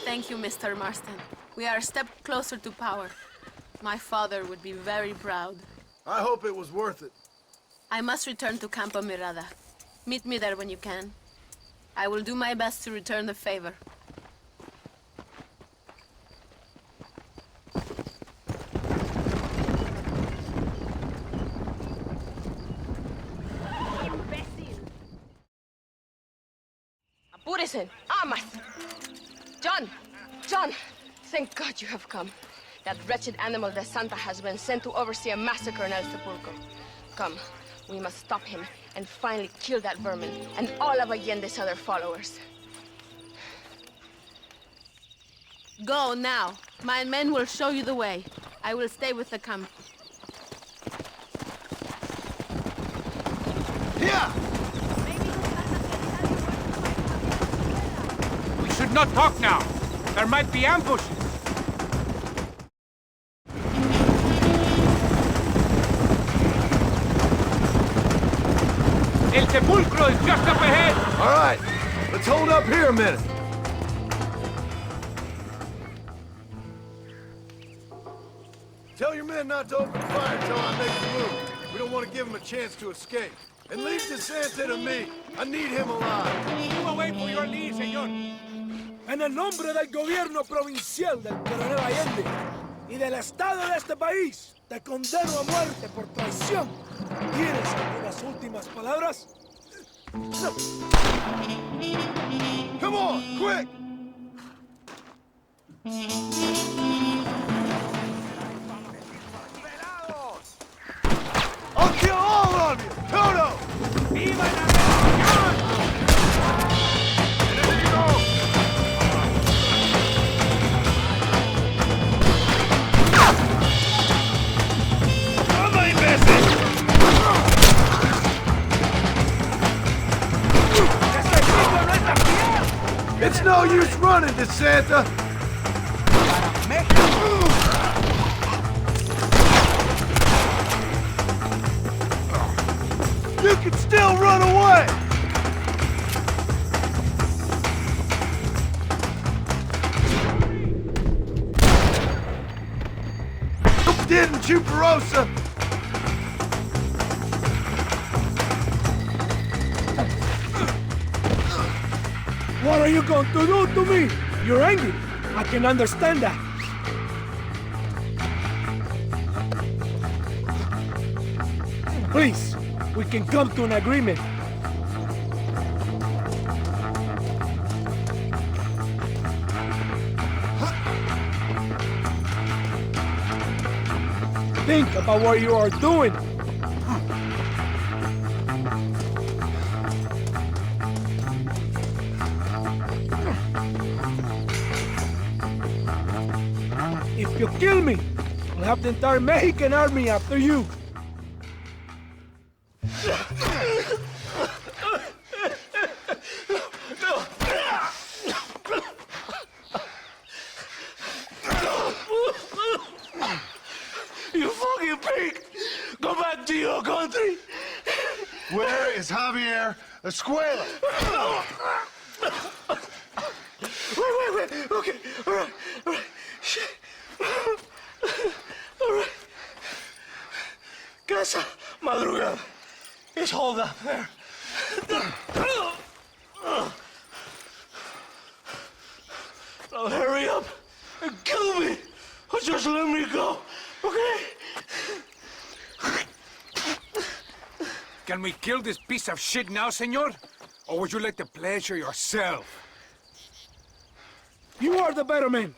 Thank you, Mr. Marston. We are a step closer to power. My father would be very proud. I hope it was worth it. I must return to Campo Mirada. Meet me there when you can. I will do my best to return the favor. Apúrese. Amas. John, thank God you have come. That wretched animal de Santa has been sent to oversee a massacre in El Sepulcro. Come, we must stop him and finally kill that vermin and all of Allende's other followers. Go now. My men will show you the way. I will stay with the camp. Here! We should not talk now. There might be ambushes. El Sepulcro is just up ahead. All right, let's hold up here a minute. Tell your men not to open fire until I make the move. We don't want to give them a chance to escape. And leave DeSanta to me. I need him alive. You will wait for your lead, señor. En el nombre del gobierno provincial del coronel Allende y del Estado de este país, te condeno a muerte por traición. ¿Tienes algunas últimas palabras? Come on, quick! I'll kill all of you! Toto! ¡Viva la revolución! It's no use running, DeSanta! You can still run away! Didn't you, Barossa? What are you going to do to me? You're angry. I can understand that. Please, we can come to an agreement. Think about what you are doing. If you kill me, we'll have the entire Mexican army after you. You fucking pig! Go back to your country! Where is Javier Escuela? Wait. Okay, all right. Shit. All right. Casa Madrugada. It's hold up there. Now hurry up and kill me, or just let me go, okay? Can we kill this piece of shit now, senor? Or would you like the pleasure yourself? You are the better man.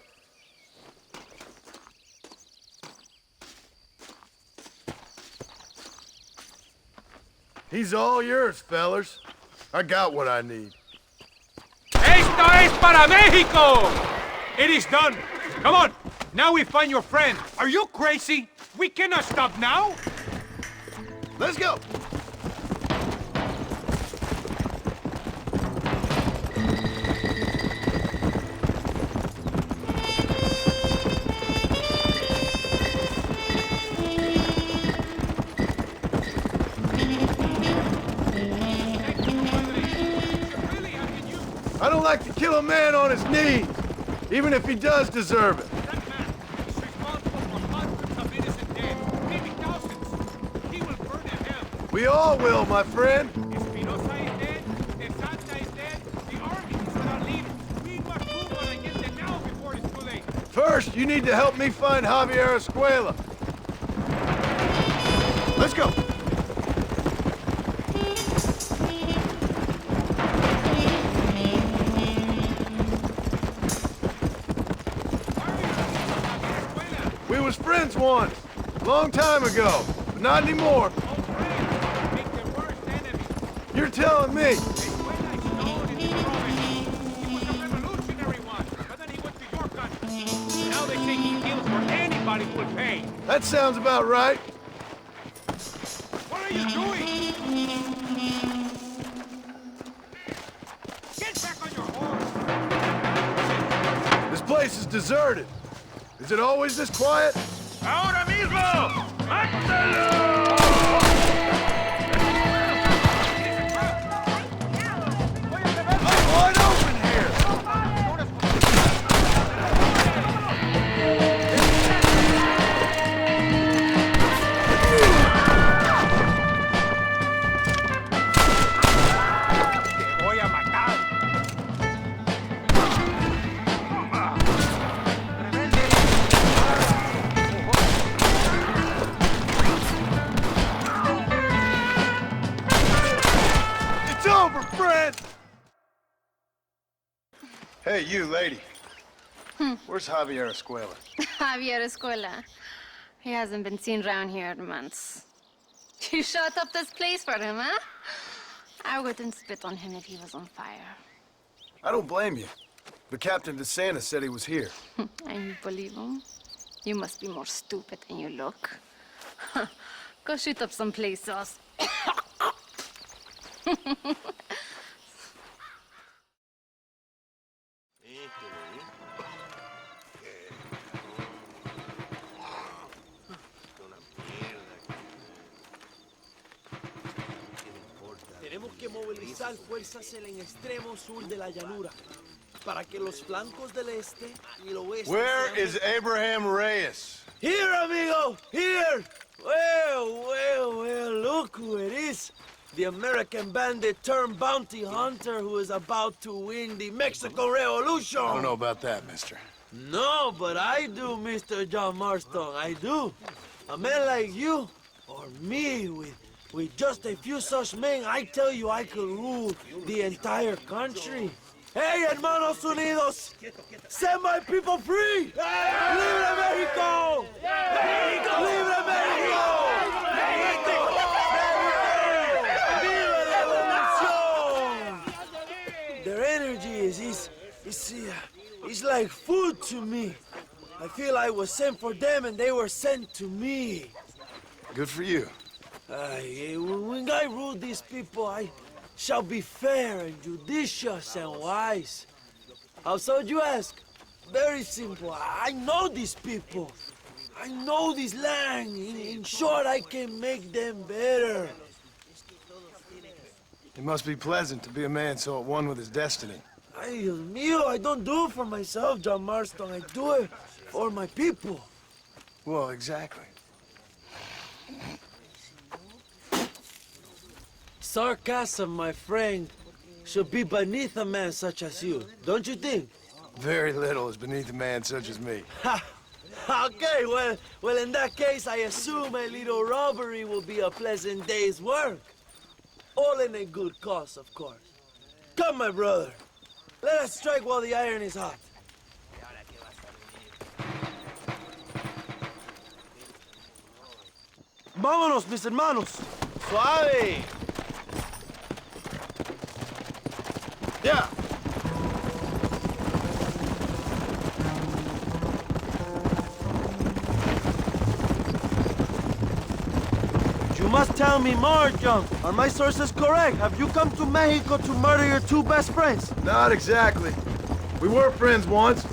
He's all yours, fellas. I got what I need. Esto es para Mexico! It is done. Come on. Now we find your friend. Are you crazy? We cannot stop now. Let's go. I don't like to kill a man on his knees, even if he does deserve it. That man is responsible for hundreds of innocent dead, maybe thousands. He will burn in hell. We all will, my friend. Espinosa is dead, De Santa is dead, the army is without leader. We must move on against them now before it's too late. First, you need to help me find Javier Escuela. Let's go. We was friends once, long time ago, but not anymore. You're telling me. Now they say he kills for anybody who will pay. That sounds about right. What are you doing? Get back on your horse. This place is deserted. Is it always this quiet? Ahora mismo! ¡Mátalo! I'm wide open here! Te voy a matar. It's over, friend! Hey, you, lady. Where's Javier Escuela? Javier Escuela. He hasn't been seen around here in months. You shut up this place for him, huh? I wouldn't spit on him if he was on fire. I don't blame you. But Captain DeSanta said he was here. And you believe him? You must be more stupid than you look. Go shoot up some places. Tenemos que movilizar fuerzas en el extremo sur de la llanura para que los flancos del este y el oeste. Where is Abraham Reyes? Here, amigo! Here! Well, look who it is. The American bandit turned bounty hunter who is about to win the Mexican Revolution. I don't know about that, mister. No, but I do, Mr. John Marston, I do. A man like you, or me, with just a few such men, I tell you I could rule the entire country. Hey, hermanos unidos! Set my people free! Libre Mexico! Libre Mexico! Viva la revolución! Their energy is like food to me. I feel I was sent for them and they were sent to me. Good for you. When I rule these people, I shall be fair and judicious and wise. How so, you ask? Very simple. I know these people. I know this land. In short, I can make them better. It must be pleasant to be a man so at one with his destiny. Ay, Dios mío, I don't do it for myself, John Marston. I do it for my people. Well, exactly. Sarcasm, my friend, should be beneath a man such as you, don't you think? Very little is beneath a man such as me. Ha! Okay, well, in that case, I assume a little robbery will be a pleasant day's work. All in a good cause, of course. Come, my brother. Let us strike while the iron is hot. Vámonos, mis hermanos. Suave. Yeah. You must tell me more, John. Are my sources correct? Have you come to Mexico to murder your two best friends? Not exactly. We were friends once.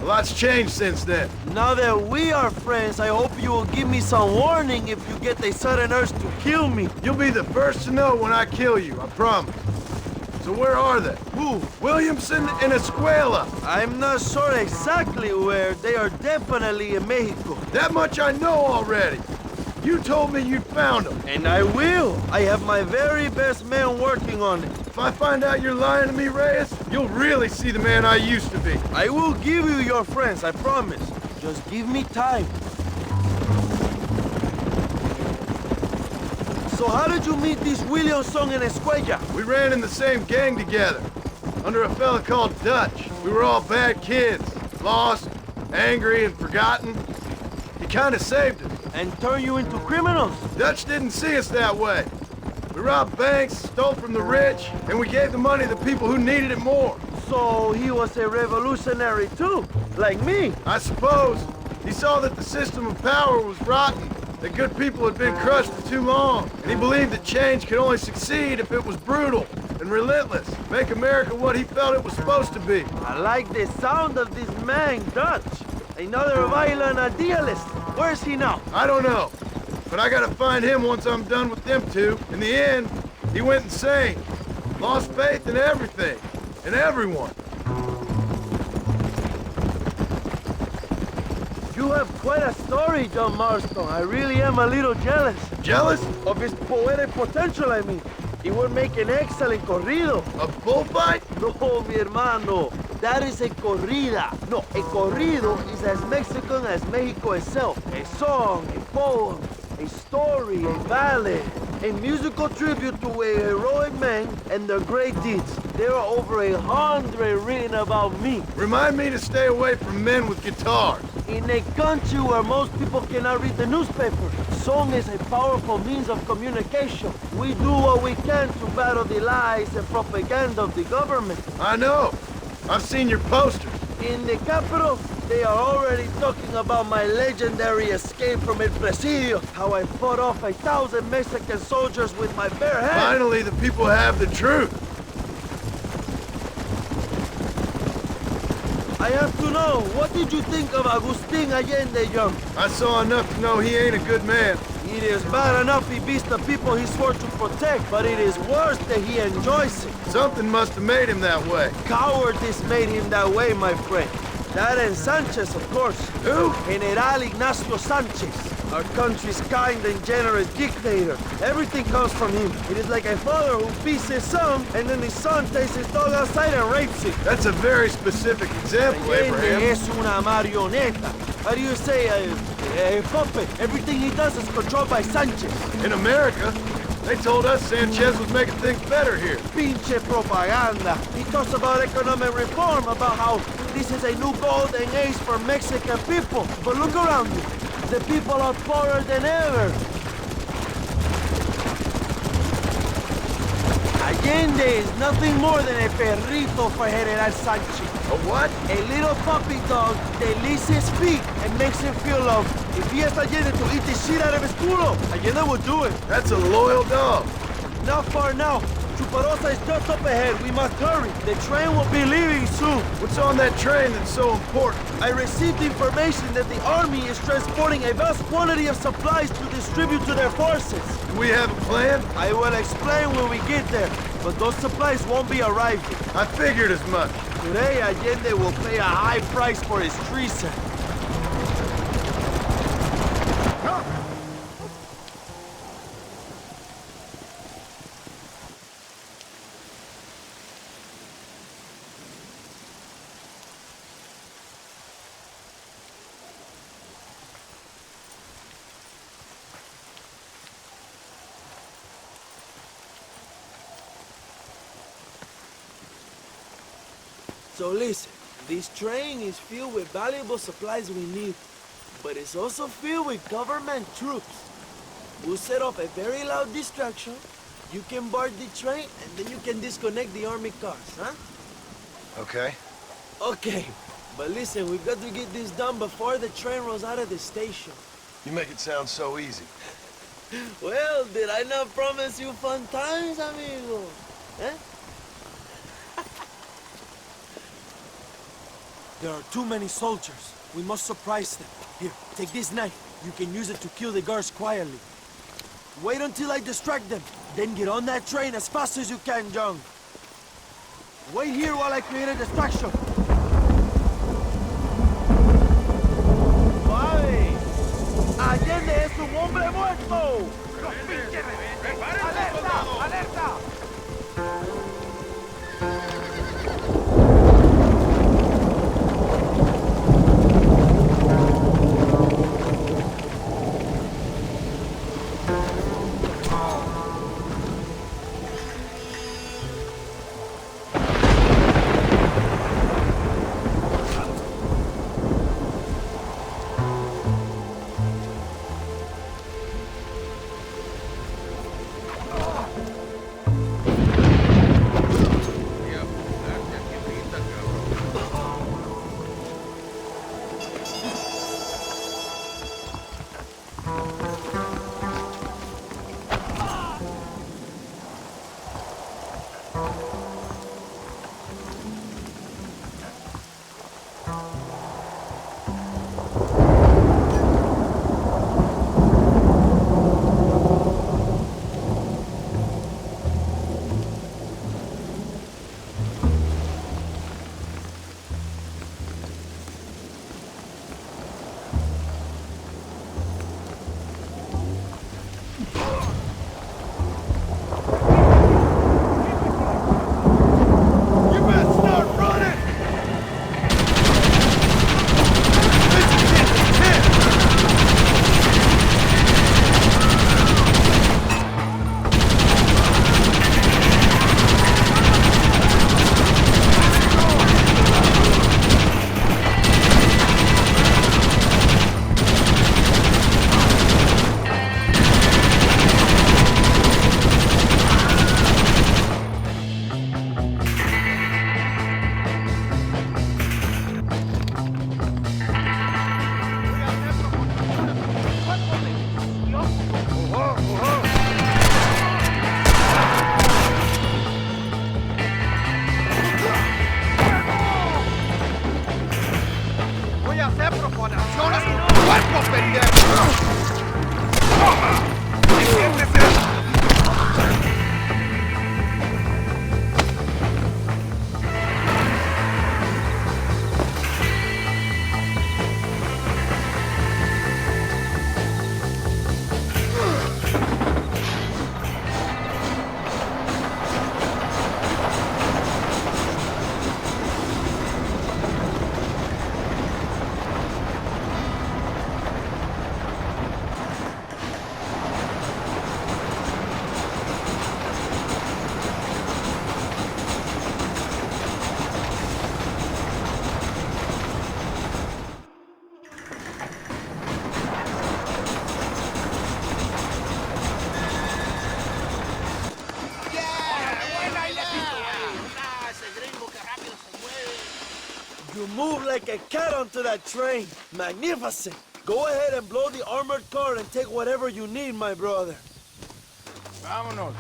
A lot's changed since then. Now that we are friends, I hope you will give me some warning if you get a sudden urge to kill me. You'll be the first to know when I kill you, I promise. So where are they? Who? Williamson and Escuela. I'm not sure exactly where. They are definitely in Mexico. That much I know already. You told me you'd found them. And I will. I have my very best men working on it. If I find out you're lying to me, Reyes, you'll really see the man I used to be. I will give you your friends, I promise. Just give me time. So how did you meet these Williamson and Escuella? We ran in the same gang together, under a fella called Dutch. We were all bad kids, lost, angry, and forgotten. He kind of saved us. And turned you into criminals? Dutch didn't see us that way. We robbed banks, stole from the rich, and we gave the money to people who needed it more. So he was a revolutionary too, like me? I suppose. He saw that the system of power was rotten, that good people had been crushed for too long, and he believed that change could only succeed if it was brutal and relentless, make America what he felt it was supposed to be. I like the sound of this man, Dutch. Another violent idealist. Where's he now? I don't know, but I gotta find him once I'm done with them two. In the end, he went insane, lost faith in everything, and everyone. You have quite a story, John Marston. I really am a little jealous. Jealous? Of his poetic potential, I mean. He would make an excellent corrido. A bullfight? No, mi hermano. That is a corrida. No, a corrido is as Mexican as Mexico itself. A song, a poem, a story, a ballad, a musical tribute to a heroic man and their great deeds. There are over 100 written about me. Remind me to stay away from men with guitars. In a country where most people cannot read the newspaper, song is a powerful means of communication. We do what we can to battle the lies and propaganda of the government. I know. I've seen your posters. In the capital, they are already talking about my legendary escape from El Presidio, how I fought off 1,000 Mexican soldiers with my bare hands. Finally, the people have the truth. I have to know, what did you think of Agustin Allende, young? I saw enough to know he ain't a good man. It is bad enough he beats the people he swore to protect, but it is worse that he enjoys it. Something must have made him that way. Cowardice made him that way, my friend. That and Sanchez, of course. Who? General Ignacio Sanchez. Our country's kind and generous dictator. Everything comes from him. It is like a father who beats his son, and then his son takes his dog outside and rapes it. That's a very specific example, Abraham. Es una marioneta. How do you say, a puppet? Everything he does is controlled by Sanchez. In America, they told us Sanchez was making things better here. Pinche propaganda. He talks about economic reform, about how this is a new golden age for Mexican people. But look around you. The people are poorer than ever. Allende is nothing more than a perrito for General Sanchez. A what? A little puppy dog that licks his feet and makes him feel loved. If he asked Allende to eat the shit out of his culo, Allende would do it. That's a loyal dog. Not far now. Chuparosa is just up ahead. We must hurry. The train will be leaving soon. What's on that train that's so important? I received information that the army is transporting a vast quantity of supplies to distribute to their forces. Do we have a plan? I will explain when we get there, but those supplies won't be arriving. I figured as much. Today, Allende will pay a high price for his treason. So listen, this train is filled with valuable supplies we need, but it's also filled with government troops. We'll set off a very loud distraction. You can board the train, and then you can disconnect the army cars, huh? Okay. Okay, but listen, we've got to get this done before the train rolls out of the station. You make it sound so easy. Well, did I not promise you fun times, amigo? Eh? There are too many soldiers. We must surprise them. Here, take this knife. You can use it to kill the guards quietly. Wait until I distract them. Then get on that train as fast as you can, John. Wait here while I create a distraction. ¡Suave! ¡Allende es un hombre muerto! ¡Alerta! ¡Alerta! You move like a cat onto that train. Magnificent. Go ahead and blow the armored car and take whatever you need, my brother. Vámonos.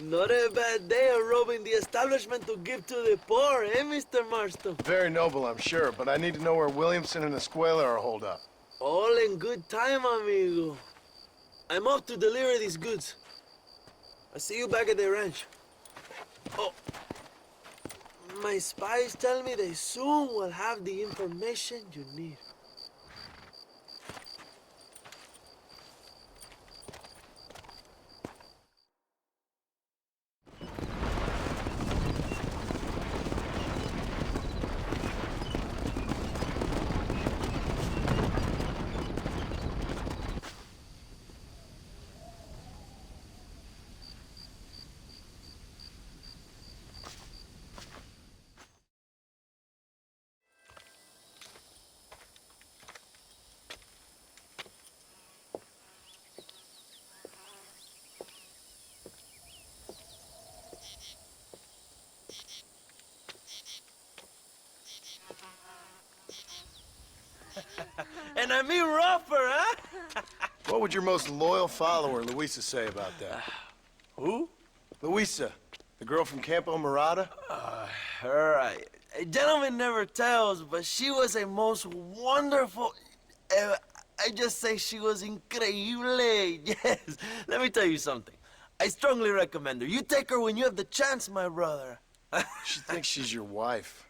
Not a bad day of robbing the establishment to give to the poor, eh, Mr. Marston? Very noble, I'm sure, but I need to know where Williamson and Escuela are holed up. All in good time, amigo. I'm off to deliver these goods. I'll see you back at the ranch. Oh, my spies tell me they soon will have the information you need. And I mean rougher, huh? What would your most loyal follower, Luisa, say about that? Who? Luisa, the girl from Campo Murata? A gentleman never tells, but she was a most wonderful... I just say she was increíble. Yes. Let me tell you something. I strongly recommend her. You take her when you have the chance, my brother. She thinks she's your wife.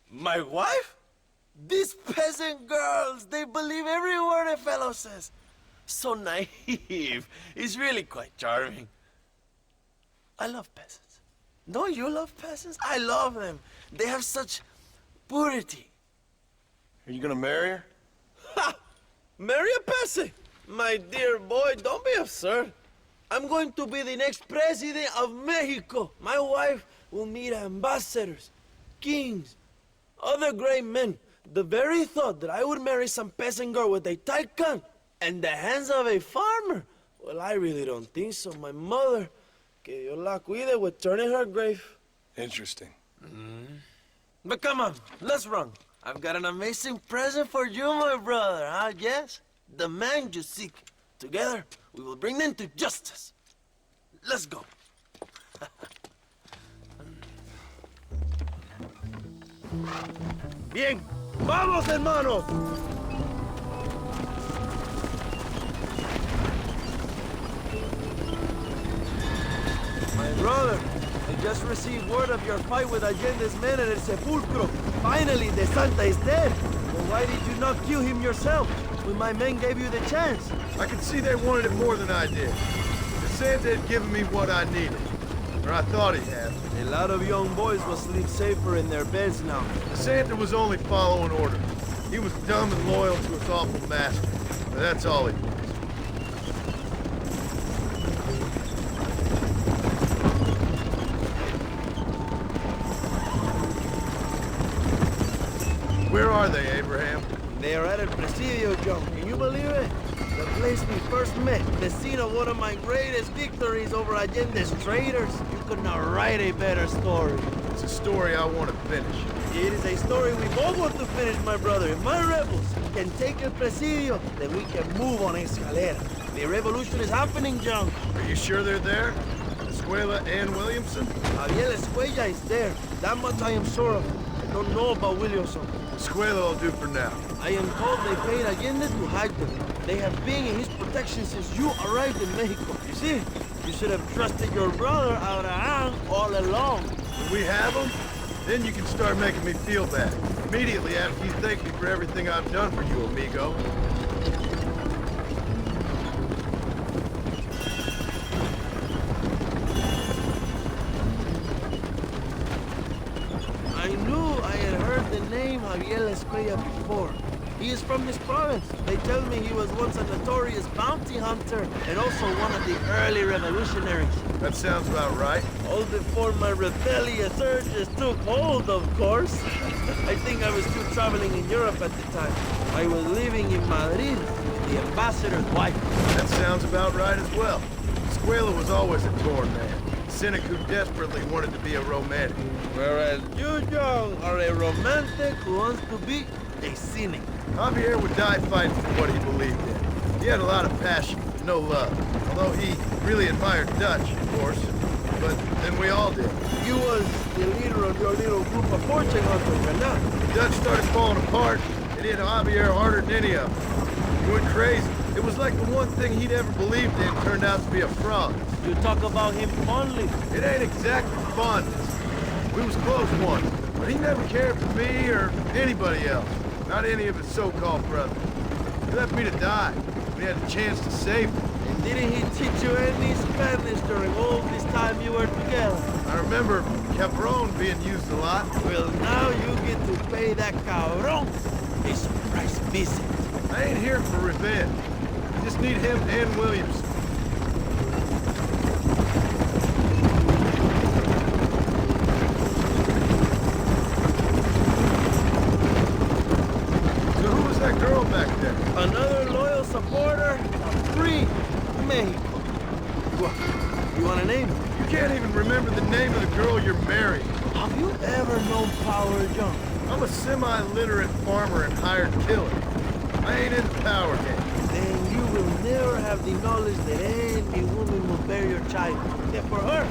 My wife? These peasant girls, they believe every word a fellow says. So naive. It's really quite charming. I love peasants. Don't you love peasants? I love them. They have such purity. Are you gonna marry her? Ha! Marry a peasant? My dear boy, don't be absurd. I'm going to be the next president of Mexico. My wife will meet ambassadors, kings, other great men. The very thought that I would marry some peasant girl with a tight gun and the hands of a farmer, well, I really don't think so. My mother, que Dios la cuide, would turn in her grave. Interesting. But come on, let's run. I've got an amazing present for you, my brother, huh? Yes? The man you seek. Together, we will bring them to justice. Let's go. Bien, vamos, hermanos. My brother, I just received word of your fight with Allende's men at El Sepulcro. Finally, the Santa is dead. Well, why did you not kill him yourself when my men gave you the chance? I could see they wanted it more than I did. The Santa had given me what I needed. Or I thought he had. A lot of young boys will sleep safer in their beds now. The Santa was only following orders. He was dumb and loyal to his awful master. But that's all he was. Where are they, Abraham? They are at El Presidio, John. Can you believe it? The place we first met. The scene of one of my greatest victories over Allende's traitors. You could not write a better story. It's a story I want to finish. It is a story we both want to finish, my brother. If my rebels can take El Presidio, then we can move on Escalera. The revolution is happening, John. Are you sure they're there? Escuela and Williamson? Javier Escuella is there. That much I am sure of. I don't know about Williamson. Escuela will do for now. I am told they paid Allende to hide them. They have been in his protection since you arrived in Mexico. You see, you should have trusted your brother Abraham all along. Do we have them? Then you can start making me feel bad. Immediately after you thank me for everything I've done for you, amigo. I knew I had heard the name Javier Escuella before. He is from this province. They tell me he was once a notorious bounty hunter and also one of the early revolutionaries. That sounds about right. All before my rebellious urges took hold, of course. I think I was still traveling in Europe at the time. I was living in Madrid, the ambassador's wife. That sounds about right as well. Escuela was always a torn man. A cynic who desperately wanted to be a romantic. Whereas you, Young, are a romantic who wants to be a cynic. Javier would die fighting for what he believed in. He had a lot of passion, no love. Although he really admired Dutch, of course. But then we all did. You was the leader of your little group of fortune hunters, and now Dutch started falling apart. It hit Javier harder than any of them. He went crazy. It was like the one thing he'd ever believed in turned out to be a fraud. You talk about him fondly. It ain't exactly fondness. We was close once, but he never cared for me or anybody else. Not any of his so-called brothers. He left me to die. We had a chance to save him. And didn't he teach you any Spanish during all this time you were together? I remember cabron being used a lot. Well, now you get to pay that cabron a surprise visit. I ain't here for revenge. I just need him and Williamson. So who was that girl back there? Another loyal supporter of free Mexico. What? You want a name? You can't even remember the name of the girl you're marrying. Have you ever known Power John? I'm a semi-literate farmer and hired killer. I ain't in the power game. Then you will never have the knowledge that any woman will bear your child. Except for her,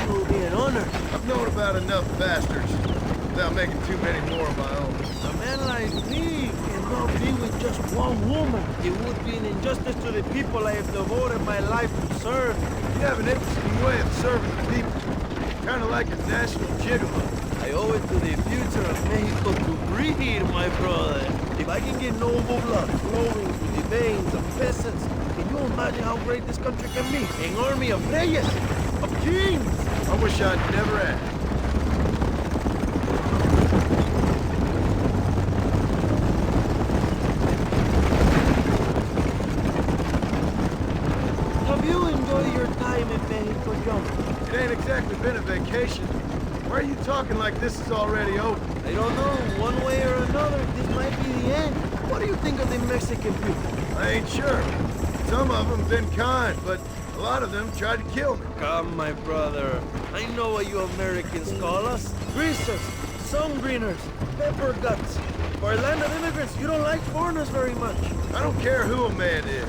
it will be an honor. I've known about enough bastards without making too many more of my own. A man like me cannot be with just one woman. It would be an injustice to the people I have devoted my life to serve. You have an interesting way of serving the people. Kind of like a national gigolo. I owe it to the future of Mexico to breed, my brother. If I can get noble blood flowing through the veins of peasants, can you imagine how great this country can be? An army of reyes, of kings. I wish I'd never asked. Have you enjoyed your time in Mexico, John? It ain't exactly been a vacation. Why are you talking like this is already over? I don't know. One way or another, this might be the end. What do you think of the Mexican people? I ain't sure. Some of them been kind, but a lot of them tried to kill me. Come, my brother. I know what you Americans call us. Greasers, sun-greeners, pepper guts. For a land of immigrants, you don't like foreigners very much. I don't care who a man is,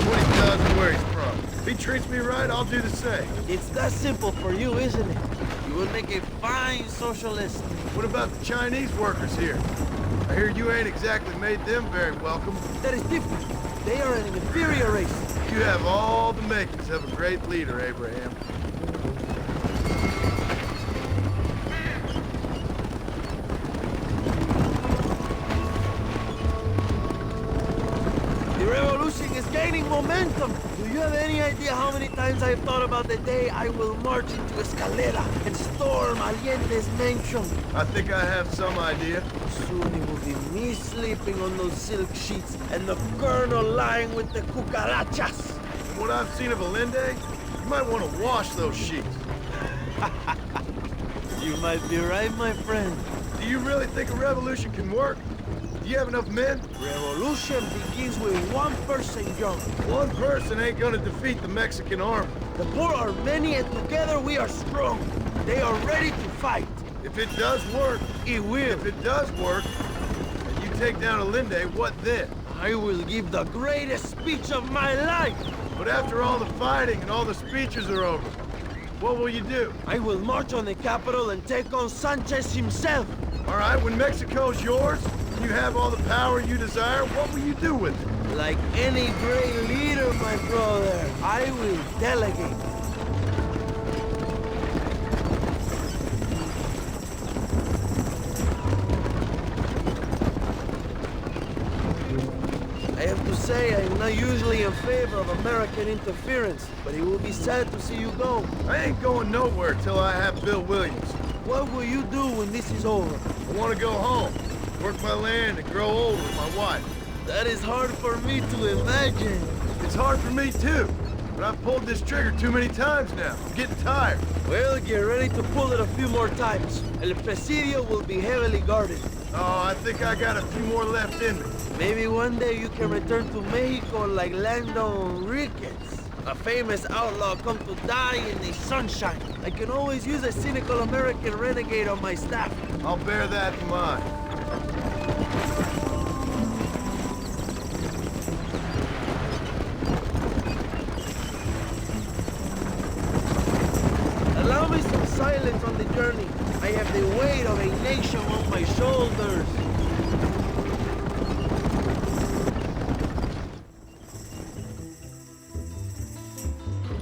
what he does and where he's from. If he treats me right, I'll do the same. It's that simple for you, isn't it? You would make a fine socialist. What about the Chinese workers here? I hear you ain't exactly made them very welcome. That is different. They are an inferior race. You have all the makings of a great leader, Abraham. The revolution is gaining momentum. Do you have any idea how many times I've thought about the day I will march into Escalera and storm Allende's mansion? I think I have some idea. Soon it will be me sleeping on those silk sheets and the colonel lying with the cucarachas. From what I've seen of Allende, you might want to wash those sheets. You might be right, my friend. Do you really think a revolution can work? Do you have enough men? Revolution begins with one person, John. One person ain't gonna defeat the Mexican army. The poor are many and together we are strong. They are ready to fight. If it does work, it will. If it does work, and you take down Allende, what then? I will give the greatest speech of my life. But after all the fighting and all the speeches are over, what will you do? I will march on the capital and take on Sanchez himself. All right, when Mexico's yours, and you have all the power you desire, what will you do with it? Like any great leader, my brother, I will delegate. must say I'm not usually in favor of American interference, but it will be sad to see you go. I ain't going nowhere till I have Bill Williams. What will you do when this is over? I want to go home, work my land, and grow old with my wife. That is hard for me to imagine. It's hard for me too, but I've pulled this trigger too many times now. I'm getting tired. Well, get ready to pull it a few more times. El Presidio will be heavily guarded. Oh, I think I got a few more left in me. Maybe one day you can return to Mexico like Lando Enriquez, a famous outlaw come to die in the sunshine. I can always use a cynical American renegade on my staff. I'll bear that in mind. Allow me some silence on the journey. I have the weight of a nation on my shoulders.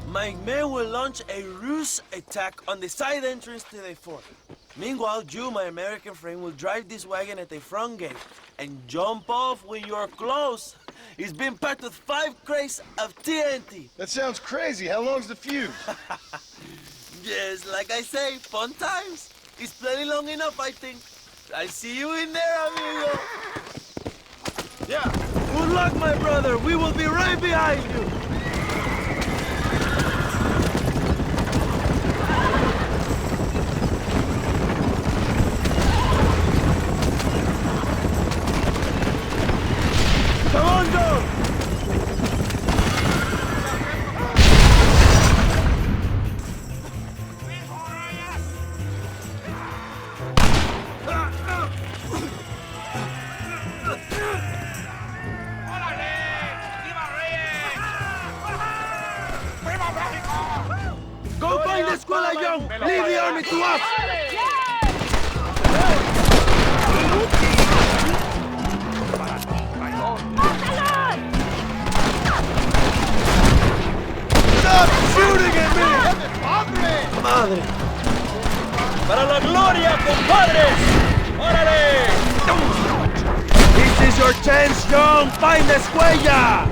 My men will launch a ruse attack on the side entrance to the fort. Meanwhile, you, my American friend, will drive this wagon at the front gate and jump off when you're close. It's been packed with 5 crates of TNT. That sounds crazy. How long's the fuse? Yes, like I say, fun times. It's plenty long enough, I think. I see you in there, amigo. Yeah. Good luck, my brother. We will be right behind you. Come on, John! Go find the Escuela Young! Leave the army to us! Stop shooting at me! Madre! ¡Para la gloria, compadres! ¡Órale! This is your chance, John! Find the Escuela!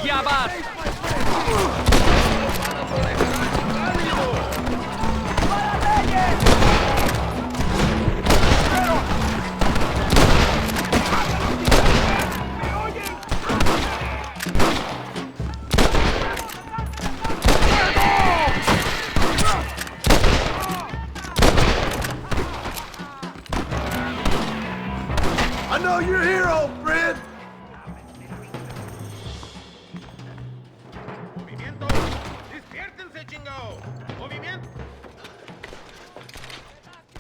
¡Ya vas! I know you're here, old friend!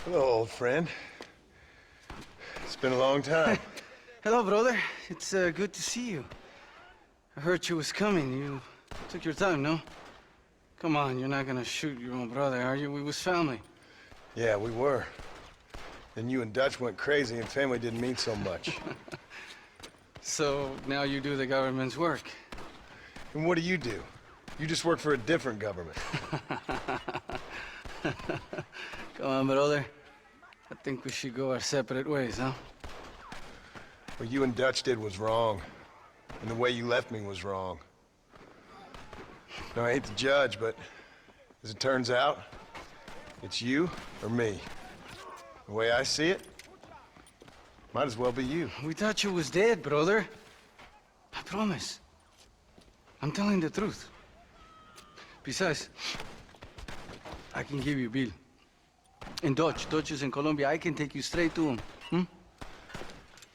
Hello, old friend. It's been a long time. Hello, brother. It's good to see you. I heard you was coming. You took your time, no? Come on, you're not gonna shoot your own brother, are you? We was family. Yeah, we were. Then you and Dutch went crazy and family didn't mean so much. So now you do the government's work. And what do? You just work for a different government. Come on, brother. I think we should go our separate ways, huh? What you and Dutch did was wrong. And the way you left me was wrong. Now, I hate to judge, but as it turns out, it's you or me. The way I see it, might as well be you. We thought you was dead, brother. I promise. I'm telling the truth. Besides, I can give you Bill. In Dutch. Dutch is in Colombia. I can take you straight to him.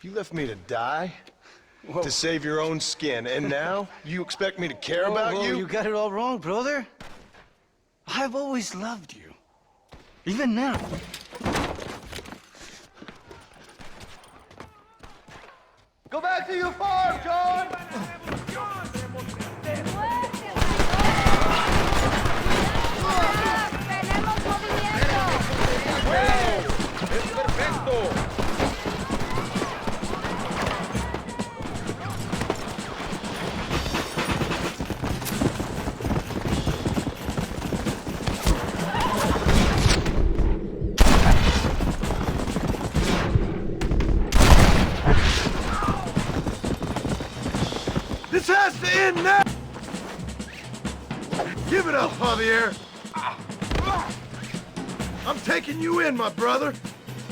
You left me to die? Whoa. To save your own skin, and now you expect me to care about you? You got it all wrong, brother. I've always loved you. Even now. Go back to your farm, John! ¡Es perfecto! in now! Give it up, Javier. I'm taking you in, my brother.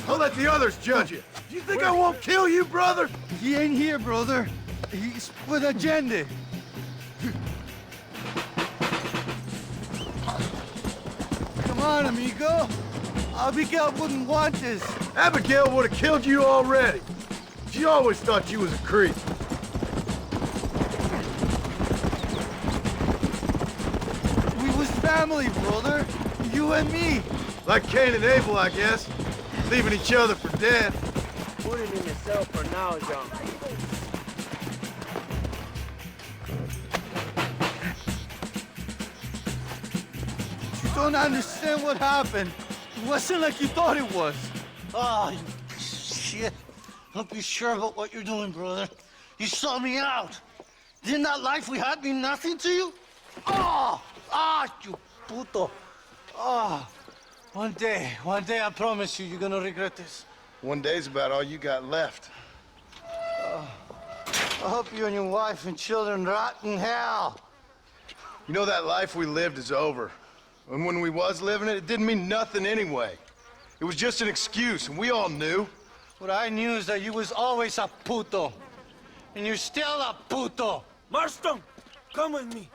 I'll let the others judge you. Do you think I won't kill you, brother? He ain't here, brother. He's with Agenda. Come on, amigo. Abigail wouldn't want this. Abigail would have killed you already. She always thought you was a creep. We was family, brother. You and me. Like Cain and Abel, I guess. Leaving each other for dead. Put him in the cell for now, John. You don't understand what happened. It wasn't like you thought it was. Oh, you shit. Don't be sure about what you're doing, brother. You saw me out. Didn't that life we had mean nothing to you? Oh! Ah, you puto. Oh. One day, I promise you, you're gonna regret this. One day's about all you got left. I hope you and your wife and children rot in hell. You know, that life we lived is over. And when we was living it, it didn't mean nothing anyway. It was just an excuse, and we all knew. What I knew is that you was always a puto. And you're still a puto. Marston, come with me.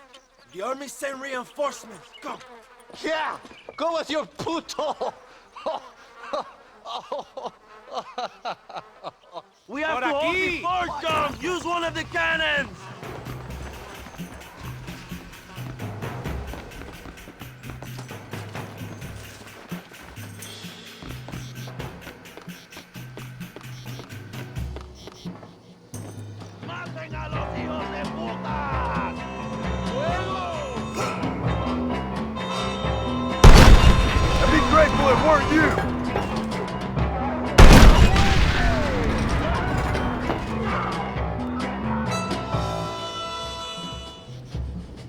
The army sent reinforcements. Come. Yeah, go with your puto. We have to hold the fort, John. Use one of the cannons. ¡Maten a los hijos de puta! I'd be grateful it weren't you.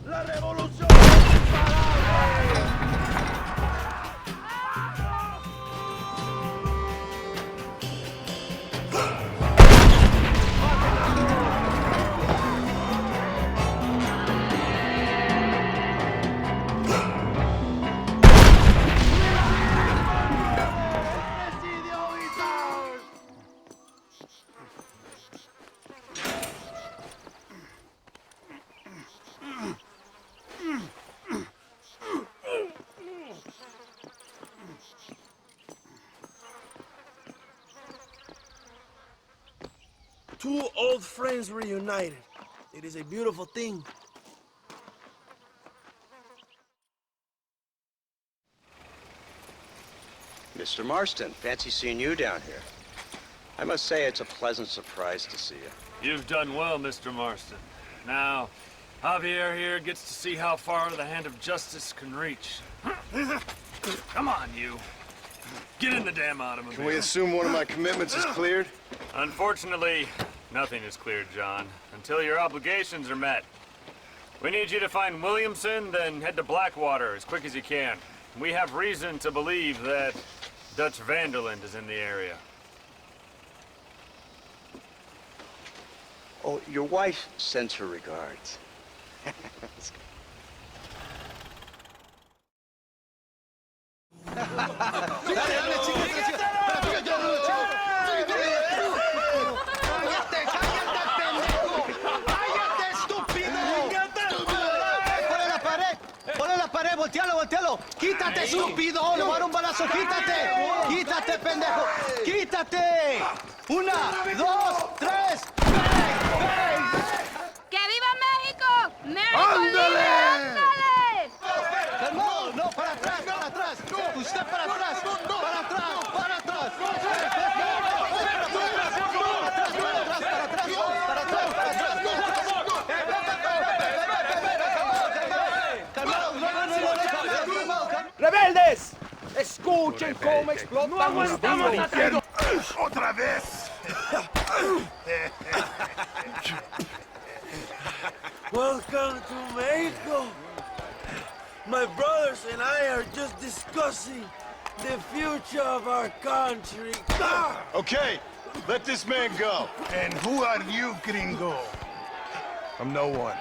¡La revolución es imparable! Two old friends reunited. It is a beautiful thing. Mr. Marston, fancy seeing you down here. I must say it's a pleasant surprise to see you. You've done well, Mr. Marston. Now, Javier here gets to see how far the hand of justice can reach. Come on, you. Get in the damn automobile. Can we assume one of my commitments is cleared? Unfortunately, nothing is cleared, John, until your obligations are met. We need you to find Williamson, then head to Blackwater as quick as you can. We have reason to believe that Dutch Vanderland is in the area. Oh, your wife sends her regards. Voltealo. Quítate, estúpido. Le voy a dar un balazo. Quítate. Quítate, pendejo. Quítate. 1, 2, 3. ¡Que viva México! ¡México ¡Ándale! libre! ¡Ándale! No, no, para atrás. Usted para atrás. Para atrás. ¡Rebeldes! ¡Escuchen cómo explotan mis tiros! ¡Otra vez! Welcome to Mexico. My brothers and I are just discussing the future of our country. Okay, let this man go. And who are you, gringo? I'm no one.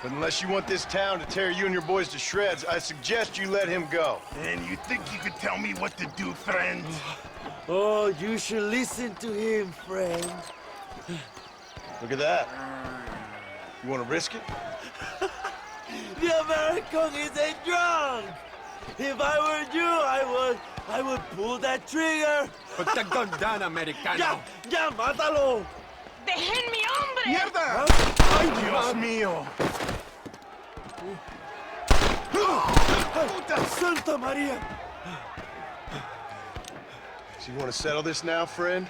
But unless you want this town to tear you and your boys to shreds, I suggest you let him go. And you think you could tell me what to do, friend? Oh, you should listen to him, friend. Look at that. You want to risk it? The American is a drunk. If I were you, I would pull that trigger. Put the gun down, Americano. Ya, mátalo. ¡Déjenme, hombre! ¡Mierda! ¡Ay, Dios mío! ¡Puta Santa María! So you want to settle this now, friend?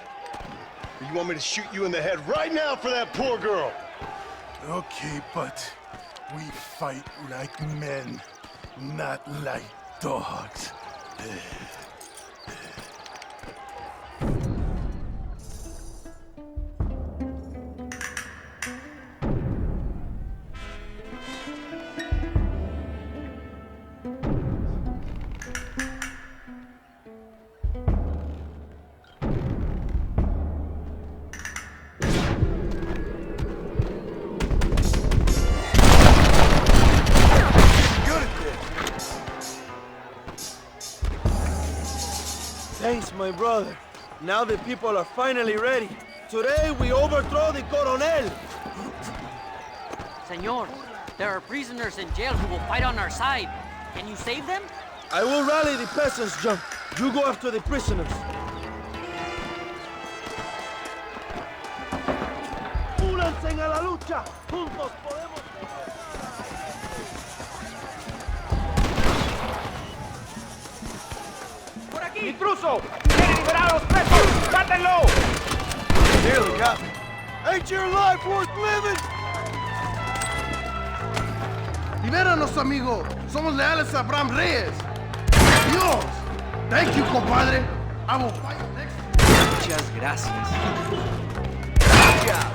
Or you want me to shoot you in the head right now for that poor girl? Okay, but we fight like men, not like dogs. Thanks, my brother. Now the people are finally ready. Today we overthrow the Coronel. Senor, there are prisoners in jail who will fight on our side. Can you save them? I will rally the peasants, John. You go after the prisoners. ¡Únanse a la lucha! ¡Juntos podemos! ¡Intruso! ¡Quiere liberar a los presos! ¡Mátenlo! Nearly got me. Ain't your life worth living? Libéranos, amigo. Somos leales a Abraham Reyes. Dios. Thank you, compadre. I will fight next. Muchas gracias. Gracias.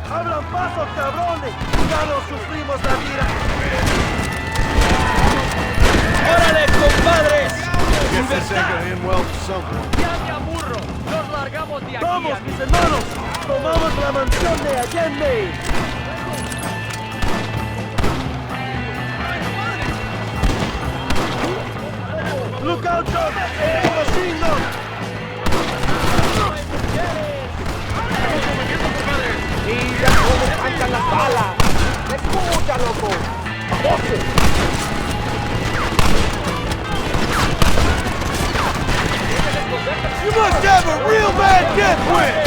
¡Abran paso, cabrones! ¡Ya no sufrimos la vida! ¡Órale, compadres! Guess this ain't gonna end well for someone. ¡Ya me aburro! ¡Nos largamos de aquí! ¡Vamos, mis hermanos! ¡Tomamos la mansión de Allende! ¡Look out, John! ¡Machine gun! ¡Mira cómo cantan las balas! ¡Escucha, loco! ¡Voces! You must have a real bad death wish!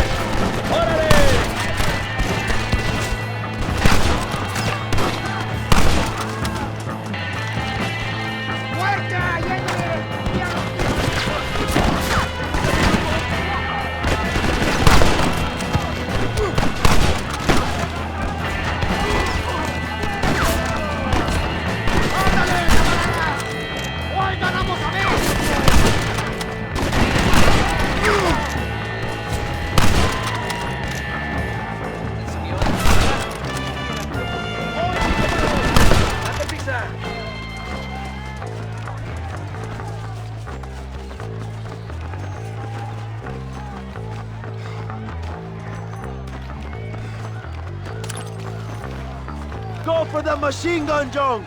Go for the machine gun, John!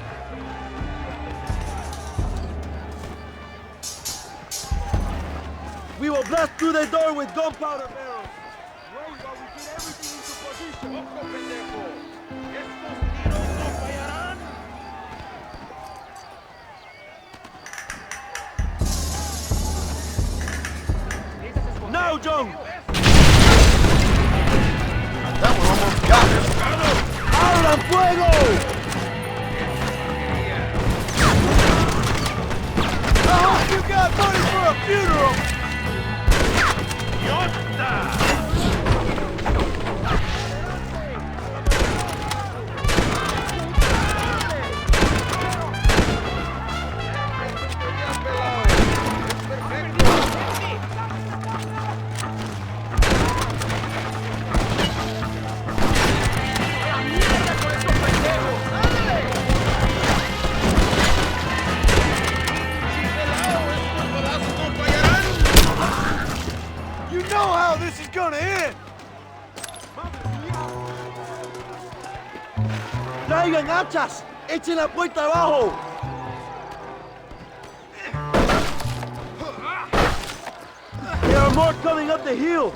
We will blast through the door with gunpowder barrels. Wait while we get everything into position. ¡Ojo, pendejo! ¡Estos tiros no fallarán! Now, John! That one almost got us. ¡Abran fuego! I hope you got money for a funeral! Traigan hachas. Echen la puerta abajo. There are more coming up the hill.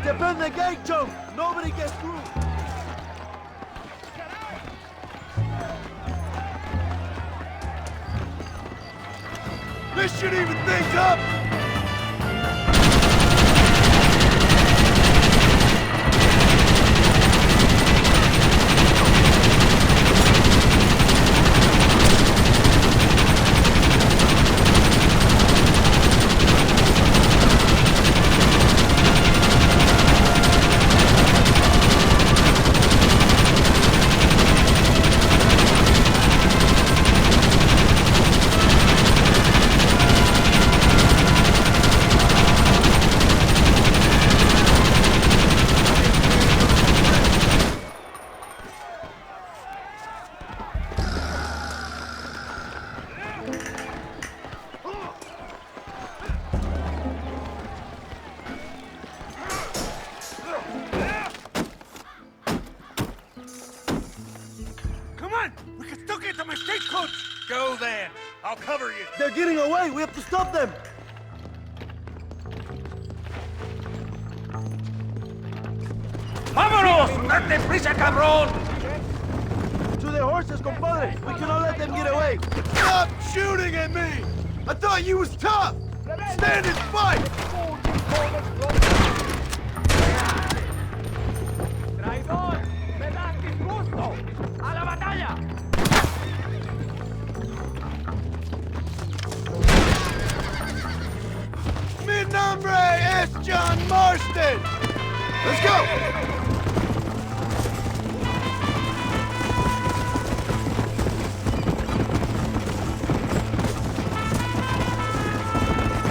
Defend the gate, Joe. Nobody gets through. This should even things up! Go then. I'll cover you. They're getting away. We have to stop them. ¡Vámonos! ¡Date prisa, cabrón! To their horses, compadre. We cannot let them get away. Stop shooting at me! I thought you was tough! Stand and fight! ¡Traidor! ¡Me das disgusto! ¡A la batalla! Mi nombre es John Marston! Let's go!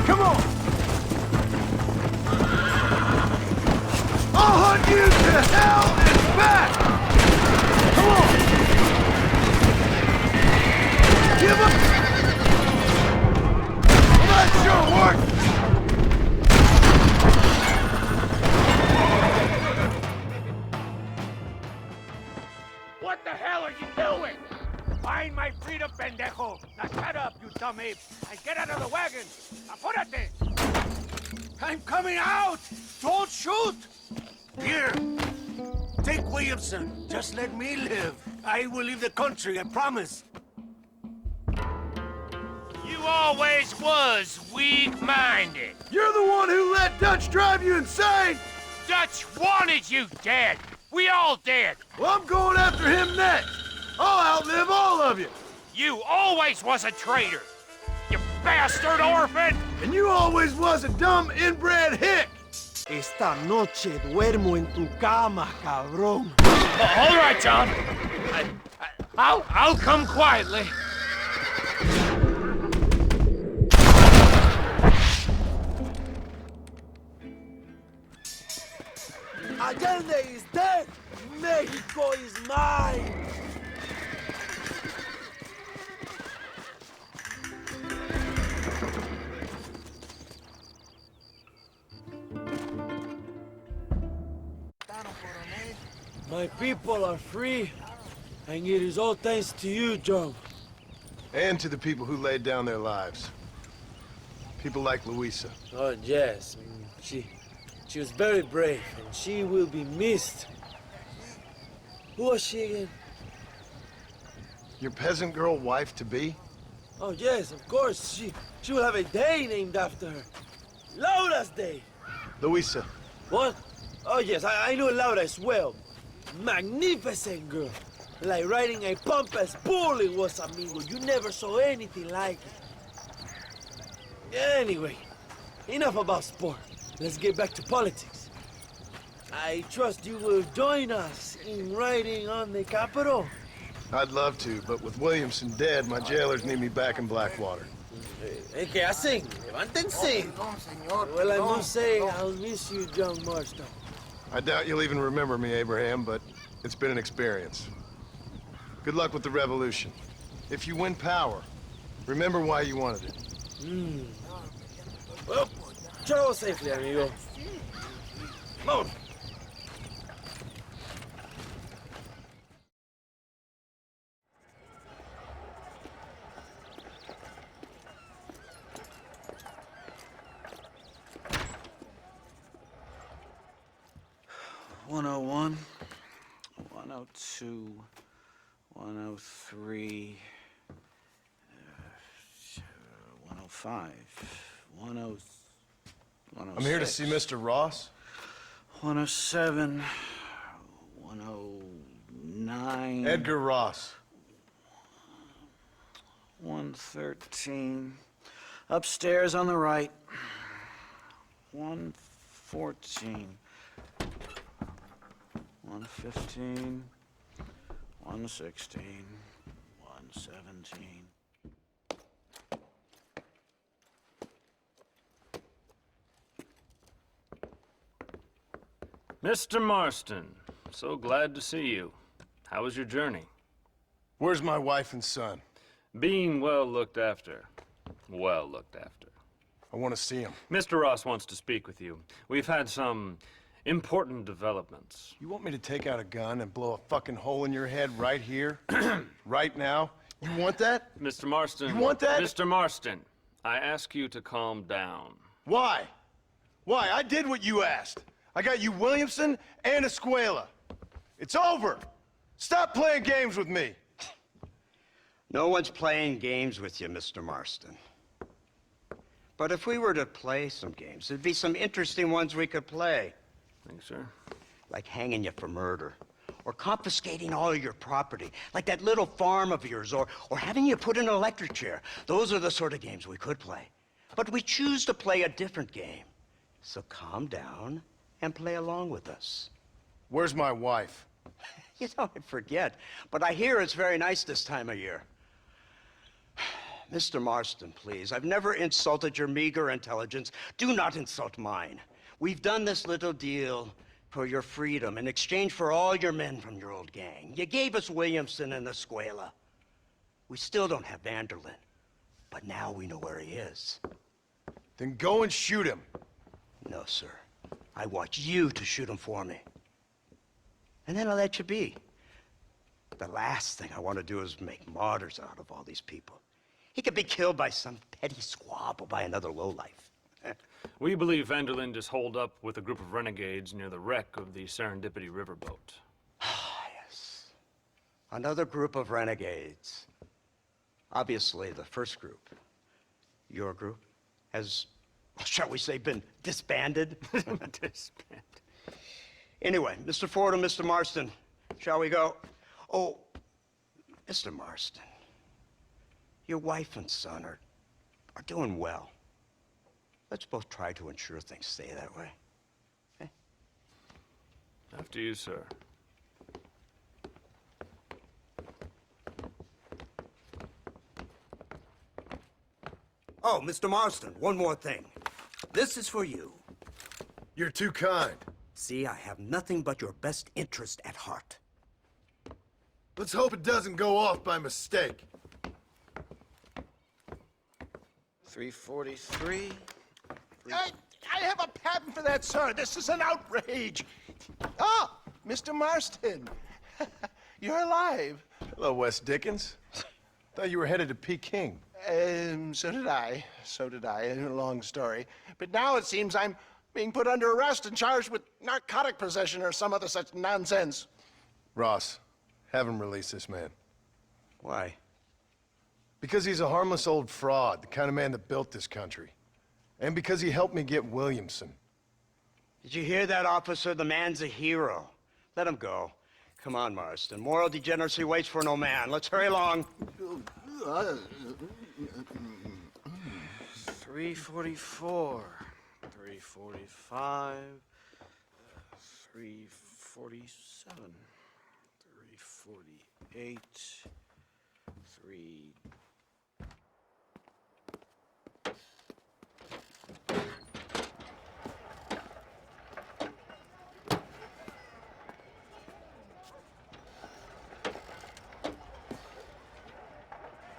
Come on! I'll hunt you to hell and back! Come on! Give up! Well, that sure worked! What the hell are you doing? Find my freedom, pendejo! Now shut up, you dumb ape, and get out of the wagon! Apúrate! I'm coming out! Don't shoot! Here, take Williamson. Just let me live. I will leave the country, I promise. You always was weak-minded. You're the one who let Dutch drive you insane! Dutch wanted you dead! We all did! Well, I'm going after him next! I'll outlive all of you! You always was a traitor! You bastard orphan! And you always was a dumb inbred hick! Esta noche duermo en tu cama, cabrón. All right, John. I'll come quietly. Allende is dead! Mexico is mine! My people are free, and it is all thanks to you, John. And to the people who laid down their lives. People like Luisa. Oh, yes. She was very brave, and she will be missed. Who was she again? Your peasant girl wife-to-be? Oh, yes, of course. She will have a day named after her. Laura's Day. Luisa. What? Oh, yes, I know Laura as well. Magnificent girl. Like riding a pampas bull it was, amigo. You never saw anything like it. Anyway, enough about sport. Let's get back to politics. I trust you will join us in riding on the Capitol. I'd love to, but with Williamson dead, my jailers need me back in Blackwater. ¿Qué hacen? Levántense. Well, I must say, I'll miss you, John Marston. I doubt you'll even remember me, Abraham, but it's been an experience. Good luck with the revolution. If you win power, remember why you wanted it. Well, travel safely, amigo. Come on. 101, 102, 103, 105, 106. I'm here to see Mr. Ross. 107, 109. Edgar Ross. 113. Upstairs on the right. 114. 115. 116. 117. Mr. Marston, so glad to see you. How was your journey? Where's my wife and son? Being well looked after. Well looked after. I want to see him. Mr. Ross wants to speak with you. We've had some important developments. You want me to take out a gun and blow a fucking hole in your head right here? Right now? You want that? Mr. Marston. You want that? Mr. Marston, I ask you to calm down. Why? Why? I did what you asked. I got you Williamson and Escuela. It's over. Stop playing games with me. No one's playing games with you, Mr. Marston. But if we were to play some games, there'd be some interesting ones we could play. Thanks, sir. Like hanging you for murder, or confiscating all of your property, like that little farm of yours, or having you put in an electric chair. Those are the sort of games we could play. But we choose to play a different game. So calm down and play along with us. Where's my wife? You know, I forget, but I hear it's very nice this time of year. Mr. Marston, please, I've never insulted your meager intelligence. Do not insult mine. We've done this little deal for your freedom in exchange for all your men from your old gang. You gave us Williamson and Escuela. We still don't have Vanderlyn, but now we know where he is. Then go and shoot him. No, sir. I want you to shoot him for me. And then I'll let you be. The last thing I want to do is make martyrs out of all these people. He could be killed by some petty squab or by another lowlife. We believe Vanderlyn is holed up with a group of renegades near the wreck of the Serendipity riverboat. Yes. Another group of renegades. Obviously, the first group, your group, has, shall we say, been disbanded? Disbanded. Anyway, Mr. Ford and Mr. Marston, shall we go? Oh, Mr. Marston, your wife and son are doing well. Let's both try to ensure things stay that way. Okay? After you, sir. Oh, Mr. Marston, one more thing. This is for you. You're too kind. See, I have nothing but your best interest at heart. Let's hope it doesn't go off by mistake. 343. I have a patent for that, sir. This is an outrage. Oh, Mr. Marston. You're alive. Hello, Wes Dickens. Thought you were headed to Peking. So did I. So did I. A long story. But now it seems I'm being put under arrest and charged with narcotic possession or some other such nonsense. Ross, have him release this man. Why? Because he's a harmless old fraud, the kind of man that built this country. And because he helped me get Williamson. Did you hear that, officer? The man's a hero. Let him go. Come on, Marston. Moral degeneracy waits for no man. Let's hurry along. 344. 345. 347. 348. 3...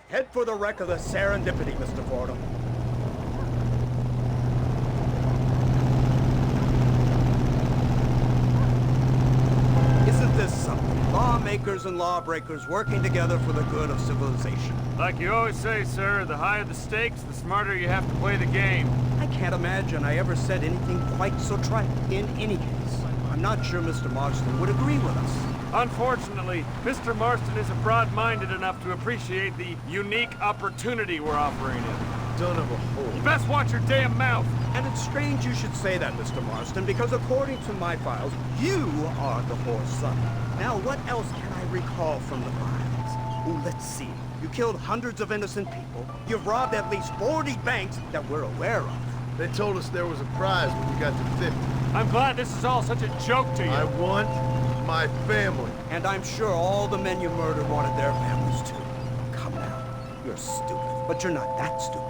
Head for the wreck of the Serendipity, Mr. Fordham. Isn't this something? Lawmakers and lawbreakers working together for the good of civilization. Like you always say, sir, the higher the stakes, the smarter you have to play the game. I can't imagine I ever said anything quite so trite. In any case, I'm not sure Mr. Marston would agree with us. Unfortunately, Mr. Marston isn't broad-minded enough to appreciate the unique opportunity we're offering him. Son of a hole. You best watch your damn mouth. And it's strange you should say that, Mr. Marston, because according to my files, you are the whore's son. Now, what else can I recall from the files? Oh, let's see. You killed hundreds of innocent people. You've robbed at least 40 banks that we're aware of. They told us there was a prize when we got to 50. I'm glad this is all such a joke to you. I want my family. And I'm sure all the men you murdered wanted their families too. Come now. You're stupid, but you're not that stupid.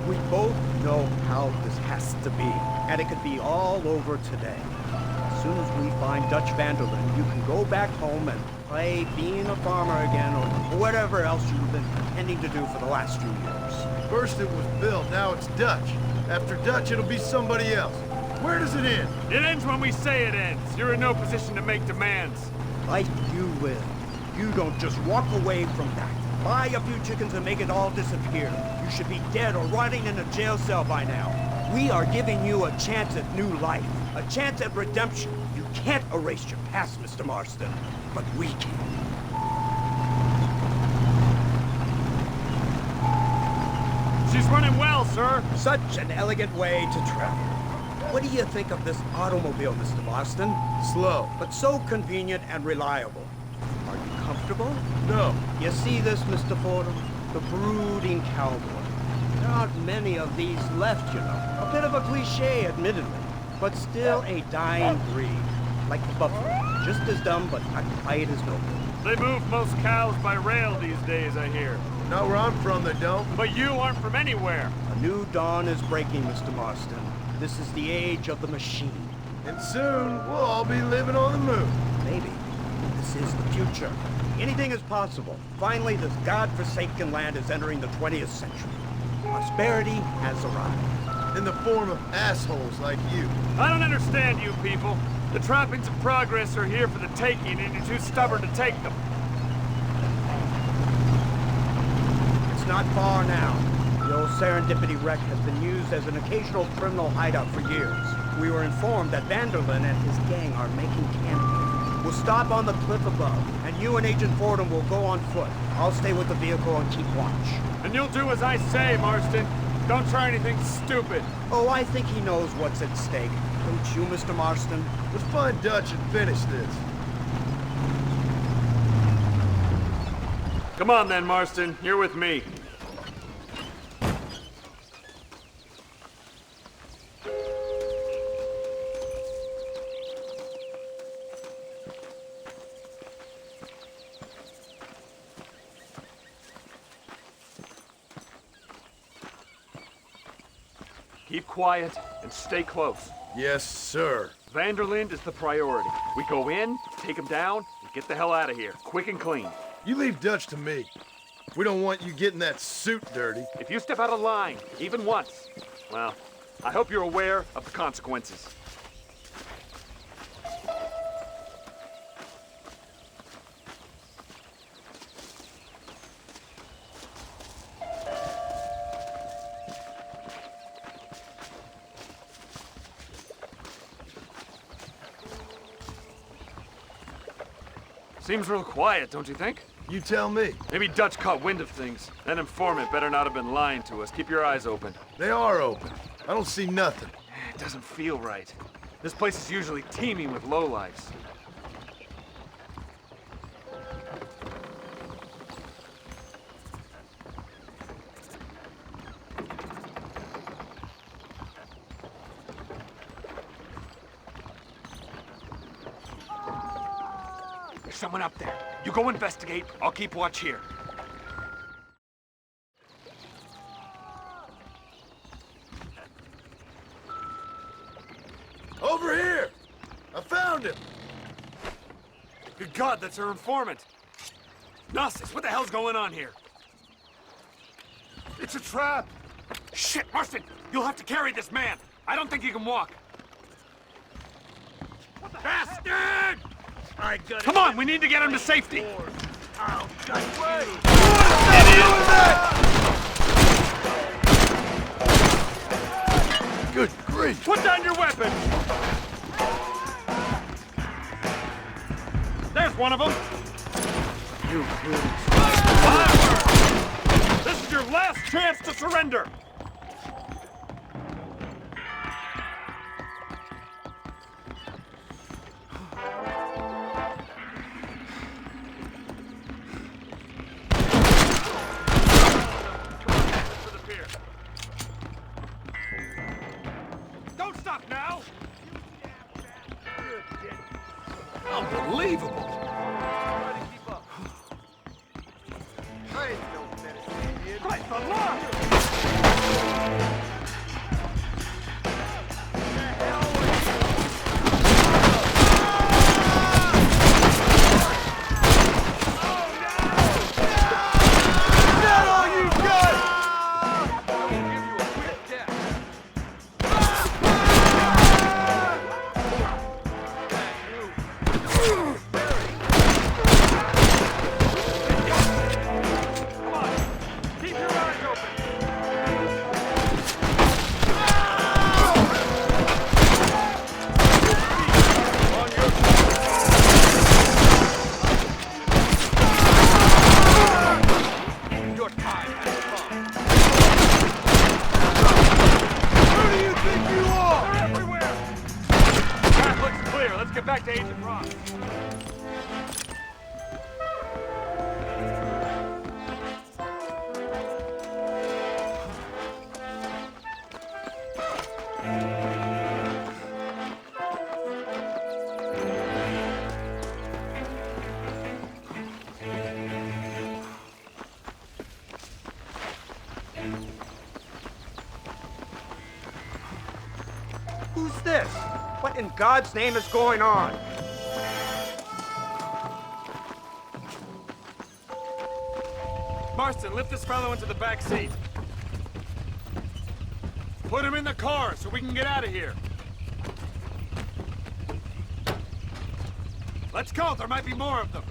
We both know how this has to be, and it could be all over today. As soon as we find Dutch Vanderlyn, you can go back home and play being a farmer again, or whatever else you've been intending to do for the last few years. First it was Bill, now it's Dutch. After Dutch, it'll be somebody else. Where does it end? It ends when we say it ends. You're in no position to make demands. Like you will. You don't just walk away from that. Buy a few chickens and make it all disappear. You should be dead or rotting in a jail cell by now. We are giving you a chance at new life, a chance at redemption. You can't erase your past, Mr. Marston, but we can. She's running well, sir. Such an elegant way to travel. What do you think of this automobile, Mr. Marston? Slow. But so convenient and reliable. Are you comfortable? No. You see this, Mr. Fordham? The brooding cowboy. There aren't many of these left, you know. A bit of a cliche, admittedly, but still a dying breed. Like the buffalo. Just as dumb, but not quite as noble. They move most cows by rail these days, I hear. Not where I'm from, they don't. But you aren't from anywhere. A new dawn is breaking, Mr. Marston. This is the age of the machine. And soon, we'll all be living on the moon. Maybe. This is the future. Anything is possible. Finally, this godforsaken land is entering the 20th century. Prosperity has arrived. In the form of assholes like you. I don't understand you people. The trappings of progress are here for the taking, and you're too stubborn to take them. It's not far now. The old Serendipity wreck has been used as an occasional criminal hideout for years. We were informed that Vanderlyn and his gang are making camp here. We'll stop on the cliff above, and you and Agent Fordham will go on foot. I'll stay with the vehicle and keep watch. And you'll do as I say, Marston. Don't try anything stupid. Oh, I think he knows what's at stake. Don't you, Mr. Marston? Let's find Dutch and finish this. Come on then, Marston. You're with me. Keep quiet and stay close. Yes, sir. Vanderlyn is the priority. We go in, take him down, and get the hell out of here, quick and clean. You leave Dutch to me. We don't want you getting that suit dirty. If you step out of line, even once, well, I hope you're aware of the consequences. Seems real quiet, don't you think? You tell me. Maybe Dutch caught wind of things. That informant better not have been lying to us. Keep your eyes open. They are open. I don't see nothing. It doesn't feel right. This place is usually teeming with lowlifes. There's someone up there. You go investigate. I'll keep watch here. Over here! I found him! Good God, that's our informant. Gnosis, what the hell's going on here? It's a trap! Shit, Marston! You'll have to carry this man! I don't think he can walk. Bastard! Come on, we need to get him to safety! Good grief! Put down your weapon! one of them? You Fire! This is your last chance to surrender! Don't stop now! Unbelievable! Christ alive! Back to Agent Rock. Who's this? What in God's name is going on? Marston, lift this fellow into the back seat. Put him in the car so we can get out of here. Let's go, there might be more of them.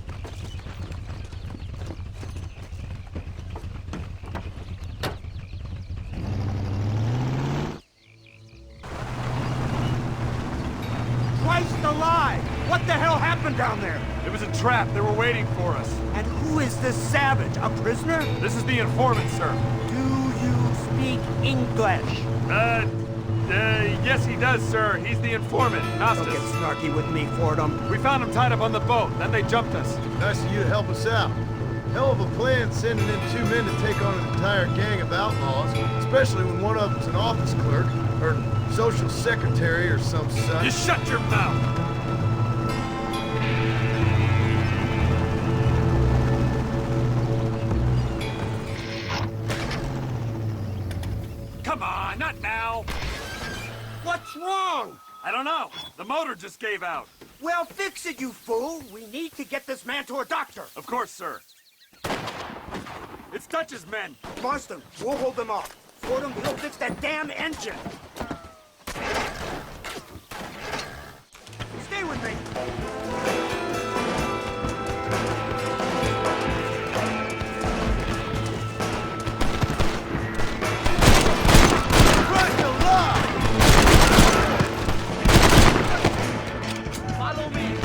Christ alive! What the hell happened down there? It was a trap. They were waiting for us. And who is this savage? A prisoner? This is the informant, sir. Do you speak English? Yes he does, sir. He's the informant, Nastas. Don't get snarky with me, Fordham. We found him tied up on the boat, then they jumped us. Nice of you to help us out. Hell of a plan sending in 2 men to take on an entire gang of outlaws, especially when one of them's an office clerk, or social secretary, or some such. You shut your mouth! Come on, not now! What's wrong? I don't know. The motor just gave out. Well, fix it, you fool! We need to get this man to a doctor! Of course, sir. It's Dutch's men. Marston, we'll hold them off. Fordham, he'll fix that damn engine! Stay with me! Follow me!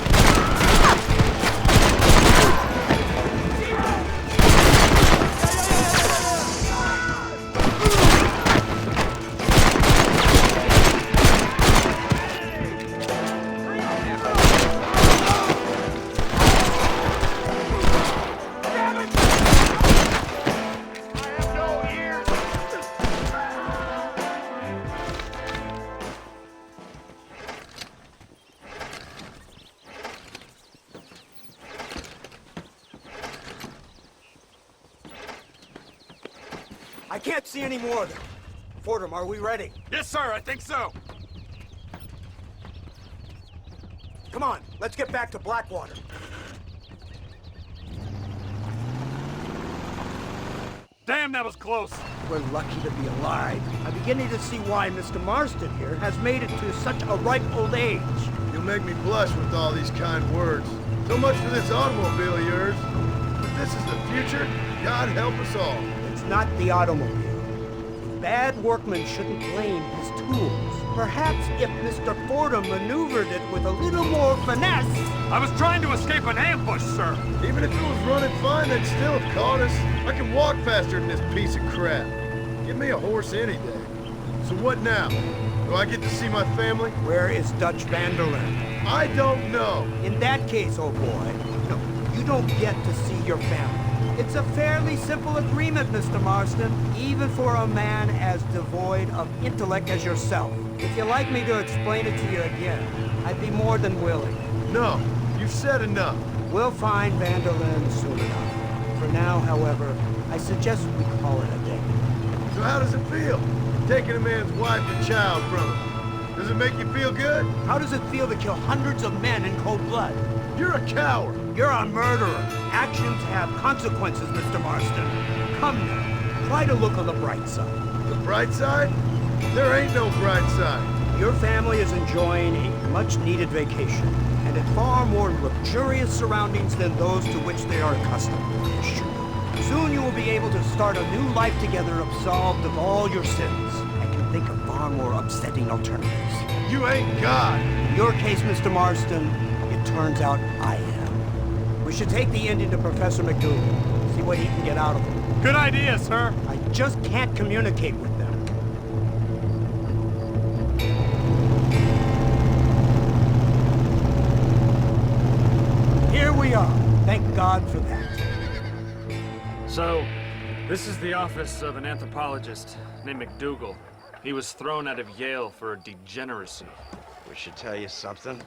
I can't see any more of them. Fordham, are we ready? Yes, sir, I think so. Come on, let's get back to Blackwater. Damn, that was close. We're lucky to be alive. I'm beginning to see why Mr. Marston here has made it to such a ripe old age. You'll make me blush with all these kind words. So much for this automobile of yours. If this is the future, God help us all. It's not the automobile. bad workman shouldn't blame his tools. Perhaps if Mr. Fordham maneuvered it with a little more finesse... I was trying to escape an ambush, sir. Even if it was running fine, they'd still have caught us. I can walk faster than this piece of crap. Give me a horse any day. So what now? Do I get to see my family? Where is Dutch Vanderland? I don't know. In that case, oh boy, no, you don't get to see your family. It's a fairly simple agreement, Mr. Marston, even for a man as devoid of intellect as yourself. If you'd like me to explain it to you again, I'd be more than willing. No, you've said enough. We'll find Vanderland soon enough. For now, however, I suggest we call it a day. So how does it feel, taking a man's wife and child from him? Does it make you feel good? How does it feel to kill hundreds of men in cold blood? You're a coward. You're a murderer. Actions have consequences, Mr. Marston. Come now, try to look on the bright side. The bright side? There ain't no bright side. Your family is enjoying a much-needed vacation, and in far more luxurious surroundings than those to which they are accustomed. Soon you will be able to start a new life together absolved of all your sins, and can think of far more upsetting alternatives. You ain't God. In your case, Mr. Marston, it turns out I am. We should take the Indian to Professor McDougal, see what he can get out of him. Good idea, sir. I just can't communicate with them. Here we are. Thank God for that. So, this is the office of an anthropologist named McDougal. He was thrown out of Yale for degeneracy. We should tell you something.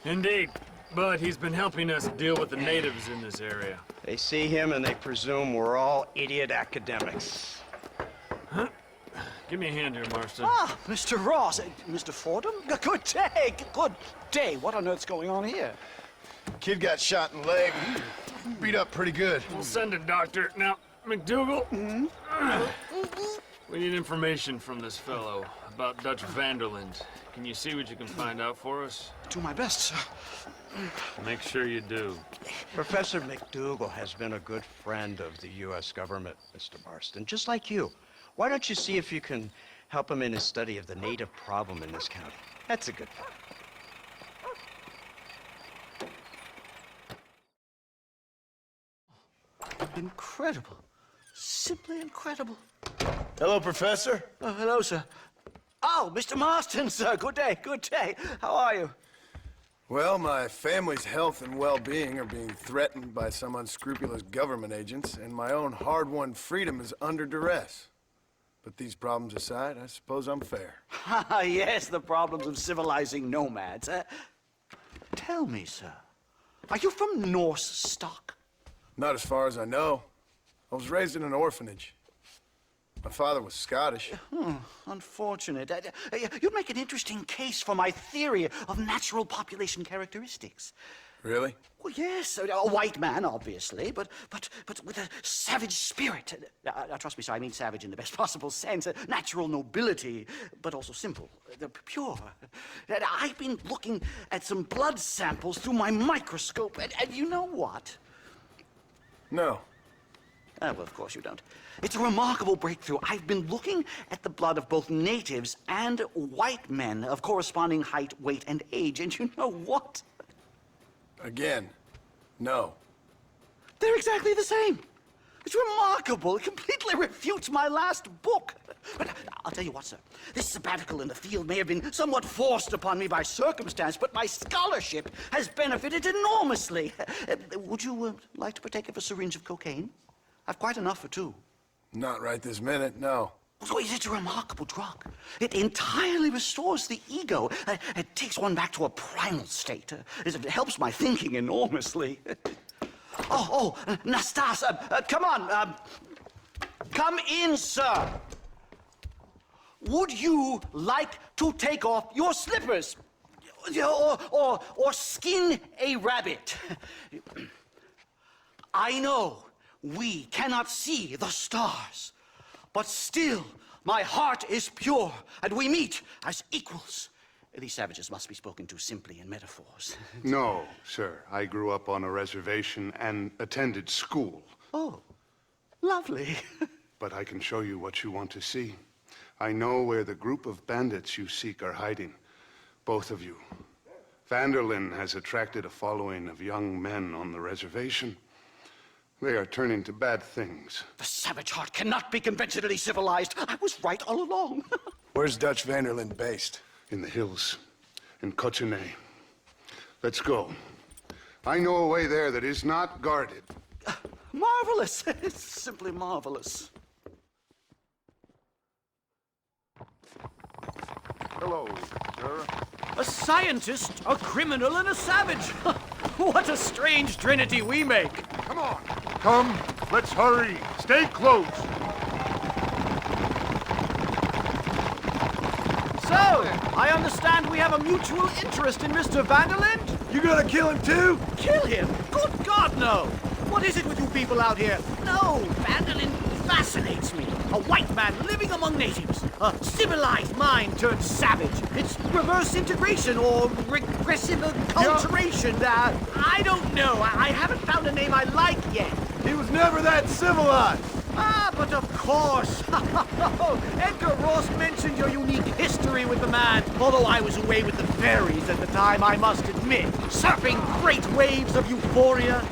Indeed, but he's been helping us deal with the natives in this area. They see him and they presume we're all idiot academics. Huh? Give me a hand here, Marston. Ah, Mr. Ross, Mr. Fordham. Good day, good day. What on earth's going on here? Kid got shot in the leg. Beat up pretty good. We'll send a doctor. Now, McDougal, we need information from this fellow about Dutch Vanderland. Can you see what you can find out for us? Do my best, sir. Make sure you do. Professor McDougal has been a good friend of the U.S. government, Mr. Marston, just like you. Why don't you see if you can help him in his study of the native problem in this county? That's a good thing. Incredible. Simply incredible. Hello, Professor. Oh, hello, sir. Oh, Mr. Marston, sir. Good day, good day. How are you? Well, my family's health and well-being are being threatened by some unscrupulous government agents, and my own hard-won freedom is under duress. But these problems aside, I suppose I'm fair. Yes, the problems of civilizing nomads. Tell me, sir, are you from Norse stock? Not as far as I know. I was raised in an orphanage. My father was Scottish. Unfortunate. You'd make an interesting case for my theory of natural population characteristics. Really? Well, yes, a white man, obviously, but with a savage spirit. Trust me, sir, I mean savage in the best possible sense. Natural nobility, but also simple, pure. I've been looking at some blood samples through my microscope, and you know what? No. Well, of course you don't. It's a remarkable breakthrough. I've been looking at the blood of both natives and white men of corresponding height, weight, and age, and you know what? Again, no. They're exactly the same. It's remarkable. It completely refutes my last book. But I'll tell you what, sir. This sabbatical in the field may have been somewhat forced upon me by circumstance, but my scholarship has benefited enormously. Would you like to partake of a syringe of cocaine? I've quite enough for two. Not right this minute, no. So it's a remarkable drug. It entirely restores the ego. It takes one back to a primal state. It helps my thinking enormously. Nastas, come on. Come in, sir. Would you like to take off your slippers? Or skin a rabbit? I know we cannot see the stars, but still my heart is pure, and we meet as equals. These savages must be spoken to simply in metaphors. No, sir. I grew up on a reservation and attended school. Oh, lovely. But I can show you what you want to see. I know where the group of bandits you seek are hiding. Both of you. Vanderlyn has attracted a following of young men on the reservation. They are turning to bad things. The savage heart cannot be conventionally civilized. I was right all along. Where's Dutch Vanderlyn based? In the hills, in Cochene. Let's go. I know a way there that is not guarded. Marvelous. It's simply marvelous. Hello, sir. A scientist, a criminal, and a savage. What a strange trinity we make. Come on. Come, let's hurry. Stay close. So, I understand we have a mutual interest in Mr. Vanderlyn? You gonna kill him too? Kill him? Good God, no! What is it with you people out here? No, Vanderlyn fascinates me. A white man living among natives. A civilized mind turned savage. It's reverse integration or regressive acculturation. I don't know. I haven't found a name I like yet. He was never that civilized. Ah, but of course. Edgar Ross mentioned your unique history with the man. Although I was away with the fairies at the time, I must admit. Surfing great waves of euphoria.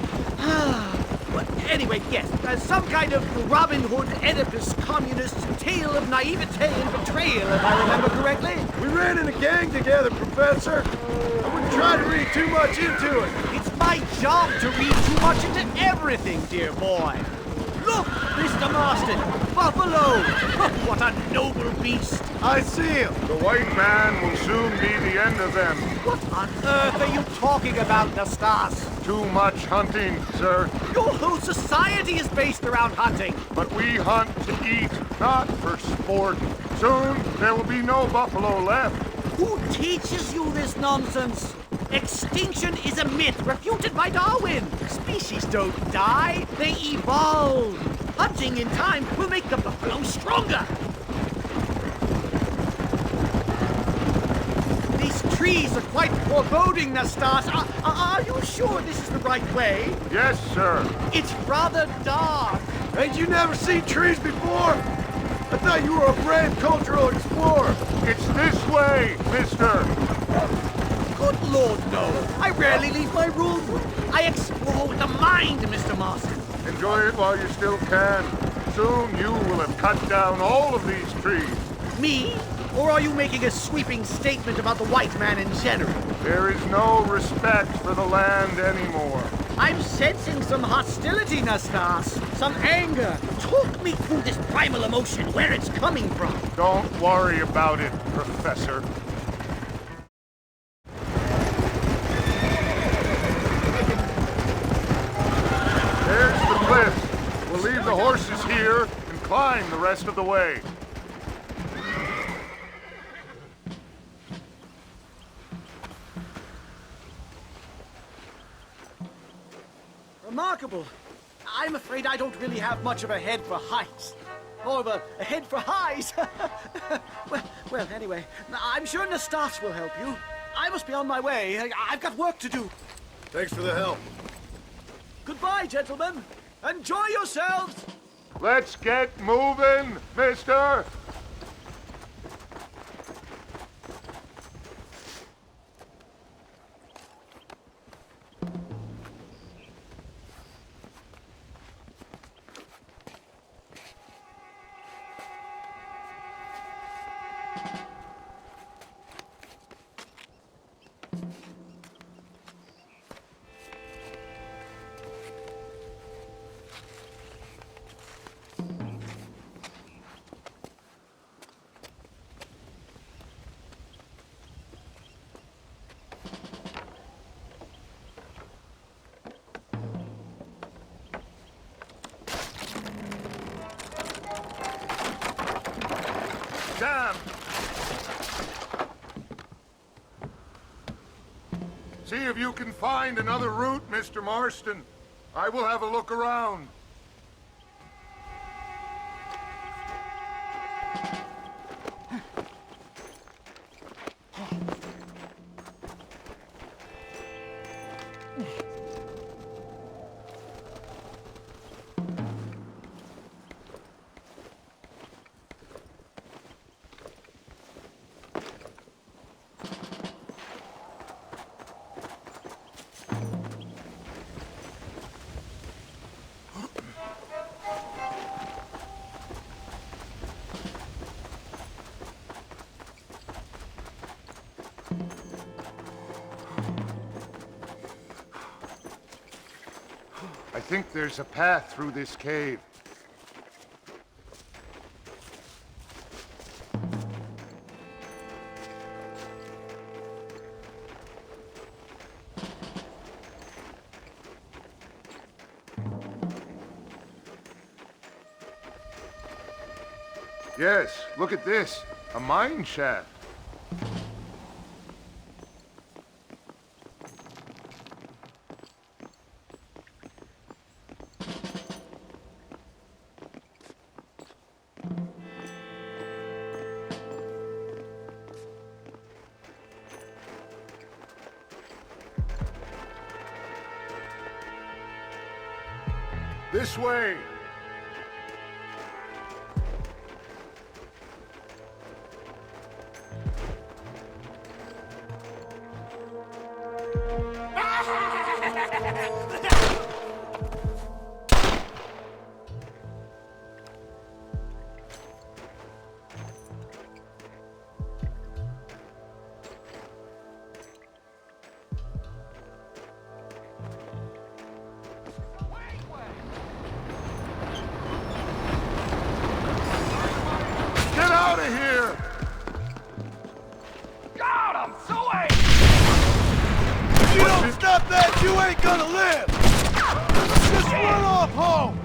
Well, anyway, yes, some kind of Robin Hood, Oedipus, communist tale of naivete and betrayal, if I remember correctly. We ran in a gang together, Professor. I wouldn't try to read too much into it. It's my job to read too much into everything, dear boy. Look, Mr. Marston, buffalo! What a noble beast! I see him. The white man will soon be the end of them. What on earth are you talking about, Nastas? Too much hunting, sir. Your whole society is based around hunting. But we hunt to eat, not for sport. Soon, there will be no buffalo left. Who teaches you this nonsense? Extinction is a myth refuted by Darwin. Species don't die, they evolve. Hunting in time will make the buffalo stronger. These trees are quite foreboding, Nastas. Are you sure this is the right way? Yes, sir. It's rather dark. Ain't you never seen trees before? I thought you were a brave cultural explorer. It's this way, mister. Good Lord, no. I rarely leave my room. I explore with the mind, Mr. Marston. Enjoy it while you still can. Soon you will have cut down all of these trees. Me? Or are you making a sweeping statement about the white man in general? There is no respect for the land anymore. I'm sensing some hostility, Nastas. Some anger. Talk me through this primal emotion, where it's coming from. Don't worry about it, Professor. There's the cliff. We'll leave the horses here and climb the rest of the way. Remarkable. I'm afraid I don't really have much of a head for heights. More of a head for highs. well, anyway, I'm sure Nastas will help you. I must be on my way. I've got work to do. Thanks for the help. Goodbye, gentlemen. Enjoy yourselves. Let's get moving, mister. Damn! See if you can find another route, Mr. Marston. I will have a look around. think there's a path through this cave. Yes, look at this. A mine shaft. This way! Get out of here! God, I'm so angry! If you don't stop that, you ain't gonna live! Just run off home!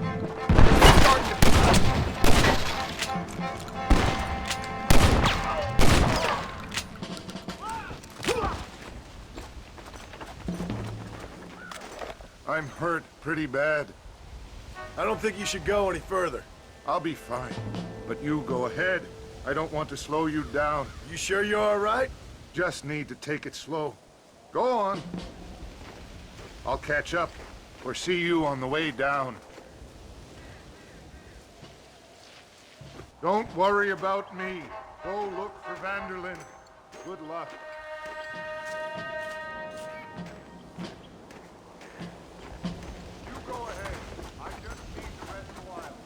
I'm hurt pretty bad. I don't think you should go any further. I'll be fine. But you go ahead. I don't want to slow you down. You sure you're all right? Just need to take it slow. Go on. I'll catch up, or see you on the way down. Don't worry about me. Go look for Vanderlyn. Good luck. You go ahead. I just need to rest a while.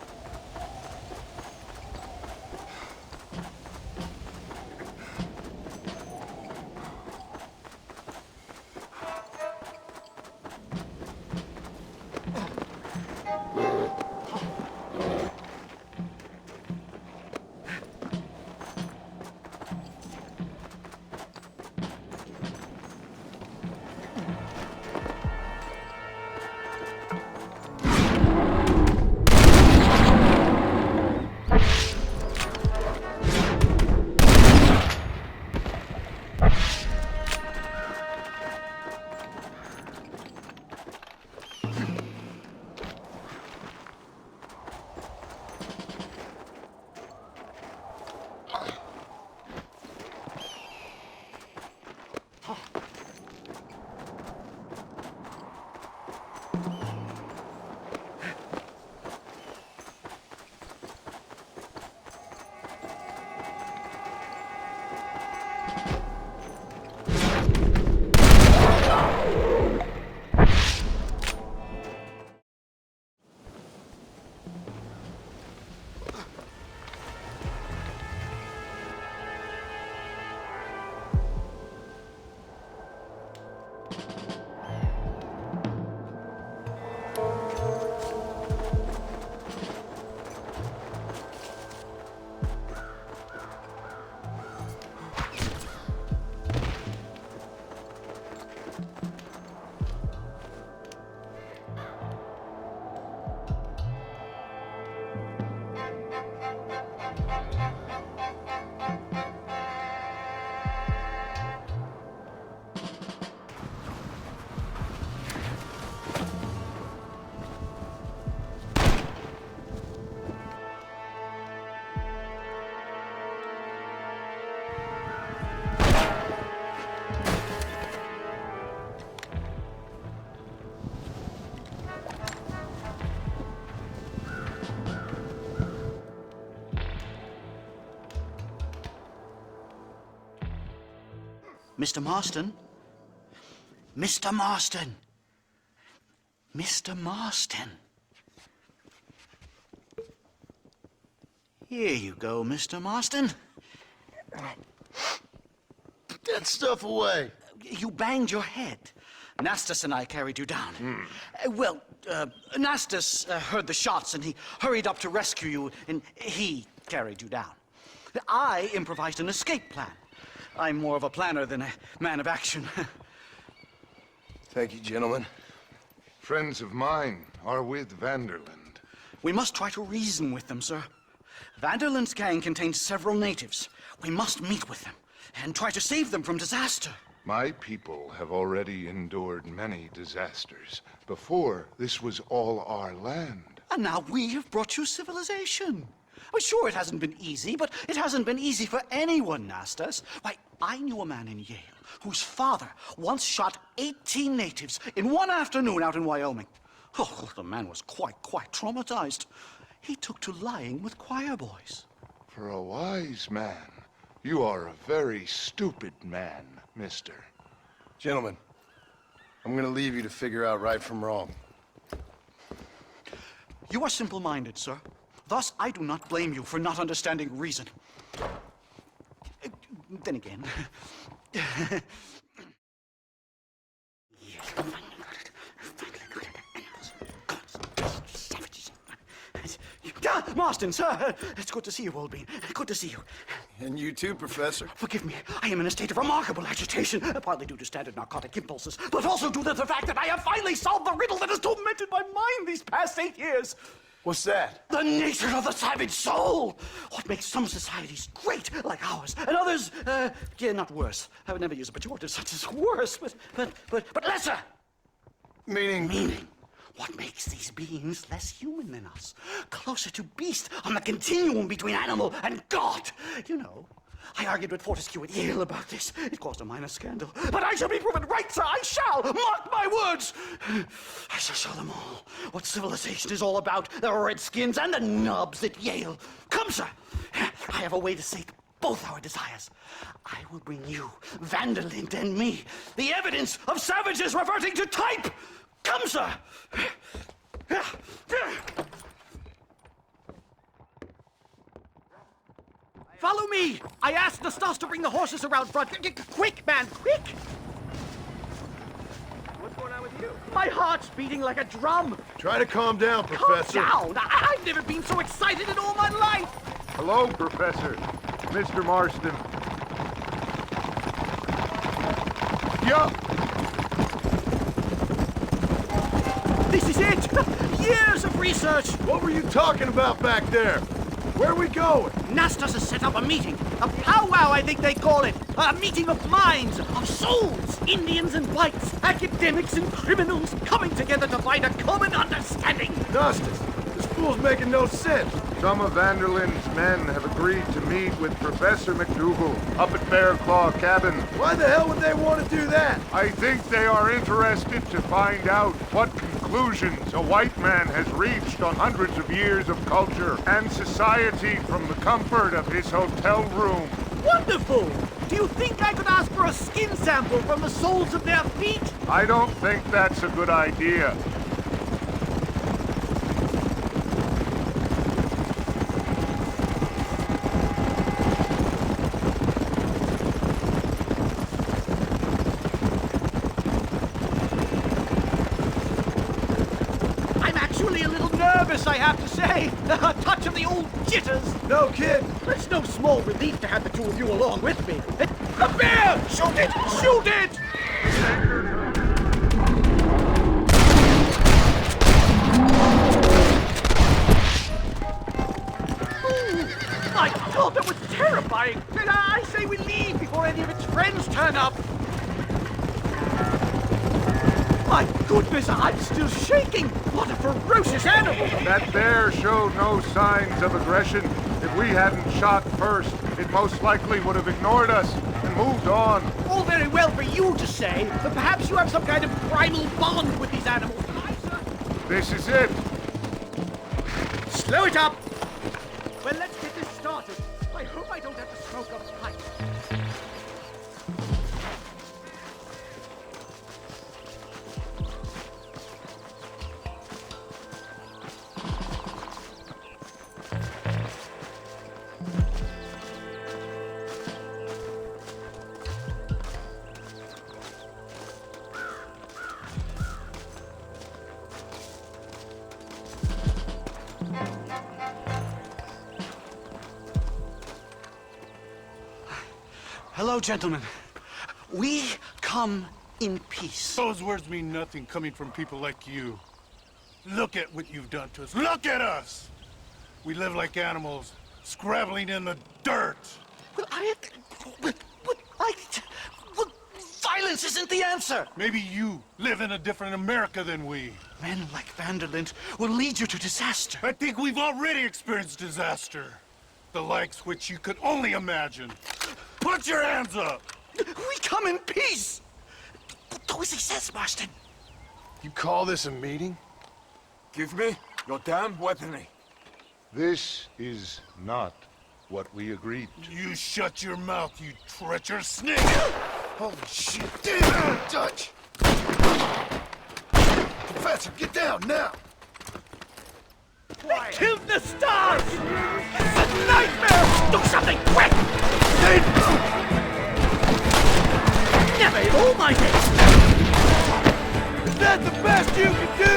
Mr. Marston? Mr. Marston! Mr. Marston! Here you go, Mr. Marston. Put that stuff away. You banged your head. Nastas and I carried you down. Nastas heard the shots and he hurried up to rescue you, and he carried you down. I improvised an escape plan. I'm more of a planner than a man of action. Thank you, gentlemen. Friends of mine are with Vanderland. We must try to reason with them, sir. Vanderland's gang contains several natives. We must meet with them and try to save them from disaster. My people have already endured many disasters. Before, this was all our land. And now we have brought you civilization. Well, sure, it hasn't been easy, but it hasn't been easy for anyone, Nastas. Why, I knew a man in Yale whose father once shot 18 natives in one afternoon out in Wyoming. Oh, the man was quite traumatized. He took to lying with choir boys. For a wise man, you are a very stupid man, mister. Gentlemen, I'm gonna leave you to figure out right from wrong. You are simple-minded, sir. Thus, I do not blame you for not understanding reason. Then again... Marston, sir! It's good to see you, old bean. Good to see you. And you too, Professor. Forgive me. I am in a state of remarkable agitation, partly due to standard narcotic impulses, but also due to the fact that I have finally solved the riddle that has tormented my mind these past 8 years. What's that? The nature of the savage soul! What makes some societies great, like ours, and others, not worse. I would never use a pejorative such as worse, but lesser! Meaning? What makes these beings less human than us? Closer to beast on the continuum between animal and God. You know, I argued with Fortescue at Yale about this. It caused a minor scandal. But I shall be proven right, sir. I shall. Mark my words. I shall show them all what civilization is all about. The redskins and the nubs at Yale. Come, sir. I have a way to sate both our desires. I will bring you, Vanderland and me, the evidence of savages reverting to type. Come, sir! Follow me! I asked Nastas to bring the horses around front. Quick, man, quick! What's going on with you? My heart's beating like a drum. Try to calm down, Professor. Calm down! I've never been so excited in all my life! Hello, Professor. Mr. Marston. Yup! This is it! Years of research! What were you talking about back there? Where are we going? Nastas has set up a meeting. A powwow, I think they call it. A meeting of minds, of souls. Indians and whites, academics and criminals coming together to find a common understanding. Nastas, this fool's making no sense. Some of Vanderland's men have agreed to meet with Professor McDougal up at Bear Claw Cabin. Why the hell would they want to do that? I think they are interested to find out what conclusions a white man has reached on hundreds of years of culture and society from the comfort of his hotel room. Wonderful! Do you think I could ask for a skin sample from the soles of their feet? I don't think that's a good idea. I have to say. A touch of the old jitters. No kid. It's no small relief to have the two of you along with me. A bear! Shoot it! Shoot it! My God, that was terrifying. I say we leave before any of its friends turn up. My goodness, I'm still shaking! What a ferocious animal! That bear showed no signs of aggression. If we hadn't shot first, it most likely would have ignored us and moved on. All very well for you to say, but perhaps you have some kind of primal bond with these animals. This is it. Slow it up! Well, let's get this started. I hope I don't have to smoke a pipe. Hello, gentlemen. We come in peace. Those words mean nothing coming from people like you. Look at what you've done to us. Look at us! We live like animals, scrabbling in the dirt. Well, violence isn't the answer. Maybe you live in a different America than we. Men like Vanderlyn will lead you to disaster. I think we've already experienced disaster. The likes which you could only imagine. Put your hands up! We come in peace! Do as he says, Marston. You call this a meeting? Give me your damn weaponry. This is not what we agreed to. You shut your mouth, you treacherous snake! Holy shit! Damn, Dutch! Professor, get down now! They killed the stars! It's a nightmare! Do something quick! Never in all my days! Is that the best you can do?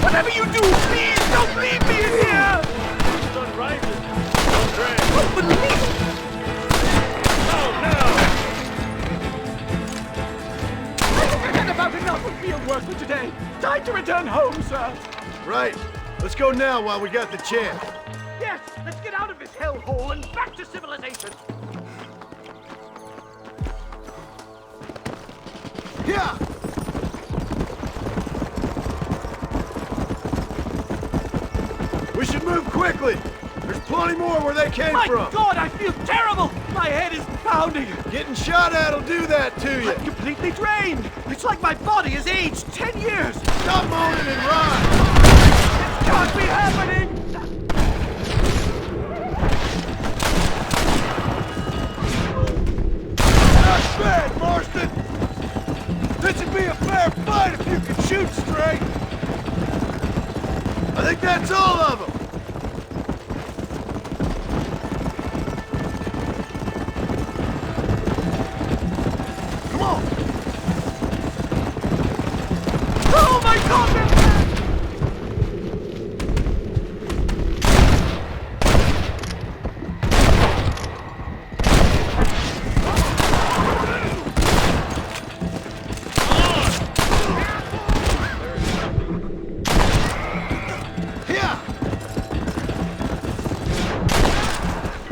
Whatever you do, please don't leave me in here! The sun rises. Don't drag. Unbelievable! Oh, no! I've had about enough of field work for today. Time to return home, sir. Right. Let's go now while we got the chance. Yes, let's get out of this hellhole and back to civilization. Yeah! We should move quickly. There's plenty more where they came My from. God, I feel terrible! My head is pounding. Getting shot at'll do that to you. I'm completely drained. It's like my body has aged 10 years. Stop moaning and run. This can't be happening. Not bad, Marston. This would be a fair fight if you could shoot straight. I think that's all of them. Come on. Oh my God!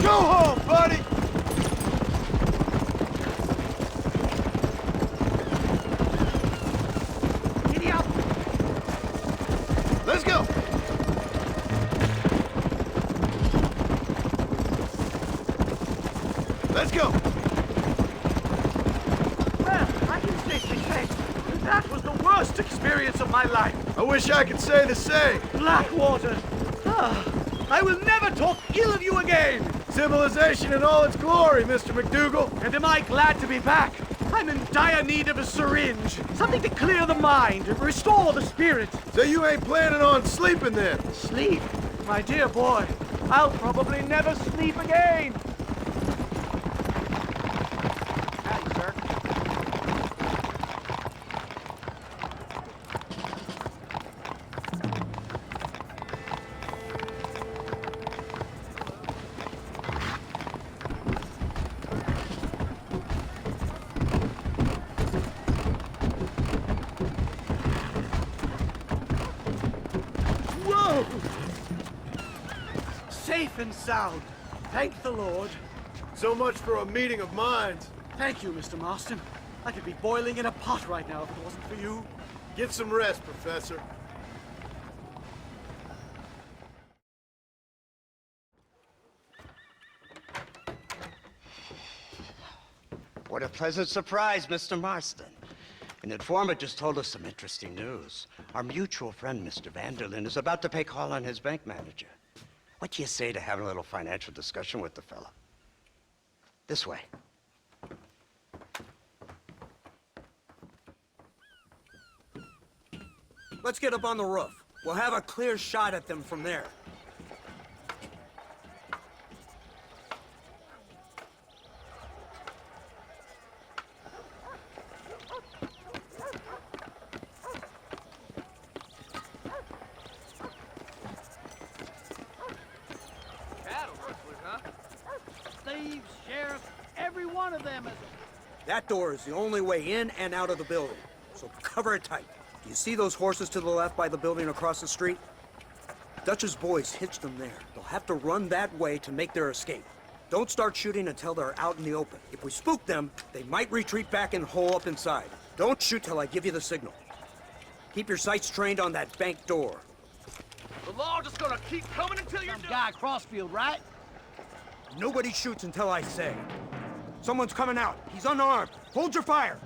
Go home, buddy! Giddy up! Let's go! Let's go! Well, I can safely say that was the worst experience of my life. I wish I could say the same. Blackwater! Ah, I will never talk ill of you again! Civilization in all its glory, Mr. McDougal. And am I glad to be back? I'm in dire need of a syringe. Something to clear the mind and restore the spirit. So you ain't planning on sleeping then? Sleep? My dear boy, I'll probably never sleep again. Howdy, sir. Whoa! Safe and sound. Thank the Lord. So much for a meeting of minds. Thank you, Mr. Marston. I could be boiling in a pot right now if it wasn't for you. Get some rest, Professor. What a pleasant surprise, Mr. Marston. An informant just told us some interesting news. Our mutual friend, Mr. Vanderlyn, is about to pay call on his bank manager. What do you say to having a little financial discussion with the fella? This way. Let's get up on the roof. We'll have a clear shot at them from there. Cattle rustlers, huh? Thieves, sheriff, every one of them is That door is the only way in and out of the building, so cover it tight. Do you see those horses to the left by the building across the street? Dutch's boys hitched them there. They'll have to run that way to make their escape. Don't start shooting until they're out in the open. If we spook them, they might retreat back and hole up inside. Don't shoot till I give you the signal. Keep your sights trained on that bank door. The law just gonna keep coming until you're done. Guy Crossfield, right? Nobody shoots until I say. Someone's coming out. He's unarmed. Hold your fire.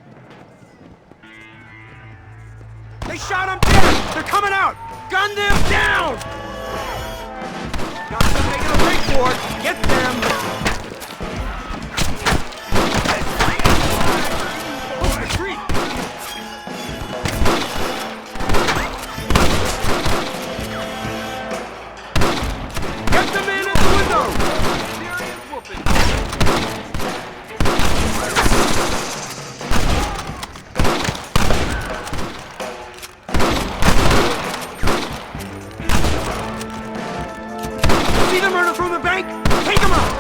They shot him dead! They're coming out! Gun them down! Got them making a break for it. Get them! Push the street! Get them in at the window! Serious whooping! See the murder from the bank? Take him out!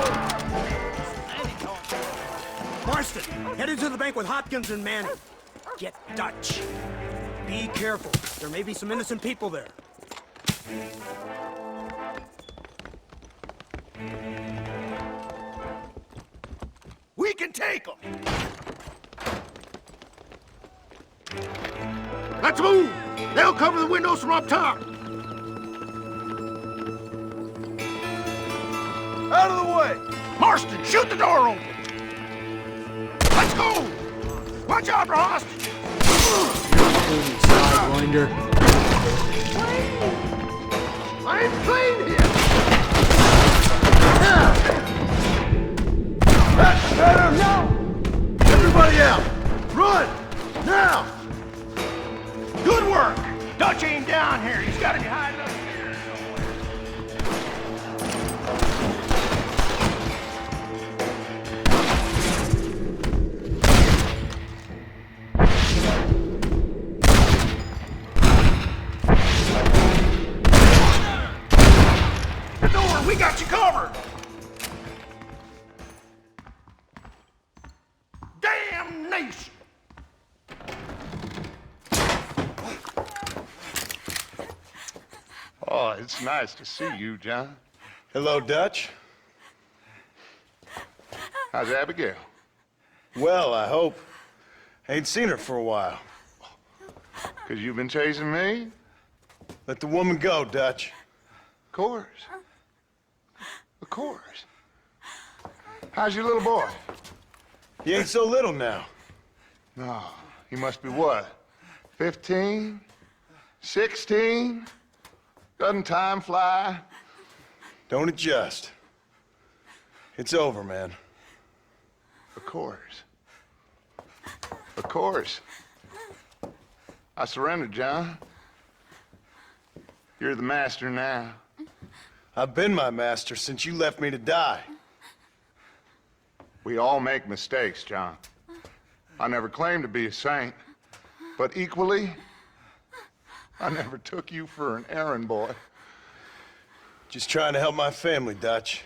Marston, head into the bank with Hopkins and Manning. Get Dutch. Be careful. There may be some innocent people there. We can take them! Let's move! They'll cover the windows from up top! Out of the way! Marston, shoot the door open! Let's go! Watch out for hostages! Sidewinder. I ain't playing here! That's better! No! Everybody out! Run! Now! Good work! Dutch ain't down here. He's got to be hiding up here. Don't worry, we got you covered! Damnation! Oh, it's nice to see you, John. Hello, Dutch. How's Abigail? Well, I hope. Ain't seen her for a while. 'Cause you've been chasing me? Let the woman go, Dutch. Of course. Of course. How's your little boy? He ain't so little now. No, he must be what? 15? 16? Doesn't time fly? Don't adjust. It's over, man. Of course. Of course. I surrendered, John. You're the master now. I've been my master since you left me to die. We all make mistakes, John. I never claimed to be a saint, but equally, I never took you for an errand boy. Just trying to help my family, Dutch.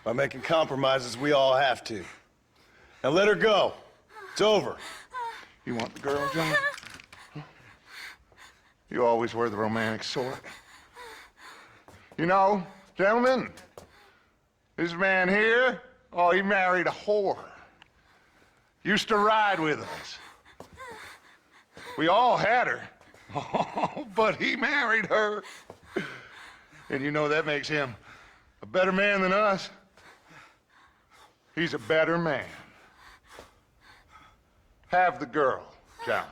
By making compromises we all have to. Now let her go. It's over. You want the girl, John? You always were the romantic sort. You know, gentlemen, this man here, oh, he married a whore. Used to ride with us. We all had her. Oh, but he married her. And you know that makes him a better man than us. He's a better man. Have the girl, John.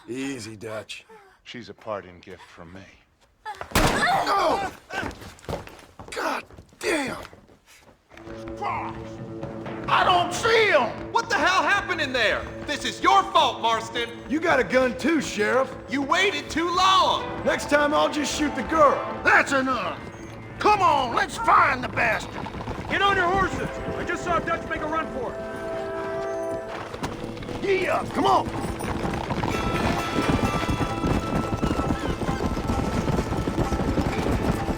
Easy, Dutch. She's a parting gift from me. No! God damn! I don't see him! What the hell happened in there? This is your fault, Marston. You got a gun too, Sheriff. You waited too long. Next time I'll just shoot the girl. That's enough. Come on, let's find the bastard. Get on your horses! I just saw Dutch make a run for it. Yeah, come on.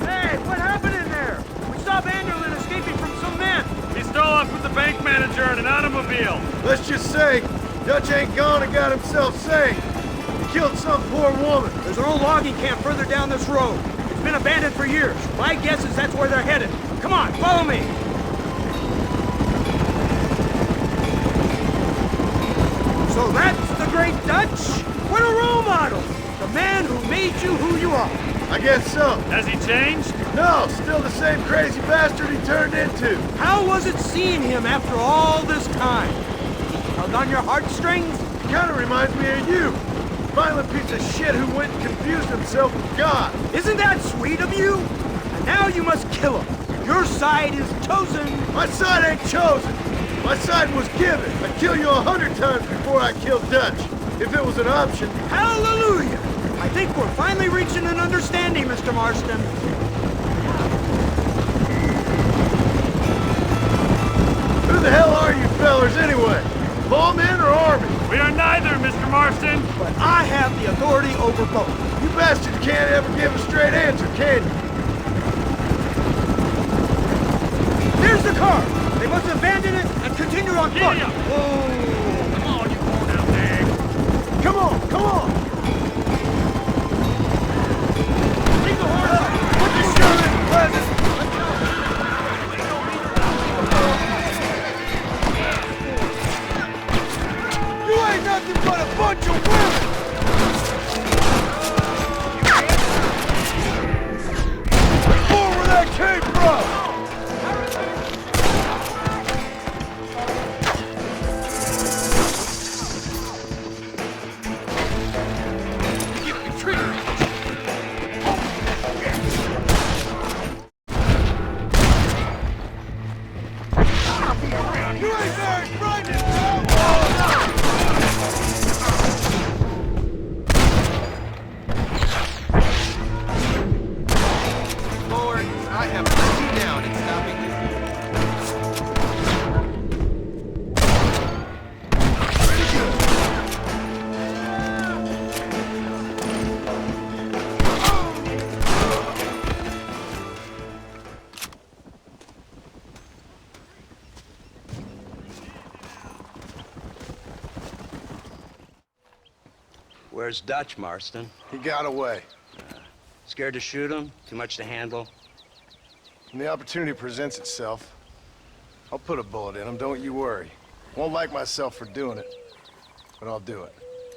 Hey, what happened in there? We saw Vanderlyn escaping from some men. He stole off with the bank manager in an automobile. Let's just say Dutch ain't gone and got himself saved. He killed some poor woman. There's an old logging camp further down this road. It's been abandoned for years. My guess is that's where they're headed. Come on, follow me. So that's the great Dutch? What a role model! The man who made you who you are. I guess so. Has he changed? No, still the same crazy bastard he turned into. How was it seeing him after all this time? He tug on your heartstrings? Kinda reminds me of you. Violent piece of shit who went and confused himself with God. Isn't that sweet of you? And now you must kill him. Your side is chosen. My side ain't chosen. My side was given. I'd kill you 100 times before I killed Dutch. If it was an option. Hallelujah! I think we're finally reaching an understanding, Mr. Marston. Who the hell are you fellers anyway? Lawmen or army? We are neither, Mr. Marston. But I have the authority over both. You bastards can't ever give a straight answer, can you? There's the car! They must abandon it and continue on foot. Whoa! Come on, you going out there? Come on, come on! Leave the horse! Put the shove in, President! You ain't nothing but a bunch of women! More where that came from! Where's Dutch, Marston? He got away. Scared to shoot him? Too much to handle? When the opportunity presents itself, I'll put a bullet in him, don't you worry. Won't like myself for doing it, but I'll do it.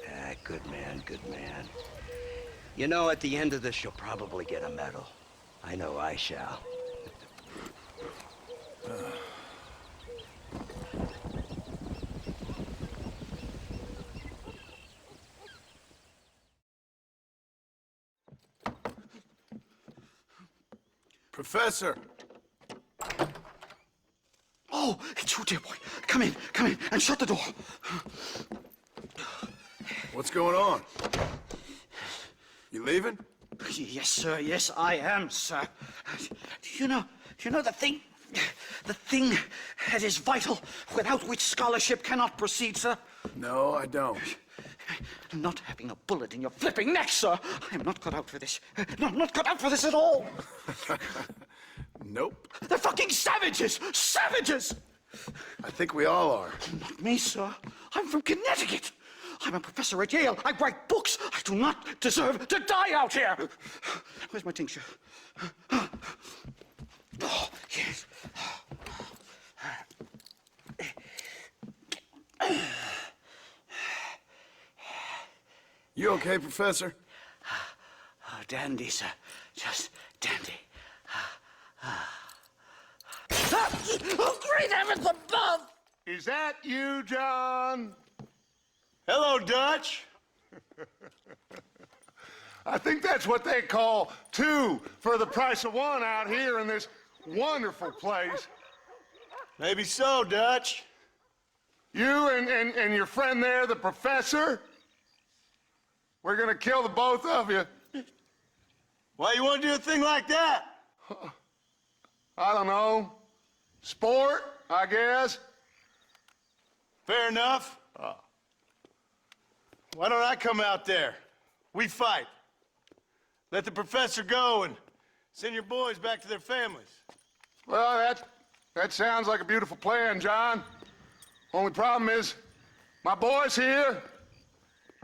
Ah, good man, good man. You know, at the end of this, you'll probably get a medal. I know I shall. Professor! Oh, it's you, dear boy. Come in, and shut the door. What's going on? You leaving? Yes, sir, yes, I am, sir. You know the thing that is vital, without which scholarship cannot proceed, sir? No, I don't. Not having a bullet in your flipping neck, sir. I'm not cut out for this. No, I'm not cut out for this at all. Nope. They're fucking savages! Savages! I think we all are. Not me, sir. I'm from Connecticut. I'm a professor at Yale. I write books. I do not deserve to die out here. Where's my tincture? Oh, yes. You okay, Professor? Oh, dandy, sir. Just dandy. Oh, great heavens above! Is that you, John? Hello, Dutch. I think that's what they call two for the price of one out here in this wonderful place. Maybe so, Dutch. You and your friend there, the professor, we're gonna kill the both of you. Why you want to do a thing like that? I don't know. Sport, I guess. Fair enough. Why don't I come out there? We fight. Let the professor go and send your boys back to their families. Well, that sounds like a beautiful plan, John. Only problem is, My boys here,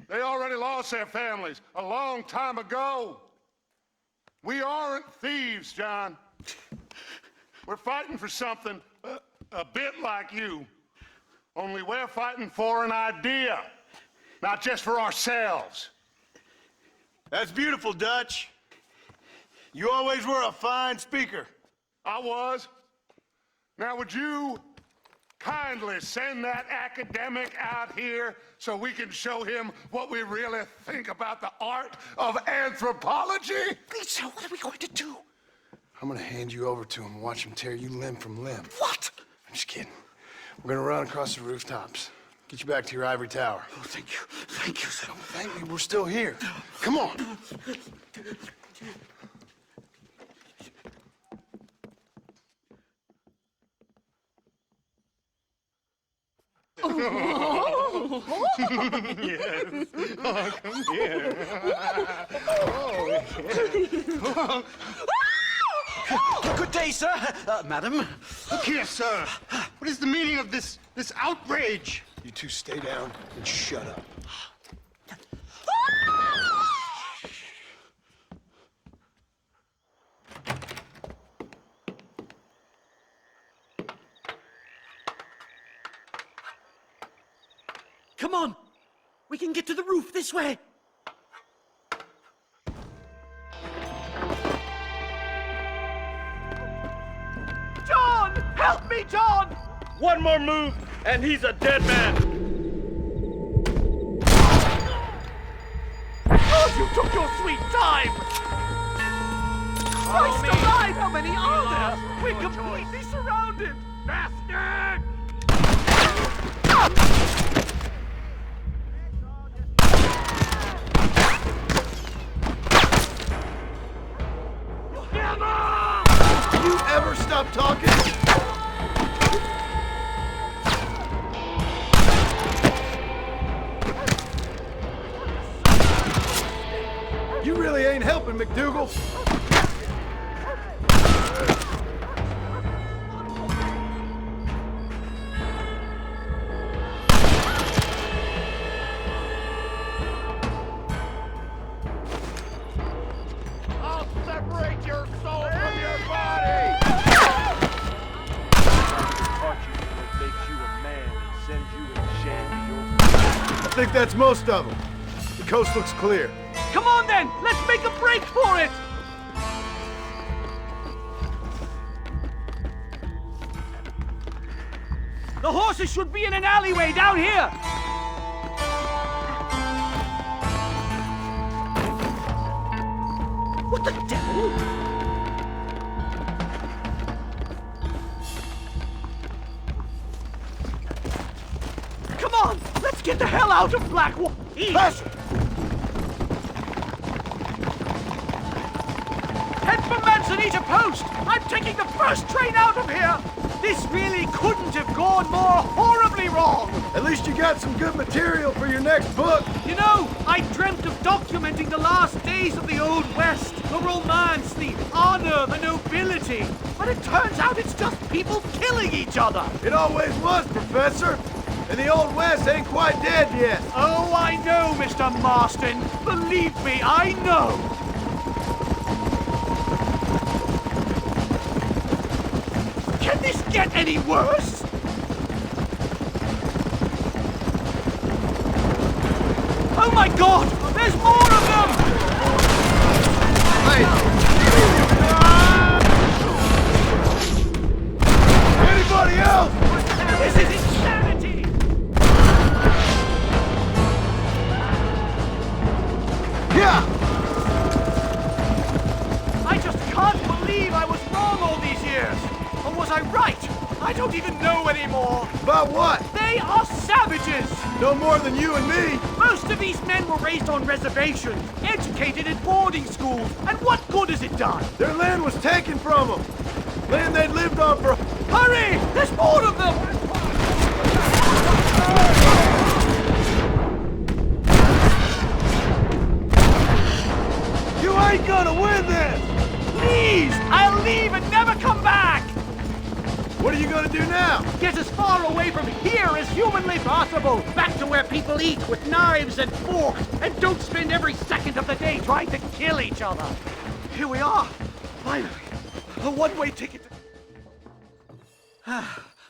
they already lost their families a long time ago. We aren't thieves, John. We're fighting for something a bit like you, only we're fighting for an idea, not just for ourselves. That's beautiful, Dutch. You always were a fine speaker. I was. Now, would you kindly send that academic out here so we can show him what we really think about the art of anthropology? Lisa, what are we going to do? I'm gonna hand you over to him and watch him tear you limb from limb. What? I'm just kidding. We're gonna run across the rooftops. Get you back to your ivory tower. Oh, thank you. Thank you, sir. Thank me, we're still here. Come on. Yes. Oh, come here. Oh, Good day, sir. Madam. Look here, sir. What is the meaning of this outrage? You two stay down and shut up. Come on. We can get to the roof this way. John! Help me, John! One more move, and he's a dead man. Oh, you took your sweet time! Christ alive, how many are there? We're completely surrounded! Bastard! Can you ever stop talking? You really ain't helping, McDougal. I'll separate your soul from your body! I think that's most of them. The coast looks clear. Come on then, let's make a break for it! The horses should be in an alleyway down here! What the devil? Come on, let's get the hell out of Blackwater! Head for Manzanita Post! I'm taking the first train out of here! This really couldn't have gone more horribly wrong! At least you got some good material for your next book. You know, I dreamt of documenting the last days of the Old West. The romance, the honor, the nobility. But it turns out it's just people killing each other. It always was, Professor. And the Old West ain't quite dead yet. Oh, I know, Mr. Marston. Believe me, I know. Can this get any worse? Oh my God! There's more of them! Anybody else? This is insanity! Yeah! I just can't believe I was wrong all these years! Or was I right? I don't even know anymore! About what? They are savages! No more than you and me. Most of these men were raised on reservations, educated in boarding schools, and what good has it done? Their land was taken from them. Land they'd lived on for... Hurry! There's more of them! You ain't gonna win this! Please! I'll leave and never come back! What are you gonna do now? Get as far away from here as humanly possible. Back to where people eat with knives and forks, and don't spend every second of the day trying to kill each other. Here we are. Finally. A one-way ticket.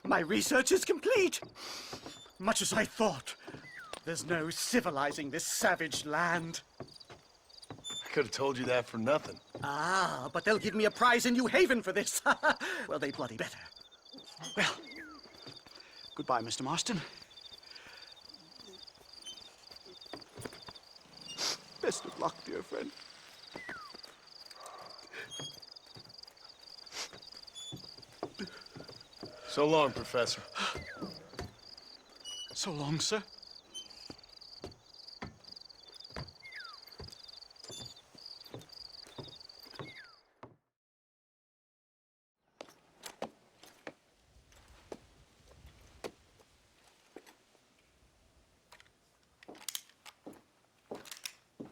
My research is complete. Much as I thought. There's no civilizing this savage land. I could have told you that for nothing. Ah, but they'll give me a prize in New Haven for this. Well, they bloody better. Well, goodbye, Mr. Marston. Best of luck, dear friend. So long, Professor. So long, sir.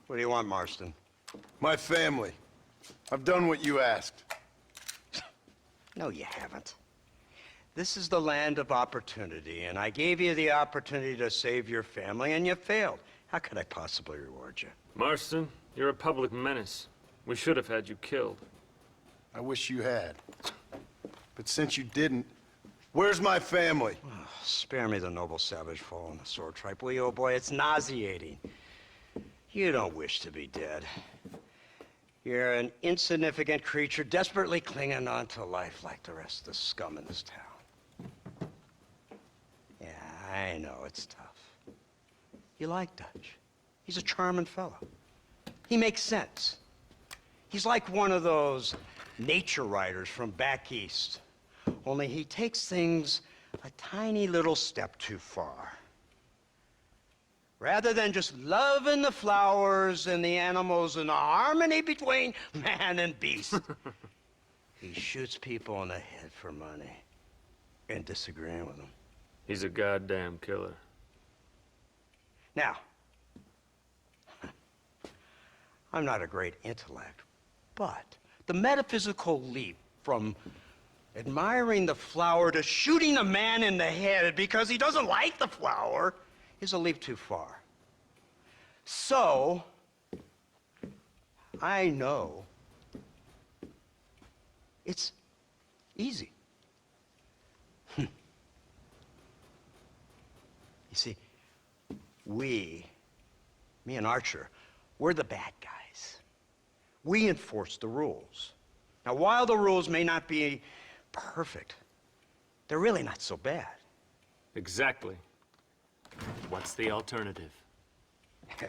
What do you want, Marston? My family. I've done what you asked. No, you haven't. This is the land of opportunity, and I gave you the opportunity to save your family, and you failed. How could I possibly reward you? Marston, you're a public menace. We should have had you killed. I wish you had. But since you didn't, where's my family? Oh, spare me the noble savage fall on the sword tripe, will you, old boy? It's nauseating. You don't wish to be dead. You're an insignificant creature desperately clinging on to life like the rest of the scum in this town. Yeah, I know it's tough. You like Dutch. He's a charming fellow. He makes sense. He's like one of those nature writers from back east. Only he takes things a tiny little step too far. Rather than just loving the flowers and the animals and the harmony between man and beast, he shoots people in the head for money and disagreeing with them. He's a goddamn killer. Now, I'm not a great intellect, but the metaphysical leap from admiring the flower to shooting a man in the head because he doesn't like the flower is a leap too far. So, I know it's easy. You see, me and Archer, we're the bad guys. We enforce the rules. Now, while the rules may not be perfect, they're really not so bad. Exactly. What's the alternative? Yeah.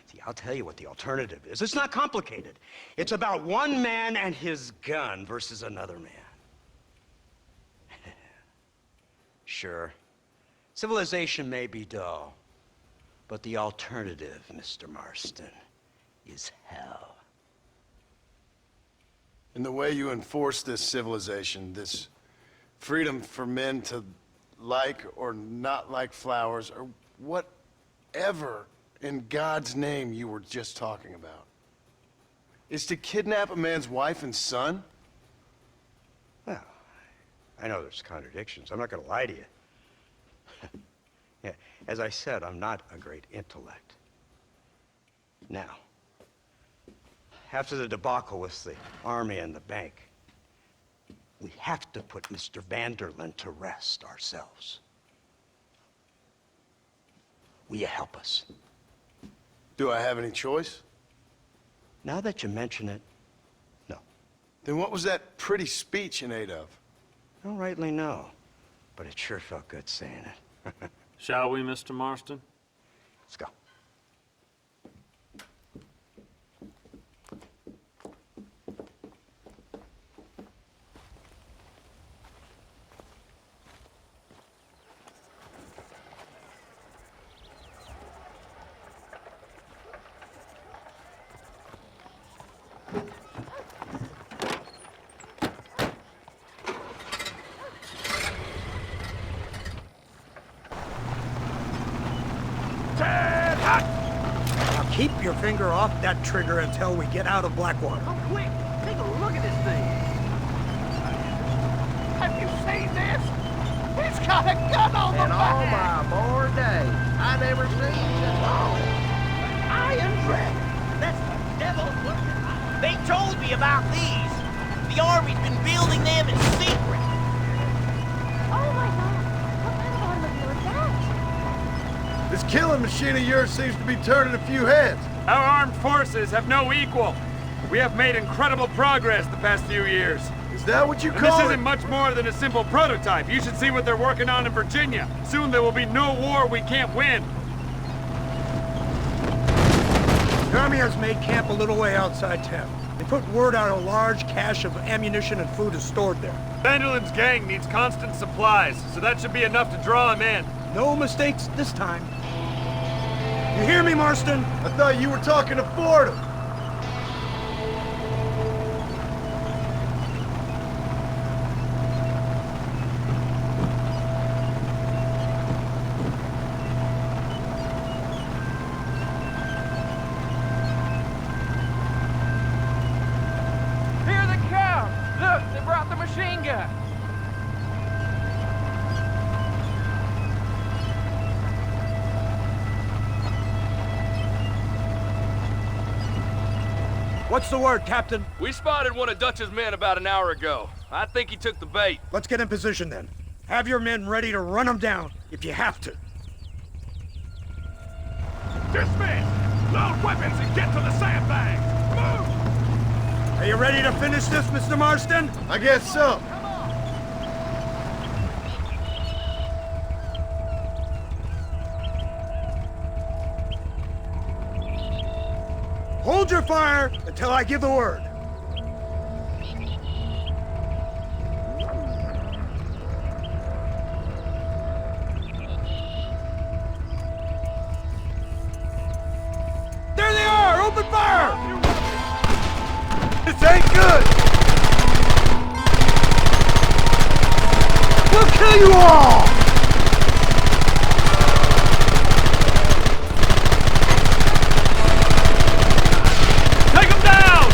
See, I'll tell you what the alternative is. It's not complicated. It's about one man and his gun versus another man. Sure, civilization may be dull, but the alternative, Mr. Marston, is hell. And the way you enforce this civilization, this freedom for men to like or not like flowers, or whatever in God's name you were just talking about, is to kidnap a man's wife and son? Well, I know there's contradictions. I'm not going to lie to you. Yeah, as I said, I'm not a great intellect. Now, after the debacle with the army and the bank, we have to put Mr. Vanderlyn to rest ourselves. Will you help us? Do I have any choice? Now that you mention it, no. Then what was that pretty speech in aid of? I don't rightly know, but it sure felt good saying it. Shall we, Mr. Marston? Let's go. Now keep your finger off that trigger until we get out of Blackwater. Oh, quick! Take a look at this thing! Have you seen this? got a gun on the And all my born day, I never seen it all. Iron Dragon. That's the devil's working. They told me about these. The army's been building them in secret. Oh my god. What kind of automobile is that? This killing machine of yours seems to be turning a few heads. Our armed forces have no equal. We have made incredible progress the past few years. Is that what you And call this it? isn't much more than a simple prototype. You should see what they're working on in Virginia. Soon there will be no war we can't win. The army has made camp a little way outside town. They put word out a large cache of ammunition and food is stored there. Vanderlin's gang needs constant supplies, so that should be enough to draw him in. No mistakes this time. You hear me, Marston? I thought you were talking to Fordham. Here they come! Look, they brought the machine gun! What's the word, Captain? We spotted one of Dutch's men about an hour ago. I think he took the bait. Let's get in position then. Have your men ready to run them down if you have to. Dismiss! Load weapons and get to the sandbags! Move! Are you ready to finish this, Mr. Marston? I guess so. Hold your fire until I give the word. There they are! Open fire! This ain't good! We'll kill you all! Take him down!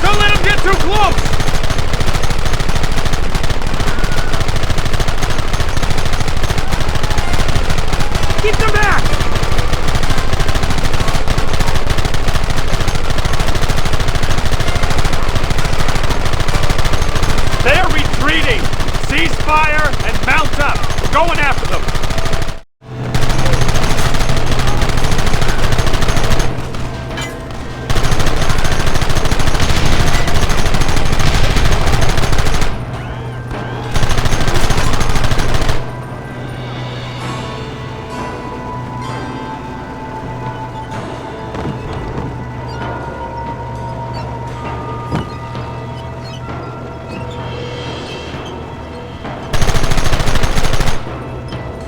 Don't let him get too close! Keep them back! They are retreating! Cease fire and mount up! We're going after them!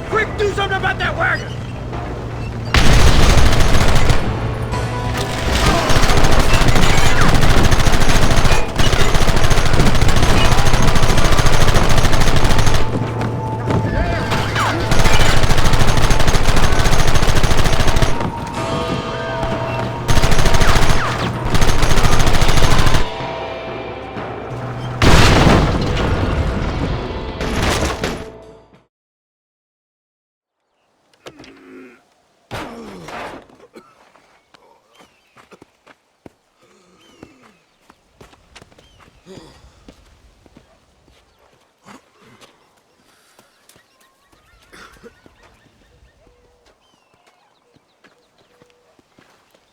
Quick, do something about that wagon!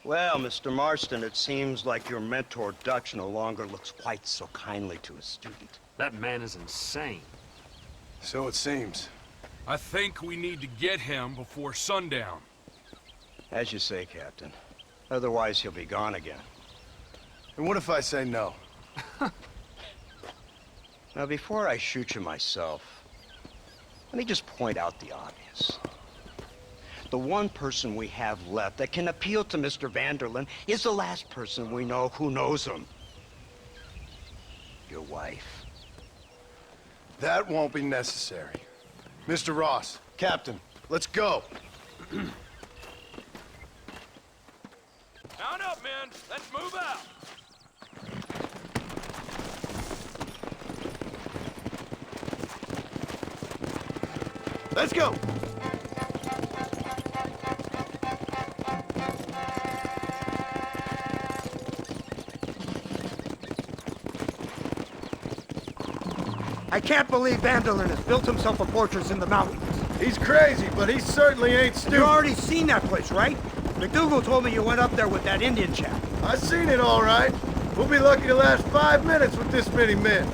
Well, Mr. Marston, it seems like your mentor Dutch no longer looks quite so kindly to his student. That man is insane. So it seems. I think we need to get him before sundown. As you say, Captain. Otherwise, he'll be gone again. And what if I say no? Now, before I shoot you myself, let me just point out the obvious. The one person we have left that can appeal to Mr. Vanderlyn is the last person we know who knows him. Your wife. That won't be necessary. Mr. Ross, Captain, let's go. Mount up, men. Let's move out. Let's go. I can't believe Vanderlyn has built himself a fortress in the mountains. He's crazy, but he certainly ain't stupid. You already seen that place, right? McDougal told me you went up there with that Indian chap. I seen it all right. We'll be lucky to last 5 minutes with this many men.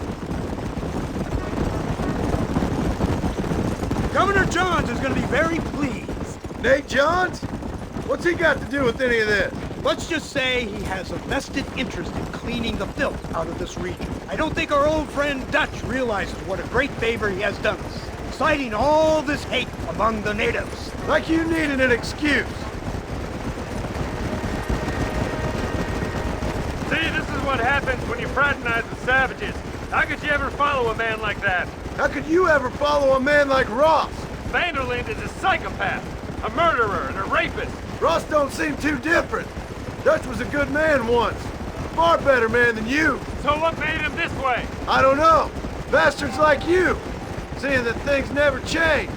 Governor Johns is going to be very pleased. Nate Johns? What's he got to do with any of this? Let's just say he has a vested interest in cleaning the filth out of this region. I don't think our old friend Dutch realizes what a great favor he has done us, inciting all this hate among the natives. Like you needed an excuse. See, this is what happens when you fraternize with savages. How could you ever follow a man like that? How could you ever follow a man like Ross? Vanderlyn is a psychopath, a murderer, and a rapist. Ross don't seem too different. Dutch was a good man once. Far better man than you. So what made him this way? I don't know. Bastards like you. Seeing that things never change.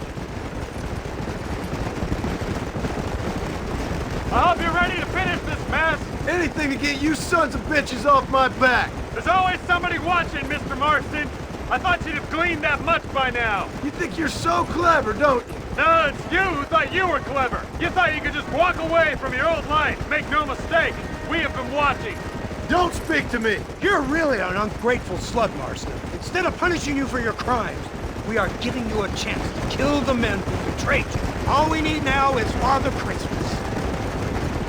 I hope you're ready to finish this mess. Anything to get you sons of bitches off my back. There's always somebody watching, Mr. Marston. I thought you'd have gleaned that much by now. You think you're so clever, don't you? No, it's you who thought you were clever. You thought you could just walk away from your old life. Make no mistake, we have been watching. Don't speak to me. You're really an ungrateful slug, Marston. Instead of punishing you for your crimes, we are giving you a chance to kill the men who betrayed you. All we need now is Father Christmas.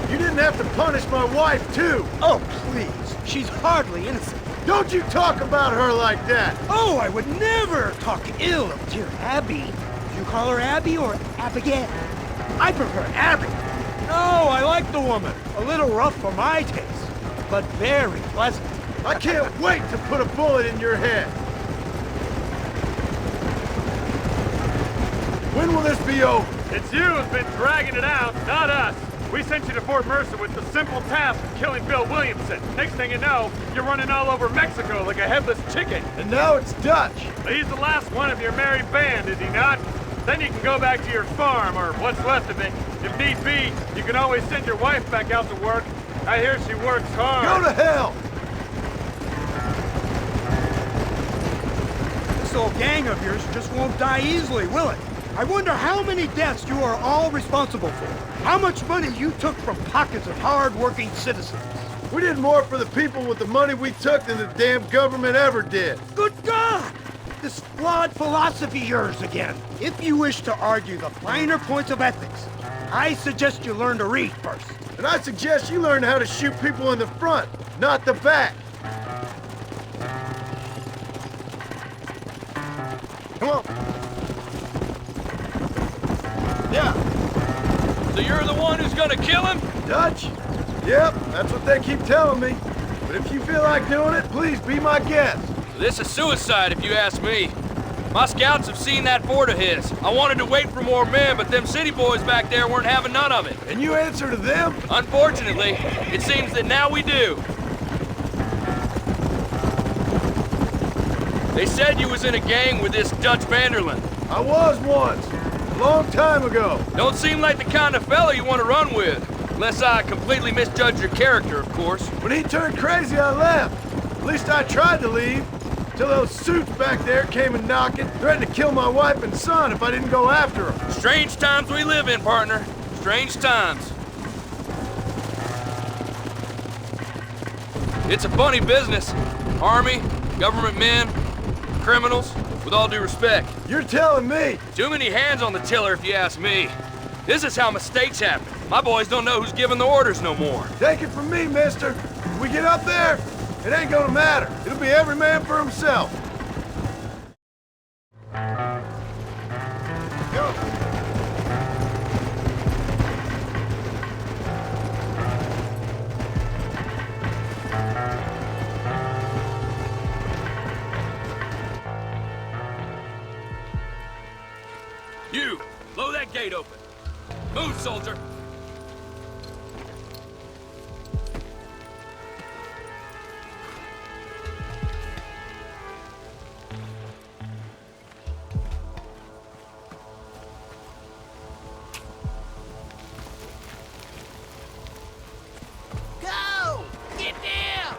You didn't have to punish my wife, too. Oh, please. She's hardly innocent. Don't you talk about her like that. Oh, I would never talk ill of dear Abby. Do you call her Abby or Abigail? I prefer Abby. No, I like the woman. A little rough for my taste, but very pleasant. I can't wait to put a bullet in your head. When will this be over? It's you who's been dragging it out, not us. We sent you to Fort Mercer with the simple task of killing Bill Williamson. Next thing you know, you're running all over Mexico like a headless chicken. And now it's Dutch. He's the last one of your merry band, is he not? Then you can go back to your farm, or what's left of it. If need be, you can always send your wife back out to work. I hear she works hard. Go to hell! This old gang of yours just won't die easily, will it? I wonder how many deaths you are all responsible for. How much money you took from pockets of hard-working citizens. We did more for the people with the money we took than the damn government ever did. Good God! This flawed philosophy of yours again. If you wish to argue the finer points of ethics, I suggest you learn to read first. And I suggest you learn how to shoot people in the front, not the back. Come on. Yeah. So you're the one who's gonna kill him? Dutch? Yep, that's what they keep telling me. But if you feel like doing it, please be my guest. This is suicide, if you ask me. My scouts have seen that fort of his. I wanted to wait for more men, but them city boys back there weren't having none of it. And you answer to them? Unfortunately, it seems that now we do. They said you was in a gang with this Dutch Vanderlyn. I was once. A long time ago. Don't seem like the kind of fella you want to run with. Unless I completely misjudge your character, of course. When he turned crazy, I left. At least I tried to leave. Till those suits back there came and knocking, threatened to kill my wife and son if I didn't go after them. Strange times we live in, partner. Strange times. It's a funny business. Army, government men, criminals, with all due respect. You're telling me? Too many hands on the tiller, if you ask me. This is how mistakes happen. My boys don't know who's giving the orders no more. Take it from me, mister. If we get up there, it ain't gonna matter. It'll be every man for himself. Go. gate open. Move, soldier. Go! Get down!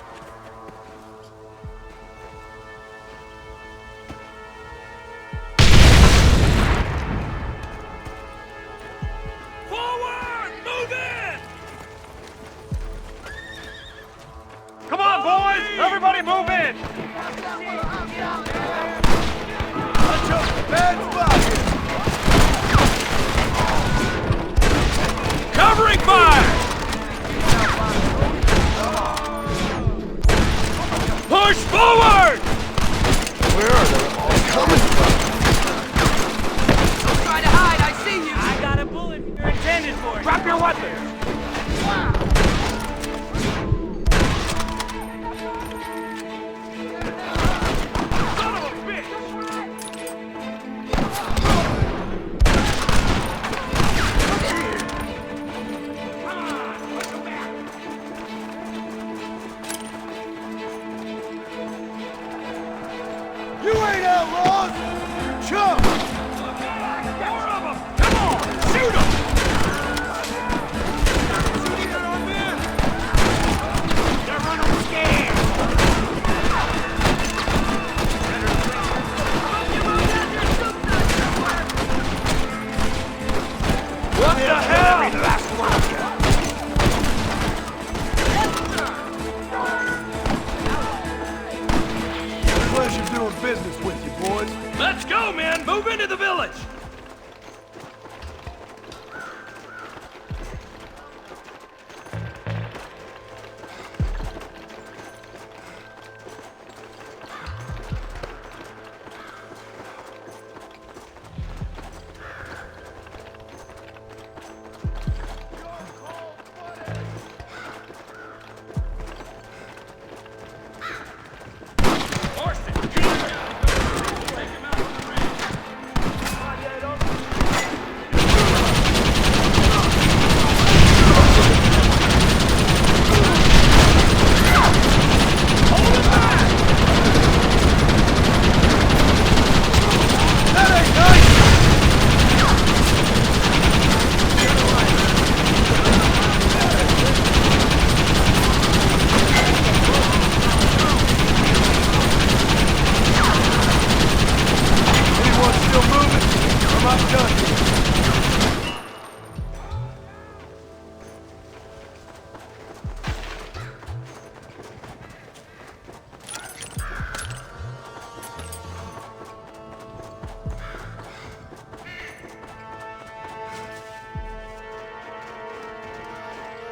Forward! Move in! Come on, boys! Everybody move in! Covering fire! Push forward! Where are they all coming from? Don't try to hide, I see you! I got a bullet you're intended for. Drop your weapons! Son of a bitch! You ain't outlaws! Chump! More of them! Come on! Shoot them! They're running scared! What the hell? Every last one of you! Pleasure doing business with you, boys. Let's go, men! Move into the village! Anyone still moving? I'm outdone.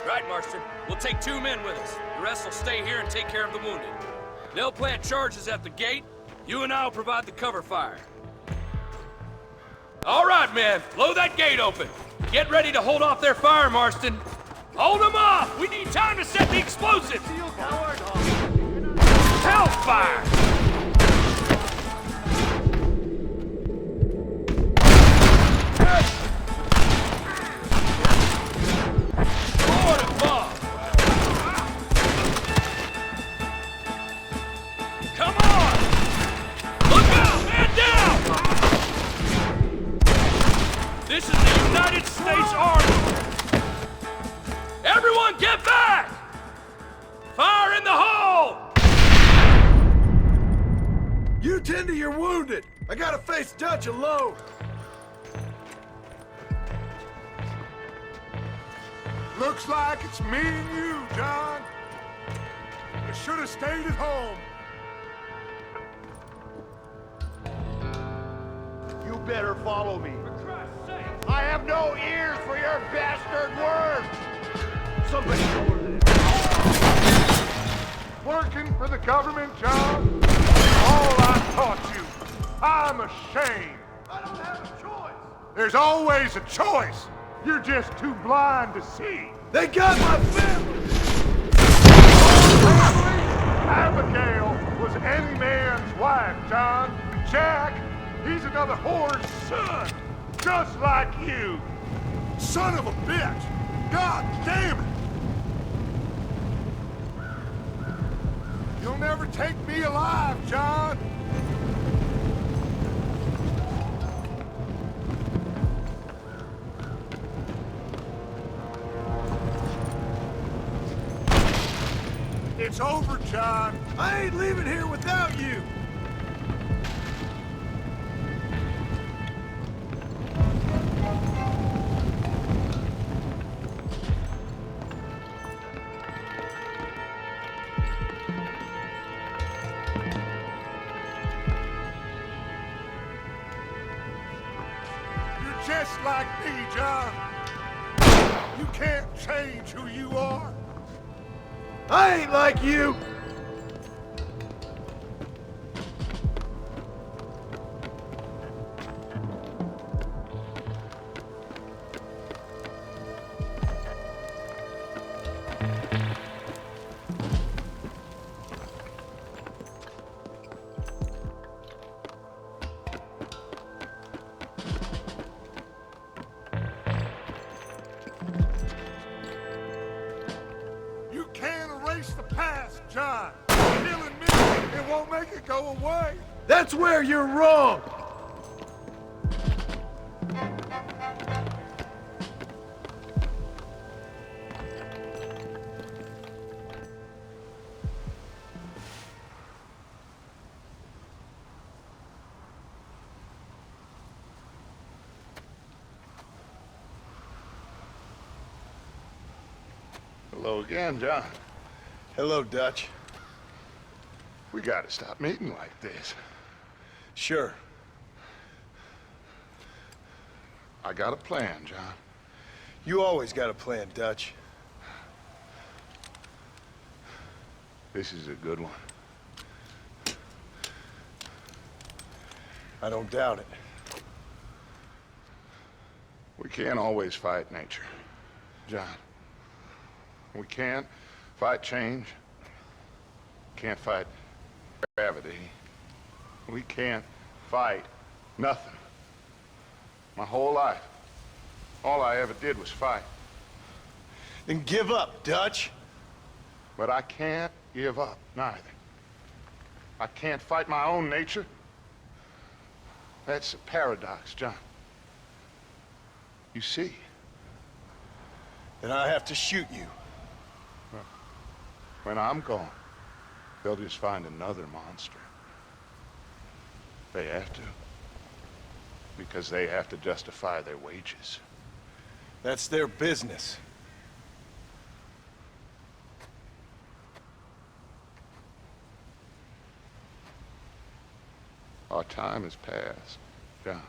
Right, Marston. We'll take 2 men with us. The rest will stay here and take care of the wounded. They'll plant charges at the gate. You and I'll provide the cover fire. All right, men. Blow that gate open. Get ready to hold off their fire, Marston. Hold them off! We need time to set the explosives! Hellfire! Lord above! Come on! Look out! Man down! This is the United States Army! Everyone get back! Fire in the hole! You tend to your wounded. I gotta face Dutch alone. Looks like it's me and you, John. You should have stayed at home. You better follow me. For Christ's sake! I have no ears for your bastard words! Somebody over there. Working for the government, John? All I taught you. I'm ashamed. I don't have a choice. There's always a choice. You're just too blind to see. They got my family! Abigail was any man's wife, John. Jack, he's another whore's son. Just like you! Son of a bitch! God damn it! You'll never take me alive, John! It's over, John. I ain't leaving here without you. You're just like me, John. You can't change who you are. I ain't like you! John, killing me, it won't make it go away. That's where you're wrong. Hello again, John. Hello, Dutch. We gotta stop meeting like this. Sure. I got a plan, John. You always got a plan, Dutch. This is a good one. I don't doubt it. We can't always fight nature, John. We can't fight change. Can't fight gravity. We can't fight nothing. My whole life, all I ever did was fight. Then give up, Dutch. But I can't give up, neither. I can't fight my own nature. That's a paradox, John. You see? Then I have to shoot you. When I'm gone, they'll just find another monster. They have to. Because they have to justify their wages. That's their business. Our time has passed, John.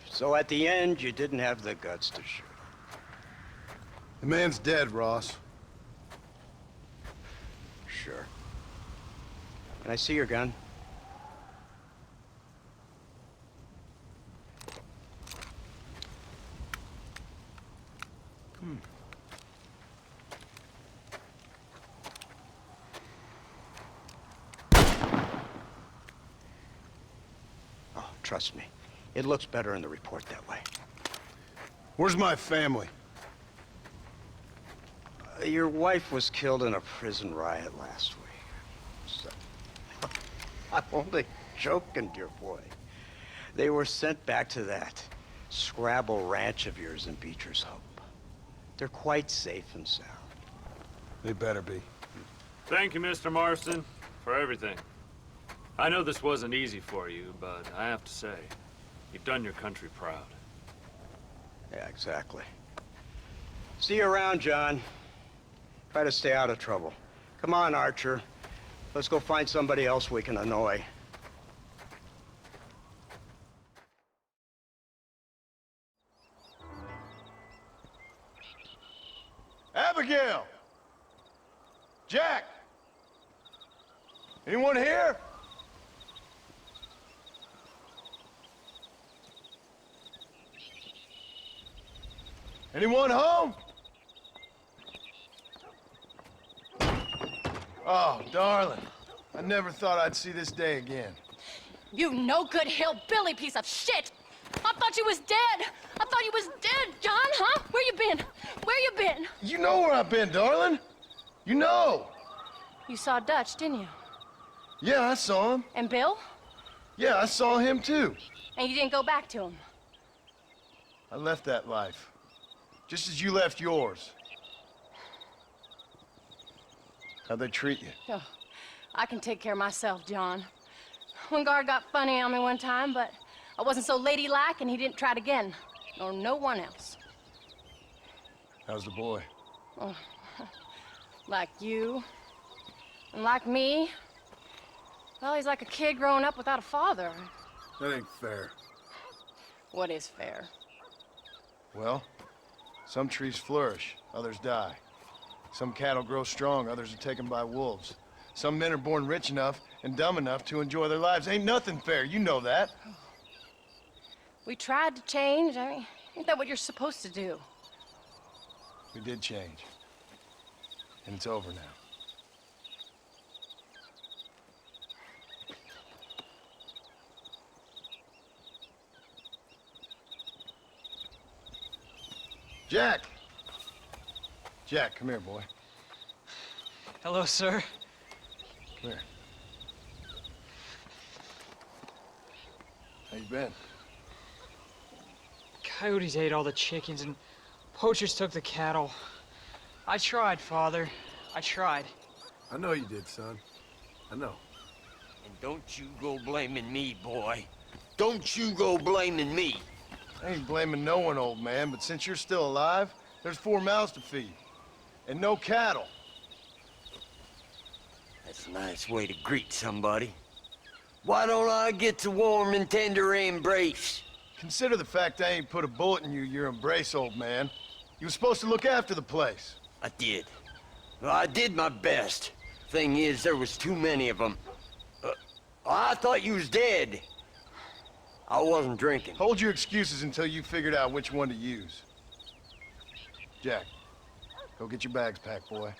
So at the end, you didn't have the guts to shoot him. The man's dead, Ross. Sure. Can I see your gun? Oh, trust me. It looks better in the report that way. Where's my family? Your wife was killed in a prison riot last week. So, I'm only joking, dear boy. They were sent back to that Scrabble ranch of yours in Beecher's Hope. They're quite safe and sound. They better be. Thank you, Mr. Marston, for everything. I know this wasn't easy for you, but I have to say, you've done your country proud. Yeah, exactly. See you around, John. Try to stay out of trouble. Come on, Archer. Let's go find somebody else we can annoy. Abigail! Jack! Anyone here? Anyone home? Oh, darling. I never thought I'd see this day again. You no-good hillbilly piece of shit! I thought you was dead! I thought you was dead, John, huh? Where you been? Where you been? You know where I've been, darling. You know. You saw Dutch, didn't you? Yeah, I saw him. And Bill? Yeah, I saw him too. And you didn't go back to him? I left that life. Just as you left yours. How'd they treat you? Oh, I can take care of myself, John. One guard got funny on me one time, but I wasn't so ladylike and he didn't try it again. Nor no one else. How's the boy? Oh, like you. And like me. Well, he's like a kid growing up without a father. That ain't fair. What is fair? Well, some trees flourish, others die. Some cattle grow strong, others are taken by wolves. Some men are born rich enough and dumb enough to enjoy their lives. Ain't nothing fair, you know that. We tried to change. I mean, ain't that what you're supposed to do? We did change. And it's over now. Jack! Jack, come here, boy. Hello, sir. Come here. How you been? Coyotes ate all the chickens and poachers took the cattle. I tried, Father. I tried. I know you did, son. I know. And don't you go blaming me, boy. Don't you go blaming me. I ain't blaming no one, old man, but since you're still alive, there's 4 mouths to feed. And no cattle. That's a nice way to greet somebody. Why don't I get a warm and tender embrace? Consider the fact I ain't put a bullet in your embrace, old man. You were supposed to look after the place. I did. Well, I did my best. Thing is, there was too many of them. I thought you was dead. I wasn't drinking. Hold your excuses until you figured out which one to use. Jack, go get your bags packed, boy.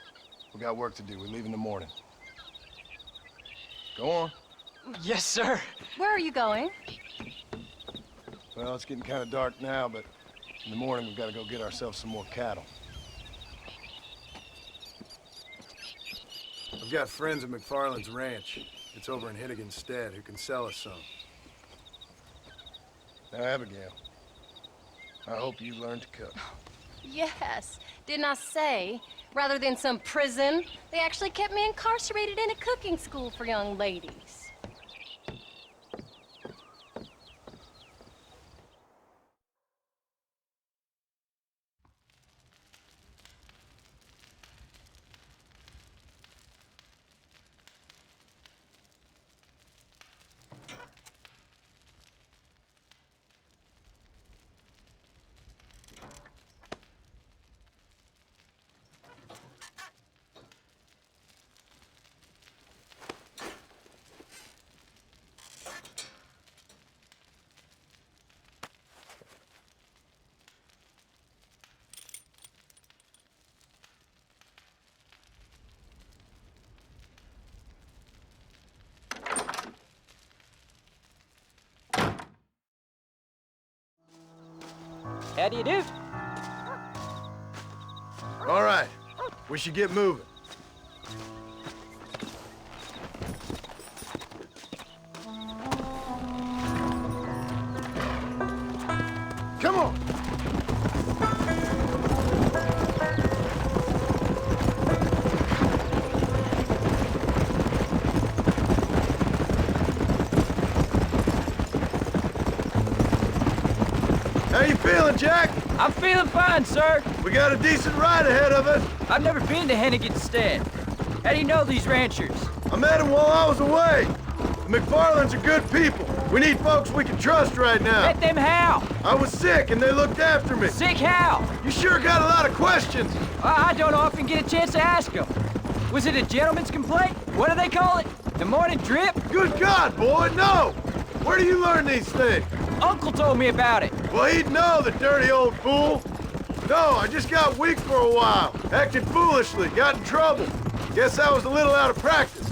We got work to do. We leave in the morning. Go on. Yes, sir. Where are you going? Well, it's getting kind of dark now, but in the morning we've got to go get ourselves some more cattle. I've got friends at McFarland's ranch. It's over in Hittigan's Stead who can sell us some. Now, Abigail, I hope you learn to cook. Yes. Didn't I say, rather than some prison, they actually kept me incarcerated in a cooking school for young ladies. How do you do? All right, we should get moving. Come on! How you feeling, Jack? I'm feeling fine, sir. We got a decent ride ahead of us. I've never been to Hennigan's Stead. How do you know these ranchers? I met them while I was away. The McFarlands are good people. We need folks we can trust right now. Met them how? I was sick and they looked after me. Sick how? You sure got a lot of questions. I don't often get a chance to ask them. Was it a gentleman's complaint? What do they call it? The morning drip? Good God, boy, no! Where do you learn these things? Uncle told me about it. Well, he'd know, the dirty old fool. No, I just got weak for a while. Acted foolishly, got in trouble. Guess I was a little out of practice.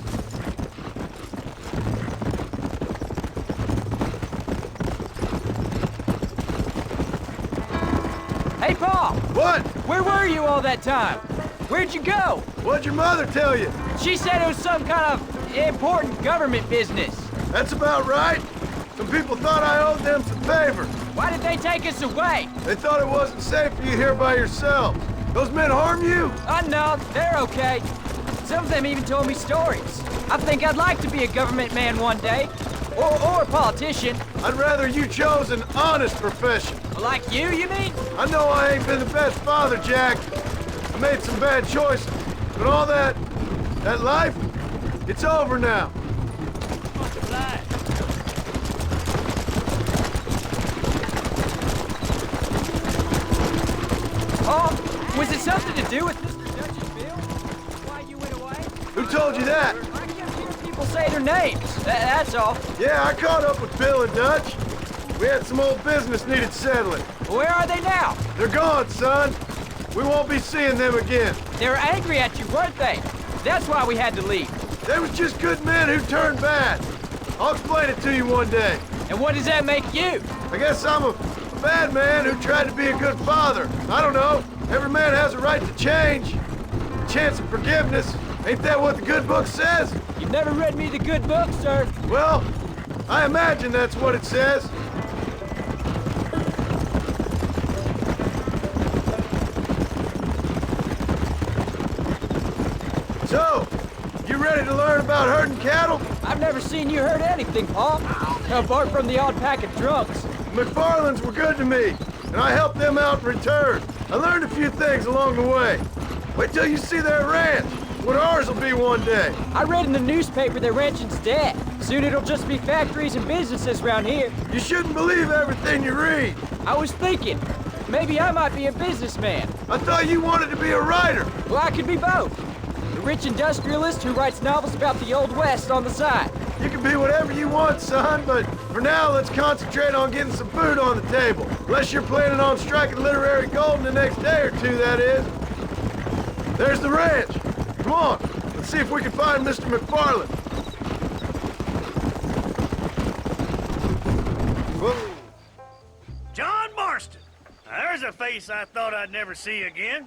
Hey, Paul! What? Where were you all that time? Where'd you go? What'd your mother tell you? She said it was some kind of important government business. That's about right. Some people thought I owed them some favor. Why did they take us away? They thought it wasn't safe for you here by yourself. Those men harm you? No, they're okay. Some of them even told me stories. I think I'd like to be a government man one day. Or a politician. I'd rather you chose an honest profession. Like you mean? I know I ain't been the best father, Jack. I made some bad choices. But all that life, it's over now. Oh, was it something to do with Mr. Dutch's bill? Why you went away? Who told you that? I kept hearing people say their names. That's all. Yeah, I caught up with Bill and Dutch. We had some old business needed settling. Where are they now? They're gone, son. We won't be seeing them again. They were angry at you, weren't they? That's why we had to leave. They was just good men who turned bad. I'll explain it to you one day. And what does that make you? I guess I'm a bad man who tried to be a good father. I don't know. Every man has a right to change. A chance of forgiveness. Ain't that what the good book says? You've never read me the good book, sir. Well, I imagine that's what it says. So, you ready to learn about herding cattle? I've never seen you herd anything, Paul. Apart from the odd pack of drunks. McFarland's were good to me, and I helped them out in return. I learned a few things along the way. Wait till you see their ranch. What ours will be one day. I read in the newspaper their ranching's dead. Soon it'll just be factories and businesses around here. You shouldn't believe everything you read. I was thinking, maybe I might be a businessman. I thought you wanted to be a writer. Well, I could be both. The rich industrialist who writes novels about the Old West on the side. You can be whatever you want, son, but for now, let's concentrate on getting some food on the table. Unless you're planning on striking literary gold in the next day or two, that is. There's the ranch. Come on, let's see if we can find Mr. McFarland. Whoa. John Marston. Now, there's a face I thought I'd never see again.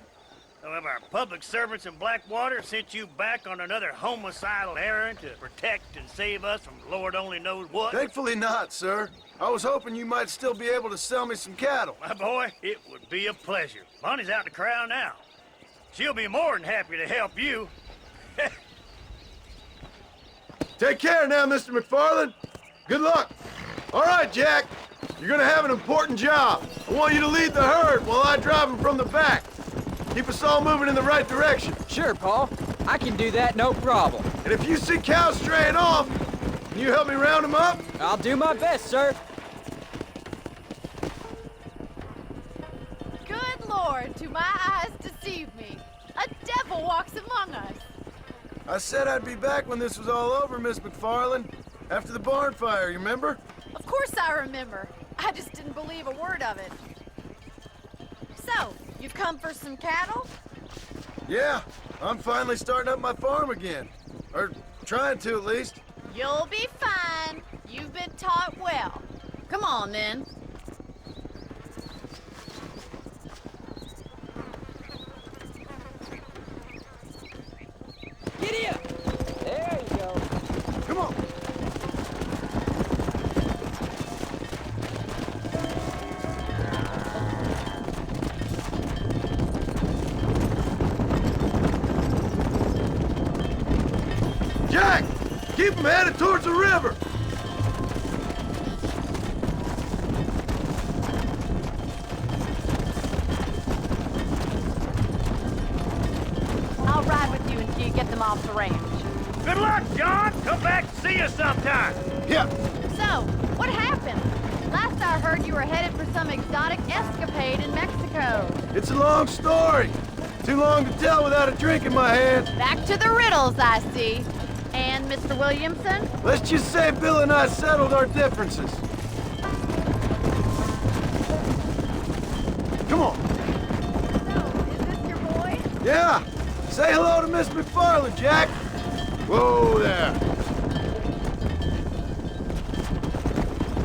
Some of our public servants in Blackwater sent you back on another homicidal errand to protect and save us from Lord only knows what. Thankfully not, sir. I was hoping you might still be able to sell me some cattle. My boy, it would be a pleasure. Bonnie's out in the crowd now. She'll be more than happy to help you. Take care now, Mr. McFarland. Good luck. All right, Jack. You're gonna have an important job. I want you to lead the herd while I drive them from the back. Keep us all moving in the right direction. Sure, Paul. I can do that, no problem. And if you see cows straying off, can you help me round them up? I'll do my best, sir. Good Lord, do my eyes deceive me. A devil walks among us. I said I'd be back when this was all over, Miss McFarland. After the barn fire, you remember? Of course I remember. I just didn't believe a word of it. So, you come for some cattle? Yeah, I'm finally starting up my farm again. Or trying to, at least. You'll be fine. You've been taught well. Come on, then. Giddy up! There you go. Come on. Jack! Keep them headed towards the river! I'll ride with you until you get them off the ranch. Good luck, John. Come back and see us sometime. Yeah. So, what happened? Last I heard, you were headed for some exotic escapade in Mexico. It's a long story. Too long to tell without a drink in my hand. Back to the riddles, I see. And Mr. Williamson? Let's just say Bill and I settled our differences. Come on. Yeah. Say hello to Miss McFarland, Jack. Whoa there.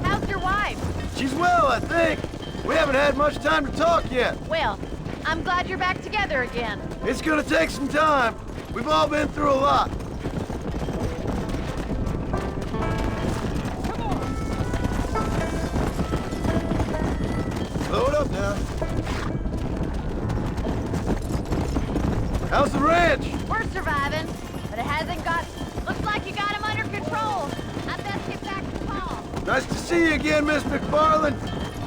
How's your wife? She's well, I think. We haven't had much time to talk yet. Well, I'm glad you're back together again. It's gonna take some time. We've all been through a lot. Load up now. How's the ranch? We're surviving, but it hasn't got... Looks like you got him under control. I best get back to Paul. Nice to see you again, Miss McFarland.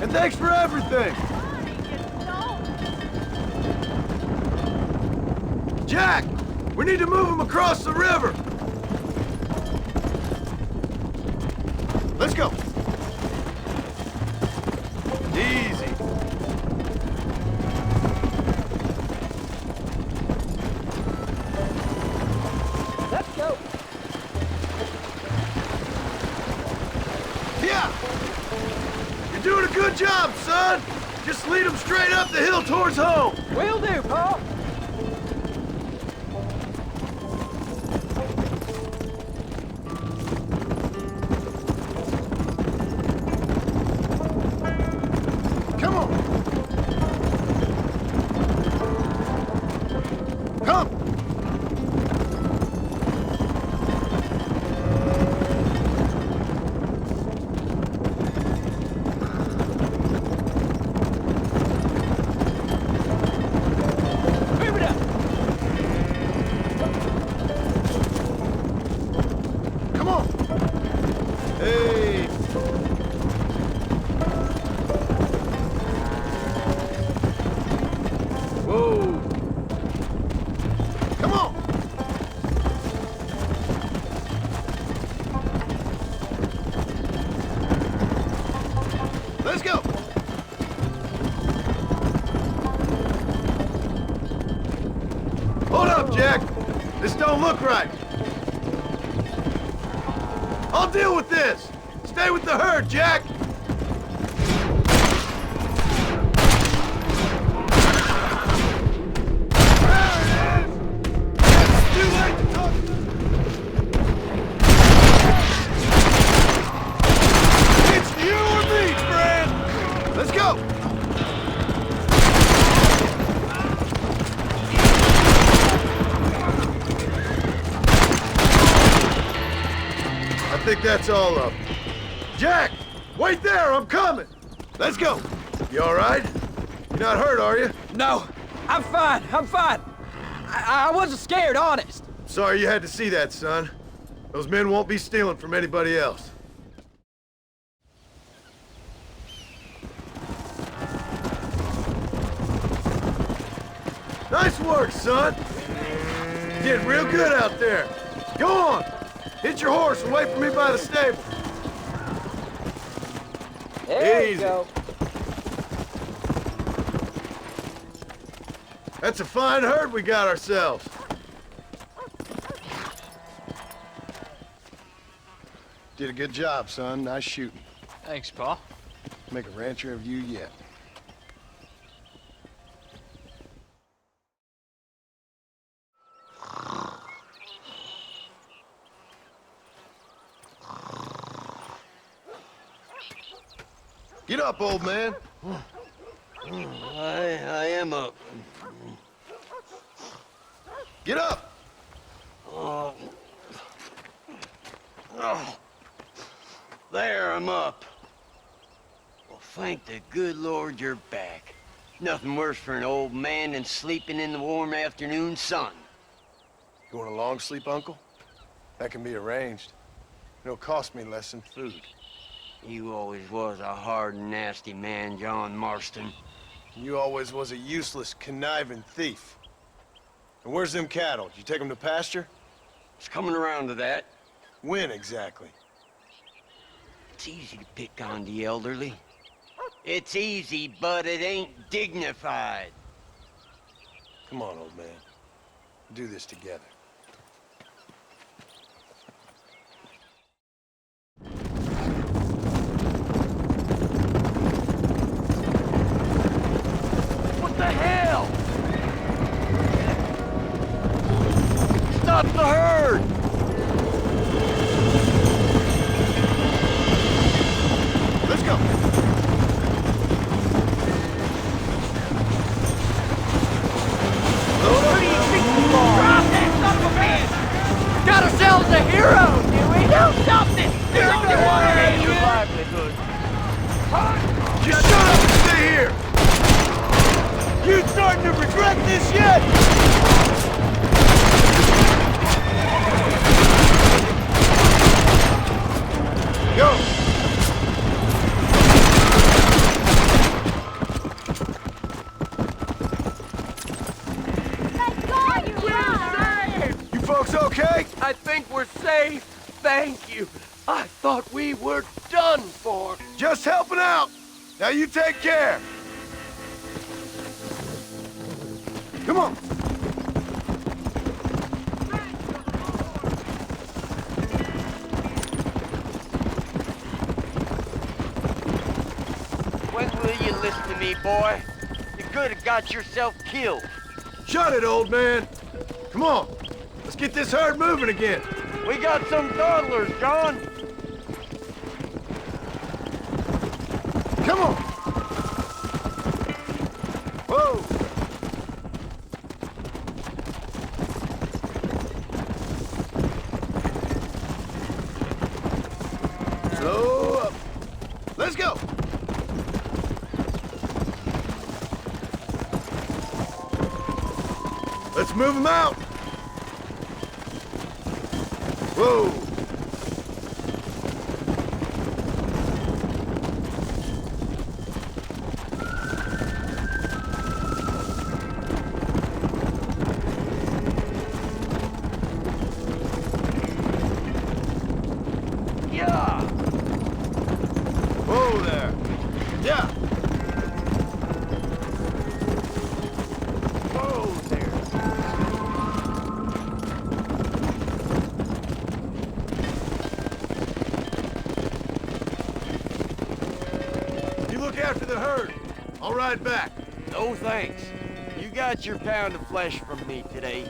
And thanks for everything. Jack! We need to move him across the river! Let's go! Easy. Let's go. Yeah! You're doing a good job, son! Just lead him straight up the hill towards home! Will do, Paul. Come on! Come! Move it up. Come on! Hey! Whoa! Come on! Let's go! Hold up, Jack! This don't look right. I'll deal with this! Stay with the herd, Jack! It's you or me, friend! Let's go! I think that's all of them. Jack! Wait there, I'm coming! Let's go! You all right? You're not hurt, are you? No, I'm fine. I'm fine. I wasn't scared, honest. Sorry you had to see that, son. Those men won't be stealing from anybody else. Nice work, son! Did real good out there. Go on! Hit your horse and wait for me by the stable. There Easy. you go. That's a fine herd we got ourselves. Did a good job, son. Nice shooting. Thanks, Pa. Make a rancher of you yet. Get up, old man. I am up. Get up! Oh. There, I'm up. Well, thank the good Lord you're back. Nothing worse for an old man than sleeping in the warm afternoon sun. You want a long sleep, Uncle? That can be arranged. It'll cost me less than food. You always was a hard and nasty man, John Marston. You always was a useless, conniving thief. And where's them cattle? Did you take them to pasture? It's coming around to that. When exactly? It's easy to pick on the elderly. It's easy, but it ain't dignified. Come on, old man. Do this together. What the hell? Stop the herd! Let's go. Drop that son of a bitch! Got ourselves a hero, do we? Do something! There's only one way to livelihood. You shut up and stay here! You starting to regret this yet? Go! You folks okay? I think we're safe. Thank you. I thought we were done for. Just helping out. Now you take care. Come on. When will you listen to me, boy? You could have got yourself killed. Shut it, old man. Come on. Let's get this herd moving again. We got some toddlers, John. Come on. Whoa. Slow up. Let's go. Let's move them out. Whoa. Yeah. Whoa there. Yeah. Whoa there. You look after the herd. I'll ride back. No thanks. You got your pound of flesh from me today.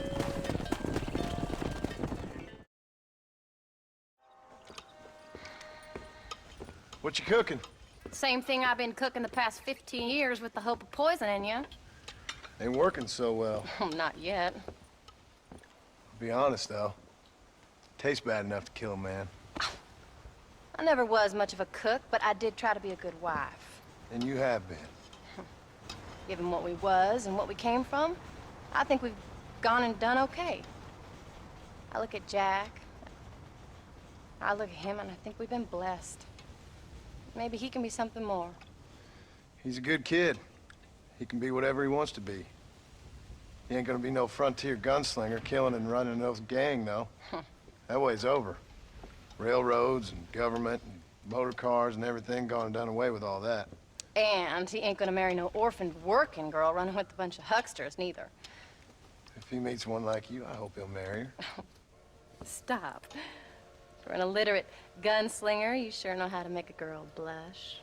What you cooking? Same thing I've been cooking the past 15 years with the hope of poisoning you. Ain't working so well. Not yet. Be honest, though. Tastes bad enough to kill a man. I never was much of a cook, but I did try to be a good wife. And you have been. Given what we was and what we came from, I think we've gone and done okay. I look at Jack. I look at him and I think we've been blessed. Maybe he can be something more. He's a good kid. He can be whatever he wants to be. He ain't gonna be no frontier gunslinger killing and running no gang, though. That way's over. Railroads and government and motor cars and everything gone and done away with all that. And he ain't gonna marry no orphaned working girl running with a bunch of hucksters, neither. If he meets one like you, I hope he'll marry her. Stop. For an illiterate gunslinger, you sure know how to make a girl blush.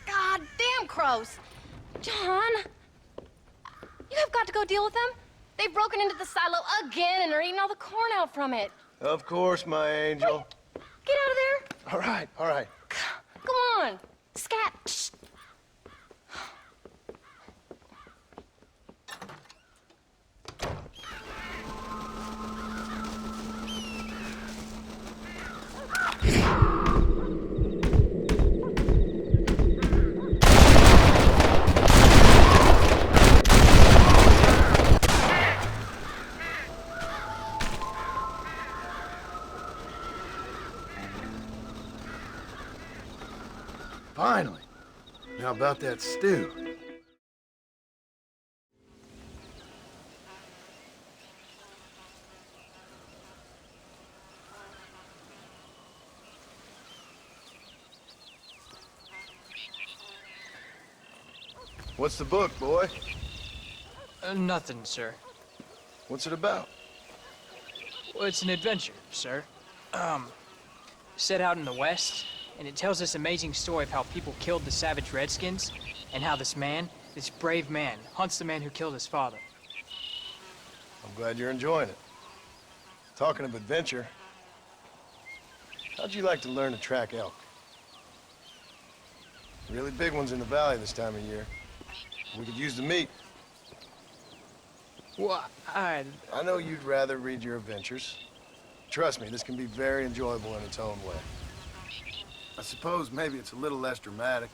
God damn crows! John! You have got to go deal with them. They've broken into the silo again and are eating all the corn out from it. Of course, my angel. Wait. Get out of there. All right, all right. Go on. Scat. Shh. Finally. Now about that stew. What's the book, boy? Nothing, sir. What's it about? Well, it's an adventure, sir. Set out in the West, and it tells this amazing story of how people killed the savage Redskins, and how this man, this brave man, hunts the man who killed his father. I'm glad you're enjoying it. Talking of adventure, how'd you like to learn to track elk? Really big ones in the valley this time of year. We could use the meat. Well, I know you'd rather read your adventures. Trust me, this can be very enjoyable in its own way. I suppose maybe it's a little less dramatic.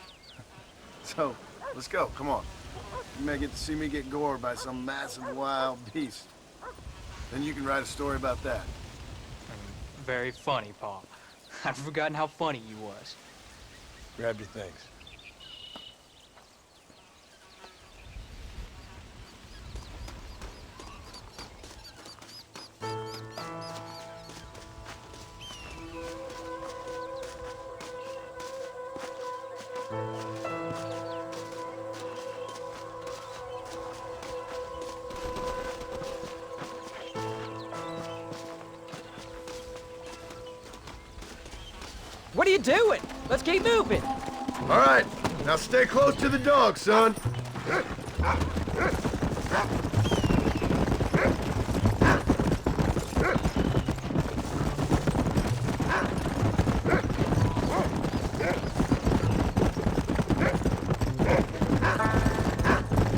So, let's go, come on. You may get to see me get gored by some massive wild beast. Then you can write a story about that. Very funny, Paul. I'd forgotten how funny you was. Grab your things. What are you doing? Let's keep moving. All right, now stay close to the dog, son.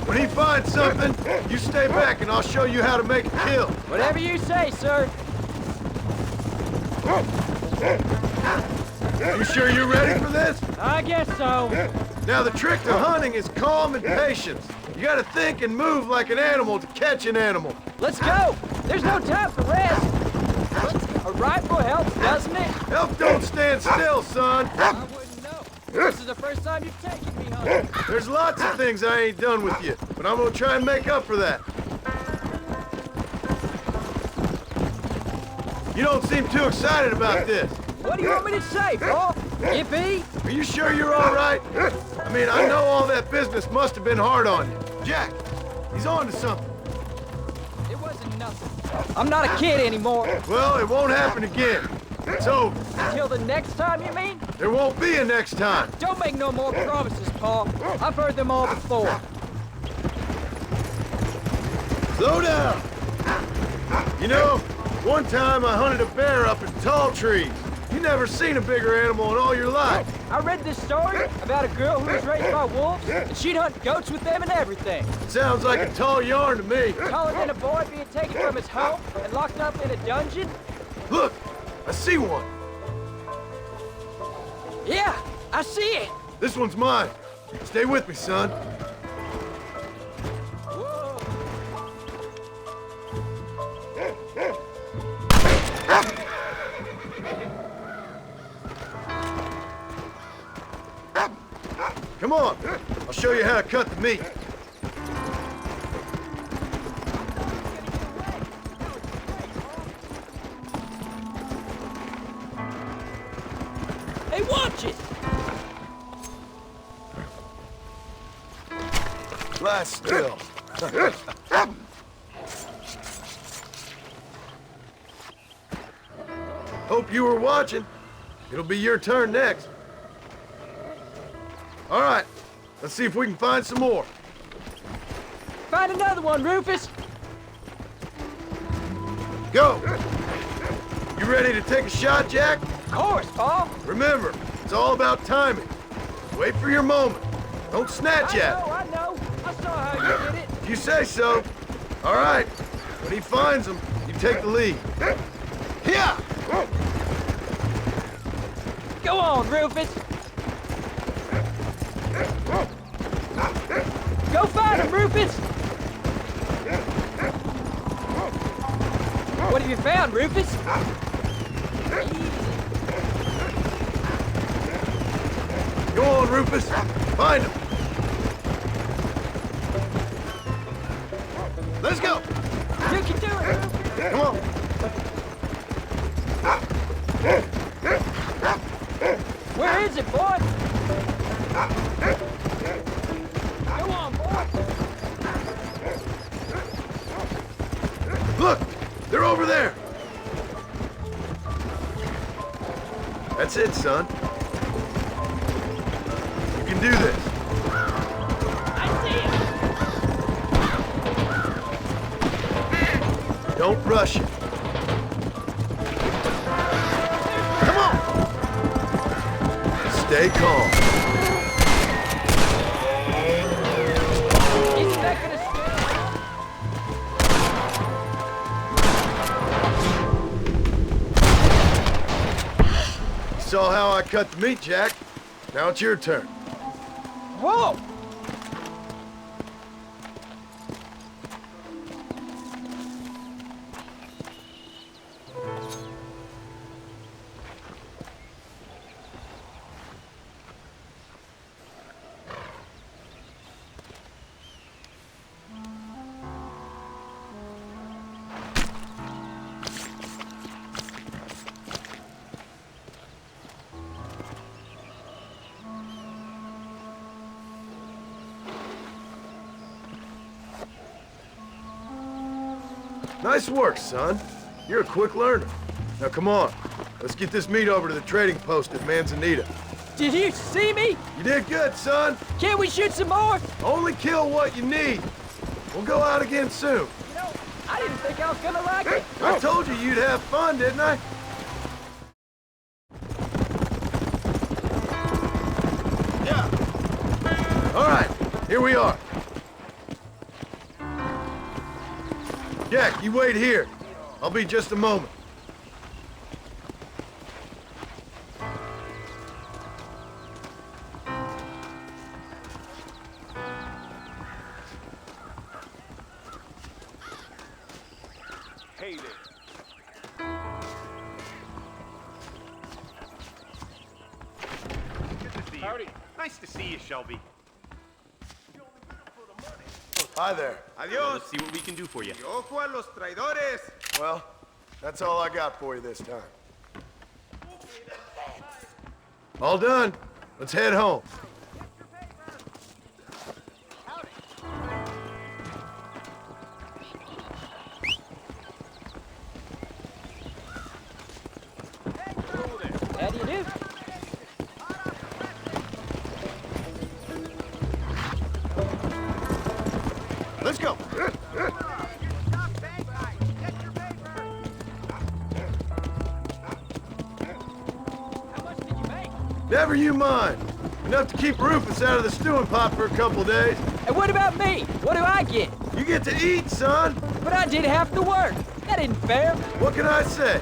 When he finds something, you stay back and I'll show you how to make a kill. Whatever you say, sir. You sure you're ready for this? I guess so. Now the trick to hunting is calm and patience. You gotta think and move like an animal to catch an animal. Let's go. There's no time for rest. A rifle helps, doesn't it? Elk don't stand still, son. I wouldn't know. This is the first time you've taken me hunting. There's lots of things I ain't done with you, but I'm gonna try and make up for that. You don't seem too excited about this. What do you want me to say, Paul? Yippee? Are you sure you're all right? I mean, I know all that business must have been hard on you. Jack, he's on to something. It wasn't nothing. I'm not a kid anymore. Well, it won't happen again. It's over. Until the next time, you mean? There won't be a next time. Don't make no more promises, Paul. I've heard them all before. Slow down. You know, one time I hunted a bear up in tall trees. You never seen a bigger animal in all your life. I read this story about a girl who was raised by wolves, and she'd hunt goats with them and everything. Sounds like a tall yarn to me. Taller than a boy being taken from his home and locked up in a dungeon? Look, I see one. Yeah, I see it. This one's mine. Stay with me, son. Come on, I'll show you how to cut the meat. Hey, watch it! Lie still. Hope you were watching. It'll be your turn next. All right, let's see if we can find some more. Find another one, Rufus! Go! You ready to take a shot, Jack? Of course, Paul! Remember, it's all about timing. Wait for your moment. Don't snatch at it. I know. I saw how you did it. If you say so. All right. When he finds them, you take the lead. Here! Go on, Rufus! Go find him, Rufus! What have you found, Rufus? Go on, Rufus. Find him. Let's go. You can do it, Rufus. Come on. Where is it, boy? Go on, boy. Look, they're over there. That's it, son. You can do this. I see Russia. Come on! Stay calm. He's not gonna You saw how I cut the meat, Jack. Now it's your turn. Whoa! Nice work, son. You're a quick learner. Now come on. Let's get this meat over to the trading post at Manzanita. Did you see me? You did good, son. Can't we shoot some more? Only kill what you need. We'll go out again soon. You know, I didn't think I was gonna like it. I told you you'd have fun, didn't I? Yeah. All right, here we are. Jack, you wait here. I'll be just a moment. Hey there. Good to see you. Howdy. Nice to see you, Shelby. Hi there. Adios. Let's see what we can do for you. Ojo a los traidores. Well, that's all I got for you this time. All done. Let's head home. How do you do? Let's go. Never you mind. Enough to keep Rufus out of the stewing pot for a couple days. And what about me? What do I get? You get to eat, son. But I did half the work. That isn't fair. What can I say?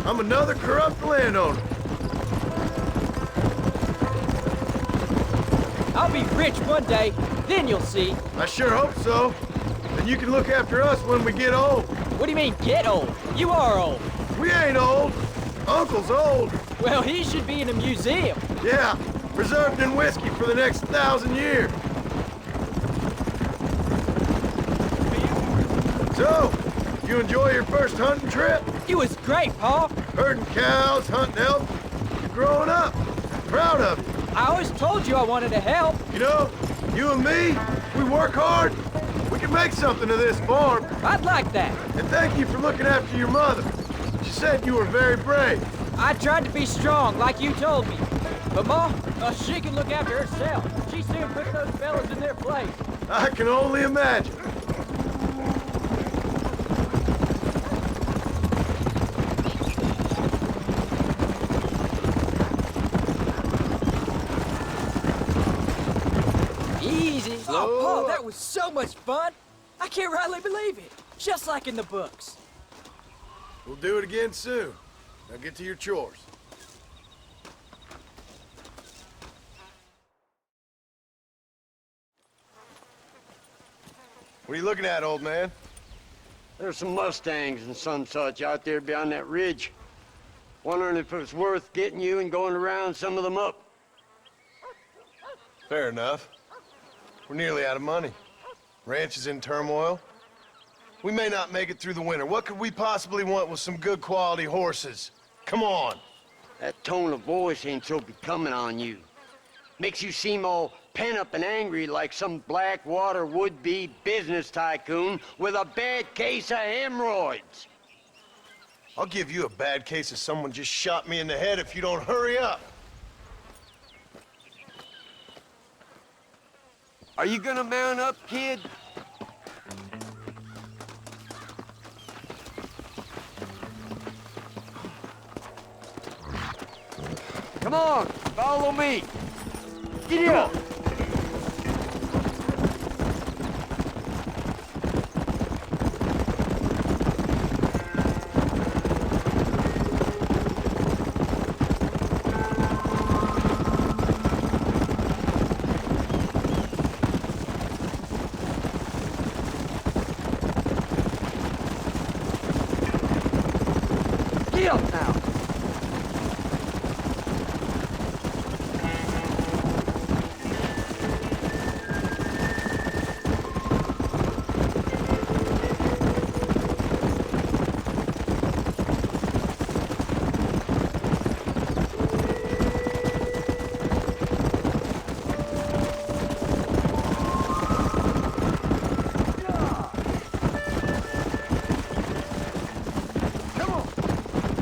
I'm another corrupt landowner. I'll be rich one day, then you'll see. I sure hope so. Then you can look after us when we get old. What do you mean, get old? You are old. We ain't old. Uncle's old. Well, he should be in a museum. Yeah, preserved in whiskey for the next 1,000 years. So, you enjoy your first hunting trip? It was great, Pa. Herding cows, hunting elk. You're growing up. Proud of you. I always told you I wanted to help. You know, you and me, we work hard. We can make something of this farm. I'd like that. And thank you for looking after your mother. She said you were very brave. I tried to be strong, like you told me. But Ma, she can look after herself. She soon put those fellas in their place. I can only imagine. Easy. Oh, Pa, that was so much fun. I can't rightly believe it. Just like in the books. We'll do it again soon. Now get to your chores. What are you looking at, old man? There's some Mustangs and some such out there beyond that ridge. Wondering if it's worth getting you and going to round some of them up. Fair enough. We're nearly out of money. Ranch is in turmoil. We may not make it through the winter. What could we possibly want with some good quality horses? Come on. That tone of voice ain't so becoming on you. Makes you seem all pent up and angry like some Blackwater would-be business tycoon with a bad case of hemorrhoids. I'll give you a bad case of someone just shot me in the head if you don't hurry up. Are you gonna mount up, kid? Come on, follow me. Get up. Get up now.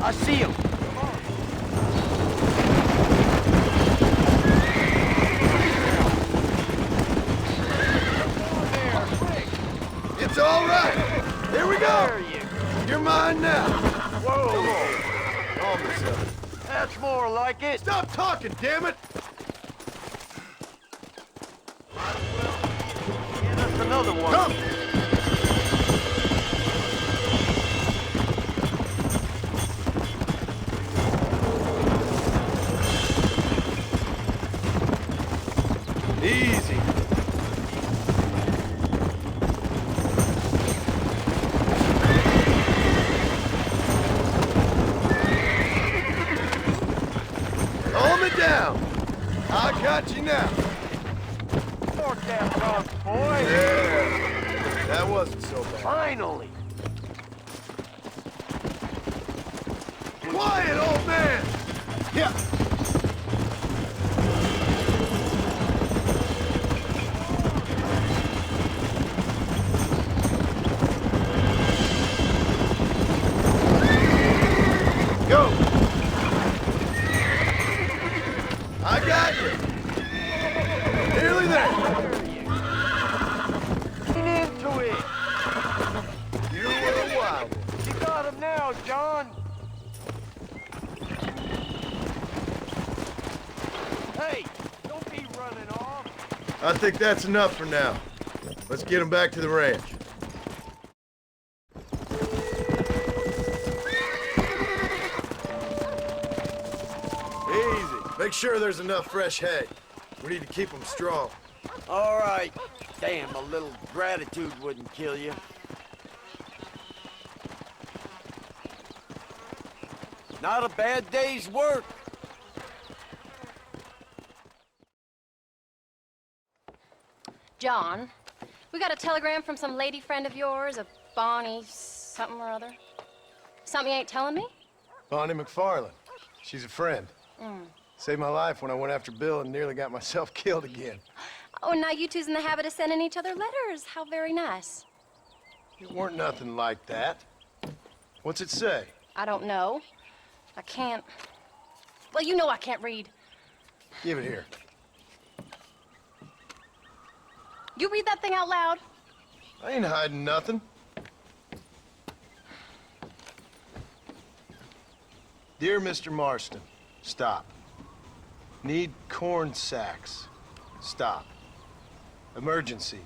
I see him. It's all right. Here we go. You're mine now. Whoa. Almost. That's more like it. Stop talking, damn it. Get us another one. Come. Easy. Calm it down. I got you now. Fork that frog, boy. Yeah. That wasn't so bad. Finally. Quiet, old man. Yeah. Go! I got you! Nearly there! Get into it! You were a wild one. You got him now, John! Hey, don't be running off! I think that's enough for now. Let's get him back to the ranch. Easy. Make sure there's enough fresh hay. We need to keep them strong. All right. Damn, a little gratitude wouldn't kill you. Not a bad day's work. John, we got a telegram from some lady friend of yours, a Bonnie something or other. Something you ain't telling me? Bonnie McFarlane. She's a friend. Mm. Saved my life when I went after Bill and nearly got myself killed again. Oh, and now you two's in the habit of sending each other letters. How very nice. It weren't nothing like that. What's it say? I don't know. I can't... Well, you know I can't read. Give it here. You read that thing out loud? I ain't hiding nothing. Dear Mr. Marston, stop. Need corn sacks. Stop. Emergency.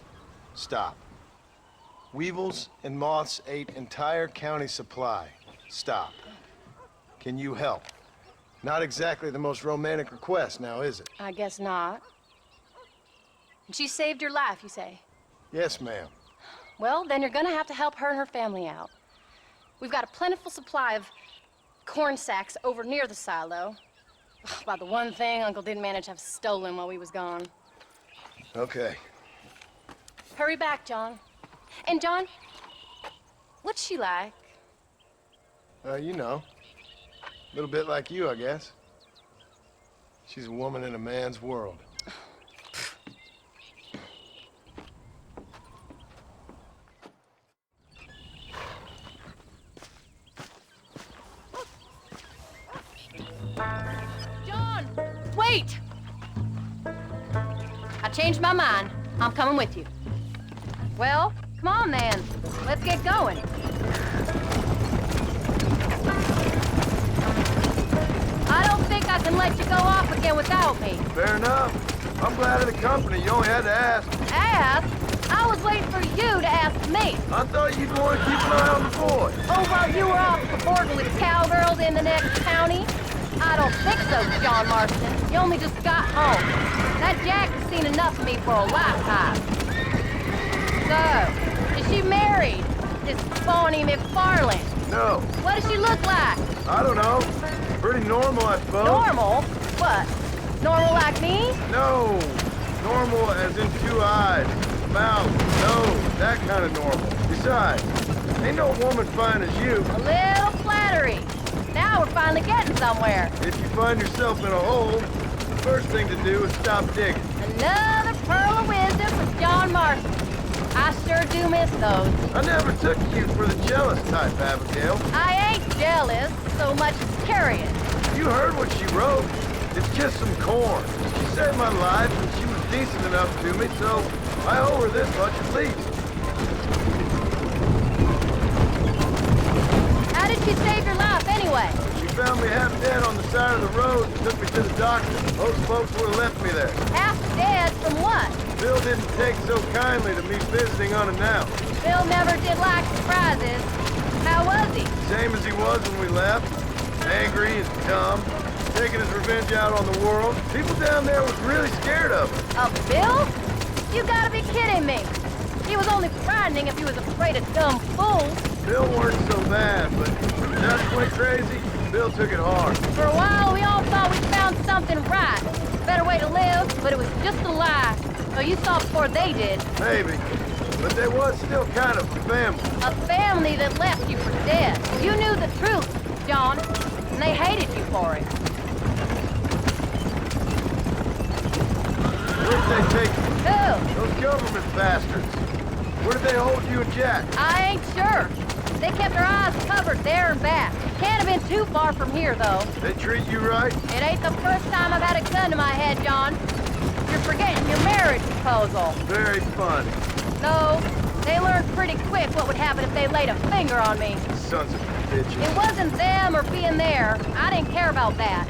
Stop. Weevils and moths ate entire county supply. Stop. Can you help? Not exactly the most romantic request now, is it? I guess not. And she saved your life, you say? Yes, ma'am. Well, then you're gonna have to help her and her family out. We've got a plentiful supply of corn sacks over near the silo. About the one thing Uncle didn't manage to have stolen while we was gone. Okay. Hurry back, John. And John, what's she like? You know. A little bit like you, I guess. She's a woman in a man's world. John, wait! I changed my mind. I'm coming with you. Well, come on then. Let's get going. I don't think I can let you go off again without me. Fair enough. I'm glad of the company. You only had to ask. Ask? I was waiting for you to ask me. I thought you'd want to keep an eye on the boy. Oh, while you were off cavorting with cowgirls in the next county? I don't think so, John Marston. You only just got home. That Jack has seen enough of me for a lifetime. So, is she married? This Bonnie McFarlane? No. What does she look like? I don't know. Pretty normal, I suppose. Normal? What? Normal like me? No. Normal as in 2 eyes, mouth, nose, that kind of normal. Besides, ain't no woman fine as you. A little flattery. Now we're finally getting somewhere. If you find yourself in a hole, the first thing to do is stop digging. Another pearl of wisdom from John Marston. I sure do miss those. I never took you for the jealous type, Abigail. I ain't jealous so much as curious. You heard what she wrote. It's just some corn. She saved my life, and she was decent enough to me, so I owe her this much at least. How did she save your life, anyway? She found me half dead on the side of the road and took me to the doctor. Those folks would have left me there. Half dead from what? Bill didn't take so kindly to me visiting unannounced. Bill never did like surprises. How was he? Same as he was when we left. Angry and dumb. Taking his revenge out on the world. People down there was really scared of him. Of Bill? You gotta be kidding me. He was only frightening if he was afraid of dumb fools. Bill weren't so bad, but when Dutch went crazy, Bill took it hard. For a while, we all thought we'd found something right. Better way to live, but it was just a lie. So you saw before they did. Maybe. But they was still kind of family. A family that left you for dead. You knew the truth, John, and they hated you for it. Where'd they take you? Who? Those government bastards. Where did they hold you and Jack? I ain't sure. They kept their eyes covered there and back. Can't have been too far from here, though. They treat you right? It ain't the first time I've had a gun to my head, John. You're forgetting your marriage proposal. Very funny. No, they learned pretty quick what would happen if they laid a finger on me. Sons of bitches. It wasn't them or being there. I didn't care about that.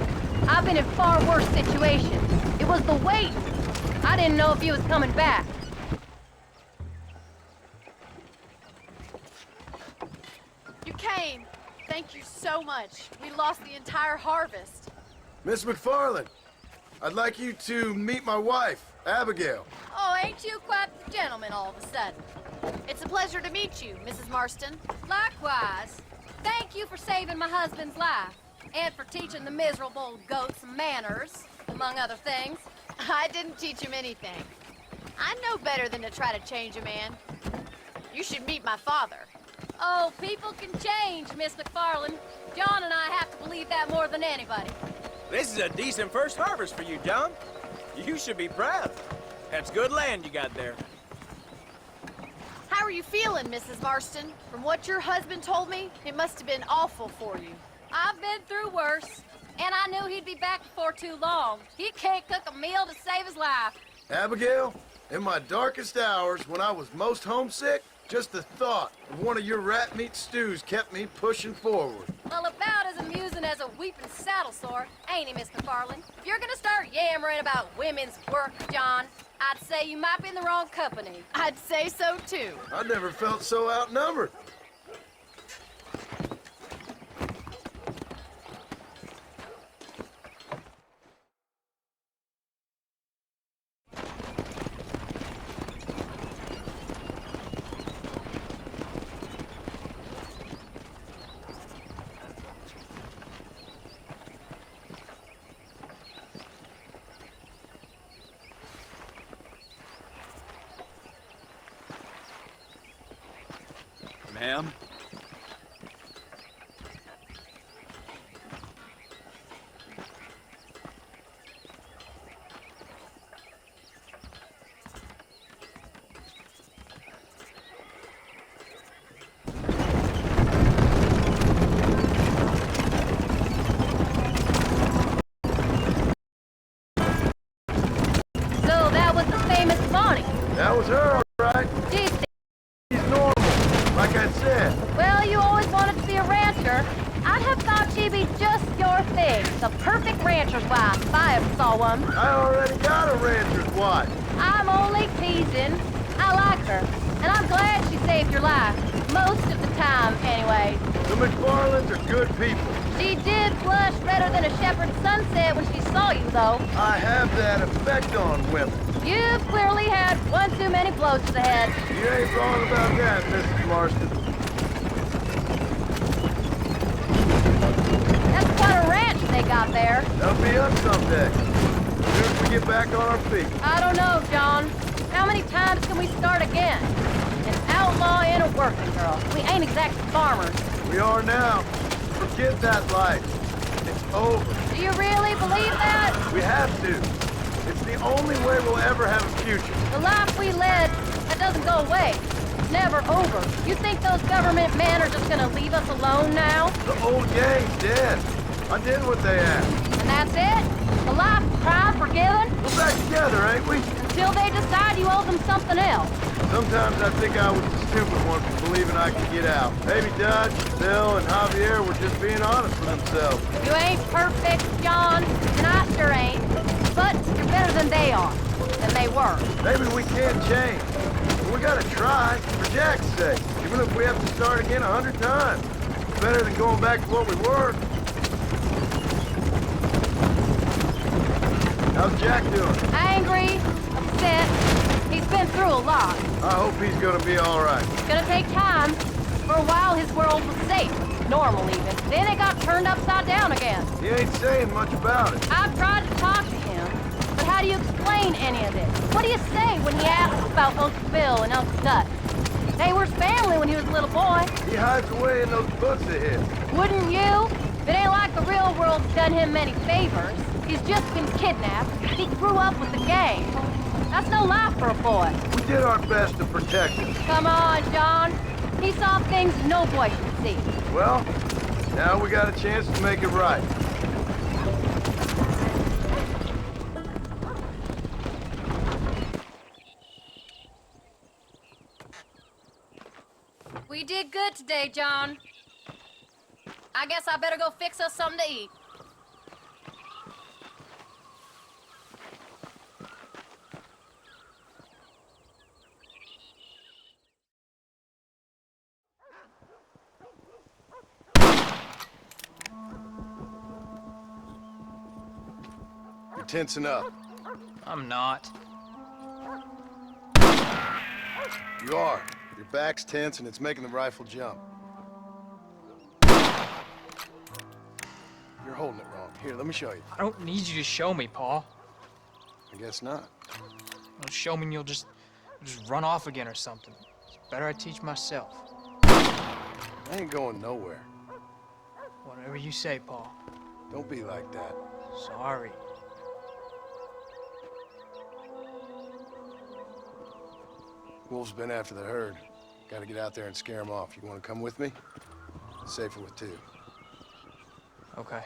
I've been in far worse situations. It was the wait. I didn't know if he was coming back. You came. Thank you so much. We lost the entire harvest. Miss McFarlane, I'd like you to meet my wife, Abigail. Oh, ain't you quite the gentleman all of a sudden? It's a pleasure to meet you, Mrs. Marston. Likewise. Thank you for saving my husband's life. And for teaching the miserable goats manners, among other things. I didn't teach him anything. I know better than to try to change a man. You should meet my father. Oh, people can change, Miss McFarlane. John and I have to believe that more than anybody. This is a decent first harvest for you, John. You should be proud. That's good land you got there. How are you feeling, Mrs. Marston? From what your husband told me, it must have been awful for you. I've been through worse, and I knew he'd be back before too long. He can't cook a meal to save his life. Abigail, in my darkest hours, when I was most homesick, just the thought of one of your rat meat stews kept me pushing forward. Well, about as amusing as a weeping saddle sore, ain't he, Miss McFarlane? If you're gonna start yammering about women's work, John, I'd say you might be in the wrong company. I'd say so, too. I never felt so outnumbered. Ma'am? So that was the famous Bonnie. That was her, all right. Geez, She's normal, like I said. well, you always wanted to be a rancher. I'd have thought she'd be just your thing. The perfect rancher's wife, if I ever saw one. I already got a rancher's wife. I'm only teasing. I like her, and I'm glad she saved your life. Most of the time, anyway. The McFarlands are good people. She did blush redder than a shepherd's sunset when she saw you, though. I have that effect on women. You've clearly had one too many blows to the head. You ain't wrong about that, Mrs. Marston. That's quite a ranch they got there. That'll be us someday. As soon as we get back on our feet. I don't know, John. How many times can we start again? An outlaw and a working girl. We ain't exactly farmers. We are now. Forget that life. It's over. Do you really believe that? We have to. It's the only way we'll ever have a future. The life we led, that doesn't go away. It's never over. You think those government men are just gonna leave us alone now? The old gang's dead. I did what they asked. And that's it? A life of crime forgiven? We're back together, ain't we? Until they decide you owe them something else. Sometimes I think I was the stupid one for believing I could get out. Maybe Dutch, Bill, and Javier were just being honest with themselves. You ain't perfect, John, and I sure ain't. But you're better than they are. Than they were. Maybe we can change. But we gotta try, for Jack's sake. Even if we have to start again 100 times. It's better than going back to what we were. How's Jack doing? Angry, upset. He's been through a lot. I hope he's gonna be all right. It's gonna take time. For a while, his world was safe. Normal, even. Then it got turned upside down again. He ain't saying much about it. I've tried to talk to him, but how do you explain any of this? What do you say when he asks about Uncle Bill and Uncle Dutch? They were his family when he was a little boy. He hides away in those books of his. Wouldn't you? It ain't like the real world's done him many favors. He's just been kidnapped. He grew up with the gang. That's no life for a boy. We did our best to protect him. Come on, John. He saw things no boy should see. Well, now we got a chance to make it right. We did good today, John. I guess I better go fix us something to eat. You're tensing up. I'm not. You are. Your back's tense and it's making the rifle jump. You're holding it wrong. Here, let me show you. I don't need you to show me, Paul. I guess not. Don't show me and you'll just run off again or something. It's better I teach myself. I ain't going nowhere. Whatever you say, Paul. Don't be like that. Sorry. Wolf's been after the herd. Gotta get out there and scare them off. You wanna come with me? It's safer with two. Okay.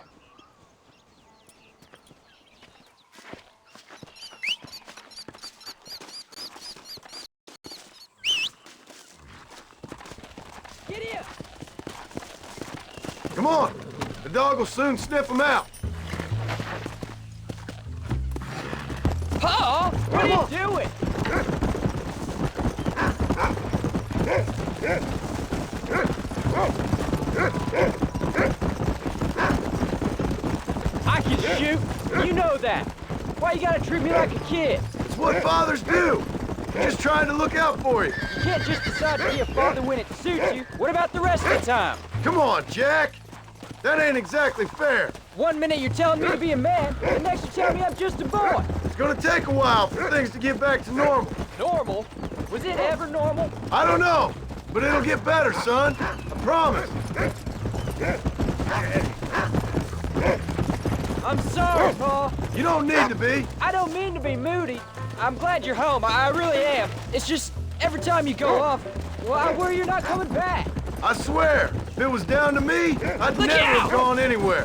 Get here! Come on! The dog will soon sniff them out. Paul, what are you doing? I can shoot. You know that. Why you gotta treat me like a kid? It's what fathers do. Just trying to look out for you. You can't just decide to be a father when it suits you. What about the rest of the time? Come on, Jack. That ain't exactly fair. 1 minute you're telling me to be a man, the next you're telling me I'm just a boy. It's gonna take a while for things to get back to normal. Normal? Was it ever normal? I don't know, but it'll get better, son. I promise. I'm sorry, Paul. You don't need to be. I don't mean to be moody. I'm glad you're home. I really am. It's just, every time you go off, well, I worry you're not coming back. I swear, if it was down to me, I'd never have gone anywhere.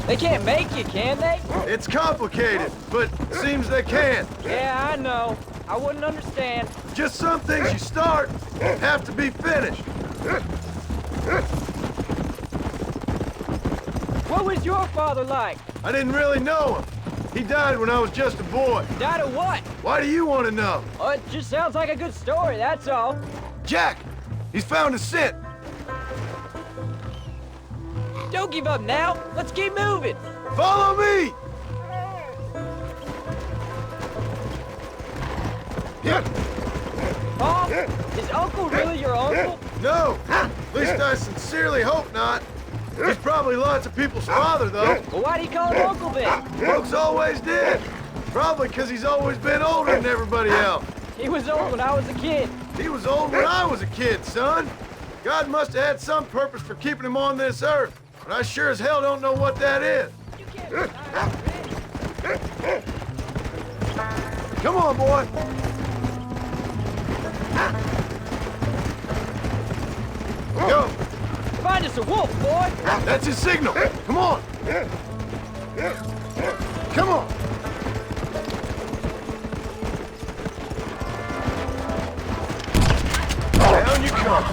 They can't make you, can they? It's complicated, but it seems they can. Yeah, I know. I wouldn't understand. Just some things you start have to be finished. What was your father like? I didn't really know him. He died when I was just a boy. Died of what? Why do you want to know? Oh, it just sounds like a good story, that's all. Jack! He's found a scent! Don't give up now. Let's keep moving. Follow me! Paul, is Uncle really your uncle? No! At least I sincerely hope not. He's probably lots of people's father, though. Well, why do you call him Uncle then? Folks always did. Probably because he's always been older than everybody else. He was old when I was a kid. He was old when I was a kid, son. God must have had some purpose for keeping him on this earth. But I sure as hell don't know what that is. Come on, boy. Go. Find us a wolf, boy. That's his signal. Come on. Come on. Down you come.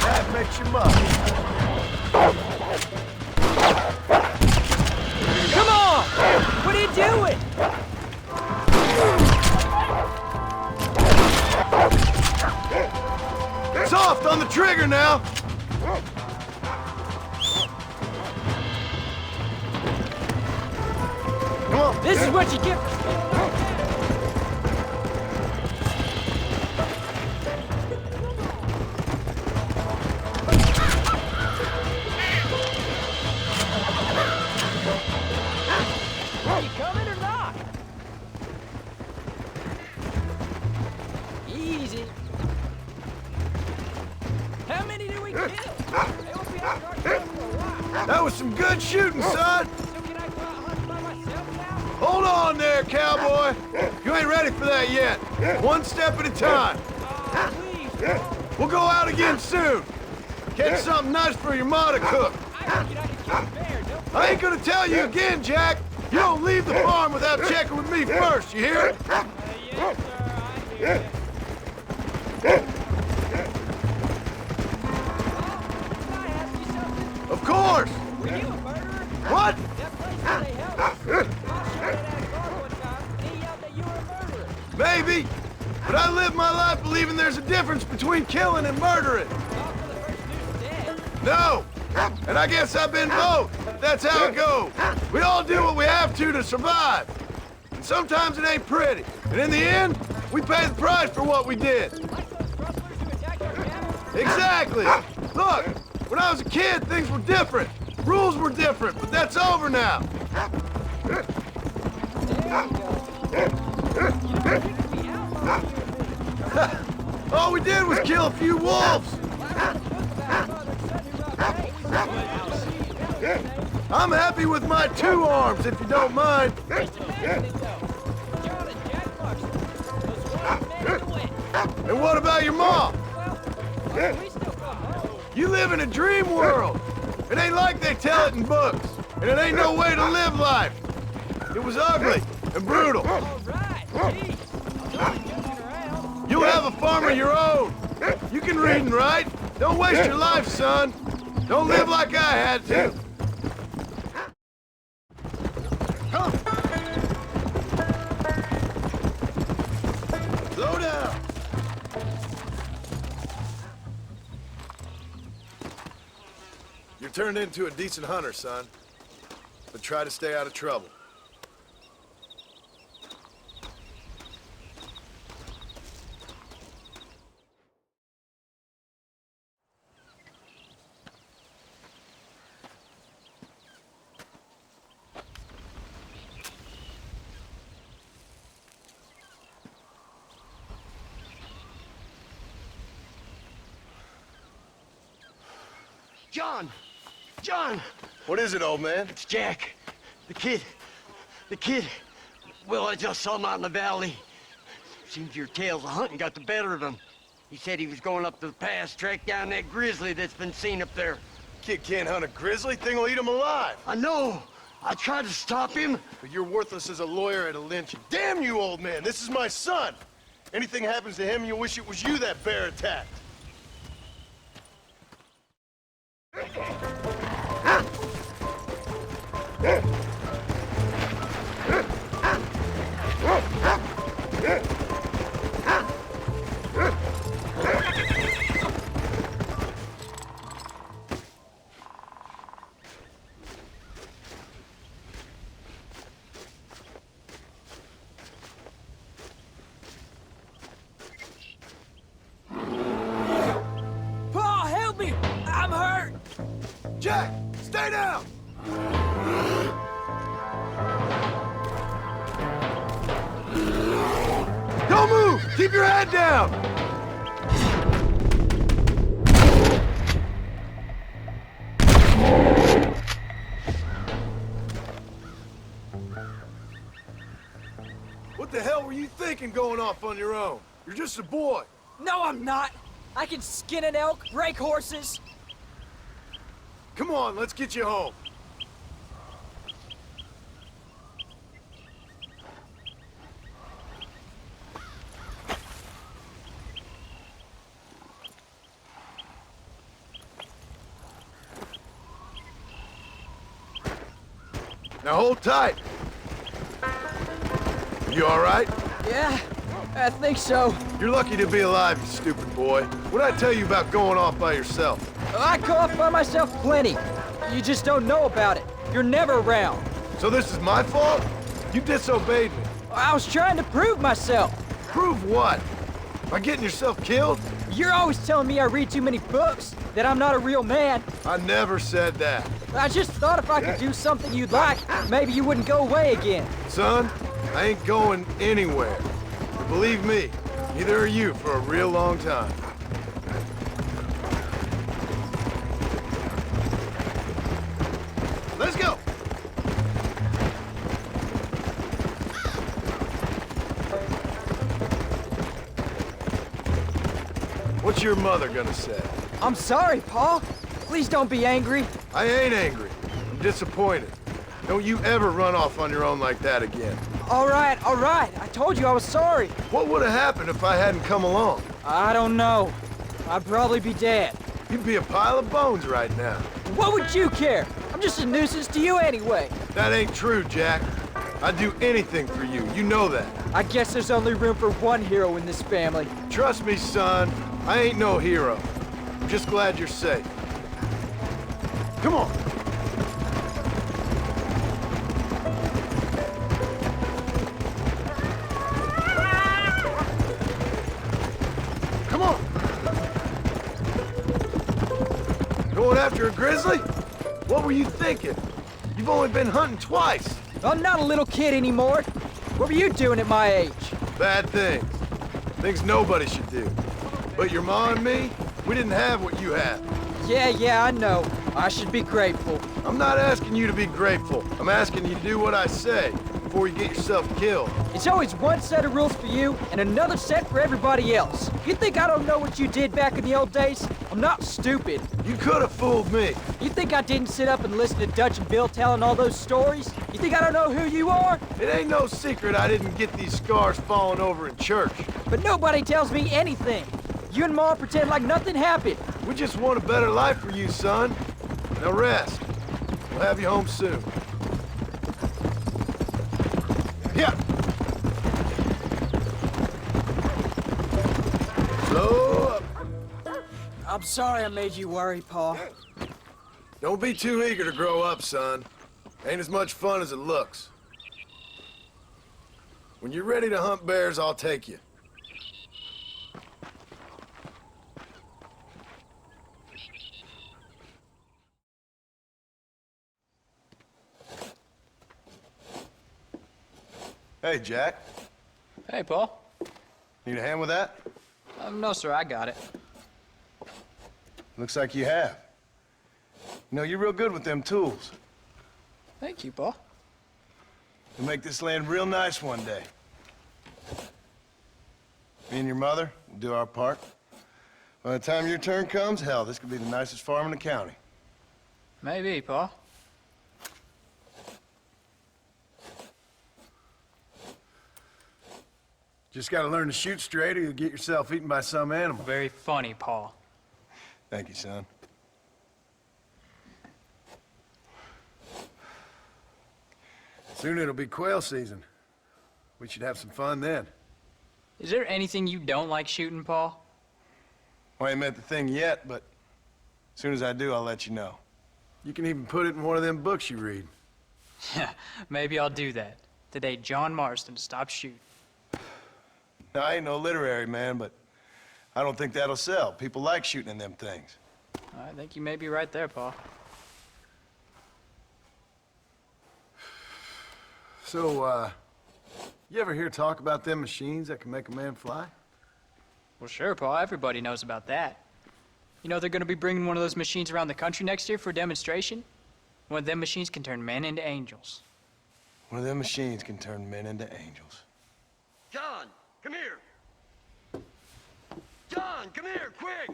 That makes you mud. Come on! What are you doing? Soft on the trigger now. Come on. This is what you get. Are you coming or not? Easy. How many do we kill? They won't be out of our camp for a while. That was some good shooting, son. So can I go out hunting by myself now? Hold on there, cowboy. You ain't ready for that yet. One step at a time. Please. We'll go out again soon. Catch something nice for your ma to cook. I reckon I can kill a bear. No I ain't gonna tell you again, Jack. You don't leave the farm without checking with me first, you hear? yes, sir. I hear you. Of course. Were you a murderer? What? That place where they held us. Paul showed me that guard one time, and he yelled that you were a murderer. Maybe. But I live my life believing there's a difference between killing and murdering. All for the first dude's dead. No. And I guess I've been both. That's how it goes. We all do what we have to survive. And sometimes it ain't pretty. And in the end, we pay the price for what we did. Like those rustlers who attacked our cabin? Exactly. Look, when I was a kid, things were different. Rules were different, but that's over now. There you go. You know, you could be outlawed here. All we did was kill a few wolves. I'm happy with my 2 arms, if you don't mind. And what about your mom? You live in a dream world. It ain't like they tell it in books. And it ain't no way to live life. It was ugly and brutal. You'll have a farm of your own. You can read and write. Don't waste your life, son. Don't live like I had to. Come. Slow down. You're turned into a decent hunter, son. But try to stay out of trouble. John! John! What is it, old man? It's Jack. The kid. The kid. Well, I just saw him out in the valley. Seems your tales of hunting got the better of him. He said he was going up to the pass, track down that grizzly that's been seen up there. Kid can't hunt a grizzly. Thing will eat him alive. I know. I tried to stop him. But you're worthless as a lawyer at a lynching. Damn you, old man! This is my son! Anything happens to him, you'll wish it was you that bear attacked. Paul, help me! I'm hurt! Jack, stay down! Don't move! Keep your head down! What the hell were you thinking going off on your own? You're just a boy. No, I'm not. I can skin an elk, break horses. Come on, let's get you home. Now hold tight. You all right? Yeah, I think so. You're lucky to be alive, you stupid boy. What'd I tell you about going off by yourself? I go off by myself plenty. You just don't know about it. You're never around. So this is my fault? You disobeyed me. I was trying to prove myself. Prove what? By getting yourself killed? You're always telling me I read too many books, that I'm not a real man. I never said that. I just thought if I could do something you'd like, maybe you wouldn't go away again. Son, I ain't going anywhere. But believe me, neither are you for a real long time. Let's go! What's your mother gonna say? I'm sorry, Paul. Please don't be angry. I ain't angry. I'm disappointed. Don't you ever run off on your own like that again. All right. I told you I was sorry. What would have happened if I hadn't come along? I don't know. I'd probably be dead. You'd be a pile of bones right now. What would you care? I'm just a nuisance to you anyway. That ain't true, Jack. I'd do anything for you. You know that. I guess there's only room for one hero in this family. Trust me, son. I ain't no hero. I'm just glad you're safe. Come on. Come on. Going after a grizzly? What were you thinking? You've only been hunting twice. I'm not a little kid anymore. What were you doing at my age? Bad things. Things nobody should do. But your ma and me, we didn't have what you have. Yeah, I know. I should be grateful. I'm not asking you to be grateful. I'm asking you to do what I say before you get yourself killed. It's always one set of rules for you and another set for everybody else. You think I don't know what you did back in the old days? I'm not stupid. You could have fooled me. You think I didn't sit up and listen to Dutch and Bill telling all those stories? You think I don't know who you are? It ain't no secret I didn't get these scars falling over in church. But nobody tells me anything. You and Ma pretend like nothing happened. We just want a better life for you, son. Now rest. We'll have you home soon. Yeah. Slow up. I'm sorry I made you worry, Paul. Don't be too eager to grow up, son. Ain't as much fun as it looks. When you're ready to hunt bears, I'll take you. Hey, Jack. Hey, Paul. Need a hand with that? No, sir, I got it. Looks like you have. You know, you're real good with them tools. Thank you, Paul. You'll make this land real nice one day. Me and your mother will do our part. By the time your turn comes, hell, this could be the nicest farm in the county. Maybe, Paul. Just gotta learn to shoot straight or you'll get yourself eaten by some animal. Very funny, Paul. Thank you, son. Soon it'll be quail season. We should have some fun then. Is there anything you don't like shooting, Paul? Well, I ain't met the thing yet, but as soon as I do, I'll let you know. You can even put it in one of them books you read. Yeah, maybe I'll do that. Today, John Marston stopped shooting. Now, I ain't no literary man, but I don't think that'll sell. People like shooting in them things. I think you may be right there, Paul. So, you ever hear talk about them machines that can make a man fly? Well, sure, Paul. Everybody knows about that. You know they're gonna be bringing one of those machines around the country next year for a demonstration? One of them machines can turn men into angels. One of them machines can turn men into angels. John, come here. John, come here, quick.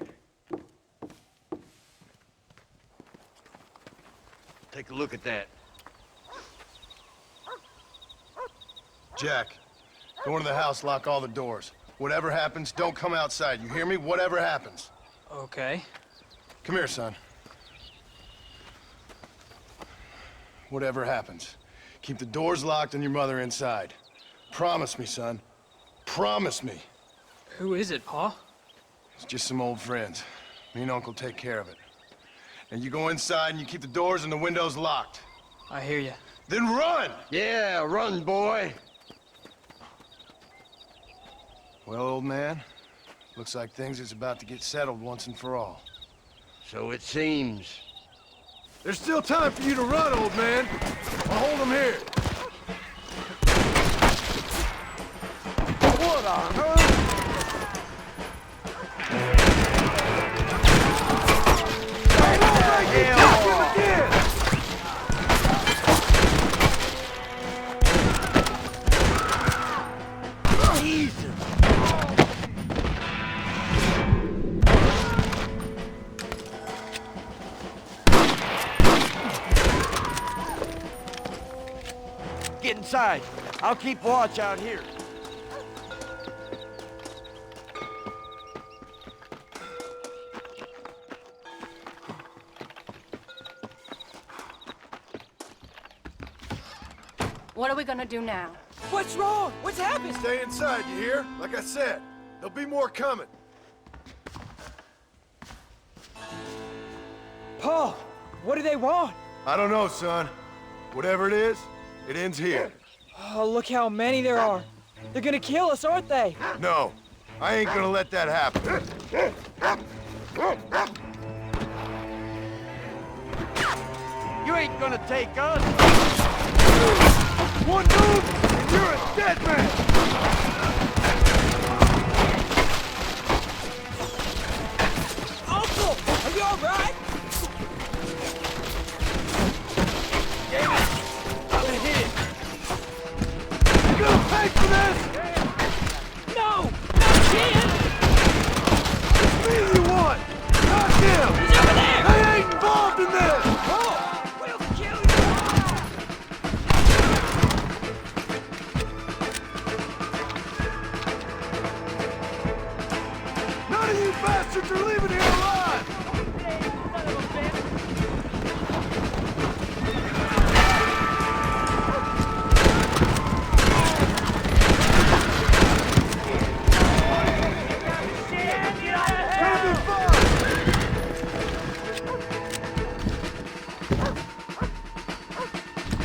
Take a look at that. Jack, go into the house, lock all the doors. Whatever happens, don't come outside. You hear me? Whatever happens. Okay. Come here, son. Whatever happens, keep the doors locked and your mother inside. Promise me, son. Promise me. Who is it, Paul? It's just some old friends. Me and Uncle take care of it. And you go inside and you keep the doors and the windows locked. I hear you. Then run! Yeah, run, boy. Well, old man, looks like things is about to get settled once and for all. So it seems. There's still time for you to run, old man. I'll hold him here. What on earth? Get inside. I'll keep watch out here. What are we gonna do now? What's wrong? What's happened? Stay inside, you hear? Like I said, there'll be more coming. Paul, what do they want? I don't know, son. Whatever it is, it ends here. Oh, look how many there are. They're gonna kill us, aren't they? No, I ain't gonna let that happen. You ain't gonna take us. One move, and you're a dead man! Uncle, are you all right? Damn it! I'm gonna hit it. You gonna pay for this? No! Not again! It's me you want, not him! He's over there! I ain't involved in this! Oh, we'll kill you! None of you bastards are leaving here alive!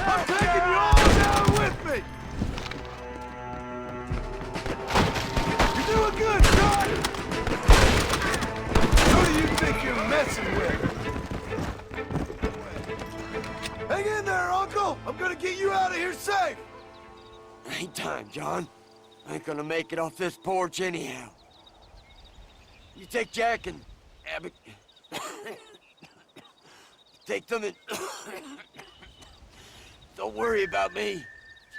I'm taking you all down with me! You're doing good, son! Who do you think you're messing with? Hang in there, Uncle! I'm gonna get you out of here safe! Ain't time, John. I ain't gonna make it off this porch anyhow. You take Jack and Abby. Take them and don't worry about me.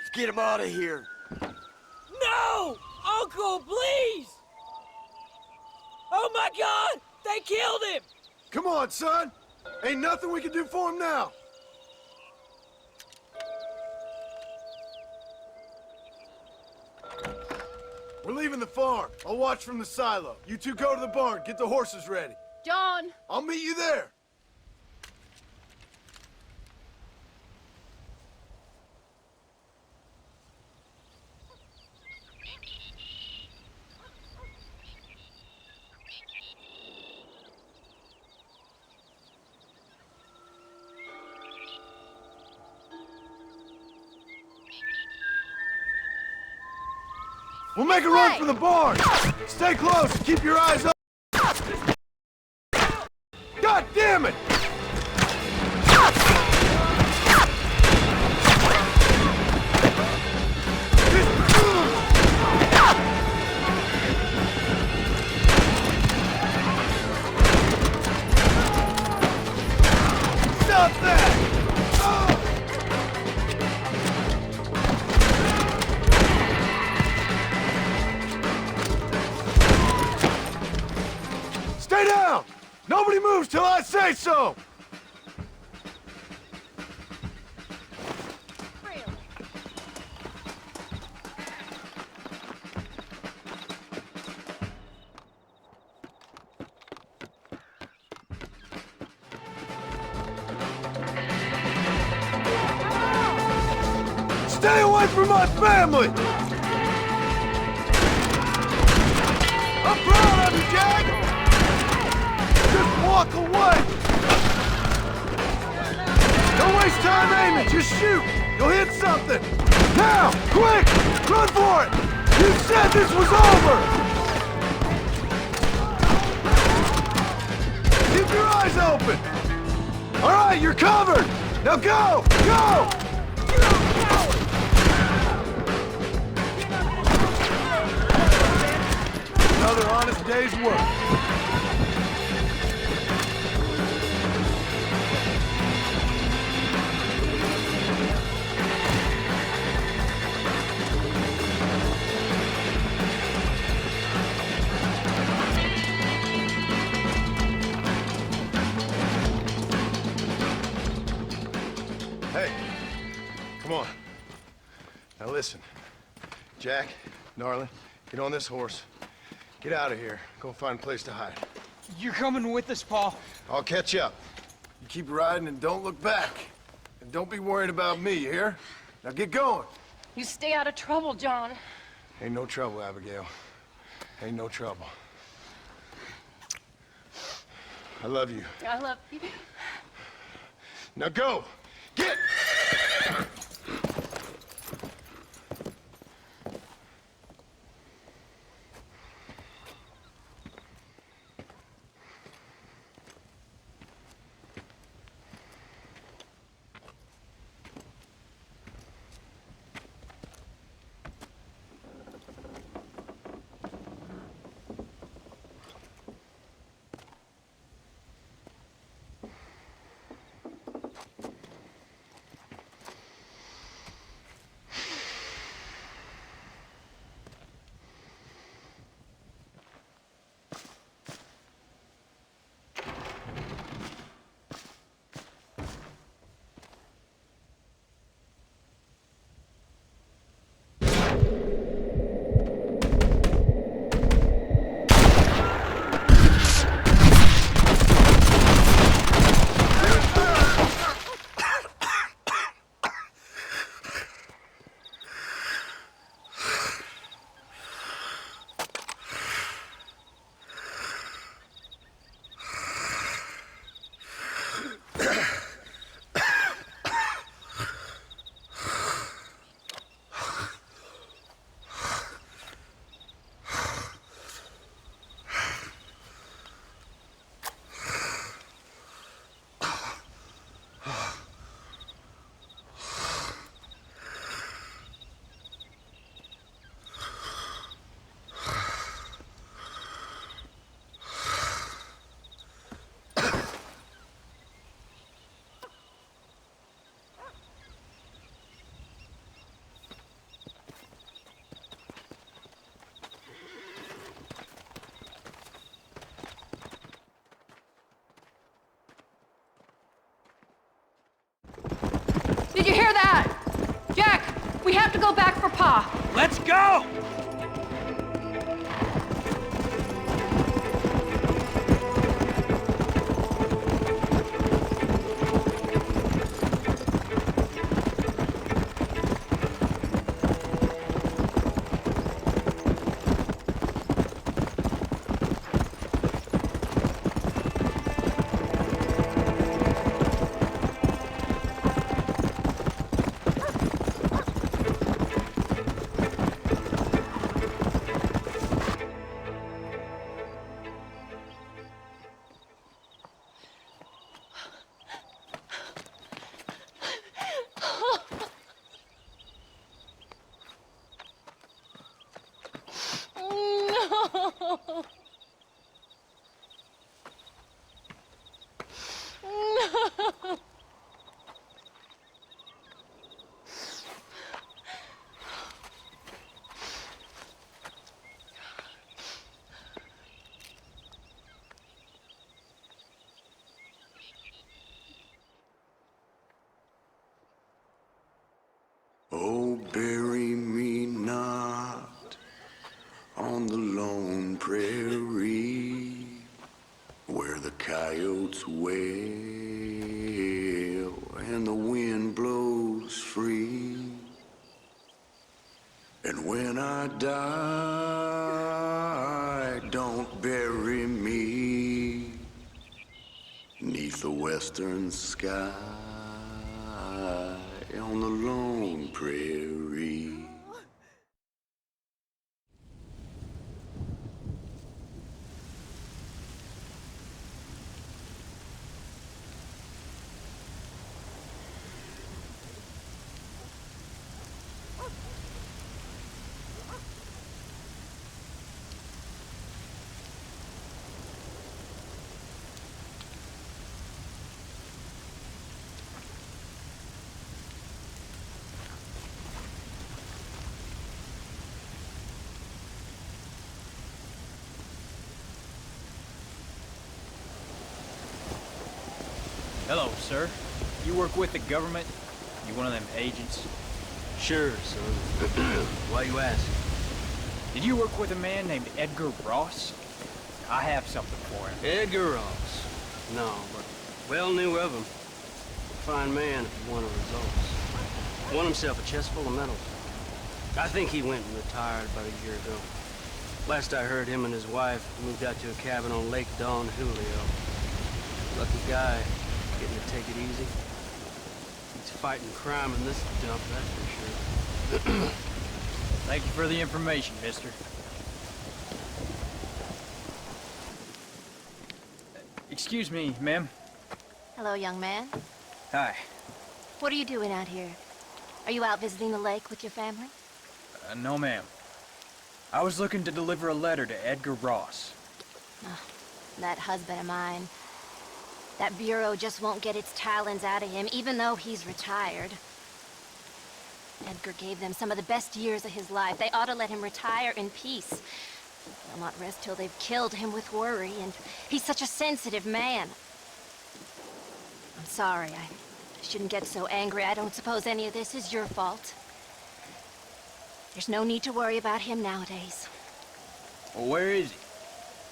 Just get him out of here. No! Uncle, please! Oh my God! They killed him! Come on, son! Ain't nothing we can do for him now! We're leaving the farm. I'll watch from the silo. You two go to the barn. Get the horses ready. John! I'll meet you there. We'll make a run for the barn! Stay close and keep your eyes up! God damn it! Stop that! Stay down! Nobody moves till I say so! Stay away from my family! I'm proud of you, Jack! Just walk away! Don't waste time aiming, just shoot! You'll hit something! Now! Quick! Run for it! You said this was over! Keep your eyes open! Alright, you're covered! Now go! Go! Another honest day's work. Hey, come on. Now listen. Jack, darling, get on this horse. Get out of here. Go find a place to hide. You're coming with us, Paul. I'll catch up. You keep riding and don't look back. And don't be worried about me, you hear? Now get going. You stay out of trouble, John. Ain't no trouble, Abigail. Ain't no trouble. I love you. I love you. Now go! Get! Did you hear that? Jack, we have to go back for Pa. Let's go! the coyotes wail and the wind blows free. And when I die, don't bury me 'neath the western sky on the lone prairie. Hello, sir. You work with the government? You one of them agents? Sure, son. Why you ask? Did you work with a man named Edgar Ross? I have something for him. Edgar Ross? No, but well knew of him. Fine man if you want results. Won himself a chest full of medals. I think he went and retired about a year ago. Last I heard, him and his wife moved out to a cabin on Lake Don Julio. Lucky guy. Getting to take it easy. He's fighting crime in this dump, that's for sure. Thank you for the information, mister. Excuse me, ma'am. Hello, young man. Hi. What are you doing out here? Are you out visiting the lake with your family? No, ma'am. I was looking to deliver a letter to Edgar Ross. Oh, that husband of mine. That bureau just won't get its talons out of him, even though he's retired. Edgar gave them some of the best years of his life. They ought to let him retire in peace. They'll not rest till they've killed him with worry, and he's such a sensitive man. I'm sorry, I shouldn't get so angry. I don't suppose any of this is your fault. There's no need to worry about him nowadays. Well, where is he?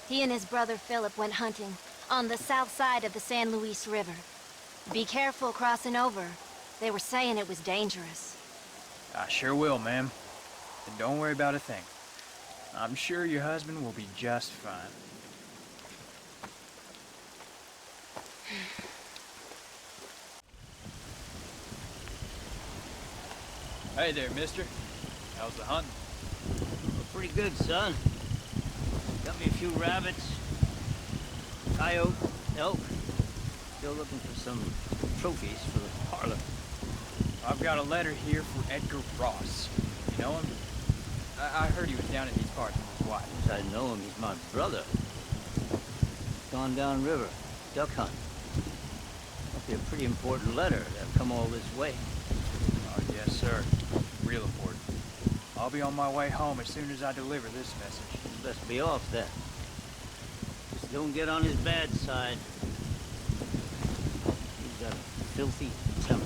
He and his brother Philip went hunting on the south side of the San Luis River. Be careful crossing over. They were saying it was dangerous. I sure will, ma'am. And don't worry about a thing. I'm sure your husband will be just fine. Hey there, mister. How's the hunting? Pretty good, son. Got me a few rabbits, coyote, elk. Still looking for some trophies for the parlor. I've got a letter here for Edgar Ross. You know him? I heard he was down in these parts with his wife. Yes, I know him. He's my brother. Gone down river, duck hunt. Must be a pretty important letter to have come all this way. Oh, yes, sir. Real important. I'll be on my way home as soon as I deliver this message. You best be off then. Just don't get on his bad side. He's got a filthy temper.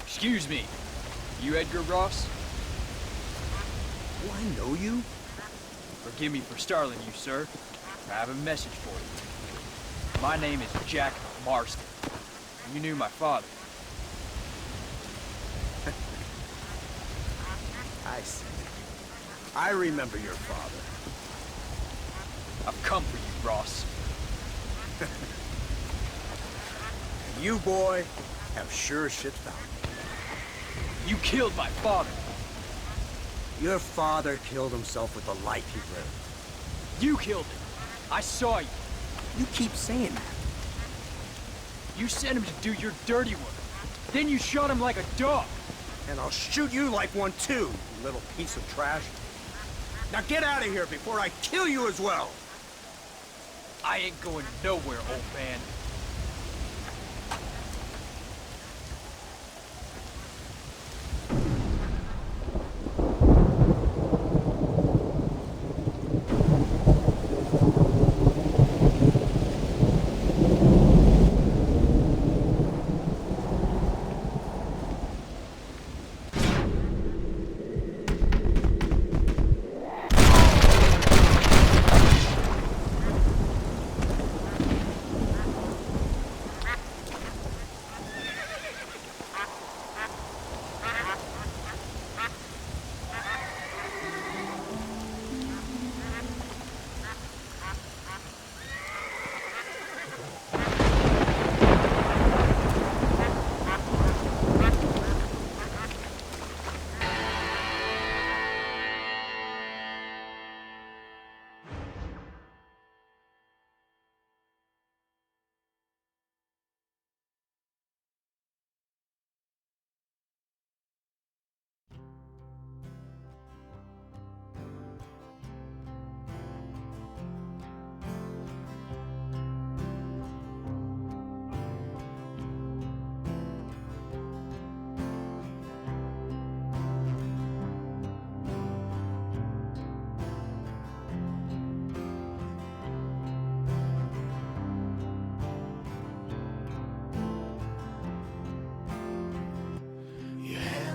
Excuse me. You Edgar Ross? Oh, I know you. Forgive me for startling you, sir. I have a message for you. My name is Jack Marston. You knew my father. I see. I remember your father. I've come for you, Ross. You, boy, have sure as shit found me. You killed my father. Your father killed himself with the life he lived. You killed him. I saw you. You keep saying that. You sent him to do your dirty work. Then you shot him like a dog. And I'll shoot you like one too, you little piece of trash. Now get out of here before I kill you as well. I ain't going nowhere, old man.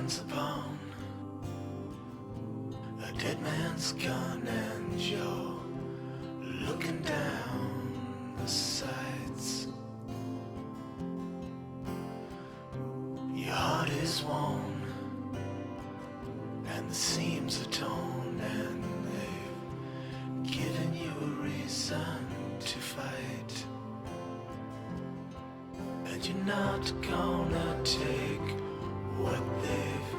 hands upon a dead man's gun and you're looking down the sights. Your heart is worn and the seams are torn and they've given you a reason to fight. And you're not gonna take what they've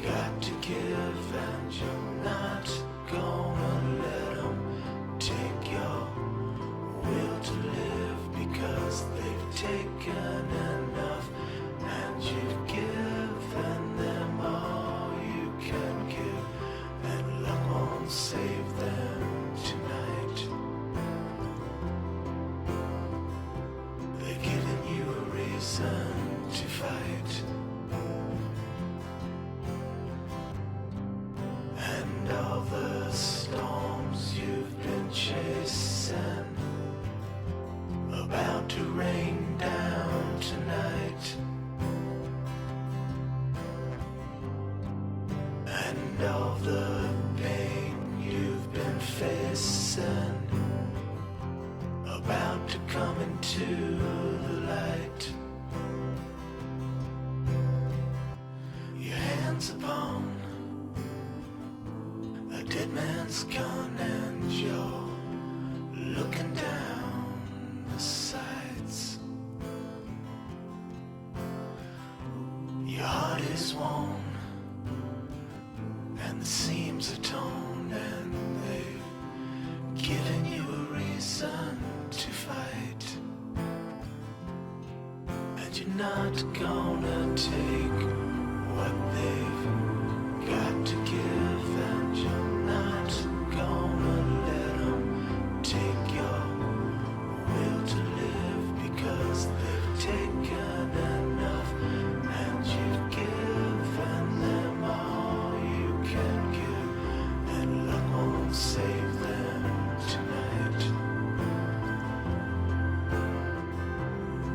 got to give, and you're not gonna let them take your will to live, because they've taken enough and you've given them all you can give, and luck won't save them tonight. They've given you a reason to fight. And all the storms you've been chasing about to rain down tonight. And all the pain you've been facing about to come into the light. Your hands upon a dead man's gun and you're looking down the sights. Your heart is worn and the seams are torn, and they've given you a reason to fight. And you're not gonna take what they've got to give, and you're not gonna let them take your will to live, because they've taken enough and you've given them all you can give, and luck won't save them tonight.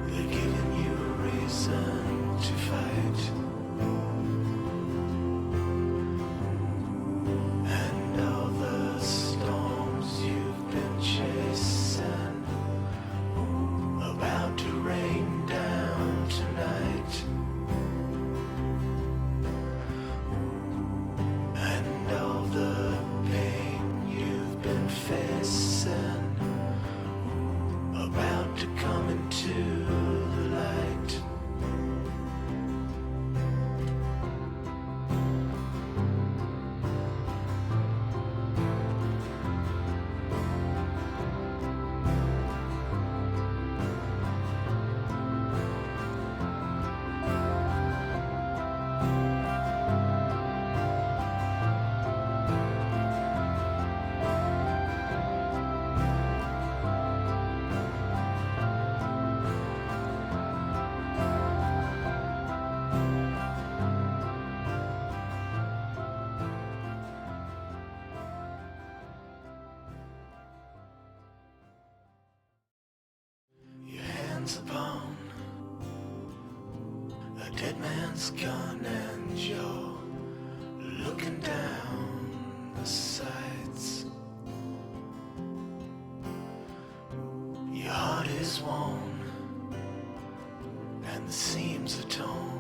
They've given you a reason to fight. And all the storms you've been chasing about to rain down tonight. And all the pain you've been facing about to come into the light. Your hands upon a dead man's gun and you're looking down the sights. Your heart is worn and the seams are torn.